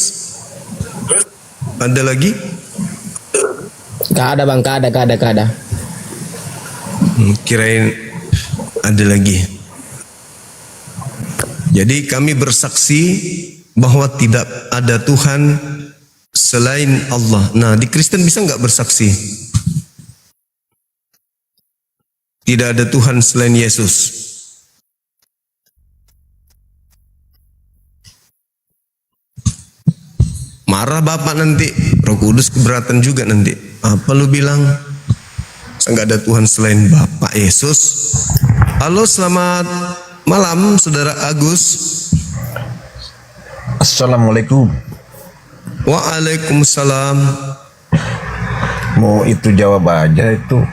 ada lagi? Gak ada bang, gak ada. Kirain ada lagi. Jadi kami bersaksi bahwa tidak ada Tuhan selain Allah. Nah, di Kristen bisa nggak bersaksi? Tidak ada Tuhan selain Yesus. Marah Bapak nanti, Roh Kudus keberatan juga nanti. Apa lu bilang? Nggak ada Tuhan selain Bapak Yesus. Halo, selamat malam saudara Agus. Assalamualaikum. Waalaikumsalam. Mau itu jawab aja itu.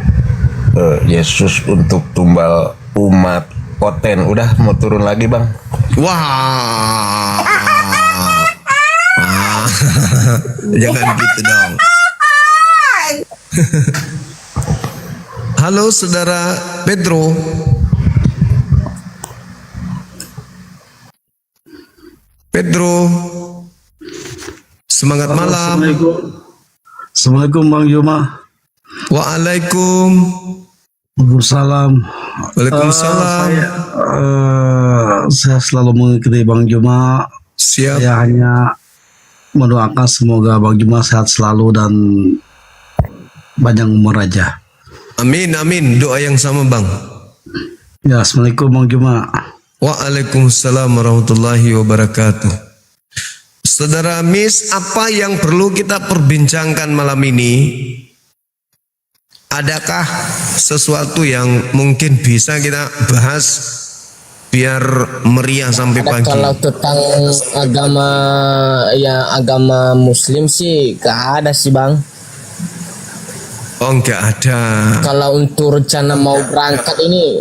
Yesus untuk tumbal umat Koten. Udah mau turun lagi bang. Wah. Jangan gitu dong. Halo saudara Pedro. Pedro, semangat malam. Assalamualaikum Bang Juma. Waalaikumsalam. Waalaikumsalam. Saya selalu mengikuti Bang Juma. Siap. Saya hanya mendoakan semoga Bang Juma sehat selalu dan panjang umur aja. Amin, amin. Doa yang sama bang. Ya, Assalamualaikum Bang Juma. Waalaikumsalam warahmatullahi wabarakatuh. Saudara Miss, apa yang perlu kita perbincangkan malam ini? Adakah sesuatu yang mungkin bisa kita bahas biar meriah sampai pagi? Kalau tentang agama Muslim sih gak ada sih bang. Oh enggak ada. Kalau untuk rencana mau berangkat ini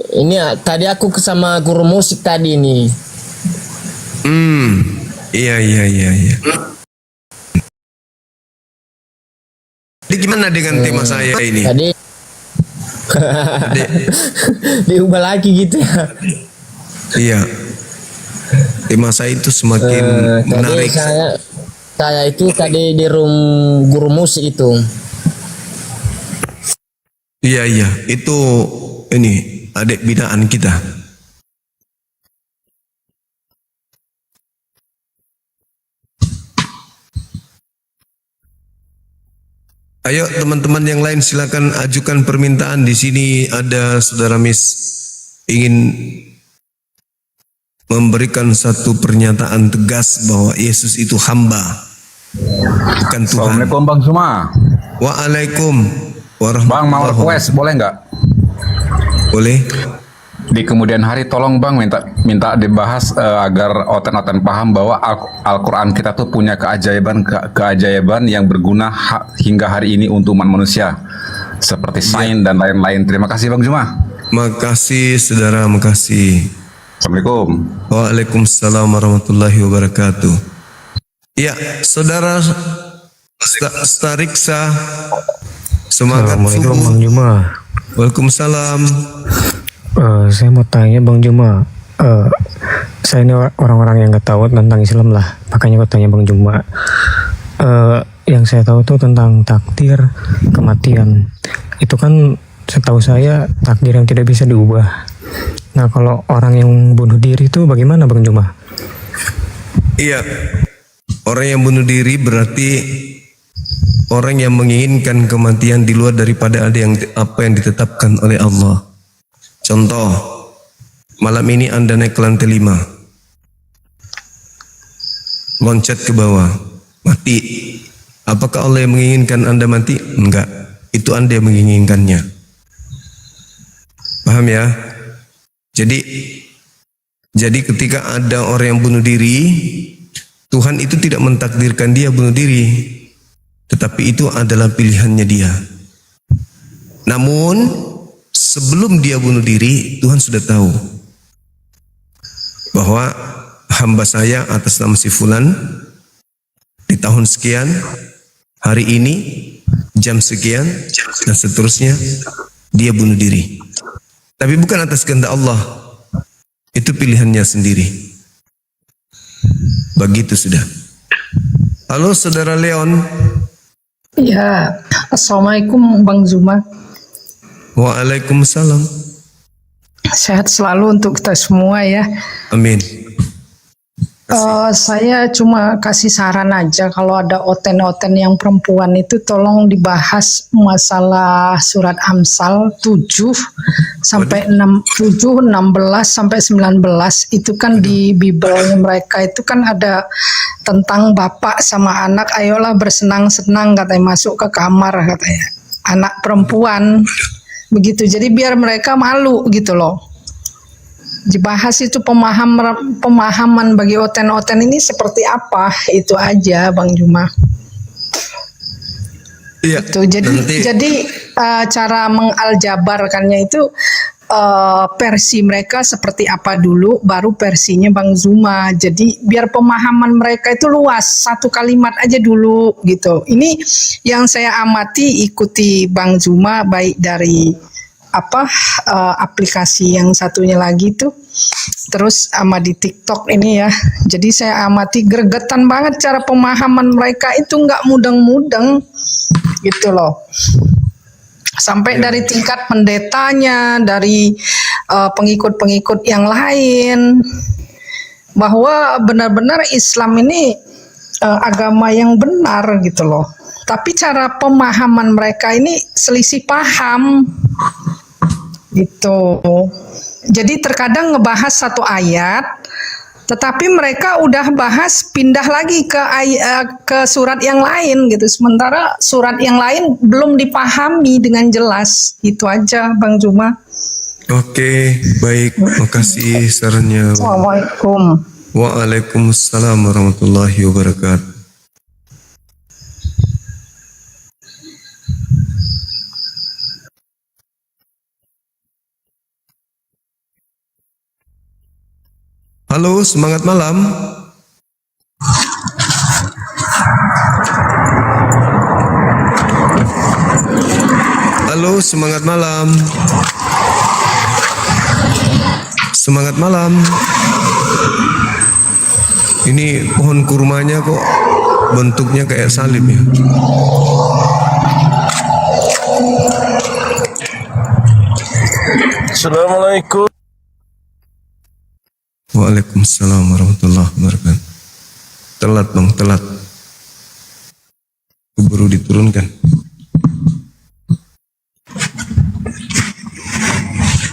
tadi aku sama guru musik tadi nih. Iya. Jadi gimana dengan tema saya ini? Tadi diubah lagi gitu ya. Iya. Tema saya itu semakin menarik. saya itu tadi di room guru musik itu. Iya, itu ini adik binaan kita. Ayo teman-teman yang lain silakan ajukan permintaan. Di sini ada saudara Miss ingin memberikan satu pernyataan tegas bahwa Yesus itu hamba, bukan Tuhan. Assalamualaikum Bang Suma. Waalaikum Bang, mau request boleh nggak? Boleh. Di kemudian hari tolong Bang minta dibahas agar oten-oten paham bahwa Al-Quran kita tuh punya keajaiban yang berguna hingga hari ini untuk umat manusia seperti sains dan lain-lain. Terima kasih Bang Juma. Makasih saudara, makasih. Assalamualaikum. Waalaikumsalam warahmatullahi wabarakatuh. Ya, saudara Stariksa, semangat Assalamualaikum subuh. Bang Juma. Waalaikumsalam. Saya mau tanya Bang Juma, saya ini orang-orang yang nggak tahu tentang Islam lah, makanya gue tanya Bang Juma. Yang saya tahu tuh tentang takdir kematian. Itu kan setahu saya takdir yang tidak bisa diubah. Nah kalau orang yang bunuh diri itu bagaimana Bang Juma? Iya, orang yang bunuh diri berarti orang yang menginginkan kematian di luar daripada apa yang ditetapkan oleh Allah. Contoh, malam ini Anda naik ke lantai 5, loncat ke bawah, mati. Apakah Allah yang menginginkan Anda mati? Enggak, itu Anda yang menginginkannya. Paham ya? Jadi ketika ada orang yang bunuh diri, Tuhan itu tidak mentakdirkan dia bunuh diri, tetapi itu adalah pilihannya dia. Namun sebelum dia bunuh diri, Tuhan sudah tahu bahwa hamba saya atas nama si Fulan di tahun sekian, hari ini, jam sekian, dan seterusnya dia bunuh diri. Tapi bukan atas kehendak Allah, itu pilihannya sendiri. Begitu sudah. Halo saudara Leon. Ya, Assalamualaikum Bang Zuma. Waalaikumsalam. Sehat selalu untuk kita semua ya. Amin. Saya cuma kasih saran aja, kalau ada oten-oten yang perempuan itu tolong dibahas masalah surat Amsal 7 sampai 7, 16 sampai 19 itu kan di Bible mereka itu kan ada tentang bapak sama anak, ayolah bersenang-senang katanya, masuk ke kamar katanya. Anak perempuan begitu, jadi biar mereka malu gitu loh. Dibahas itu pemahaman bagi oten-oten ini seperti apa, itu aja Bang Juma. Iya. Itu jadi cara mengaljabarkannya itu versi mereka seperti apa dulu, baru versinya Bang Zuma. Jadi biar pemahaman mereka itu luas, satu kalimat aja dulu gitu. Ini yang saya amati, ikuti Bang Zuma baik dari aplikasi yang satunya lagi tuh, terus sama di TikTok ini ya. Jadi saya amati gregetan banget cara pemahaman mereka itu, nggak mudeng-mudeng gitu loh. Sampai dari tingkat pendetanya, dari pengikut-pengikut yang lain, bahwa benar-benar Islam ini agama yang benar gitu loh. Tapi cara pemahaman mereka ini selisih paham gitu. Jadi terkadang ngebahas satu ayat, tetapi mereka udah bahas pindah lagi ke surat yang lain gitu. Sementara surat yang lain belum dipahami dengan jelas. Itu aja Bang Juma. Oke, baik. Makasih sarannya. Assalamualaikum. Waalaikumsalam warahmatullahi wabarakatuh. Halo, semangat malam. Halo, semangat malam. Semangat malam. Ini pohon kurmanya kok bentuknya kayak salib ya. Assalamualaikum. Waalaikumsalam warahmatullahi wabarakatuh. Telat bang, telat. Baru diturunkan.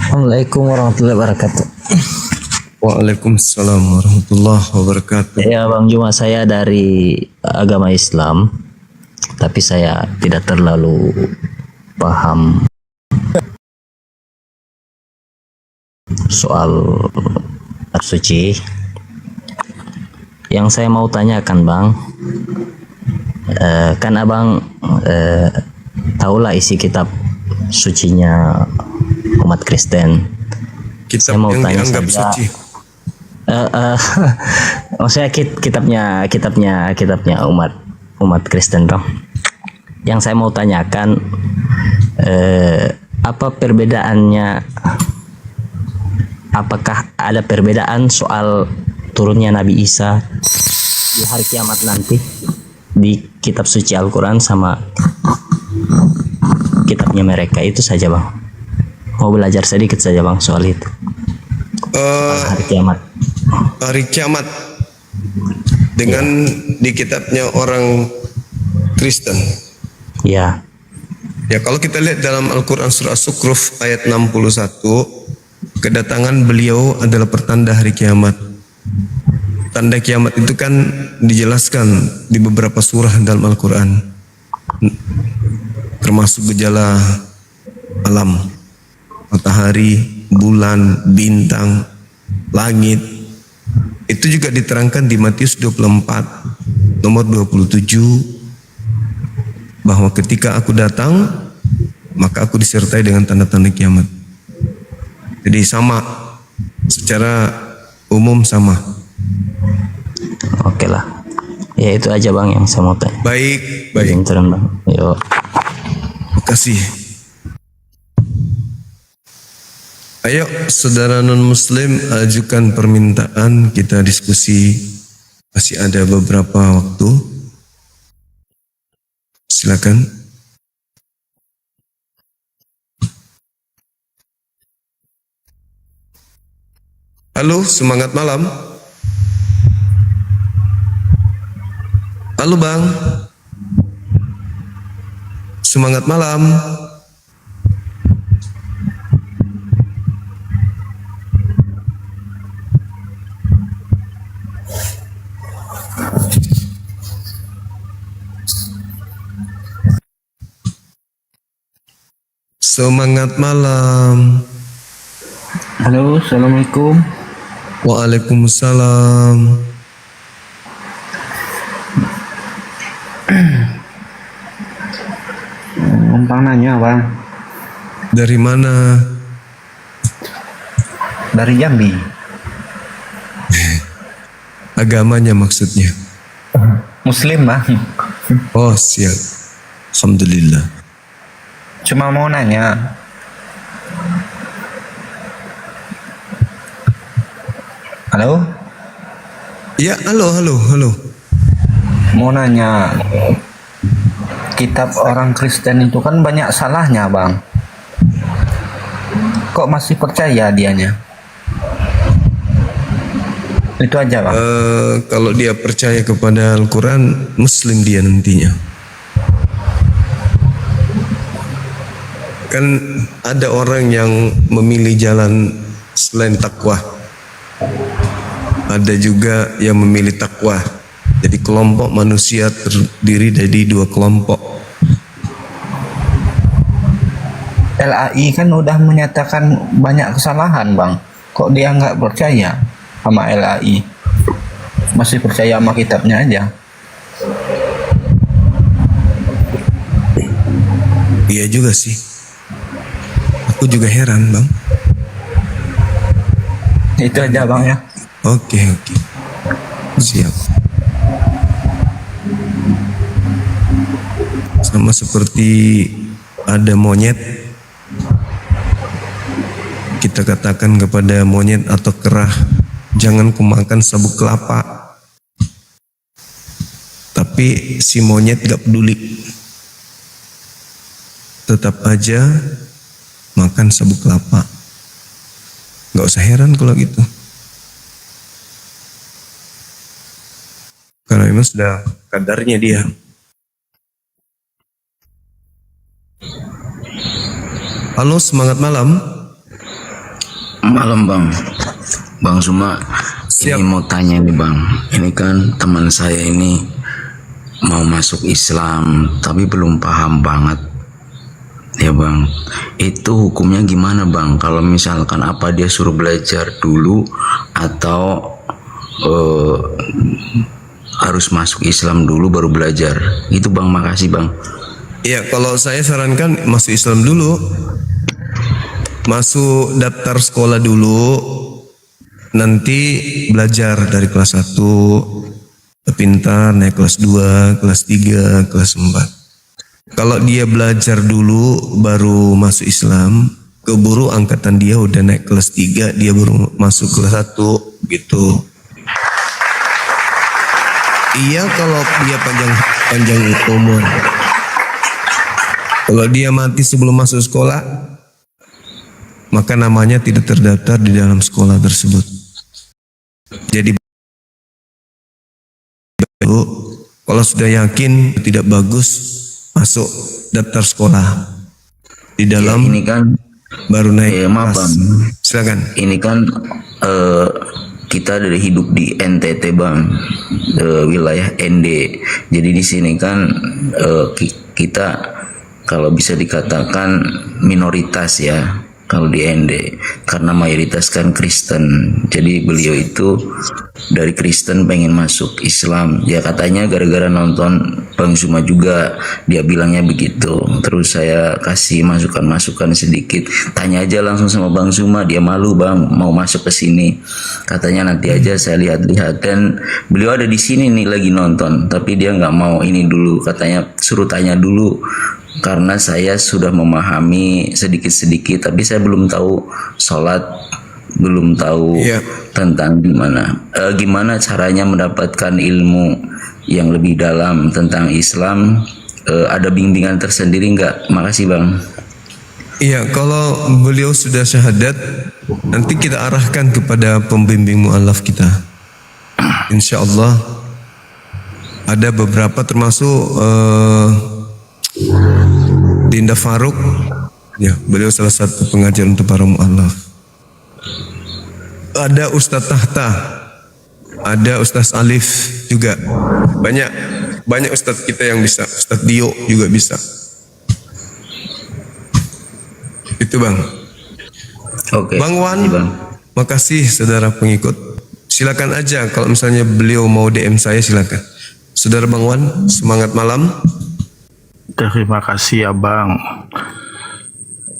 Assalamualaikum warahmatullahi wabarakatuh. Waalaikumsalam warahmatullahi wabarakatuh. Ya Bang Juma, saya dari agama Islam, tapi saya tidak terlalu paham soal suci. Yang saya mau tanyakan Bang, kan Abang tahulah isi kitab sucinya umat Kristen. Kitab saya mau yang tanya dianggap saja, suci. maksudnya kitabnya umat Kristen dong. Yang saya mau tanyakan, apa perbedaannya? Apakah ada perbedaan soal turunnya Nabi Isa di hari kiamat nanti di kitab suci Al-Quran sama kitabnya mereka? Itu saja Bang. Mau belajar sedikit saja Bang soal itu. Soal hari kiamat. Hari kiamat dengan di kitabnya orang Kristen. Ya. Ya, kalau kita lihat dalam Al-Quran surah As-Zukhruf ayat 61, kedatangan beliau adalah pertanda hari kiamat. Tanda kiamat itu kan dijelaskan di beberapa surah dalam Al-Quran, termasuk gejala alam, matahari, bulan, bintang, langit. Itu juga diterangkan di Matius 24 nomor 27, bahwa ketika aku datang maka aku disertai dengan tanda-tanda kiamat. Jadi sama, secara umum sama. Oke lah. Ya itu aja Bang yang saya mau tanya. Baik, baik. Turun Bang. Yo. Makasih. Ayo saudara non-muslim, ajukan permintaan, kita diskusi. Masih ada beberapa waktu. Silakan. Halo, semangat malam. Halo Bang. Semangat malam. Semangat malam. Halo, assalamualaikum. Waalaikumsalam. Numpang nanya Bang. Dari mana? Dari Jambi. Agamanya maksudnya? Muslim Bang. Oh siap. Alhamdulillah. Cuma mau nanya. Halo? Ya, halo. Mau nanya, kitab orang Kristen itu kan banyak salahnya Bang. Kok masih percaya dianya? Itu aja Bang. Kalau dia percaya kepada Al-Quran, Muslim dia nantinya. Kan ada orang yang memilih jalan selain takwa. Ada juga yang memilih takwa. Jadi kelompok manusia terdiri dari dua kelompok. LAI kan udah menyatakan banyak kesalahan Bang. Kok dia nggak percaya sama LAI? Masih percaya sama kitabnya aja. Iya juga sih. Aku juga heran Bang. Itu aja Bang ya. Oke. Siap. Sama seperti ada monyet, kita katakan kepada monyet atau kerah, jangan kumakan sabuk kelapa. Tapi Tapi si monyet gak peduli. Tetap aja makan sabuk kelapa. Gak usah heran kalau gitu. Karena memang sudah kadarnya dia. Halo, semangat malam. Malam Bang. Bang Zuma, ini mau tanya nih Bang. Ini kan teman saya ini mau masuk Islam tapi belum paham banget. Ya Bang, itu hukumnya gimana Bang? Kalau misalkan apa dia suruh belajar dulu atau harus masuk Islam dulu baru belajar? Itu Bang, makasih Bang. Ya, kalau saya sarankan masuk Islam dulu. Masuk daftar sekolah dulu. Nanti belajar dari kelas 1, pintar, naik kelas 2, kelas 3, kelas 4. Kalau dia belajar dulu baru masuk Islam, keburu angkatan dia udah naik kelas 3, dia baru masuk kelas 1 gitu. Iya, kalau dia panjang umur. Kalau dia mati sebelum masuk sekolah, maka namanya tidak terdaftar di dalam sekolah tersebut. Jadi kalau sudah yakin tidak bagus, masuk daftar sekolah di dalam. Ya, ini kan baru naik maaf Bang. Silakan. Ini kan kita dari hidup di NTT Bang, wilayah ND. Jadi di sini kan kita kalau bisa dikatakan minoritas ya. Kalau di ND, karena mayoritas kan Kristen, jadi beliau itu dari Kristen pengen masuk Islam. Ya katanya gara-gara nonton Bang Zuma juga, dia bilangnya begitu. Terus saya kasih masukan-masukan sedikit. Tanya aja langsung sama Bang Zuma, dia malu Bang mau masuk ke sini. Katanya nanti aja saya lihat-lihat, dan beliau ada di sini nih lagi nonton, tapi dia nggak mau ini dulu. Katanya suruh tanya dulu. Karena saya sudah memahami sedikit-sedikit, tapi saya belum tahu sholat, belum tahu tentang gimana caranya mendapatkan ilmu yang lebih dalam tentang Islam. Ada bimbingan tersendiri nggak? Makasih Bang. Iya, kalau beliau sudah syahadat, nanti kita arahkan kepada pembimbing mu'alaf kita. Insya Allah ada beberapa, termasuk Dinda Faruk, ya, beliau salah satu pengajar untuk para mu'alaf. Ada Ustadz Tahta, ada Ustadz Alif juga. Banyak Ustadz kita yang bisa. Ustadz Dio juga bisa. Itu Bang. Oke. Bang Wan, makasih saudara pengikut. Silakan aja kalau misalnya beliau mau DM saya, silakan. Saudara Bang Wan, semangat malam. Terima kasih Abang.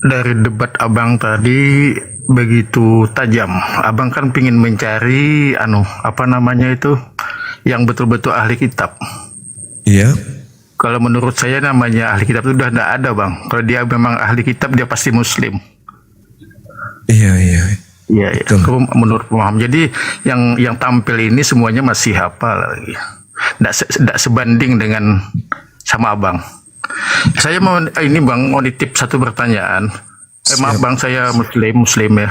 Dari debat Abang tadi begitu tajam. Abang kan pingin mencari yang betul-betul ahli kitab. Iya. Kalau menurut saya namanya ahli kitab itu udah tidak ada Bang. Kalau dia memang ahli kitab, dia pasti Muslim. Iya. Menurut paham. Jadi yang tampil ini semuanya masih hafal lagi. Tidak sebanding dengan sama Abang. Saya mau mau nitip satu pertanyaan. Maaf Bang, saya muslim ya.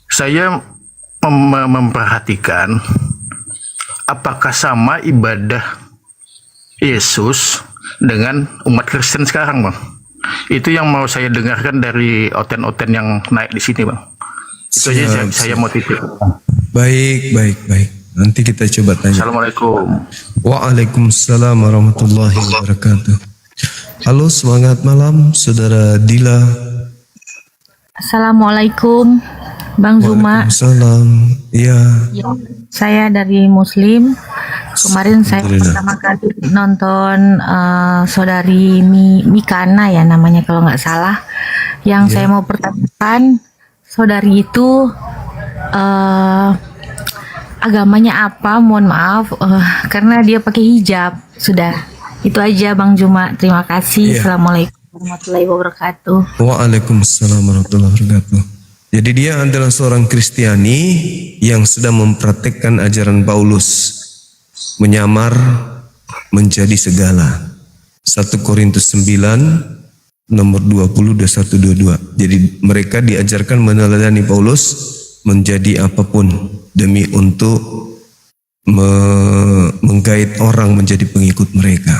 Saya memperhatikan apakah sama ibadah Yesus dengan umat Kristen sekarang Bang. Itu yang mau saya dengarkan dari oten-oten yang naik di sini Bang. Itu aja saya mau titip. Baik. Nanti kita coba tanya. Assalamualaikum. Waalaikumsalam warahmatullahi wabarakatuh. Halo, semangat malam saudara Dila. Assalamualaikum Bang Zuma. Waalaikumsalam. Iya. Saya dari Muslim. Kemarin saya pertama kali nonton saudari Mikana ya namanya kalau nggak salah. Yang saya mau pertanyakan, saudari itu agamanya apa? Mohon maaf karena dia pakai hijab. Sudah, itu aja Bang Zuma. Terima kasih. Assalamualaikum warahmatullahi wabarakatuh. Waalaikumsalam warahmatullahi wabarakatuh. Jadi dia adalah seorang Kristiani yang sedang mempraktekkan ajaran Paulus, menyamar menjadi segala. 1 Korintus 9 nomor 20 21 22. Jadi mereka diajarkan meneladani Paulus menjadi apapun demi untuk menggait orang menjadi pengikut mereka.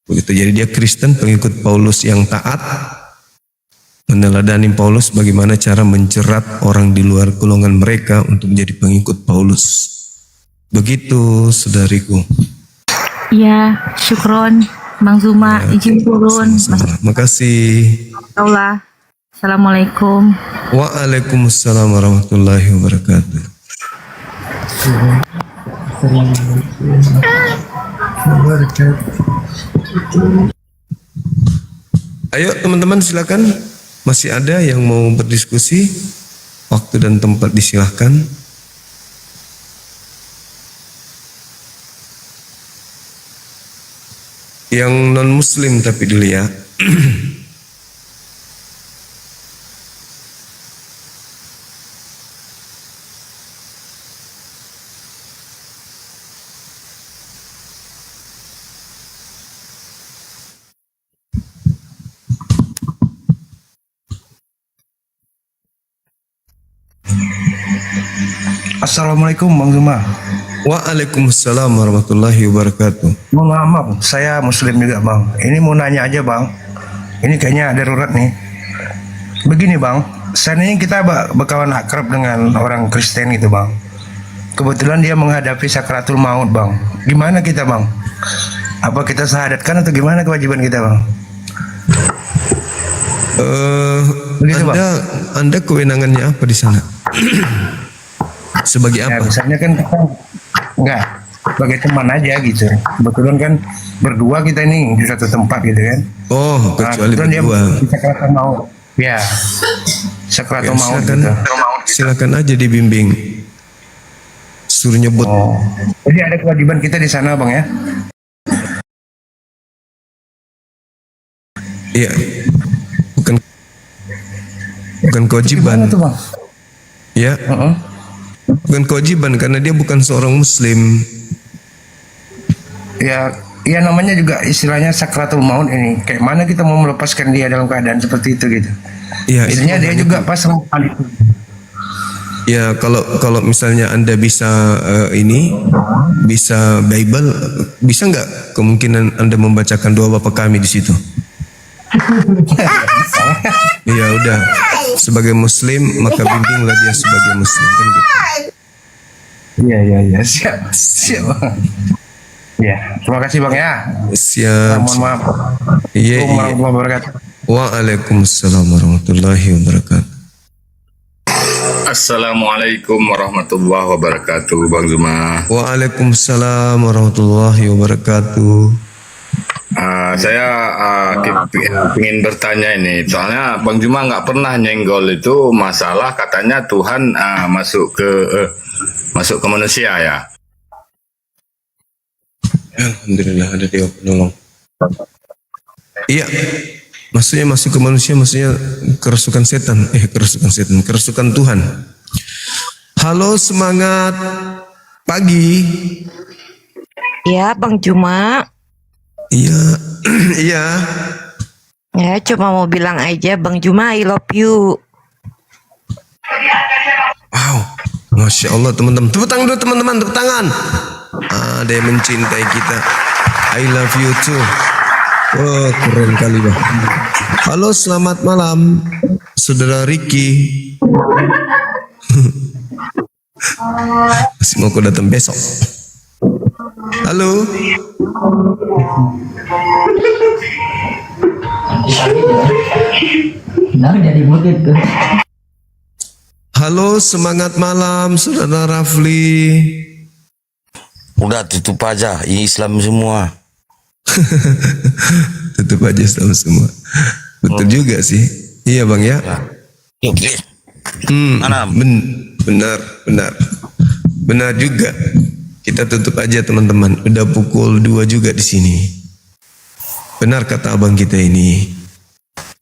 Begitu. Jadi dia Kristen, pengikut Paulus yang taat, meneladani Paulus bagaimana cara menjerat orang di luar golongan mereka untuk menjadi pengikut Paulus. Begitu, saudariku. Ya, syukron Bang Zuma, izin turun. Makasih. Allah. Assalamualaikum. Waalaikumsalam warahmatullahi wabarakatuh. Ayo teman-teman silakan. Masih ada yang mau berdiskusi? Waktu dan tempat disilahkan. Yang non muslim tapi dulu ya. Assalamualaikum Bang Zuma. Waalaikumsalam warahmatullahi wabarakatuh. Maaf, saya muslim juga Bang. Ini mau nanya aja Bang. Ini kayaknya darurat nih. Begini Bang, seandainya kita berkawan akrab dengan orang Kristen gitu Bang. Kebetulan dia menghadapi sakratul maut Bang. Gimana kita Bang? Apa kita sahadatkan atau gimana kewajiban kita Bang? Anda kewenangannya apa di sana? Sebagai apa? Ya, misalnya kan kita enggak sebagai teman aja gitu. Kebetulan kan berdua kita ini di satu tempat gitu kan. Oh, kecuali berdua. Dia sakratul maut. Ya. Sakratul maut. Silakan aja dibimbing. Suruh nyebut. Oh. Jadi ada kewajiban kita di sana Bang ya? Iya. Bukan kewajiban. Tuh, Bang? Ya. Bukan kewajiban karena dia bukan seorang muslim. Ya namanya juga istilahnya sakratul maut ini. Kayak mana kita mau melepaskan dia dalam keadaan seperti itu gitu. Ya, biasanya dia juga pasrah hal itu. Ya, kalau misalnya Anda bisa bisa Bible, bisa nggak kemungkinan Anda membacakan doa Bapa Kami di situ? Ya udah, sebagai muslim maka bimbinglah dia sebagai muslim kan gitu. Iya, siap. Ya, terima kasih Bang ya. Siap. Mohon maaf. Iya. Warahmatullahi wabarakatuh. Waalaikumsalam warahmatullahi wabarakatuh. Assalamualaikum warahmatullahi wabarakatuh, Bang Zuma. Waalaikumsalam warahmatullahi wabarakatuh. Saya ingin bertanya ini, soalnya Bang Zuma nggak pernah nyenggol itu masalah katanya Tuhan masuk ke manusia ya. Alhamdulillah ada Dewa penolong. Iya, maksudnya masuk ke manusia, maksudnya kerasukan setan, kerasukan Tuhan. Halo, semangat pagi. Ya, Bang Juma. Iya, iya. Ya, cuma mau bilang aja Bang Juma, I love you. Wow, Masya Allah teman-teman. Tepuk tangan dulu teman-teman, tepuk tangan. Ada yang mencintai kita. I love you too. Wah, keren kali Bang. Halo, selamat malam, Saudara Ricky. Masih mau kau datang besok? Halo. Halo, semangat malam, Saudara Rafli. Udah tutup aja, ini Islam semua. Tutup aja Islam semua. Betul juga sih. Iya Bang ya. Benar juga. Kita tutup aja teman-teman. Udah pukul 2 juga di sini. Benar kata abang kita ini.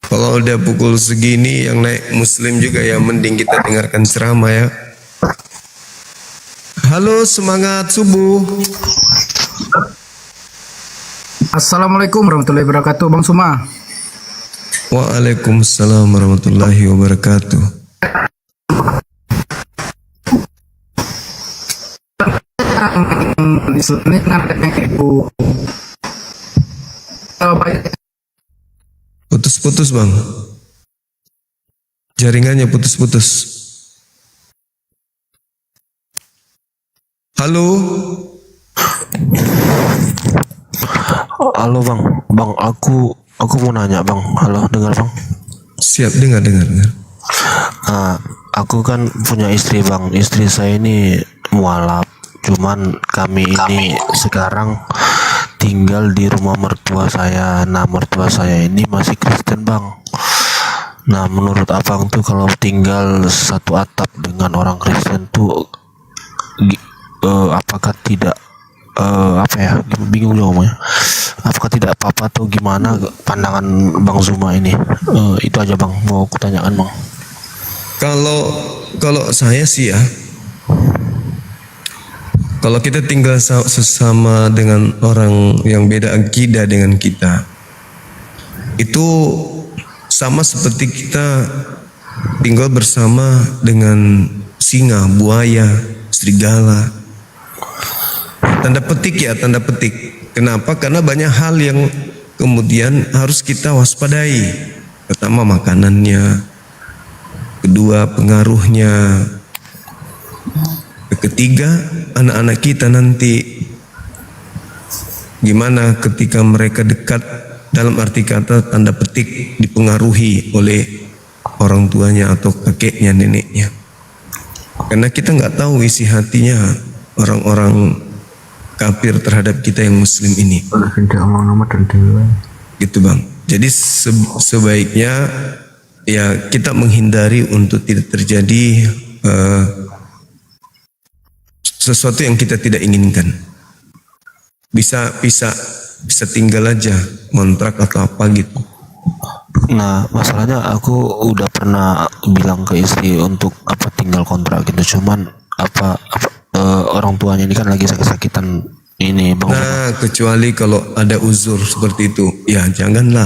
Kalau udah pukul segini yang naik muslim juga ya mending kita dengarkan ceramah ya. Halo, semangat subuh. Assalamualaikum warahmatullahi wabarakatuh, Bang Suma. Waalaikumsalam warahmatullahi wabarakatuh. Ini yang ibu Putus-putus bang. Jaringannya putus-putus. Halo. Halo bang, aku mau nanya bang. Halo, dengar bang? Siap, dengar. Aku kan punya istri bang. Istri saya ini mualaf. Cuman kami ini sekarang tinggal di rumah mertua saya. Nah, mertua saya ini masih Kristen bang. Nah, menurut abang tuh kalau tinggal satu atap dengan orang Kristen tuh apakah tidak bingung jawabnya. Apakah tidak apa-apa atau gimana pandangan Bang Zuma ini? Itu aja bang, mau aku tanyakan bang. Kalau saya sih ya, kalau kita tinggal sesama dengan orang yang beda akidah dengan kita, itu sama seperti kita tinggal bersama dengan singa, buaya, serigala. Tanda petik ya, tanda petik. Kenapa? Karena banyak hal yang kemudian harus kita waspadai. Pertama makanannya, kedua pengaruhnya, ketiga anak-anak kita nanti gimana ketika mereka dekat, dalam arti kata tanda petik dipengaruhi oleh orang tuanya atau kakeknya, neneknya. Karena kita nggak tahu isi hatinya orang-orang kafir terhadap kita yang muslim ini. Gitu bang. Jadi sebaiknya ya kita menghindari untuk tidak terjadi sesuatu yang kita tidak inginkan. Bisa tinggal aja kontrak atau apa gitu. Nah, masalahnya aku udah pernah bilang ke istri untuk tinggal kontrak gitu. Cuman orang tuanya ini kan lagi sakit-sakitan ini bang. Nah, kecuali kalau ada uzur seperti itu, ya janganlah.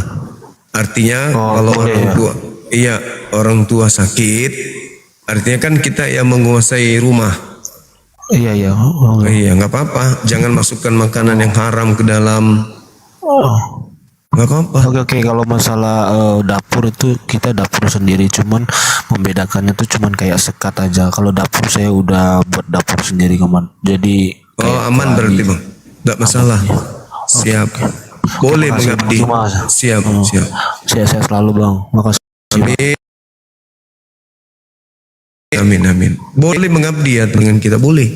Artinya kalau orang tua, iya orang tua sakit, artinya kan kita yang menguasai rumah. Iya. Iya, nggak apa-apa. Jangan masukkan makanan yang haram ke dalam. Nggak apa-apa. Oke. Kalau masalah dapur itu kita dapur sendiri, cuman membedakannya tuh cuman kayak sekat aja. Kalau dapur saya udah buat dapur sendiri kemarin. Jadi aman berarti bang. Nggak masalah. Siap. Boleh mengabdi. Siap. Saya selalu bang. Makasih. Amin. Boleh mengabdi ya dengan kita, boleh.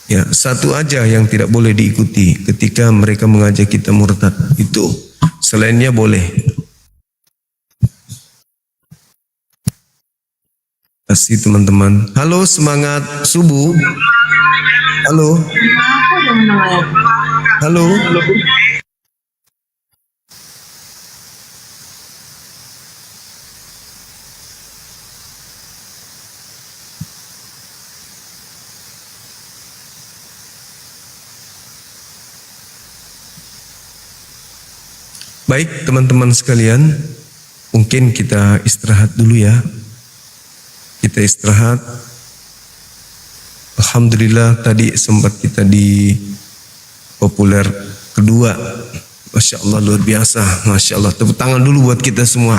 Ya, satu aja yang tidak boleh diikuti ketika mereka mengajak kita murtad itu. Selainnya boleh. Kasih teman-teman. Halo, semangat subuh. Halo. Halo. Baik teman-teman sekalian, mungkin kita istirahat dulu ya. Kita istirahat. Alhamdulillah tadi sempat kita di populer kedua. Masya Allah luar biasa. Masya Allah, tepuk tangan dulu buat kita semua.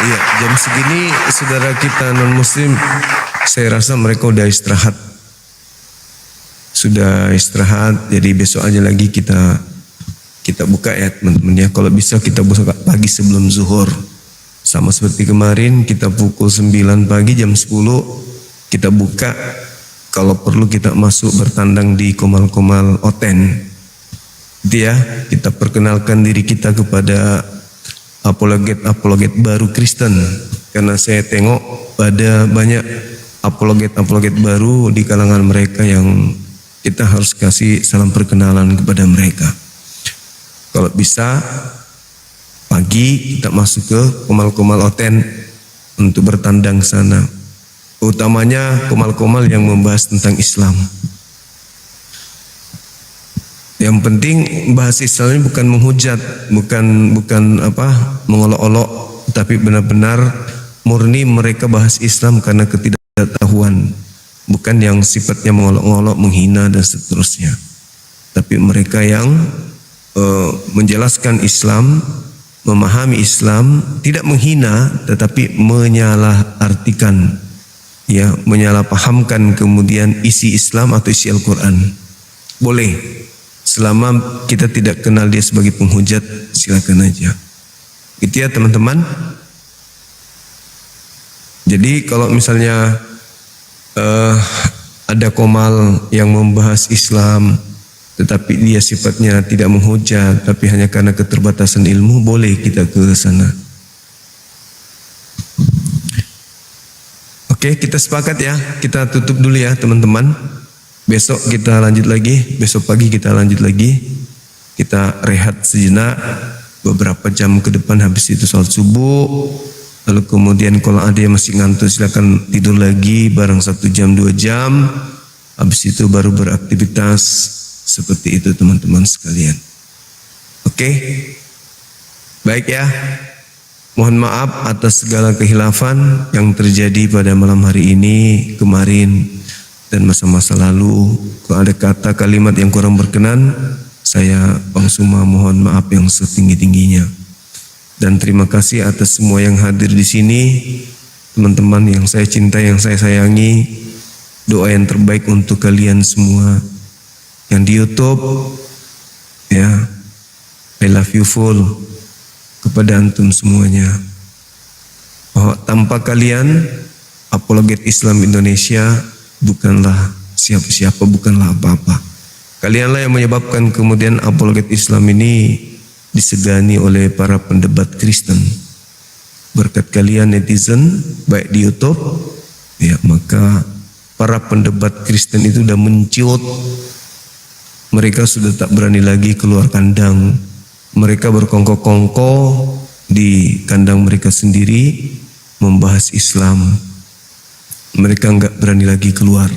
Iya, jam segini saudara kita non muslim, saya rasa mereka udah istirahat. Sudah istirahat, jadi besok aja lagi kita buka ya teman-teman ya. Kalau bisa kita buka pagi sebelum zuhur. Sama seperti kemarin kita pukul 9 pagi, jam 10 kita buka. Kalau perlu kita masuk bertandang di Komal-Komal Oten. Gitu ya, kita perkenalkan diri kita kepada apologet baru Kristen. Karena saya tengok ada banyak apologet baru di kalangan mereka yang kita harus kasih salam perkenalan kepada mereka. Kalau bisa pagi kita masuk ke Komal-Komal Oten untuk bertandang sana. Utamanya komal-komal yang membahas tentang Islam. Yang penting bahas Islam ini bukan menghujat, bukan mengolok-olok, tapi benar-benar murni mereka bahas Islam karena ketidaktahuan, bukan yang sifatnya mengolok-olok, menghina dan seterusnya. Tapi mereka yang menjelaskan Islam, memahami Islam, tidak menghina tetapi menyalahartikan, ya, menyalahpahamkan kemudian isi Islam atau isi Al-Quran. Boleh, selama kita tidak kenal dia sebagai penghujat, silakan aja. Gitu ya teman-teman. Jadi kalau misalnya ada komal yang membahas Islam tetapi dia sifatnya tidak menghujat, tapi hanya karena keterbatasan ilmu, boleh kita ke sana. Oke, kita sepakat ya. Kita tutup dulu ya teman-teman. Besok kita lanjut lagi, besok pagi kita lanjut lagi. Kita rehat sejenak beberapa jam ke depan, habis itu salat subuh. Lalu kemudian kalau ada yang masih ngantuk silakan tidur lagi bareng 1 jam 2 jam. Habis itu baru beraktivitas. Seperti itu teman-teman sekalian. Oke. Baik ya. Mohon maaf atas segala kehilafan yang terjadi pada malam hari ini, kemarin, dan masa-masa lalu. Kalau ada kata kalimat yang kurang berkenan, saya Bang Suma mohon maaf yang setinggi-tingginya. Dan terima kasih atas semua yang hadir di sini, teman-teman yang saya cintai, yang saya sayangi. Doa yang terbaik untuk kalian semua. Yang di YouTube, ya, I love you full kepada antum semuanya. Bahwa tanpa kalian, apologet Islam Indonesia bukanlah siapa-siapa, bukanlah apa-apa. Kalianlah yang menyebabkan kemudian apologet Islam ini disegani oleh para pendebat Kristen. Berkat kalian netizen, baik di YouTube, ya, maka para pendebat Kristen itu sudah menciut. Mereka sudah tak berani lagi keluar kandang. Mereka berkongko-kongko di kandang mereka sendiri membahas Islam. Mereka enggak berani lagi keluar.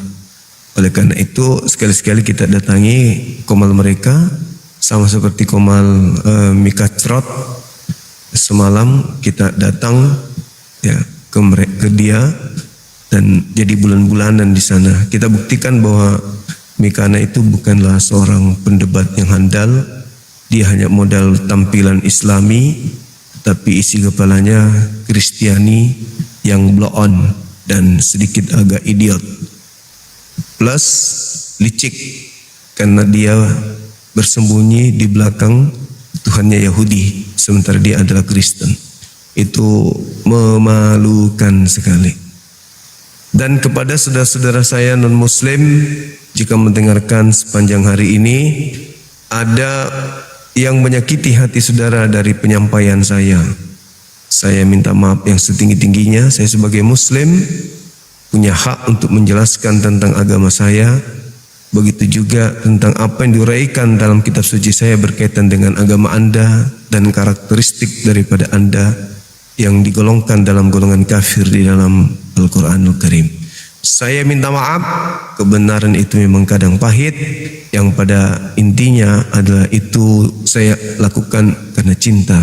Oleh karena itu sekali-sekali kita datangi komal mereka, sama seperti komal Mika Crot. Semalam kita datang ya ke dia dan jadi bulan-bulanan di sana. Kita buktikan bahwa Mikana itu bukanlah seorang pendebat yang handal. Dia hanya modal tampilan Islami, tapi isi kepalanya Kristiani yang blow on dan sedikit agak idiot. Plus licik karena dia bersembunyi di belakang Tuhannya Yahudi, sementara dia adalah Kristen. Itu memalukan sekali. Dan kepada saudara-saudara saya non-muslim, jika mendengarkan sepanjang hari ini ada yang menyakiti hati saudara dari penyampaian saya minta maaf yang setinggi-tingginya. Saya sebagai muslim punya hak untuk menjelaskan tentang agama saya, begitu juga tentang apa yang diuraikan dalam kitab suci saya berkaitan dengan agama Anda dan karakteristik daripada Anda yang digolongkan dalam golongan kafir di dalam Al-Quranul Karim. Saya minta maaf, kebenaran itu memang kadang pahit, yang pada intinya adalah itu saya lakukan karena cinta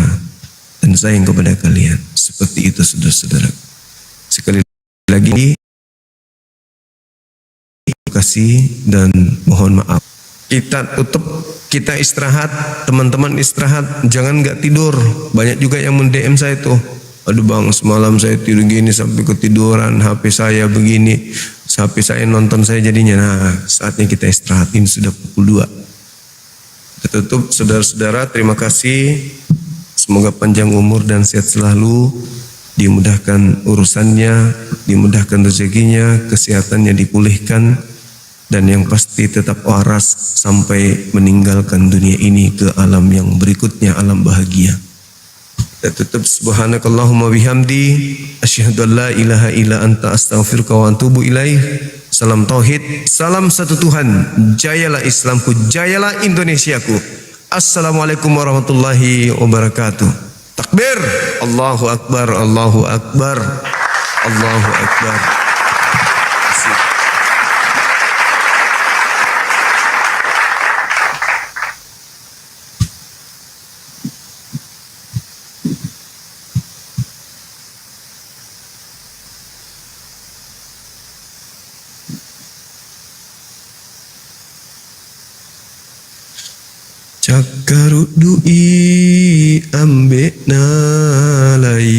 dan sayang kepada kalian. Seperti itu saudara-saudara. Sekali lagi, terima kasih dan mohon maaf. Kita tutup, kita istirahat, teman-teman istirahat, jangan nggak tidur. Banyak juga yang men-DM saya tuh. Aduh bang, semalam saya tidur gini sampai ketiduran, HP saya begini, HP saya nonton saya jadinya. Nah, saatnya kita istirahatin, sudah pukul 2. Kita tutup, saudara-saudara, terima kasih. Semoga panjang umur dan sehat selalu, dimudahkan urusannya, dimudahkan rezekinya, kesehatannya dipulihkan, dan yang pasti tetap waras sampai meninggalkan dunia ini ke alam yang berikutnya, alam bahagia. Kita tutup, subhanakallahumma bihamdi asyhadu an la ilaha illa anta astaghfiruka wa atubu ilaih. Salam tauhid, salam satu Tuhan. Jayalah Islamku, jayalah Indonesiaku. Assalamualaikum warahmatullahi wabarakatuh. Takbir, Allahu akbar, Allahu akbar, Allahu akbar. Cakkarut du'i ambek nalai